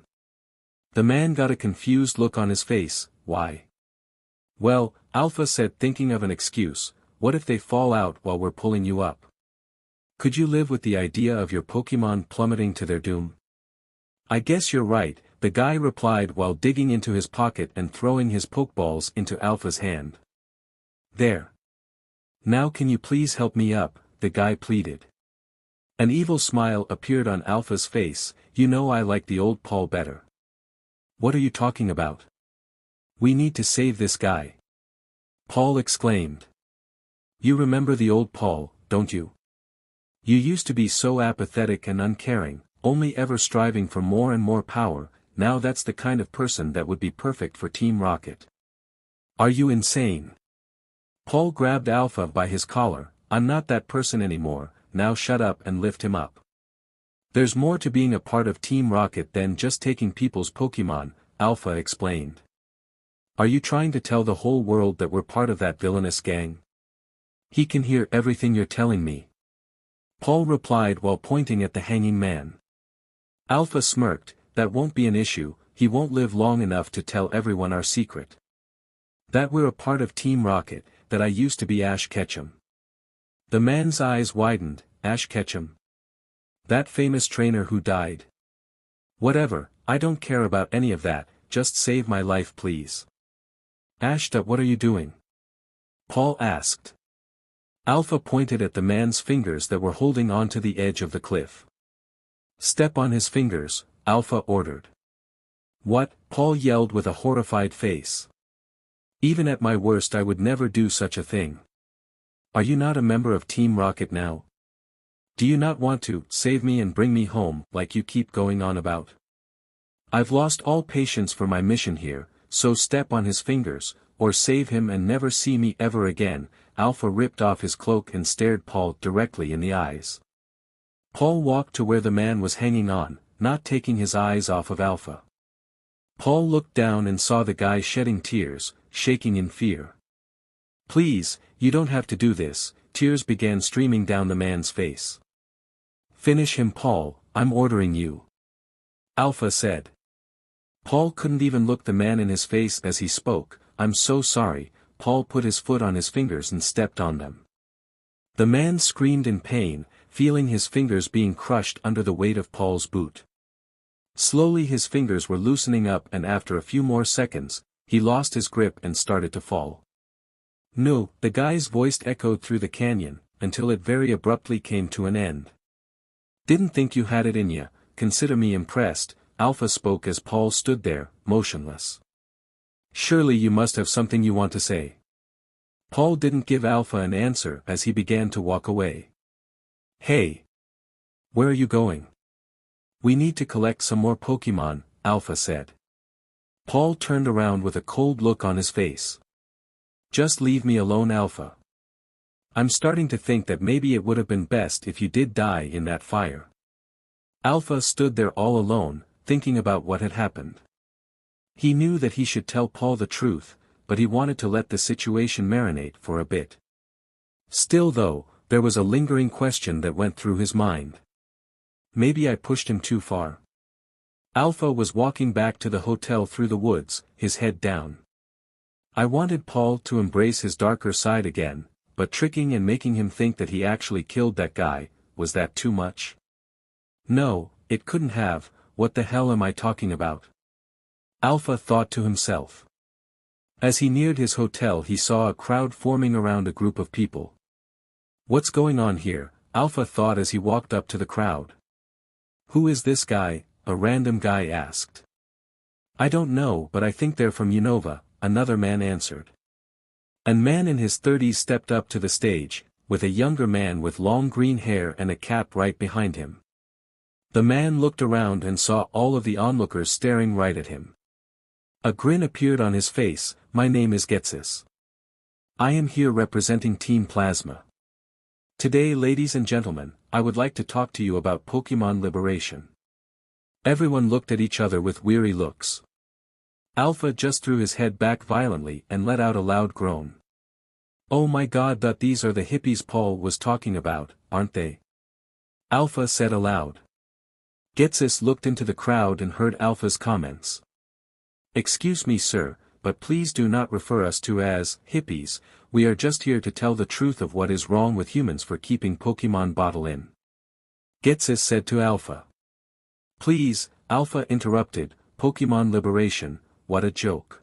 The man got a confused look on his face. "Why?" "Well," Alpha said, thinking of an excuse, "what if they fall out while we're pulling you up? Could you live with the idea of your Pokemon plummeting to their doom?" "I guess you're right," the guy replied while digging into his pocket and throwing his Pokeballs into Alpha's hand. "There. Now can you please help me up?" the guy pleaded. An evil smile appeared on Alpha's face. "You know I like the old Paul better." "What are you talking about?" "We need to save this guy," Paul exclaimed. "You remember the old Paul, don't you? You used to be so apathetic and uncaring, only ever striving for more and more power. Now that's the kind of person that would be perfect for Team Rocket." "Are you insane?" Paul grabbed Alpha by his collar. "I'm not that person anymore, now shut up and lift him up. There's more to being a part of Team Rocket than just taking people's Pokemon," Alpha explained. "Are you trying to tell the whole world that we're part of that villainous gang?" "He can hear everything you're telling me," Paul replied while pointing at the hanging man. Alpha smirked. "That won't be an issue, he won't live long enough to tell everyone our secret. That we're a part of Team Rocket, that I used to be Ash Ketchum." The man's eyes widened. "Ash Ketchum? That famous trainer who died?" "Whatever, I don't care about any of that, just save my life please." "Ash, what are you doing?" Paul asked. Alpha pointed at the man's fingers that were holding on to the edge of the cliff. "Step on his fingers," Alpha ordered. "What?" Paul yelled with a horrified face. "Even at my worst I would never do such a thing. Are you not a member of Team Rocket now?" Do you not want to save me and bring me home like you keep going on about? I've lost all patience for my mission here, so step on his fingers, or save him and never see me ever again. Alpha ripped off his cloak and stared Paul directly in the eyes. Paul walked to where the man was hanging on, not taking his eyes off of Alpha. Paul looked down and saw the guy shedding tears, shaking in fear. Please, you don't have to do this. Tears began streaming down the man's face. Finish him, Paul, I'm ordering you. Alpha said. Paul couldn't even look the man in his face as he spoke. I'm so sorry. Paul put his foot on his fingers and stepped on them. The man screamed in pain, feeling his fingers being crushed under the weight of Paul's boot. Slowly his fingers were loosening up, and after a few more seconds, he lost his grip and started to fall. No, the guy's voice echoed through the canyon, until it very abruptly came to an end. Didn't think you had it in ya, consider me impressed, Alpha spoke as Paul stood there, motionless. Surely you must have something you want to say. Paul didn't give Alpha an answer as he began to walk away. Hey! Where are you going? We need to collect some more Pokemon, Alpha said. Paul turned around with a cold look on his face. Just leave me alone, Alpha. I'm starting to think that maybe it would have been best if you did die in that fire. Alpha stood there all alone, thinking about what had happened. He knew that he should tell Paul the truth, but he wanted to let the situation marinate for a bit. Still though, there was a lingering question that went through his mind. Maybe I pushed him too far. Alpha was walking back to the hotel through the woods, his head down. I wanted Paul to embrace his darker side again, but tricking and making him think that he actually killed that guy, was that too much? No, it couldn't have. What the hell am I talking about? Alpha thought to himself. As he neared his hotel, he saw a crowd forming around a group of people. What's going on here? Alpha thought as he walked up to the crowd. Who is this guy? A random guy asked. I don't know, but I think they're from Unova, another man answered. A man in his 30s stepped up to the stage, with a younger man with long green hair and a cap right behind him. The man looked around and saw all of the onlookers staring right at him. A grin appeared on his face. My name is Getsis. I am here representing Team Plasma. Today, ladies and gentlemen, I would like to talk to you about Pokemon Liberation. Everyone looked at each other with weary looks. Alpha just threw his head back violently and let out a loud groan. Oh my god, that these are the hippies Paul was talking about, aren't they? Alpha said aloud. Getsis looked into the crowd and heard Alpha's comments. Excuse me, sir, but please do not refer us to as hippies. We are just here to tell the truth of what is wrong with humans for keeping Pokemon bottle in. Getsis said to Alpha. Please, Alpha interrupted. Pokemon Liberation, what a joke.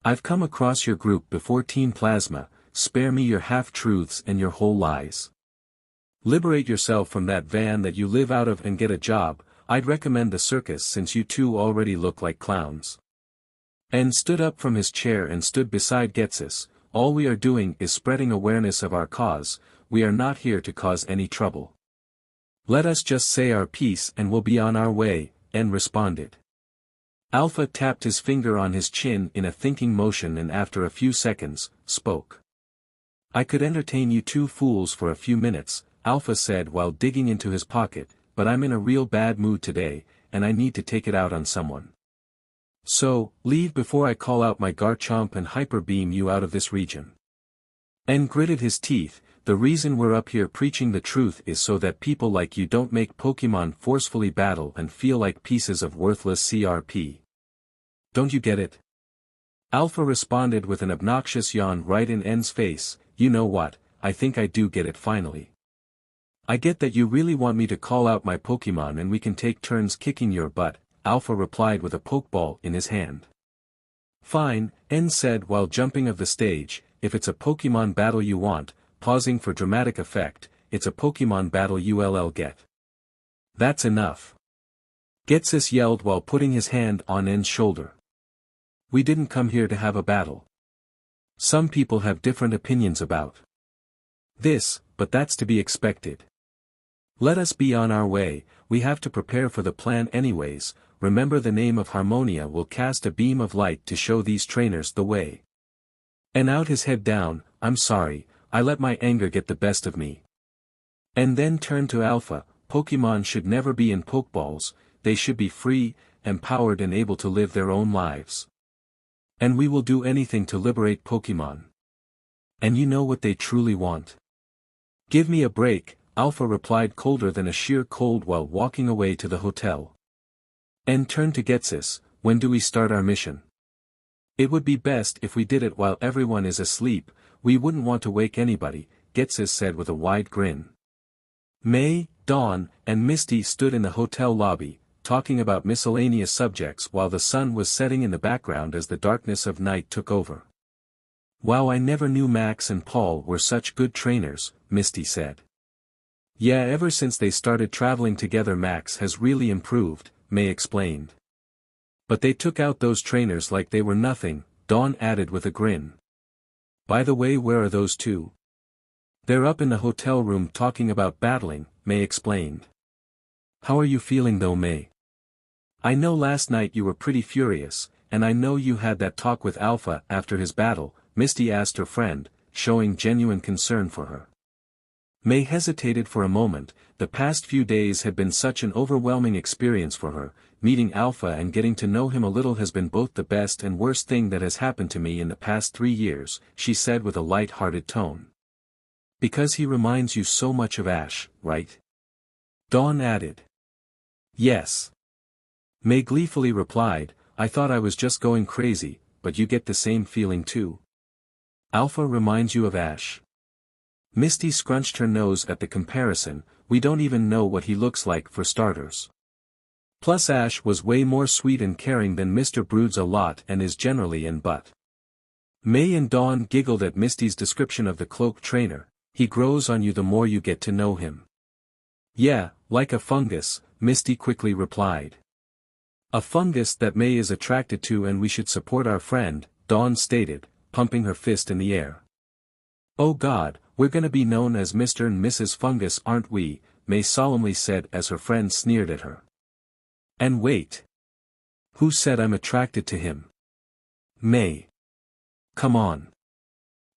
I've come across your group before, Team Plasma. Spare me your half-truths and your whole lies. Liberate yourself from that van that you live out of and get a job. I'd recommend the circus since you two already look like clowns. And stood up from his chair and stood beside Getsis. All we are doing is spreading awareness of our cause. We are not here to cause any trouble. Let us just say our piece and we'll be on our way, N responded. Alpha tapped his finger on his chin in a thinking motion and after a few seconds, spoke. I could entertain you two fools for a few minutes, Alpha said while digging into his pocket, but I'm in a real bad mood today, and I need to take it out on someone. So, leave before I call out my Garchomp and Hyper Beam you out of this region. N gritted his teeth. The reason we're up here preaching the truth is so that people like you don't make Pokemon forcefully battle and feel like pieces of worthless CRP. Don't you get it? Alpha responded with an obnoxious yawn right in N's face. You know what, I think I do get it finally. I get that you really want me to call out my Pokemon and we can take turns kicking your butt, Alpha replied with a Pokeball in his hand. Fine, N said while jumping off the stage. If it's a Pokemon battle you want, pausing for dramatic effect, it's a Pokemon battle you'll get. That's enough. Getsis yelled while putting his hand on N's shoulder. We didn't come here to have a battle. Some people have different opinions about this, but that's to be expected. Let us be on our way, we have to prepare for the plan anyways. Remember, the name of Harmonia will cast a beam of light to show these trainers the way. And out his head down, I'm sorry, I let my anger get the best of me. And then turn to Alpha. Pokemon should never be in Pokeballs, they should be free, empowered and able to live their own lives. And we will do anything to liberate Pokemon. And you know what they truly want. Give me a break, Alpha replied, colder than a sheer cold, while walking away to the hotel. And turned to Getsis. When do we start our mission? It would be best if we did it while everyone is asleep, we wouldn't want to wake anybody, Getsis said with a wide grin. May, Dawn, and Misty stood in the hotel lobby, talking about miscellaneous subjects while the sun was setting in the background as the darkness of night took over. Wow, I never knew Max and Paul were such good trainers, Misty said. Yeah, ever since they started traveling together Max has really improved, May explained. But they took out those trainers like they were nothing, Dawn added with a grin. By the way, where are those two? They're up in the hotel room talking about battling, May explained. How are you feeling though, May? I know last night you were pretty furious, and I know you had that talk with Alpha after his battle, Misty asked her friend, showing genuine concern for her. May hesitated for a moment. The past few days had been such an overwhelming experience for her. Meeting Alpha and getting to know him a little has been both the best and worst thing that has happened to me in the past 3 years, she said with a light-hearted tone. Because he reminds you so much of Ash, right? Dawn added. Yes. May gleefully replied, I thought I was just going crazy, but you get the same feeling too. Alpha reminds you of Ash. Misty scrunched her nose at the comparison. We don't even know what he looks like for starters. Plus Ash was way more sweet and caring than Mr. Broods a lot and is generally in butt. May and Dawn giggled at Misty's description of the cloak trainer. He grows on you the more you get to know him. Yeah, like a fungus, Misty quickly replied. A fungus that May is attracted to, and we should support our friend, Dawn stated, pumping her fist in the air. Oh God, we're gonna be known as Mr. and Mrs. Fungus, aren't we? May solemnly said as her friend sneered at her. And wait. Who said I'm attracted to him? May. Come on.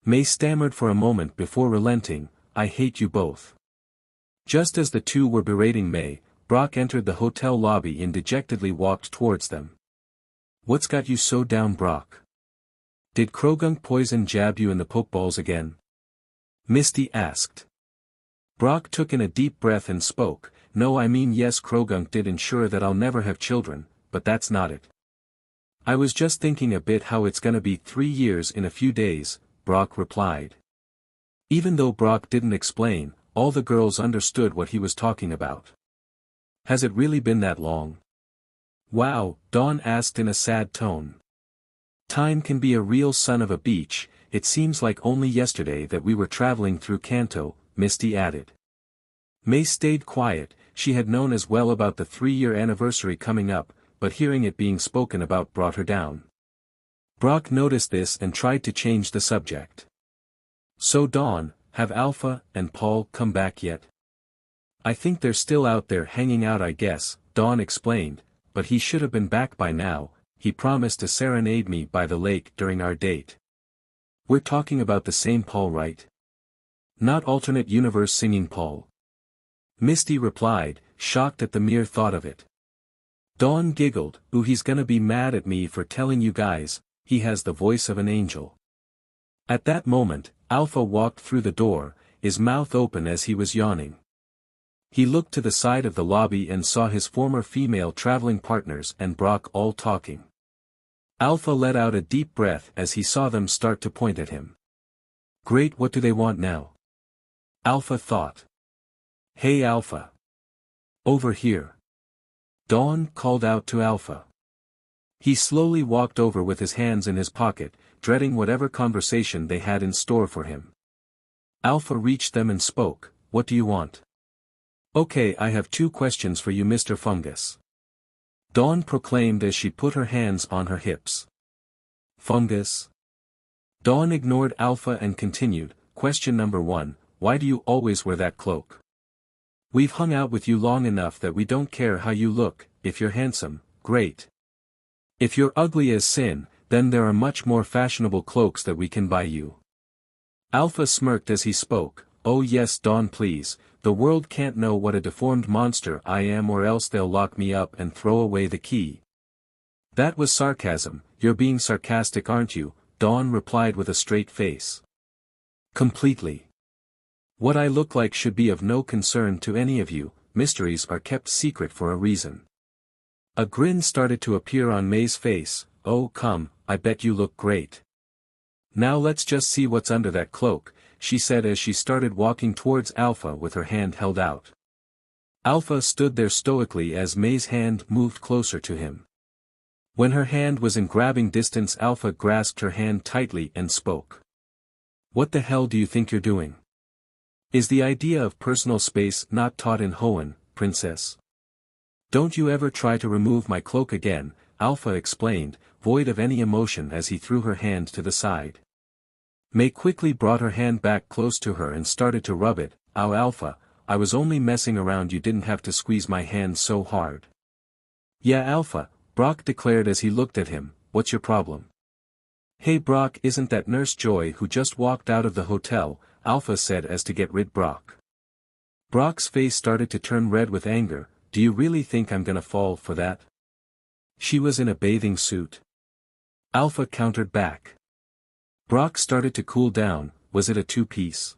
May stammered for a moment before relenting, I hate you both. Just as the two were berating May, Brock entered the hotel lobby and dejectedly walked towards them. What's got you so down, Brock? Did Krogunk poison jab you in the pokeballs again? Misty asked. Brock took in a deep breath and spoke, no, I mean yes, Krogunk did ensure that I'll never have children, but that's not it. I was just thinking a bit how it's gonna be 3 years in a few days, Brock replied. Even though Brock didn't explain, all the girls understood what he was talking about. Has it really been that long? Wow, Dawn asked in a sad tone. Time can be a real son of a beach, it seems like only yesterday that we were traveling through Kanto, Misty added. May stayed quiet, she had known as well about the 3-year anniversary coming up, but hearing it being spoken about brought her down. Brock noticed this and tried to change the subject. So Dawn, have Alpha and Paul come back yet? I think they're still out there hanging out, I guess, Dawn explained, but he should have been back by now, he promised to serenade me by the lake during our date. We're talking about the same Paul, right? Not alternate universe singing Paul. Misty replied, shocked at the mere thought of it. Dawn giggled, ooh, he's gonna be mad at me for telling you guys, he has the voice of an angel. At that moment, Alpha walked through the door, his mouth open as he was yawning. He looked to the side of the lobby and saw his former female traveling partners and Brock all talking. Alpha let out a deep breath as he saw them start to point at him. Great, what do they want now? Alpha thought. Hey Alpha. Over here. Dawn called out to Alpha. He slowly walked over with his hands in his pocket, dreading whatever conversation they had in store for him. Alpha reached them and spoke, what do you want? Okay, I have 2 questions for you, Mr. Fungus. Dawn proclaimed as she put her hands on her hips. Fungus? Dawn ignored Alpha and continued, question number 1, why do you always wear that cloak? We've hung out with you long enough that we don't care how you look. If you're handsome, great. If you're ugly as sin, then there are much more fashionable cloaks that we can buy you. Alpha smirked as he spoke. Oh yes, Dawn, please, the world can't know what a deformed monster I am, or else they'll lock me up and throw away the key. That was sarcasm. You're being sarcastic, aren't you? Dawn replied with a straight face. Completely. What I look like should be of no concern to any of you. Mysteries are kept secret for a reason. A grin started to appear on May's face. Oh come, I bet you look great. Now let's just see what's under that cloak, she said as she started walking towards Alpha with her hand held out. Alpha stood there stoically as May's hand moved closer to him. When her hand was in grabbing distance, Alpha grasped her hand tightly and spoke. What the hell do you think you're doing? Is the idea of personal space not taught in Hoenn, princess? Don't you ever try to remove my cloak again, Alpha explained, void of any emotion as he threw her hand to the side. May quickly brought her hand back close to her and started to rub it. Ow Alpha, I was only messing around, you didn't have to squeeze my hand so hard. Yeah Alpha, Brock declared as he looked at him, what's your problem? Hey Brock, isn't that Nurse Joy who just walked out of the hotel, Alpha said as to get rid Brock. Brock's face started to turn red with anger. Do you really think I'm gonna fall for that? She was in a bathing suit. Alpha countered back. Brock started to cool down. Was it a two-piece?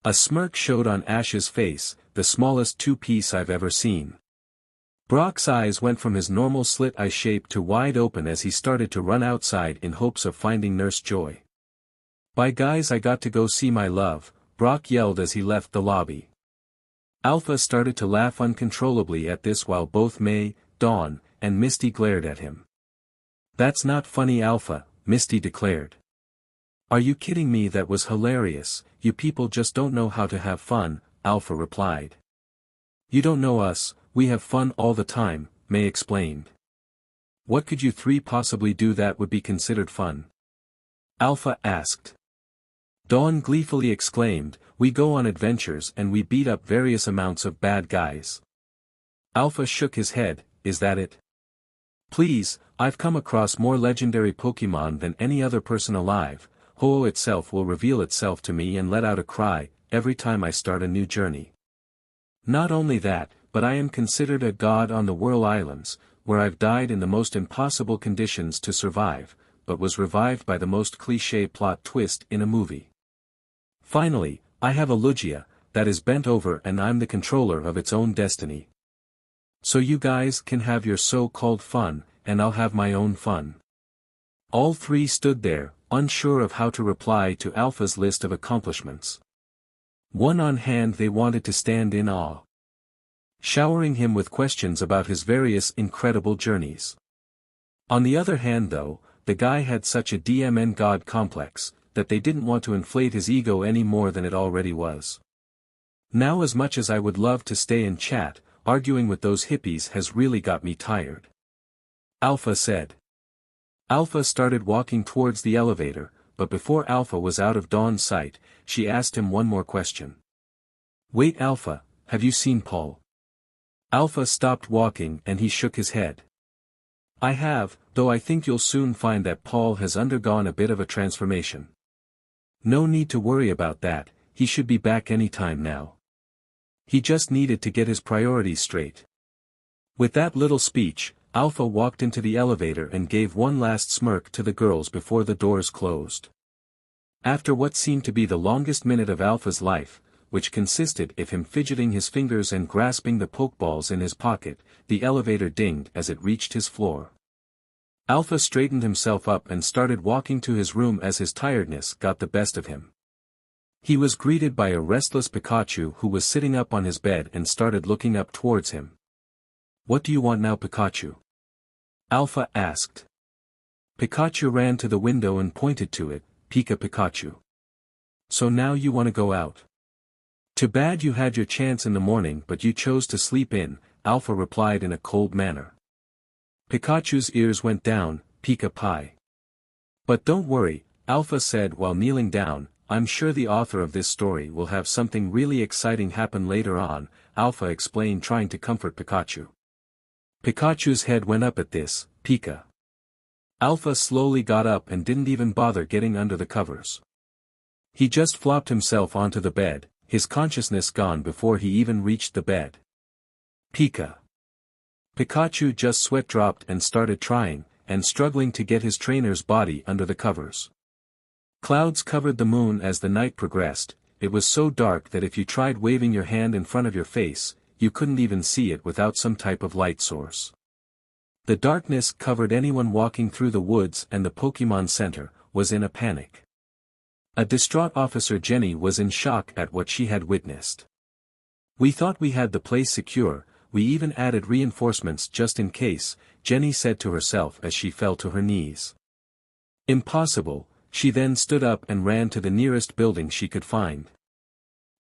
A smirk showed on Ash's face, the smallest two-piece I've ever seen. Brock's eyes went from his normal slit-eye shape to wide open as he started to run outside in hopes of finding Nurse Joy. Bye guys, I got to go see my love, Brock yelled as he left the lobby. Alpha started to laugh uncontrollably at this while both May, Dawn, and Misty glared at him. That's not funny Alpha, Misty declared. Are you kidding me? That was hilarious. You people just don't know how to have fun, Alpha replied. You don't know us, we have fun all the time, May explained. What could you three possibly do that would be considered fun? Alpha asked. Dawn gleefully exclaimed, we go on adventures and we beat up various amounts of bad guys. Alpha shook his head, is that it? Please, I've come across more legendary Pokemon than any other person alive. Ho-Oh itself will reveal itself to me and let out a cry, every time I start a new journey. Not only that, but I am considered a god on the Whirl Islands, where I've died in the most impossible conditions to survive, but was revived by the most cliché plot twist in a movie. Finally, I have a Lugia, that is bent over and I'm the controller of its own destiny. So you guys can have your so-called fun, and I'll have my own fun. All three stood there, unsure of how to reply to Alpha's list of accomplishments. One on hand, they wanted to stand in awe, showering him with questions about his various incredible journeys. On the other hand though, the guy had such a DMN god complex, that they didn't want to inflate his ego any more than it already was. Now as much as I would love to stay and chat, arguing with those hippies has really got me tired. Alpha said. Alpha started walking towards the elevator, but before Alpha was out of Dawn's sight, she asked him one more question. Wait Alpha, have you seen Paul? Alpha stopped walking and he shook his head. I have, though I think you'll soon find that Paul has undergone a bit of a transformation. No need to worry about that, he should be back any time now. He just needed to get his priorities straight. With that little speech, Alpha walked into the elevator and gave one last smirk to the girls before the doors closed. After what seemed to be the longest minute of Alpha's life, which consisted of him fidgeting his fingers and grasping the pokeballs in his pocket, the elevator dinged as it reached his floor. Alpha straightened himself up and started walking to his room as his tiredness got the best of him. He was greeted by a restless Pikachu who was sitting up on his bed and started looking up towards him. What do you want now Pikachu? Alpha asked. Pikachu ran to the window and pointed to it, Pika Pikachu. So now you want to go out? Too bad you had your chance in the morning but you chose to sleep in, Alpha replied in a cold manner. Pikachu's ears went down, Pika Pie. But don't worry, Alpha said while kneeling down, I'm sure the author of this story will have something really exciting happen later on, Alpha explained, trying to comfort Pikachu. Pikachu's head went up at this. Pika. Alpha slowly got up and didn't even bother getting under the covers. He just flopped himself onto the bed, his consciousness gone before he even reached the bed. Pika. Pikachu just sweat dropped and started trying, and struggling to get his trainer's body under the covers. Clouds covered the moon as the night progressed. It was so dark that if you tried waving your hand in front of your face, you couldn't even see it without some type of light source. The darkness covered anyone walking through the woods, and the Pokémon Center was in a panic. A distraught Officer Jenny was in shock at what she had witnessed. "We thought we had the place secure, we even added reinforcements just in case," Jenny said to herself as she fell to her knees. Impossible, she then stood up and ran to the nearest building she could find.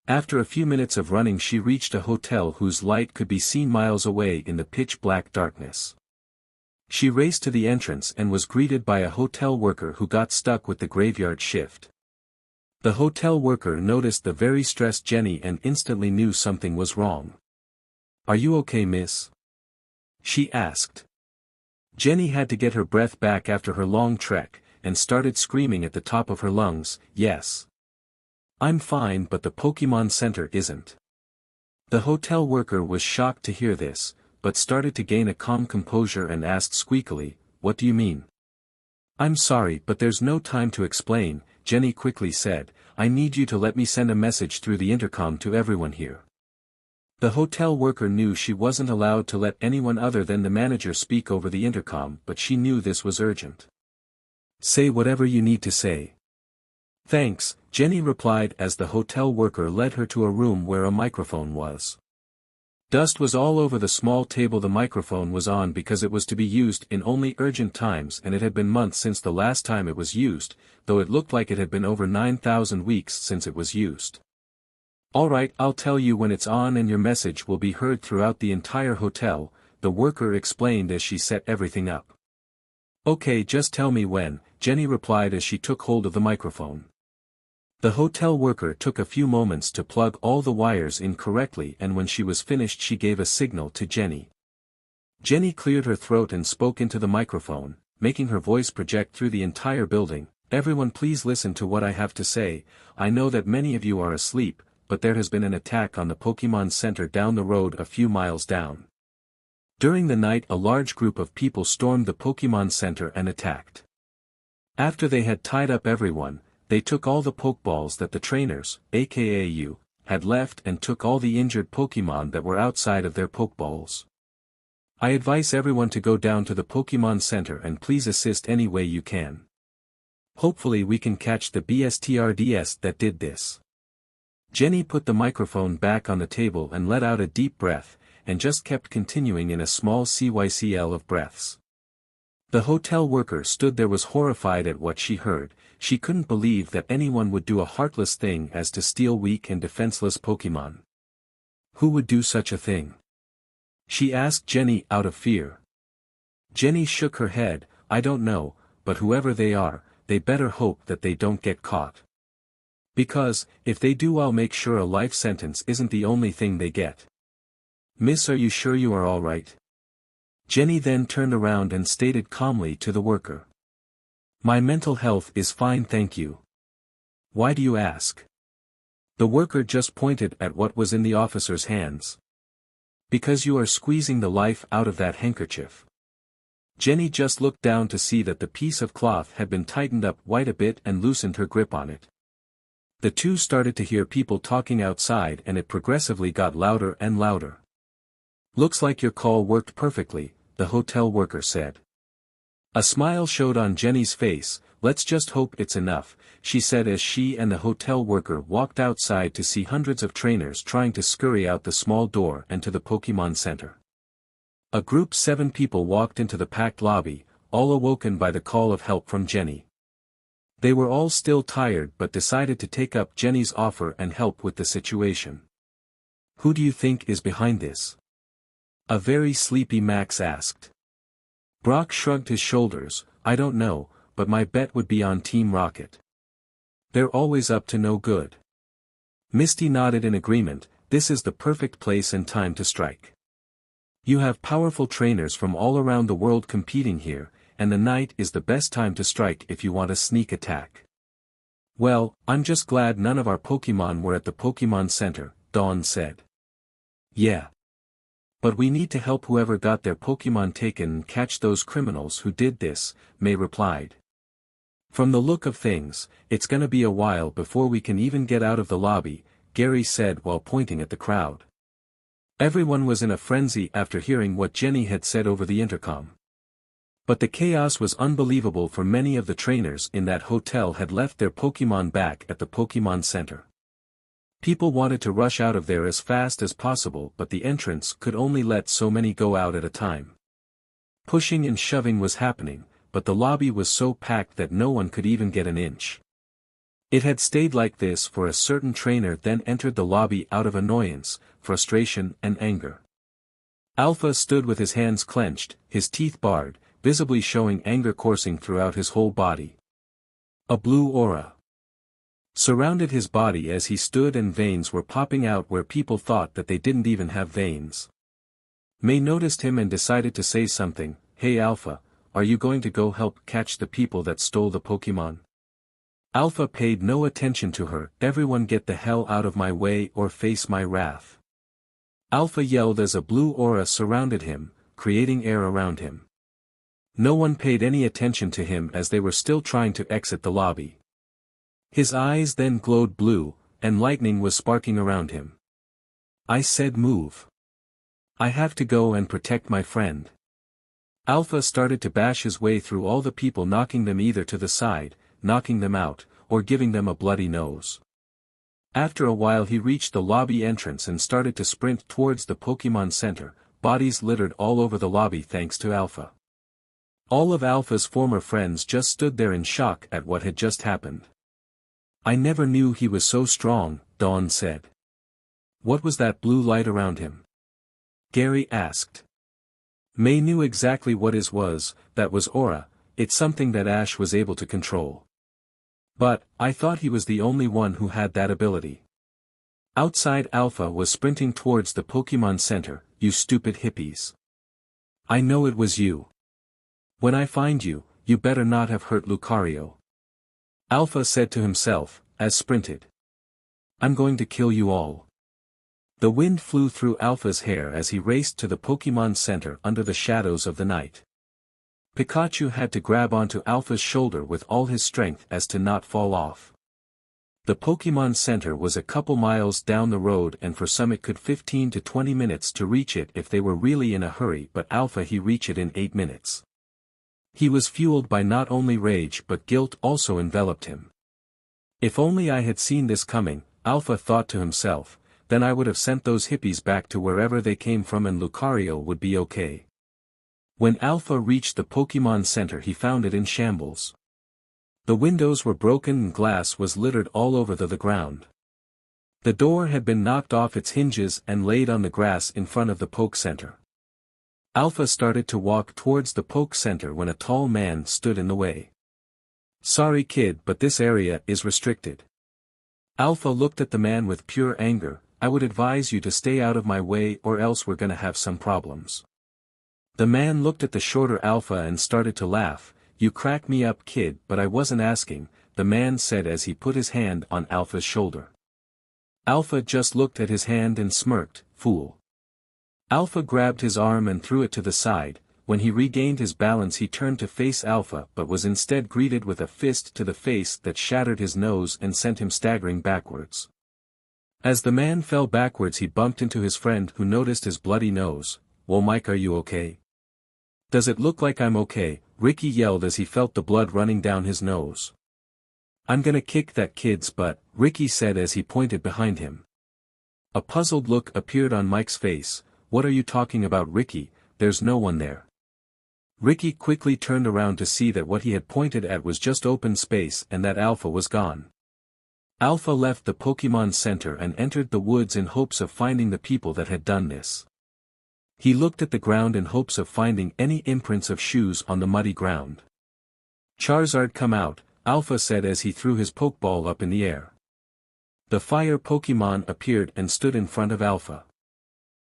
After a few minutes of running she reached a hotel whose light could be seen miles away in the pitch-black darkness. She raced to the entrance and was greeted by a hotel worker who got stuck with the graveyard shift. The hotel worker noticed the very stressed Jenny and instantly knew something was wrong. "Are you okay, miss?" she asked. Jenny had to get her breath back after her long trek, and started screaming at the top of her lungs, "Yes. I'm fine, but the Pokémon Center isn't." The hotel worker was shocked to hear this, but started to gain a calm composure and asked squeakily, "What do you mean?" "I'm sorry, but there's no time to explain," Jenny quickly said. "I need you to let me send a message through the intercom to everyone here." The hotel worker knew she wasn't allowed to let anyone other than the manager speak over the intercom, but she knew this was urgent. "Say whatever you need to say." "Thanks," Jenny replied as the hotel worker led her to a room where a microphone was. Dust was all over the small table the microphone was on because it was to be used in only urgent times, and it had been months since the last time it was used, though it looked like it had been over 9,000 weeks since it was used. "All right, I'll tell you when it's on and your message will be heard throughout the entire hotel," the worker explained as she set everything up. "Okay, just tell me when," Jenny replied as she took hold of the microphone. The hotel worker took a few moments to plug all the wires in correctly, and when she was finished she gave a signal to Jenny. Jenny cleared her throat and spoke into the microphone, making her voice project through the entire building. "Everyone, please listen to what I have to say. I know that many of you are asleep, but there has been an attack on the Pokémon Center down the road a few miles down. During the night a large group of people stormed the Pokémon Center and attacked. After they had tied up everyone, they took all the Pokeballs that the trainers, aka you, had left and took all the injured Pokémon that were outside of their Pokeballs. I advise everyone to go down to the Pokémon Center and please assist any way you can. Hopefully we can catch the BSTRDS that did this." Jenny put the microphone back on the table and let out a deep breath, and just kept continuing in a small CYCL of breaths. The hotel worker stood there was horrified at what she heard. She couldn't believe that anyone would do a heartless thing as to steal weak and defenseless Pokémon. Who would do such a thing? She asked Jenny out of fear. Jenny shook her head. "I don't know, but whoever they are, they better hope that they don't get caught. Because, if they do I'll make sure a life sentence isn't the only thing they get." "Miss, are you sure you are all right?" Jenny then turned around and stated calmly to the worker. "My mental health is fine, thank you." "Why do you ask?" The worker just pointed at what was in the officer's hands. "Because you are squeezing the life out of that handkerchief." Jenny just looked down to see that the piece of cloth had been tightened up quite a bit and loosened her grip on it. The two started to hear people talking outside and it progressively got louder and louder. "Looks like your call worked perfectly," the hotel worker said. A smile showed on Jenny's face. "Let's just hope it's enough," she said as she and the hotel worker walked outside to see hundreds of trainers trying to scurry out the small door and to the Pokémon Center. A group 7 people walked into the packed lobby, all awoken by the call of help from Jenny. They were all still tired but decided to take up Jenny's offer and help with the situation. "Who do you think is behind this?" a very sleepy Max asked. Brock shrugged his shoulders. "I don't know, but my bet would be on Team Rocket." They're always up to no good. Misty nodded in agreement. This is the perfect place and time to strike. You have powerful trainers from all around the world competing here, and the night is the best time to strike if you want a sneak attack. Well, I'm just glad none of our Pokémon were at the Pokémon Center, Dawn said. Yeah. But we need to help whoever got their Pokémon taken and catch those criminals who did this, May replied. From the look of things, it's gonna be a while before we can even get out of the lobby, Gary said while pointing at the crowd. Everyone was in a frenzy after hearing what Jenny had said over the intercom. But the chaos was unbelievable, for many of the trainers in that hotel had left their Pokémon back at the Pokémon Center. People wanted to rush out of there as fast as possible, but the entrance could only let so many go out at a time. Pushing and shoving was happening, but the lobby was so packed that no one could even get an inch. It had stayed like this for a certain trainer, then entered the lobby out of annoyance, frustration and anger. Alpha stood with his hands clenched, his teeth bared, visibly showing anger coursing throughout his whole body. A blue aura surrounded his body as he stood, and veins were popping out where people thought that they didn't even have veins. May noticed him and decided to say something. Hey Alpha, are you going to go help catch the people that stole the Pokémon? Alpha paid no attention to her. Everyone get the hell out of my way or face my wrath. Alpha yelled as a blue aura surrounded him, creating air around him. No one paid any attention to him as they were still trying to exit the lobby. His eyes then glowed blue, and lightning was sparking around him. I said move. I have to go and protect my friend. Alpha started to bash his way through all the people, knocking them either to the side, knocking them out, or giving them a bloody nose. After a while he reached the lobby entrance and started to sprint towards the Pokémon Center. Bodies littered all over the lobby thanks to Alpha. All of Alpha's former friends just stood there in shock at what had just happened. I never knew he was so strong, Dawn said. What was that blue light around him? Gary asked. May knew exactly what his was. That was aura. It's something that Ash was able to control. But, I thought he was the only one who had that ability. Outside, Alpha was sprinting towards the Pokémon Center. You stupid hippies. I know it was you. When I find you, you better not have hurt Lucario. Alpha said to himself, as sprinted. I'm going to kill you all. The wind flew through Alpha's hair as he raced to the Pokémon Center under the shadows of the night. Pikachu had to grab onto Alpha's shoulder with all his strength as to not fall off. The Pokémon Center was a couple miles down the road, and for some it could 15 to 20 minutes to reach it if they were really in a hurry, but Alpha he reached it in 8 minutes. He was fueled by not only rage but guilt also enveloped him. If only I had seen this coming, Alpha thought to himself, then I would have sent those hippies back to wherever they came from and Lucario would be okay. When Alpha reached the Pokémon Center he found it in shambles. The windows were broken and glass was littered all over the ground. The door had been knocked off its hinges and laid on the grass in front of the Poke Center. Alpha started to walk towards the Poke Center when a tall man stood in the way. Sorry kid, but this area is restricted. Alpha looked at the man with pure anger. I would advise you to stay out of my way or else we're gonna have some problems. The man looked at the shorter Alpha and started to laugh. You crack me up kid, but I wasn't asking, the man said as he put his hand on Alpha's shoulder. Alpha just looked at his hand and smirked, fool. Alpha grabbed his arm and threw it to the side. When he regained his balance he turned to face Alpha but was instead greeted with a fist to the face that shattered his nose and sent him staggering backwards. As the man fell backwards he bumped into his friend who noticed his bloody nose. Whoa Mike, are you okay? Does it look like I'm okay? Ricky yelled as he felt the blood running down his nose. I'm gonna kick that kid's butt, Ricky said as he pointed behind him. A puzzled look appeared on Mike's face. What are you talking about Ricky? There's no one there. Ricky quickly turned around to see that what he had pointed at was just open space and that Alpha was gone. Alpha left the Pokémon Center and entered the woods in hopes of finding the people that had done this. He looked at the ground in hopes of finding any imprints of shoes on the muddy ground. Charizard come out, Alpha said as he threw his Pokeball up in the air. The fire Pokemon appeared and stood in front of Alpha.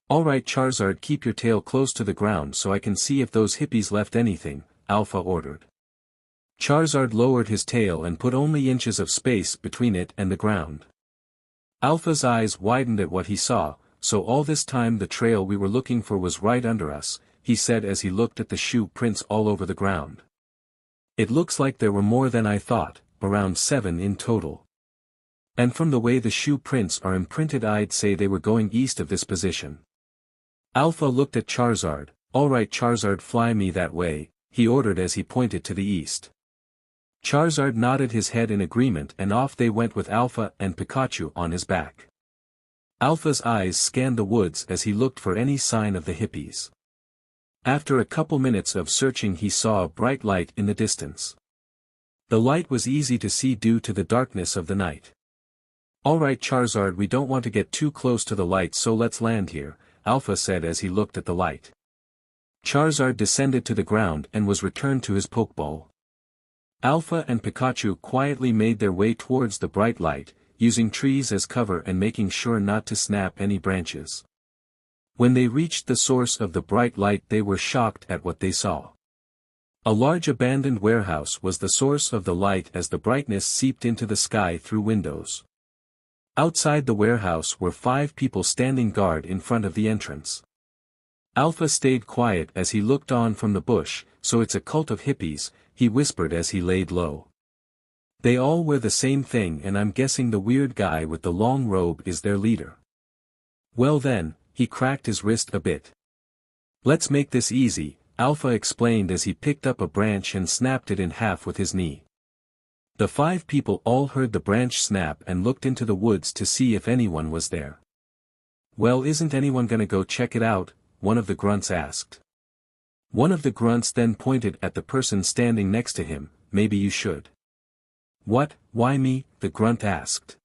"Alright Charizard, keep your tail close to the ground so I can see if those hippies left anything," Alpha ordered. Charizard lowered his tail and put only inches of space between it and the ground. Alpha's eyes widened at what he saw. "So all this time the trail we were looking for was right under us," he said as he looked at the shoe prints all over the ground. "It looks like there were more than I thought, around 7 in total. And from the way the shoe prints are imprinted I'd say they were going east of this position." Alpha looked at Charizard. "Alright Charizard, fly me that way," he ordered as he pointed to the east. Charizard nodded his head in agreement and off they went with Alpha and Pikachu on his back. Alpha's eyes scanned the woods as he looked for any sign of the hippies. After a couple minutes of searching he saw a bright light in the distance. The light was easy to see due to the darkness of the night. "Alright Charizard, we don't want to get too close to the light so let's land here," Alpha said as he looked at the light. Charizard descended to the ground and was returned to his Pokeball. Alpha and Pikachu quietly made their way towards the bright light, using trees as cover and making sure not to snap any branches. When they reached the source of the bright light they were shocked at what they saw. A large abandoned warehouse was the source of the light as the brightness seeped into the sky through windows. Outside the warehouse were 5 people standing guard in front of the entrance. Alpha stayed quiet as he looked on from the bush. "So it's a cult of hippies," he whispered as he laid low. "They all wear the same thing and I'm guessing the weird guy with the long robe is their leader." "Well then," he cracked his wrist a bit. "Let's make this easy," Alpha explained as he picked up a branch and snapped it in half with his knee. The 5 people all heard the branch snap and looked into the woods to see if anyone was there. "Well, isn't anyone gonna go check it out?" one of the grunts asked. One of the grunts then pointed at the person standing next to him. "Maybe you should." "What, why me?" the grunt asked.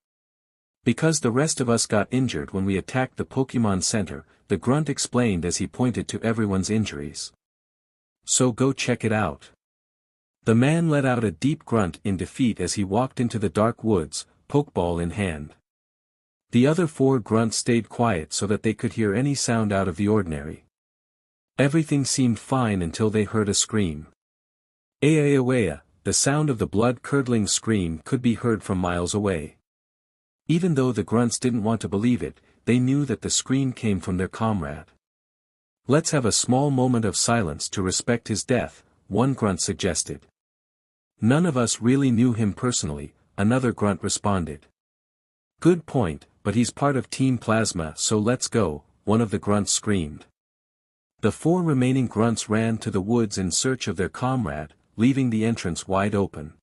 "Because the rest of us got injured when we attacked the Pokemon Center," the grunt explained as he pointed to everyone's injuries. "So go check it out." The man let out a deep grunt in defeat as he walked into the dark woods, Pokeball in hand. The other 4 grunts stayed quiet so that they could hear any sound out of the ordinary. Everything seemed fine until they heard a scream. Ea, the sound of the blood-curdling scream could be heard from miles away. Even though the grunts didn't want to believe it, they knew that the scream came from their comrade. "Let's have a small moment of silence to respect his death," one grunt suggested. "None of us really knew him personally," another grunt responded. "Good point, but he's part of Team Plasma so let's go," one of the grunts screamed. The 4 remaining grunts ran to the woods in search of their comrade, leaving the entrance wide open.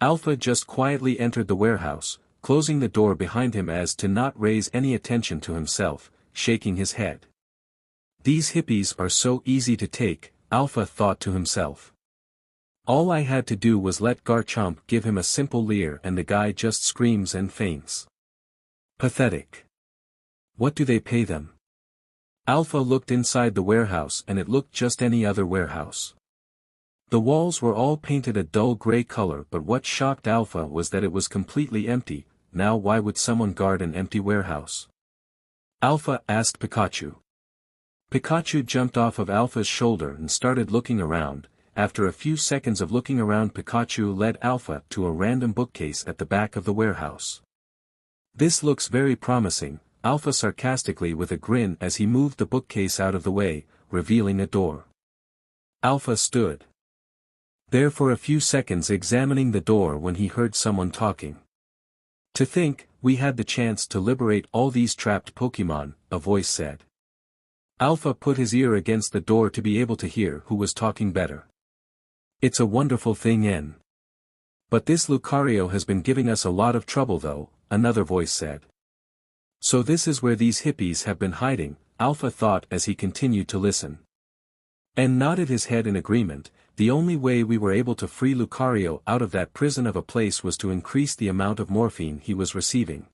Alpha just quietly entered the warehouse, closing the door behind him as to not raise any attention to himself, shaking his head. "These hippies are so easy to take," Alpha thought to himself. "All I had to do was let Garchomp give him a simple leer and the guy just screams and faints. Pathetic. What do they pay them?" Alpha looked inside the warehouse and it looked just any other warehouse. The walls were all painted a dull gray color, but what shocked Alpha was that it was completely empty. Now why would someone guard an empty warehouse? Alpha asked Pikachu. Pikachu jumped off of Alpha's shoulder and started looking around. After a few seconds of looking around, Pikachu led Alpha to a random bookcase at the back of the warehouse. "This looks very promising," Alpha sarcastically with a grin as he moved the bookcase out of the way, revealing a door. Alpha stood there for a few seconds examining the door when he heard someone talking. "To think, we had the chance to liberate all these trapped Pokemon," a voice said. Alpha put his ear against the door to be able to hear who was talking better. "It's a wonderful thing, N. But this Lucario has been giving us a lot of trouble though," another voice said. "So this is where these hippies have been hiding," Alpha thought as he continued to listen. N nodded his head in agreement. "The only way we were able to free Lucario out of that prison of a place was to increase the amount of morphine he was receiving.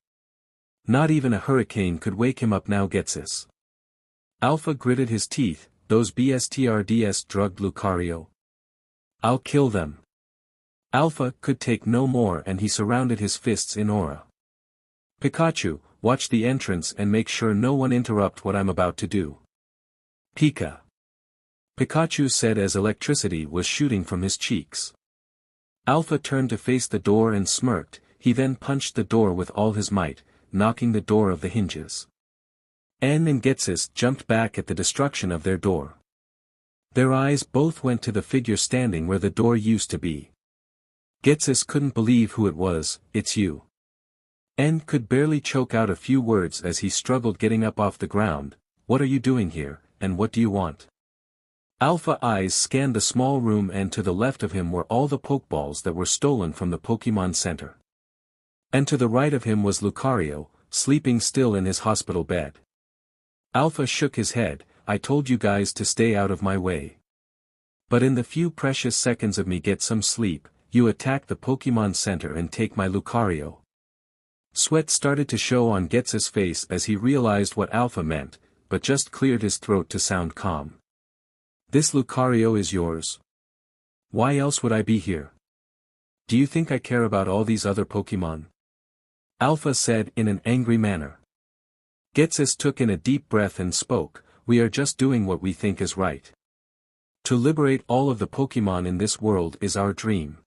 Not even a hurricane could wake him up now, gets this." Alpha gritted his teeth. "Those BSTRDS drugged Lucario. I'll kill them." Alpha could take no more and he surrounded his fists in aura. Pikachu, watch the entrance and make sure no one interrupt what I'm about to do. Pika. Pikachu said as electricity was shooting from his cheeks. Alpha turned to face the door and smirked, he then punched the door with all his might, knocking the door of the hinges. N and Getsis jumped back at the destruction of their door. Their eyes both went to the figure standing where the door used to be. Getsis couldn't believe who it was. It's you. N could barely choke out a few words as he struggled getting up off the ground. What are you doing here, and what do you want? Alpha eyes scanned the small room and to the left of him were all the Pokeballs that were stolen from the Pokemon Center. And to the right of him was Lucario, sleeping still in his hospital bed. Alpha shook his head, I told you guys to stay out of my way. But in the few precious seconds of me get some sleep, you attack the Pokemon Center and take my Lucario. Sweat started to show on Getsis' face as he realized what Alpha meant, but just cleared his throat to sound calm. This Lucario is yours. Why else would I be here? Do you think I care about all these other Pokemon? Alpha said in an angry manner. Getsis took in a deep breath and spoke, we are just doing what we think is right. To liberate all of the Pokemon in this world is our dream.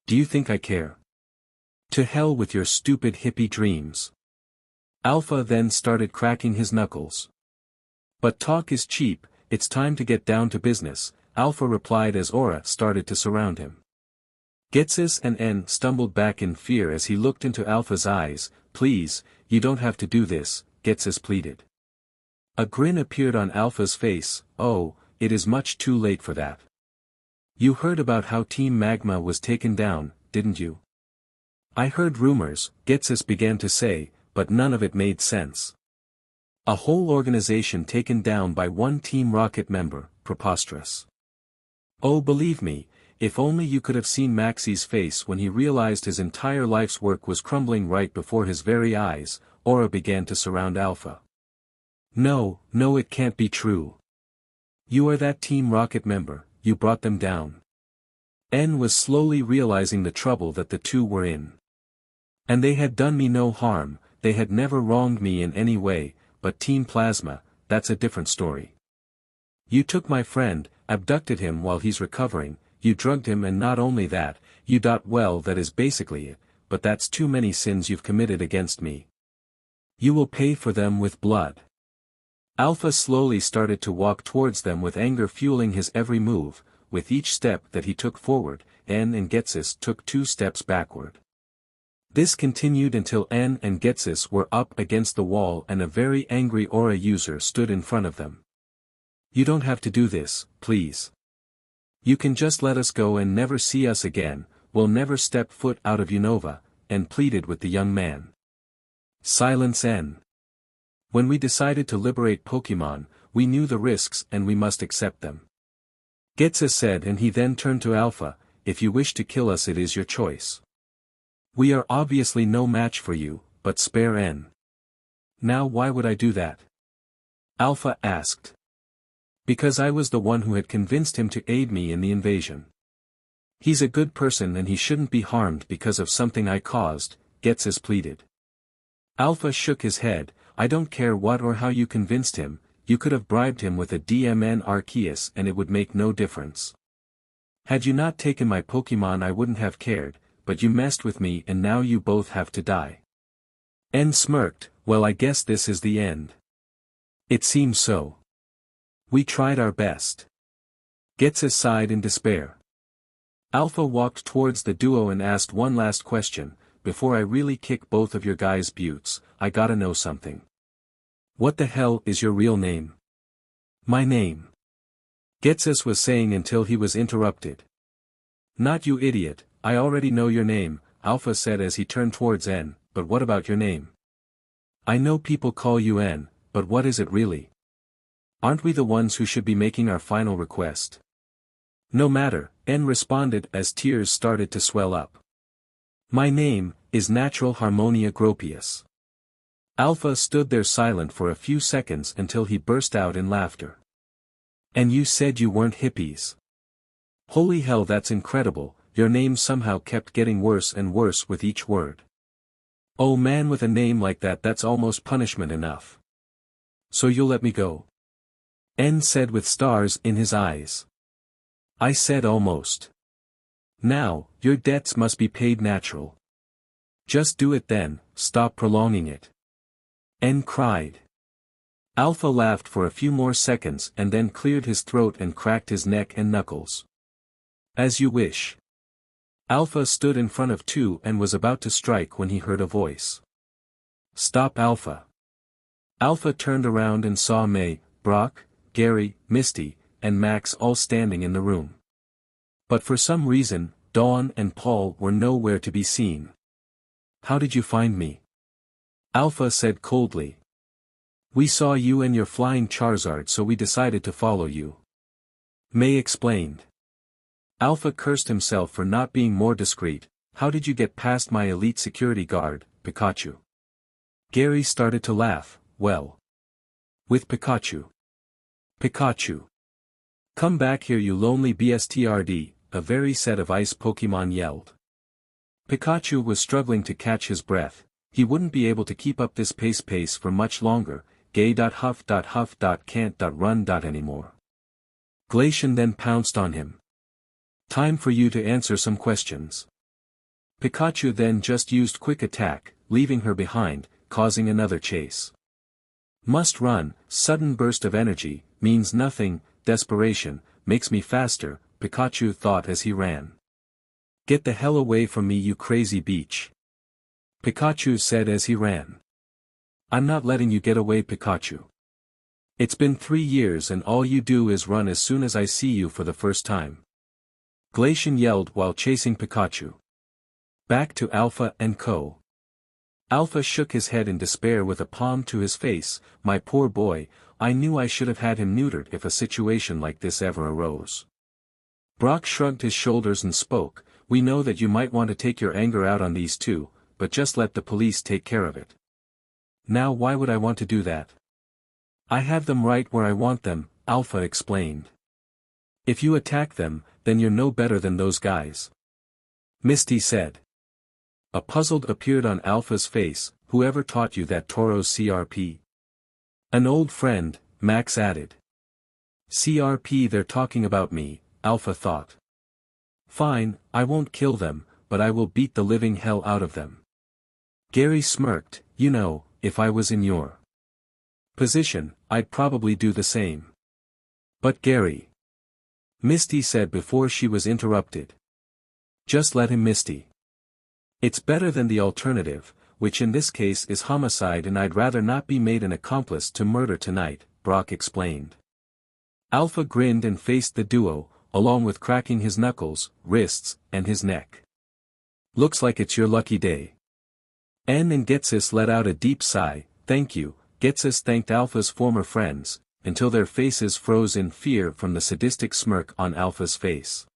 Do you think I care? To hell with your stupid hippie dreams. Alpha then started cracking his knuckles. But talk is cheap, it's time to get down to business, Alpha replied as aura started to surround him. Getsis and N stumbled back in fear as he looked into Alpha's eyes, please, you don't have to do this, Getsis pleaded. A grin appeared on Alpha's face, oh, it is much too late for that. You heard about how Team Magma was taken down, didn't you? I heard rumors, Getsis began to say, but none of it made sense. A whole organization taken down by one Team Rocket member, preposterous. Oh believe me, if only you could have seen Maxie's face when he realized his entire life's work was crumbling right before his very eyes, aura began to surround Alpha. No, it can't be true. You are that Team Rocket member, you brought them down. N was slowly realizing the trouble that the two were in. And they had done me no harm, they had never wronged me in any way, but Team Plasma, that's a different story. You took my friend, abducted him while he's recovering, you drugged him and not only that, well that is basically it, but that's too many sins you've committed against me. You will pay for them with blood. Alpha slowly started to walk towards them with anger fueling his every move, with each step that he took forward, N and Getsis took 2 steps backward. This continued until N and Getsis were up against the wall and a very angry aura user stood in front of them. You don't have to do this, please. You can just let us go and never see us again, we'll never step foot out of Unova, N pleaded with the young man. Silence N. When we decided to liberate Pokemon, we knew the risks and we must accept them. Getsis said and he then turned to Alpha, if you wish to kill us it is your choice. We are obviously no match for you, but spare N. Now why would I do that? Alpha asked. Because I was the one who had convinced him to aid me in the invasion. He's a good person and he shouldn't be harmed because of something I caused, Getsis pleaded. Alpha shook his head, I don't care what or how you convinced him, you could have bribed him with a DMN Arceus and it would make no difference. Had you not taken my Pokemon I wouldn't have cared, but you messed with me and now you both have to die. N smirked, well I guess this is the end. It seems so. We tried our best. Getsis sighed in despair. Alpha walked towards the duo and asked one last question, before I really kick both of your guys' butts, I gotta know something. What the hell is your real name? My name. Getsis was saying until he was interrupted. Not you idiot, I already know your name, Alpha said as he turned towards N, but what about your name? I know people call you N, but what is it really? Aren't we the ones who should be making our final request? No matter, N responded as tears started to swell up. My name is Natural Harmonia Gropius. Alpha stood there silent for a few seconds until he burst out in laughter. And you said you weren't hippies. Holy hell, that's incredible, your name somehow kept getting worse and worse with each word. Oh man, with a name like that, that's almost punishment enough. So you'll let me go? N said with stars in his eyes. I said almost. Now, your debts must be paid natural. Just do it then, stop prolonging it. N cried. Alpha laughed for a few more seconds and then cleared his throat and cracked his neck and knuckles. As you wish. Alpha stood in front of 2 and was about to strike when he heard a voice. Stop, Alpha. Alpha turned around and saw May, Brock, Gary, Misty, and Max all standing in the room. But for some reason, Dawn and Paul were nowhere to be seen. How did you find me? Alpha said coldly. We saw you and your flying Charizard, so we decided to follow you. May explained. Alpha cursed himself for not being more discreet. How did you get past my elite security guard, Pikachu? Gary started to laugh. Well. With Pikachu. Pikachu. Come back here, you lonely BSTRD, a very set of ice Pokemon yelled. Pikachu was struggling to catch his breath. He wouldn't be able to keep up this pace for much longer. Gay.huff.can't.run. Anymore. Glacian then pounced on him. Time for you to answer some questions. Pikachu then just used quick attack, leaving her behind, causing another chase. Must run, sudden burst of energy, means nothing, desperation, makes me faster, Pikachu thought as he ran. Get the hell away from me, you crazy beach. Pikachu said as he ran. I'm not letting you get away, Pikachu. It's been 3 years and all you do is run as soon as I see you for the first time. Glacian yelled while chasing Pikachu. Back to Alpha and Co. Alpha shook his head in despair with a palm to his face. My poor boy, I knew I should have had him neutered if a situation like this ever arose. Brock shrugged his shoulders and spoke. We know that you might want to take your anger out on these two, but just let the police take care of it. Now why would I want to do that? I have them right where I want them, Alpha explained. If you attack them, then you're no better than those guys. Misty said. A puzzled appeared on Alpha's face. Whoever taught you that, Toro's CRP? An old friend, Max added. CRP, they're talking about me, Alpha thought. Fine, I won't kill them, but I will beat the living hell out of them. Gary smirked. You know, if I was in your position, I'd probably do the same. But Gary. Misty said before she was interrupted. Just let him, Misty. It's better than the alternative, which in this case is homicide, and I'd rather not be made an accomplice to murder tonight, Brock explained. Alpha grinned and faced the duo, along with cracking his knuckles, wrists, and his neck. Looks like it's your lucky day. N and Getsis let out a deep sigh. Thank you. Getsis thanked Alpha's former friends, until their faces froze in fear from the sadistic smirk on Alpha's face.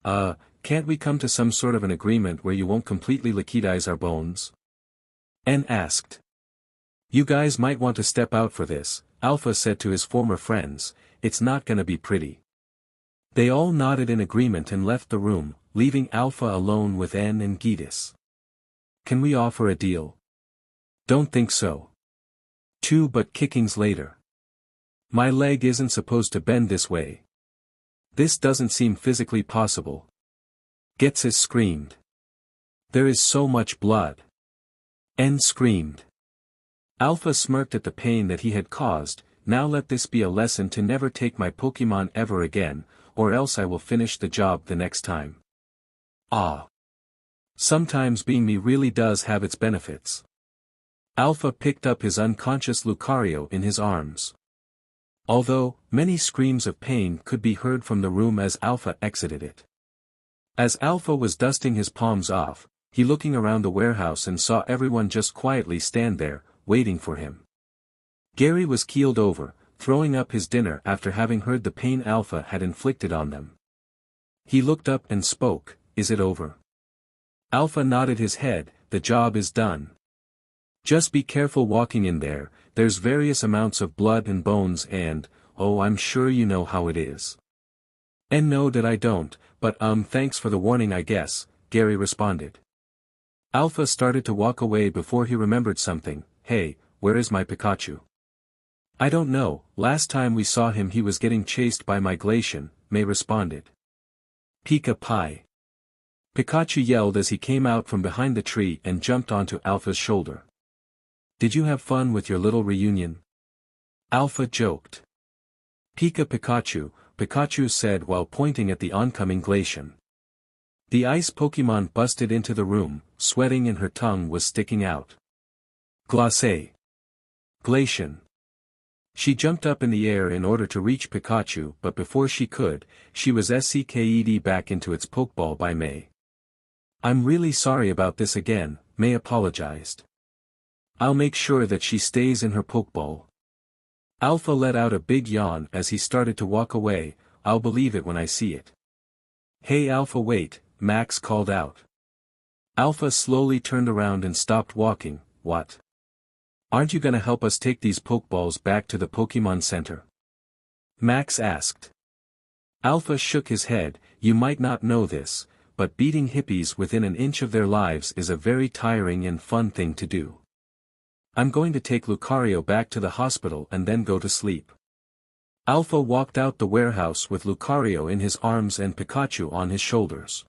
Can't we come to some sort of an agreement where you won't completely liquidize our bones? N asked. You guys might want to step out for this, Alpha said to his former friends. It's not gonna be pretty. They all nodded in agreement and left the room, leaving Alpha alone with N and Gitas. Can we offer a deal? Don't think so. 2 but kickings later. My leg isn't supposed to bend this way. This doesn't seem physically possible. Getsis screamed. There is so much blood. N screamed. Alpha smirked at the pain that he had caused. Now let this be a lesson to never take my Pokemon ever again, or else I will finish the job the next time. Ah. Sometimes being me really does have its benefits. Alpha picked up his unconscious Lucario in his arms. Although, many screams of pain could be heard from the room as Alpha exited it. As Alpha was dusting his palms off, he looking around the warehouse and saw everyone just quietly stand there, waiting for him. Gary was keeled over, throwing up his dinner after having heard the pain Alpha had inflicted on them. He looked up and spoke, "Is it over?" Alpha nodded his head, "The job is done. Just be careful walking in there, there's various amounts of blood and bones and, oh, I'm sure you know how it is." And no that I don't, but thanks for the warning I guess, Gary responded. Alpha started to walk away before he remembered something. Hey, where is my Pikachu? I don't know, last time we saw him he was getting chased by my Glacian, May responded. Pika Pie. Pikachu yelled as he came out from behind the tree and jumped onto Alpha's shoulder. Did you have fun with your little reunion? Alpha joked. Pika Pikachu, Pikachu said while pointing at the oncoming Glacian. The ice Pokemon busted into the room, sweating and her tongue was sticking out. Glacé. Glacian. She jumped up in the air in order to reach Pikachu but before she could, she was SCKED back into its Pokeball by May. I'm really sorry about this again, May apologized. I'll make sure that she stays in her Pokeball. Alpha let out a big yawn as he started to walk away. I'll believe it when I see it. Hey Alpha wait, Max called out. Alpha slowly turned around and stopped walking. What? Aren't you gonna help us take these Pokeballs back to the Pokemon Center? Max asked. Alpha shook his head. You might not know this, but beating hippies within an inch of their lives is a very tiring and fun thing to do. I'm going to take Lucario back to the hospital and then go to sleep. Alpha walked out the warehouse with Lucario in his arms and Pikachu on his shoulders.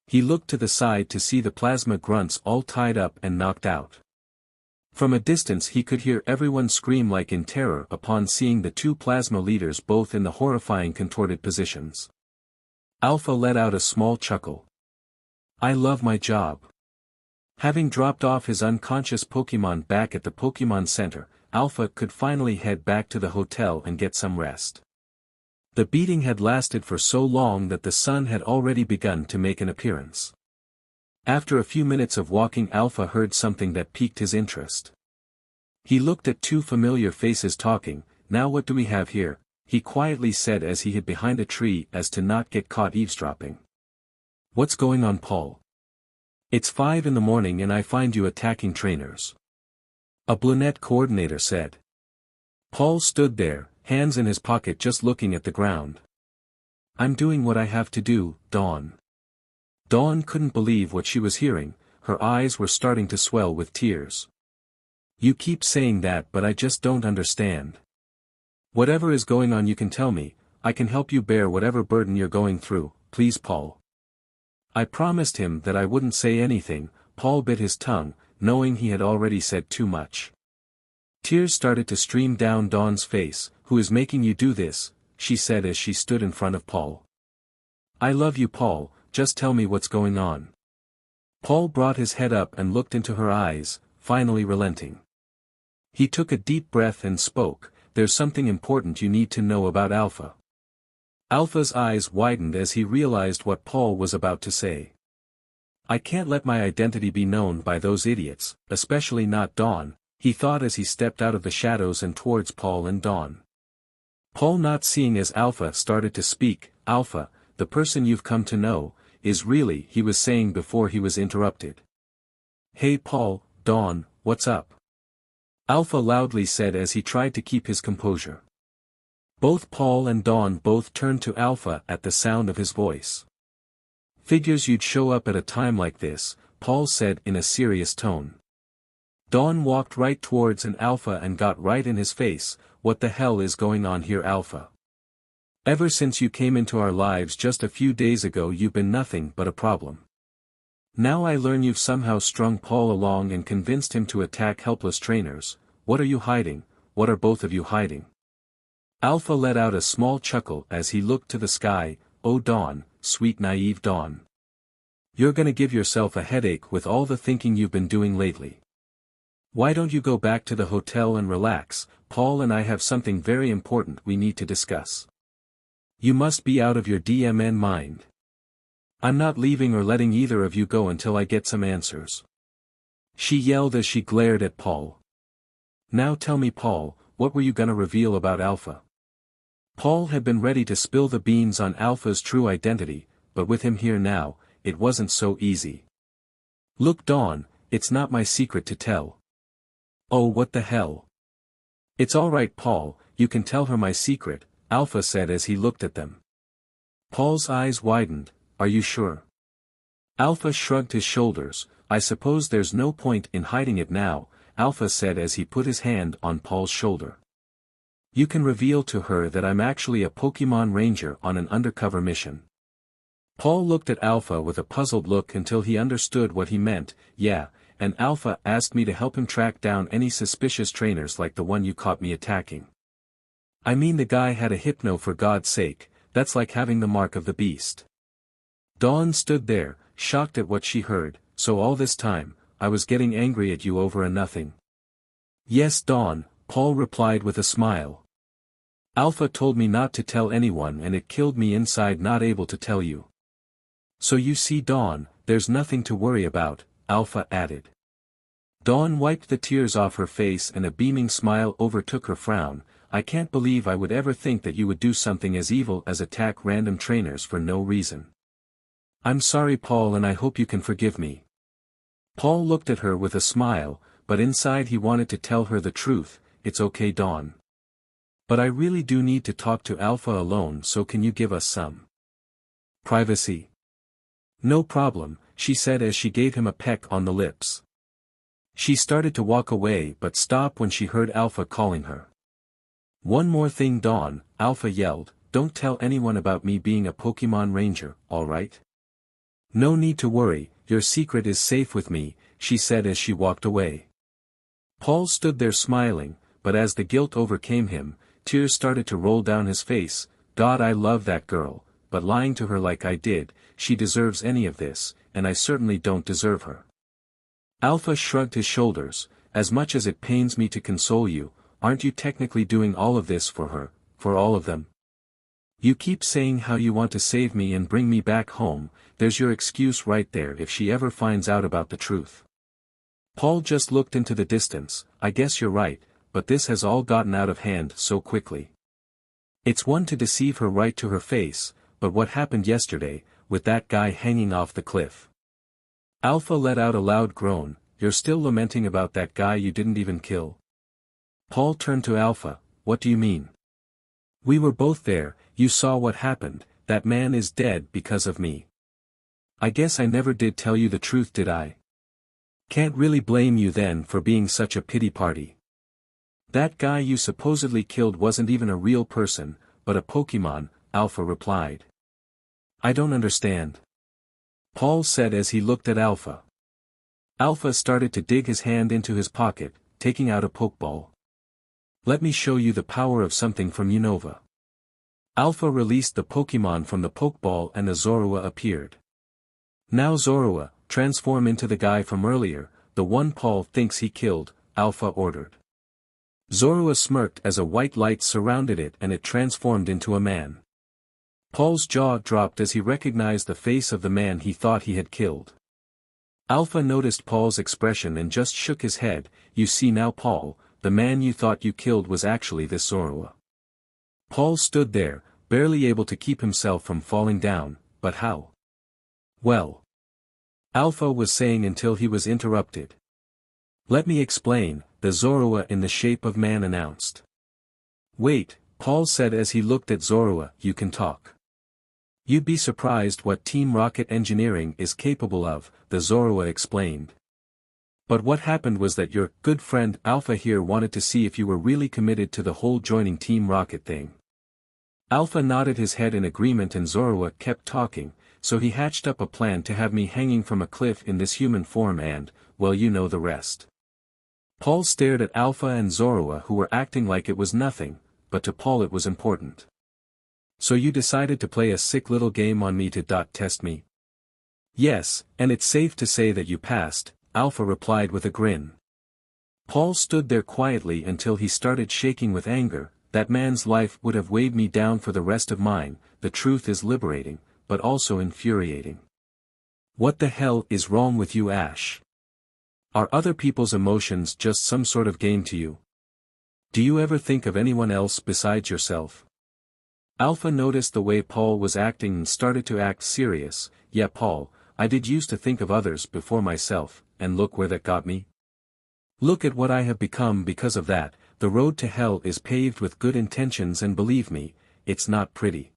He looked to the side to see the plasma grunts all tied up and knocked out. From a distance he could hear everyone scream like in terror upon seeing the two plasma leaders both in the horrifying contorted positions. Alpha let out a small chuckle. I love my job. Having dropped off his unconscious Pokemon back at the Pokemon Center, Alpha could finally head back to the hotel and get some rest. The beating had lasted for so long that the sun had already begun to make an appearance. After a few minutes of walking Alpha heard something that piqued his interest. He looked at two familiar faces talking. Now what do we have here? He quietly said as he hid behind a tree as to not get caught eavesdropping. What's going on Paul? It's 5 in the morning and I find you attacking trainers. A Blunette coordinator said. Paul stood there, hands in his pocket just looking at the ground. I'm doing what I have to do, Dawn. Dawn couldn't believe what she was hearing, her eyes were starting to swell with tears. You keep saying that but I just don't understand. Whatever is going on you can tell me, I can help you bear whatever burden you're going through, please Paul. I promised him that I wouldn't say anything. Paul bit his tongue, knowing he had already said too much. Tears started to stream down Dawn's face. Who is making you do this? She said as she stood in front of Paul. I love you Paul, just tell me what's going on. Paul brought his head up and looked into her eyes, finally relenting. He took a deep breath and spoke, there's something important you need to know about Alpha. Alpha's eyes widened as he realized what Paul was about to say. I can't let my identity be known by those idiots, especially not Dawn, he thought as he stepped out of the shadows and towards Paul and Dawn. Paul not seeing as Alpha started to speak. Alpha, the person you've come to know, is really, he was saying before he was interrupted. Hey Paul, Dawn, what's up? Alpha loudly said as he tried to keep his composure. Both Paul and Dawn both turned to Alpha at the sound of his voice. Figures you'd show up at a time like this, Paul said in a serious tone. Dawn walked right towards an Alpha and got right in his face. What the hell is going on here Alpha? Ever since you came into our lives just a few days ago you've been nothing but a problem. Now I learn you've somehow strung Paul along and convinced him to attack helpless trainers. What are you hiding? What are both of you hiding? Alpha let out a small chuckle as he looked to the sky. Oh Dawn, sweet naive Dawn. You're gonna give yourself a headache with all the thinking you've been doing lately. Why don't you go back to the hotel and relax? Paul and I have something very important we need to discuss. You must be out of your DMN mind. I'm not leaving or letting either of you go until I get some answers. She yelled as she glared at Paul. Now tell me Paul, what were you gonna reveal about Alpha? Paul had been ready to spill the beans on Alpha's true identity, but with him here now, it wasn't so easy. Look Dawn, it's not my secret to tell. Oh what the hell? It's alright Paul, you can tell her my secret, Alpha said as he looked at them. Paul's eyes widened, are you sure? Alpha shrugged his shoulders, I suppose there's no point in hiding it now, Alpha said as he put his hand on Paul's shoulder. You can reveal to her that I'm actually a Pokemon Ranger on an undercover mission. Paul looked at Alpha with a puzzled look until he understood what he meant, yeah, and Alpha asked me to help him track down any suspicious trainers like the one you caught me attacking. I mean the guy had a hypno for God's sake, that's like having the mark of the beast. Dawn stood there, shocked at what she heard, so all this time, I was getting angry at you over a nothing. Yes, Dawn, Paul replied with a smile. Alpha told me not to tell anyone and it killed me inside not able to tell you. So you see Dawn, there's nothing to worry about, Alpha added. Dawn wiped the tears off her face and a beaming smile overtook her frown, I can't believe I would ever think that you would do something as evil as attack random trainers for no reason. I'm sorry Paul and I hope you can forgive me. Paul looked at her with a smile, but inside he wanted to tell her the truth, it's okay Dawn. But I really do need to talk to Alpha alone, so can you give us some privacy? No problem, she said as she gave him a peck on the lips. She started to walk away but stopped when she heard Alpha calling her. One more thing Dawn, Alpha yelled, don't tell anyone about me being a Pokemon Ranger, alright? No need to worry, your secret is safe with me, she said as she walked away. Paul stood there smiling, but as the guilt overcame him, tears started to roll down his face, God I love that girl, but lying to her like I did, she deserves any of this, and I certainly don't deserve her. Alpha shrugged his shoulders, as much as it pains me to console you, aren't you technically doing all of this for her, for all of them? You keep saying how you want to save me and bring me back home, there's your excuse right there if she ever finds out about the truth. Paul just looked into the distance, I guess you're right, but this has all gotten out of hand so quickly. It's one to deceive her right to her face, but what happened yesterday, with that guy hanging off the cliff? Alpha let out a loud groan, you're still lamenting about that guy you didn't even kill? Paul turned to Alpha, what do you mean? We were both there, you saw what happened, that man is dead because of me. I guess I never did tell you the truth did I? Can't really blame you then for being such a pity party. That guy you supposedly killed wasn't even a real person, but a Pokemon, Alpha replied. I don't understand. Paul said as he looked at Alpha. Alpha started to dig his hand into his pocket, taking out a Pokeball. Let me show you the power of something from Unova. Alpha released the Pokemon from the Pokeball and the Zorua appeared. Now Zorua, transform into the guy from earlier, the one Paul thinks he killed, Alpha ordered. Zorua smirked as a white light surrounded it and it transformed into a man. Paul's jaw dropped as he recognized the face of the man he thought he had killed. Alpha noticed Paul's expression and just shook his head, you see now Paul, the man you thought you killed was actually this Zorua. Paul stood there, barely able to keep himself from falling down, but how? Well. Alpha was saying until he was interrupted. Let me explain, the Zorua in the shape of man announced. Wait, Paul said as he looked at Zorua, you can talk. You'd be surprised what Team Rocket Engineering is capable of, the Zorua explained. But what happened was that your good friend Alpha here wanted to see if you were really committed to the whole joining Team Rocket thing. Alpha nodded his head in agreement and Zorua kept talking, so he hatched up a plan to have me hanging from a cliff in this human form and, well you know the rest. Paul stared at Alpha and Zorua who were acting like it was nothing, but to Paul it was important. So you decided to play a sick little game on me to test me? Yes, and it's safe to say that you passed, Alpha replied with a grin. Paul stood there quietly until he started shaking with anger, that man's life would have weighed me down for the rest of mine, the truth is liberating, but also infuriating. What the hell is wrong with you Ash? Are other people's emotions just some sort of game to you? Do you ever think of anyone else besides yourself? Alpha noticed the way Paul was acting and started to act serious, yeah Paul, I did used to think of others before myself, and look where that got me. Look at what I have become because of that, the road to hell is paved with good intentions and believe me, it's not pretty.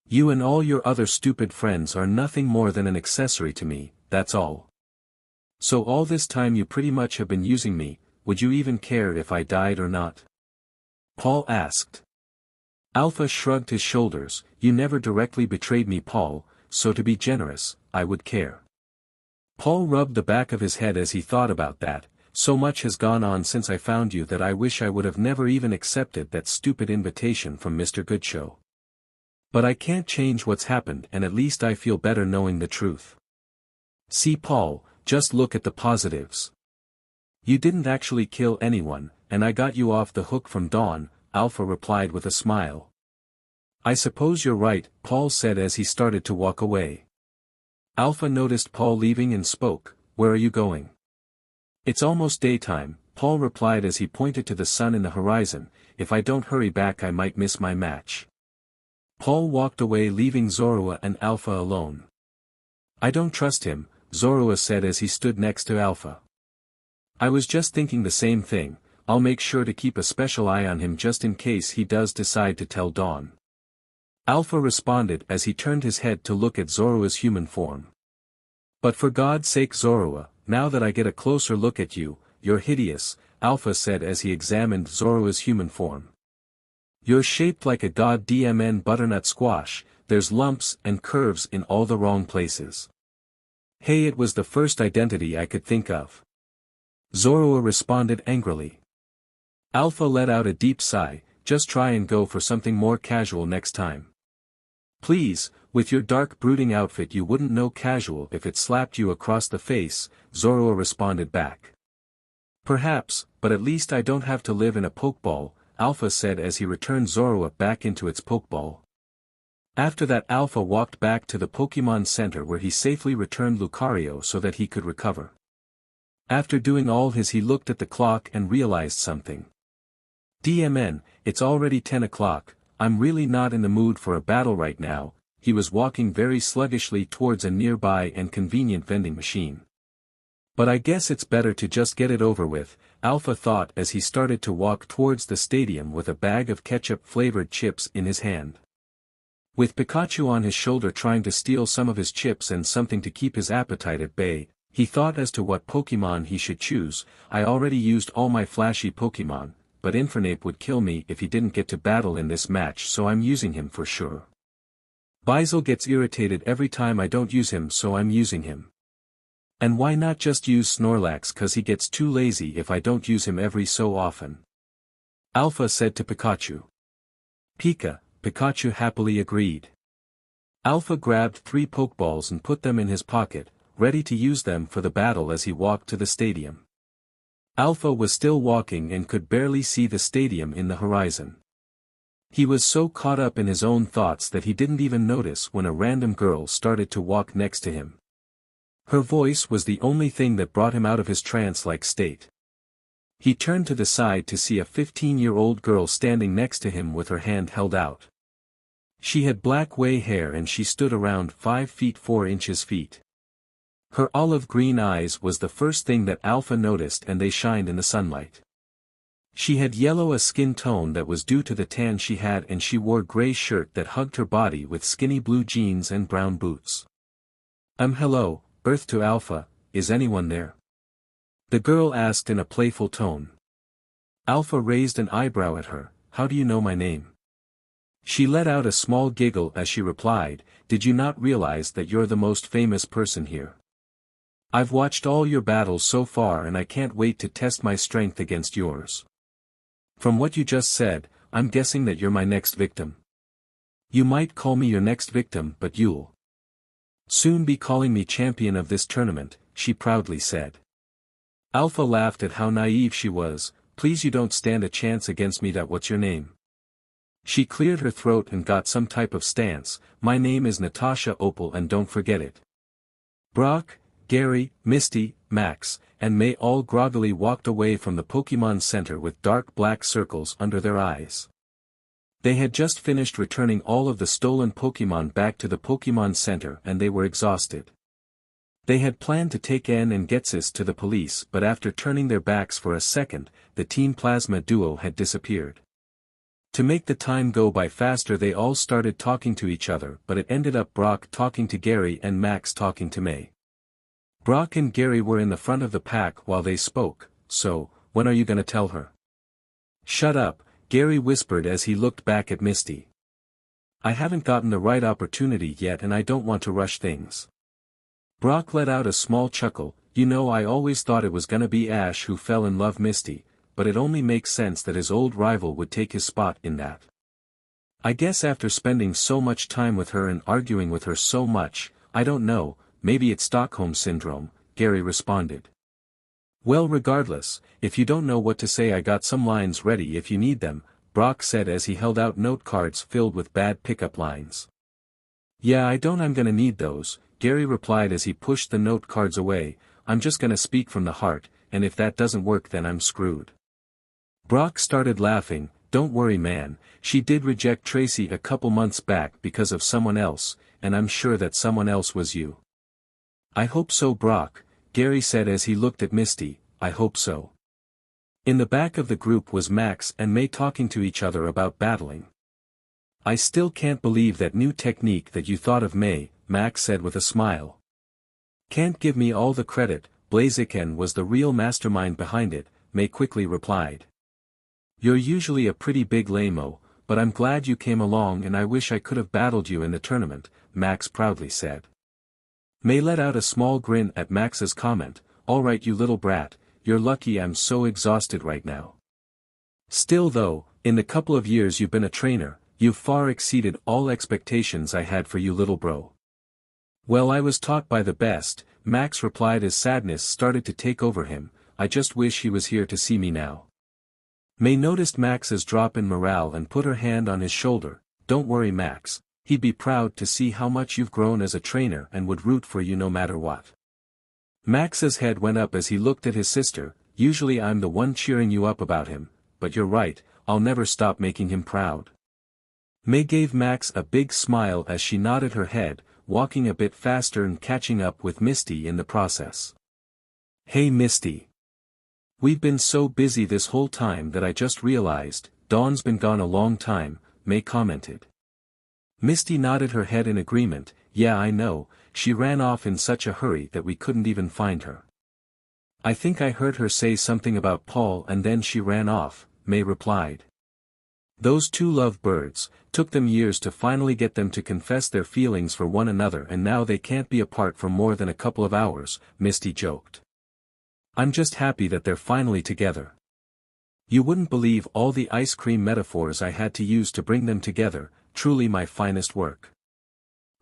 You and all your other stupid friends are nothing more than an accessory to me, that's all. So all this time you pretty much have been using me, would you even care if I died or not? Paul asked. Alpha shrugged his shoulders, you never directly betrayed me, Paul, so to be generous, I would care. Paul rubbed the back of his head as he thought about that. So much has gone on since I found you that I wish I would have never even accepted that stupid invitation from Mr. Goodshow. But I can't change what's happened, and at least I feel better knowing the truth. See, Paul, just look at the positives. You didn't actually kill anyone, and I got you off the hook from Dawn, Alpha replied with a smile. I suppose you're right, Paul said as he started to walk away. Alpha noticed Paul leaving and spoke, where are you going? It's almost daytime, Paul replied as he pointed to the sun in the horizon, if I don't hurry back I might miss my match. Paul walked away leaving Zorua and Alpha alone. I don't trust him, Zorua said as he stood next to Alpha. I was just thinking the same thing, I'll make sure to keep a special eye on him just in case he does decide to tell Dawn. Alpha responded as he turned his head to look at Zorua's human form. But for God's sake, Zorua, now that I get a closer look at you, you're hideous, Alpha said as he examined Zorua's human form. You're shaped like a goddamn butternut squash, there's lumps and curves in all the wrong places. Hey, it was the first identity I could think of. Zorua responded angrily. Alpha let out a deep sigh, just try and go for something more casual next time. Please, with your dark brooding outfit you wouldn't know casual if it slapped you across the face, Zorua responded back. Perhaps, but at least I don't have to live in a pokeball, Alpha said as he returned Zorua back into its pokeball. After that, Alpha walked back to the Pokemon Center where he safely returned Lucario so that he could recover. After doing all his, he looked at the clock and realized something. DMN, it's already 10 o'clock, I'm really not in the mood for a battle right now. He was walking very sluggishly towards a nearby and convenient vending machine. But I guess it's better to just get it over with, Alpha thought as he started to walk towards the stadium with a bag of ketchup-flavored chips in his hand. With Pikachu on his shoulder trying to steal some of his chips and something to keep his appetite at bay, he thought as to what Pokemon he should choose. I already used all my flashy Pokemon, but Infernape would kill me if he didn't get to battle in this match, so I'm using him for sure. Bizel gets irritated every time I don't use him, so I'm using him. And why not just use Snorlax, cause he gets too lazy if I don't use him every so often. Alpha said to Pikachu. Pikachu happily agreed. Alpha grabbed 3 Pokeballs and put them in his pocket, ready to use them for the battle as he walked to the stadium. Alpha was still walking and could barely see the stadium in the horizon. He was so caught up in his own thoughts that he didn't even notice when a random girl started to walk next to him. Her voice was the only thing that brought him out of his trance-like state. He turned to the side to see a 15-year-old girl standing next to him with her hand held out. She had black wavy hair and she stood around 5 feet 4 inches. Her olive green eyes was the first thing that Alpha noticed, and they shined in the sunlight. She had yellow a skin tone that was due to the tan she had, and she wore gray shirt that hugged her body with skinny blue jeans and brown boots. Hello, Earth to Alpha, is anyone there? The girl asked in a playful tone. Alpha raised an eyebrow at her, how do you know my name? She let out a small giggle as she replied, did you not realize that you're the most famous person here? I've watched all your battles so far and I can't wait to test my strength against yours. From what you just said, I'm guessing that you're my next victim. You might call me your next victim, but you'll soon be calling me champion of this tournament, she proudly said. Alpha laughed at how naive she was. Please, you don't stand a chance against me. What's your name? She cleared her throat and got some type of stance. My name is Natasha Opal, and don't forget it. Brock, Gary, Misty, Max, and May all groggily walked away from the Pokemon Center with dark black circles under their eyes. They had just finished returning all of the stolen Pokemon back to the Pokemon Center and they were exhausted. They had planned to take N and Getsis to the police, but after turning their backs for a second, the Team Plasma duo had disappeared. To make the time go by faster they all started talking to each other, but it ended up Brock talking to Gary and Max talking to May. Brock and Gary were in the front of the pack while they spoke, so, when are you gonna tell her? Shut up, Gary whispered as he looked back at Misty. I haven't gotten the right opportunity yet and I don't want to rush things. Brock let out a small chuckle. You know, I always thought it was gonna be Ash who fell in love Misty, but it only makes sense that his old rival would take his spot in that. I guess after spending so much time with her and arguing with her so much, I don't know, maybe it's Stockholm Syndrome, Gary responded. Well, regardless, if you don't know what to say I got some lines ready if you need them, Brock said as he held out note cards filled with bad pickup lines. Yeah, I'm gonna need those, Gary replied as he pushed the note cards away. I'm just gonna speak from the heart, and if that doesn't work then I'm screwed. Brock started laughing. Don't worry man, she did reject Tracy a couple months back because of someone else, and I'm sure that someone else was you. I hope so Brock, Gary said as he looked at Misty. I hope so. In the back of the group was Max and May talking to each other about battling. I still can't believe that new technique that you thought of May, Max said with a smile. Can't give me all the credit, Blaziken was the real mastermind behind it, May quickly replied. You're usually a pretty big lame-o, but I'm glad you came along and I wish I could have battled you in the tournament, Max proudly said. May let out a small grin at Max's comment. Alright you little brat, you're lucky I'm so exhausted right now. Still though, in the couple of years you've been a trainer, you've far exceeded all expectations I had for you little bro. Well, I was taught by the best, Max replied as sadness started to take over him. I just wish he was here to see me now. May noticed Max's drop in morale and put her hand on his shoulder. Don't worry Max, he'd be proud to see how much you've grown as a trainer and would root for you no matter what. Max's head went up as he looked at his sister. Usually I'm the one cheering you up about him, but you're right, I'll never stop making him proud. May gave Max a big smile as she nodded her head, walking a bit faster and catching up with Misty in the process. Hey Misty. We've been so busy this whole time that I just realized, Dawn's been gone a long time, May commented. Misty nodded her head in agreement. Yeah I know, she ran off in such a hurry that we couldn't even find her. I think I heard her say something about Paul and then she ran off, May replied. Those two love birds, took them years to finally get them to confess their feelings for one another and now they can't be apart for more than a couple of hours, Misty joked. I'm just happy that they're finally together. You wouldn't believe all the ice cream metaphors I had to use to bring them together, truly my finest work.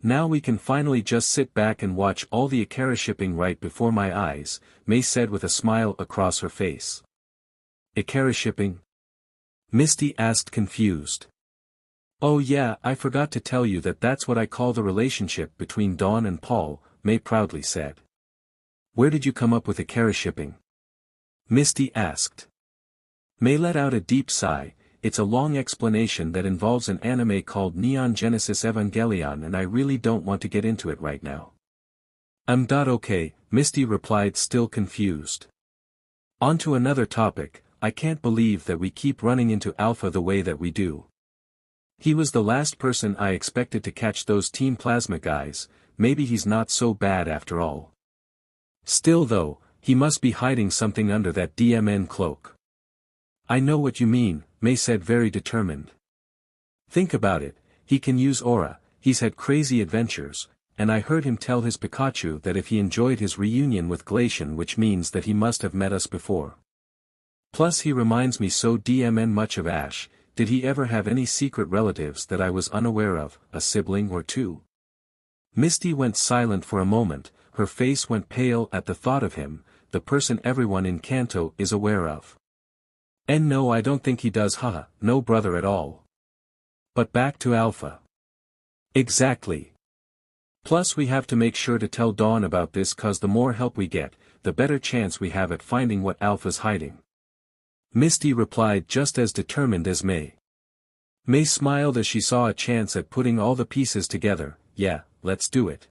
Now we can finally just sit back and watch all the Ikara shipping right before my eyes, May said with a smile across her face. Ikara shipping? Misty asked confused. Oh yeah, I forgot to tell you that that's what I call the relationship between Dawn and Paul, May proudly said. Where did you come up with Ikara shipping? Misty asked. May let out a deep sigh. It's a long explanation that involves an anime called Neon Genesis Evangelion and I really don't want to get into it right now. Okay, Misty replied still confused. On to another topic. I can't believe that we keep running into Alpha the way that we do. He was the last person I expected to catch those Team Plasma guys. Maybe he's not so bad after all. Still though, he must be hiding something under that DMN cloak. I know what you mean, May said very determined. Think about it, he can use aura, he's had crazy adventures, and I heard him tell his Pikachu that if he enjoyed his reunion with Glacian, which means that he must have met us before. Plus he reminds me so DMN much of Ash. Did he ever have any secret relatives that I was unaware of, a sibling or two? Misty went silent for a moment, her face went pale at the thought of him, the person everyone in Kanto is aware of. And no, I don't think he does, haha, no brother at all. But back to Alpha. Exactly. Plus we have to make sure to tell Dawn about this cause the more help we get, the better chance we have at finding what Alpha's hiding. Misty replied just as determined as May. May smiled as she saw a chance at putting all the pieces together. Yeah, let's do it.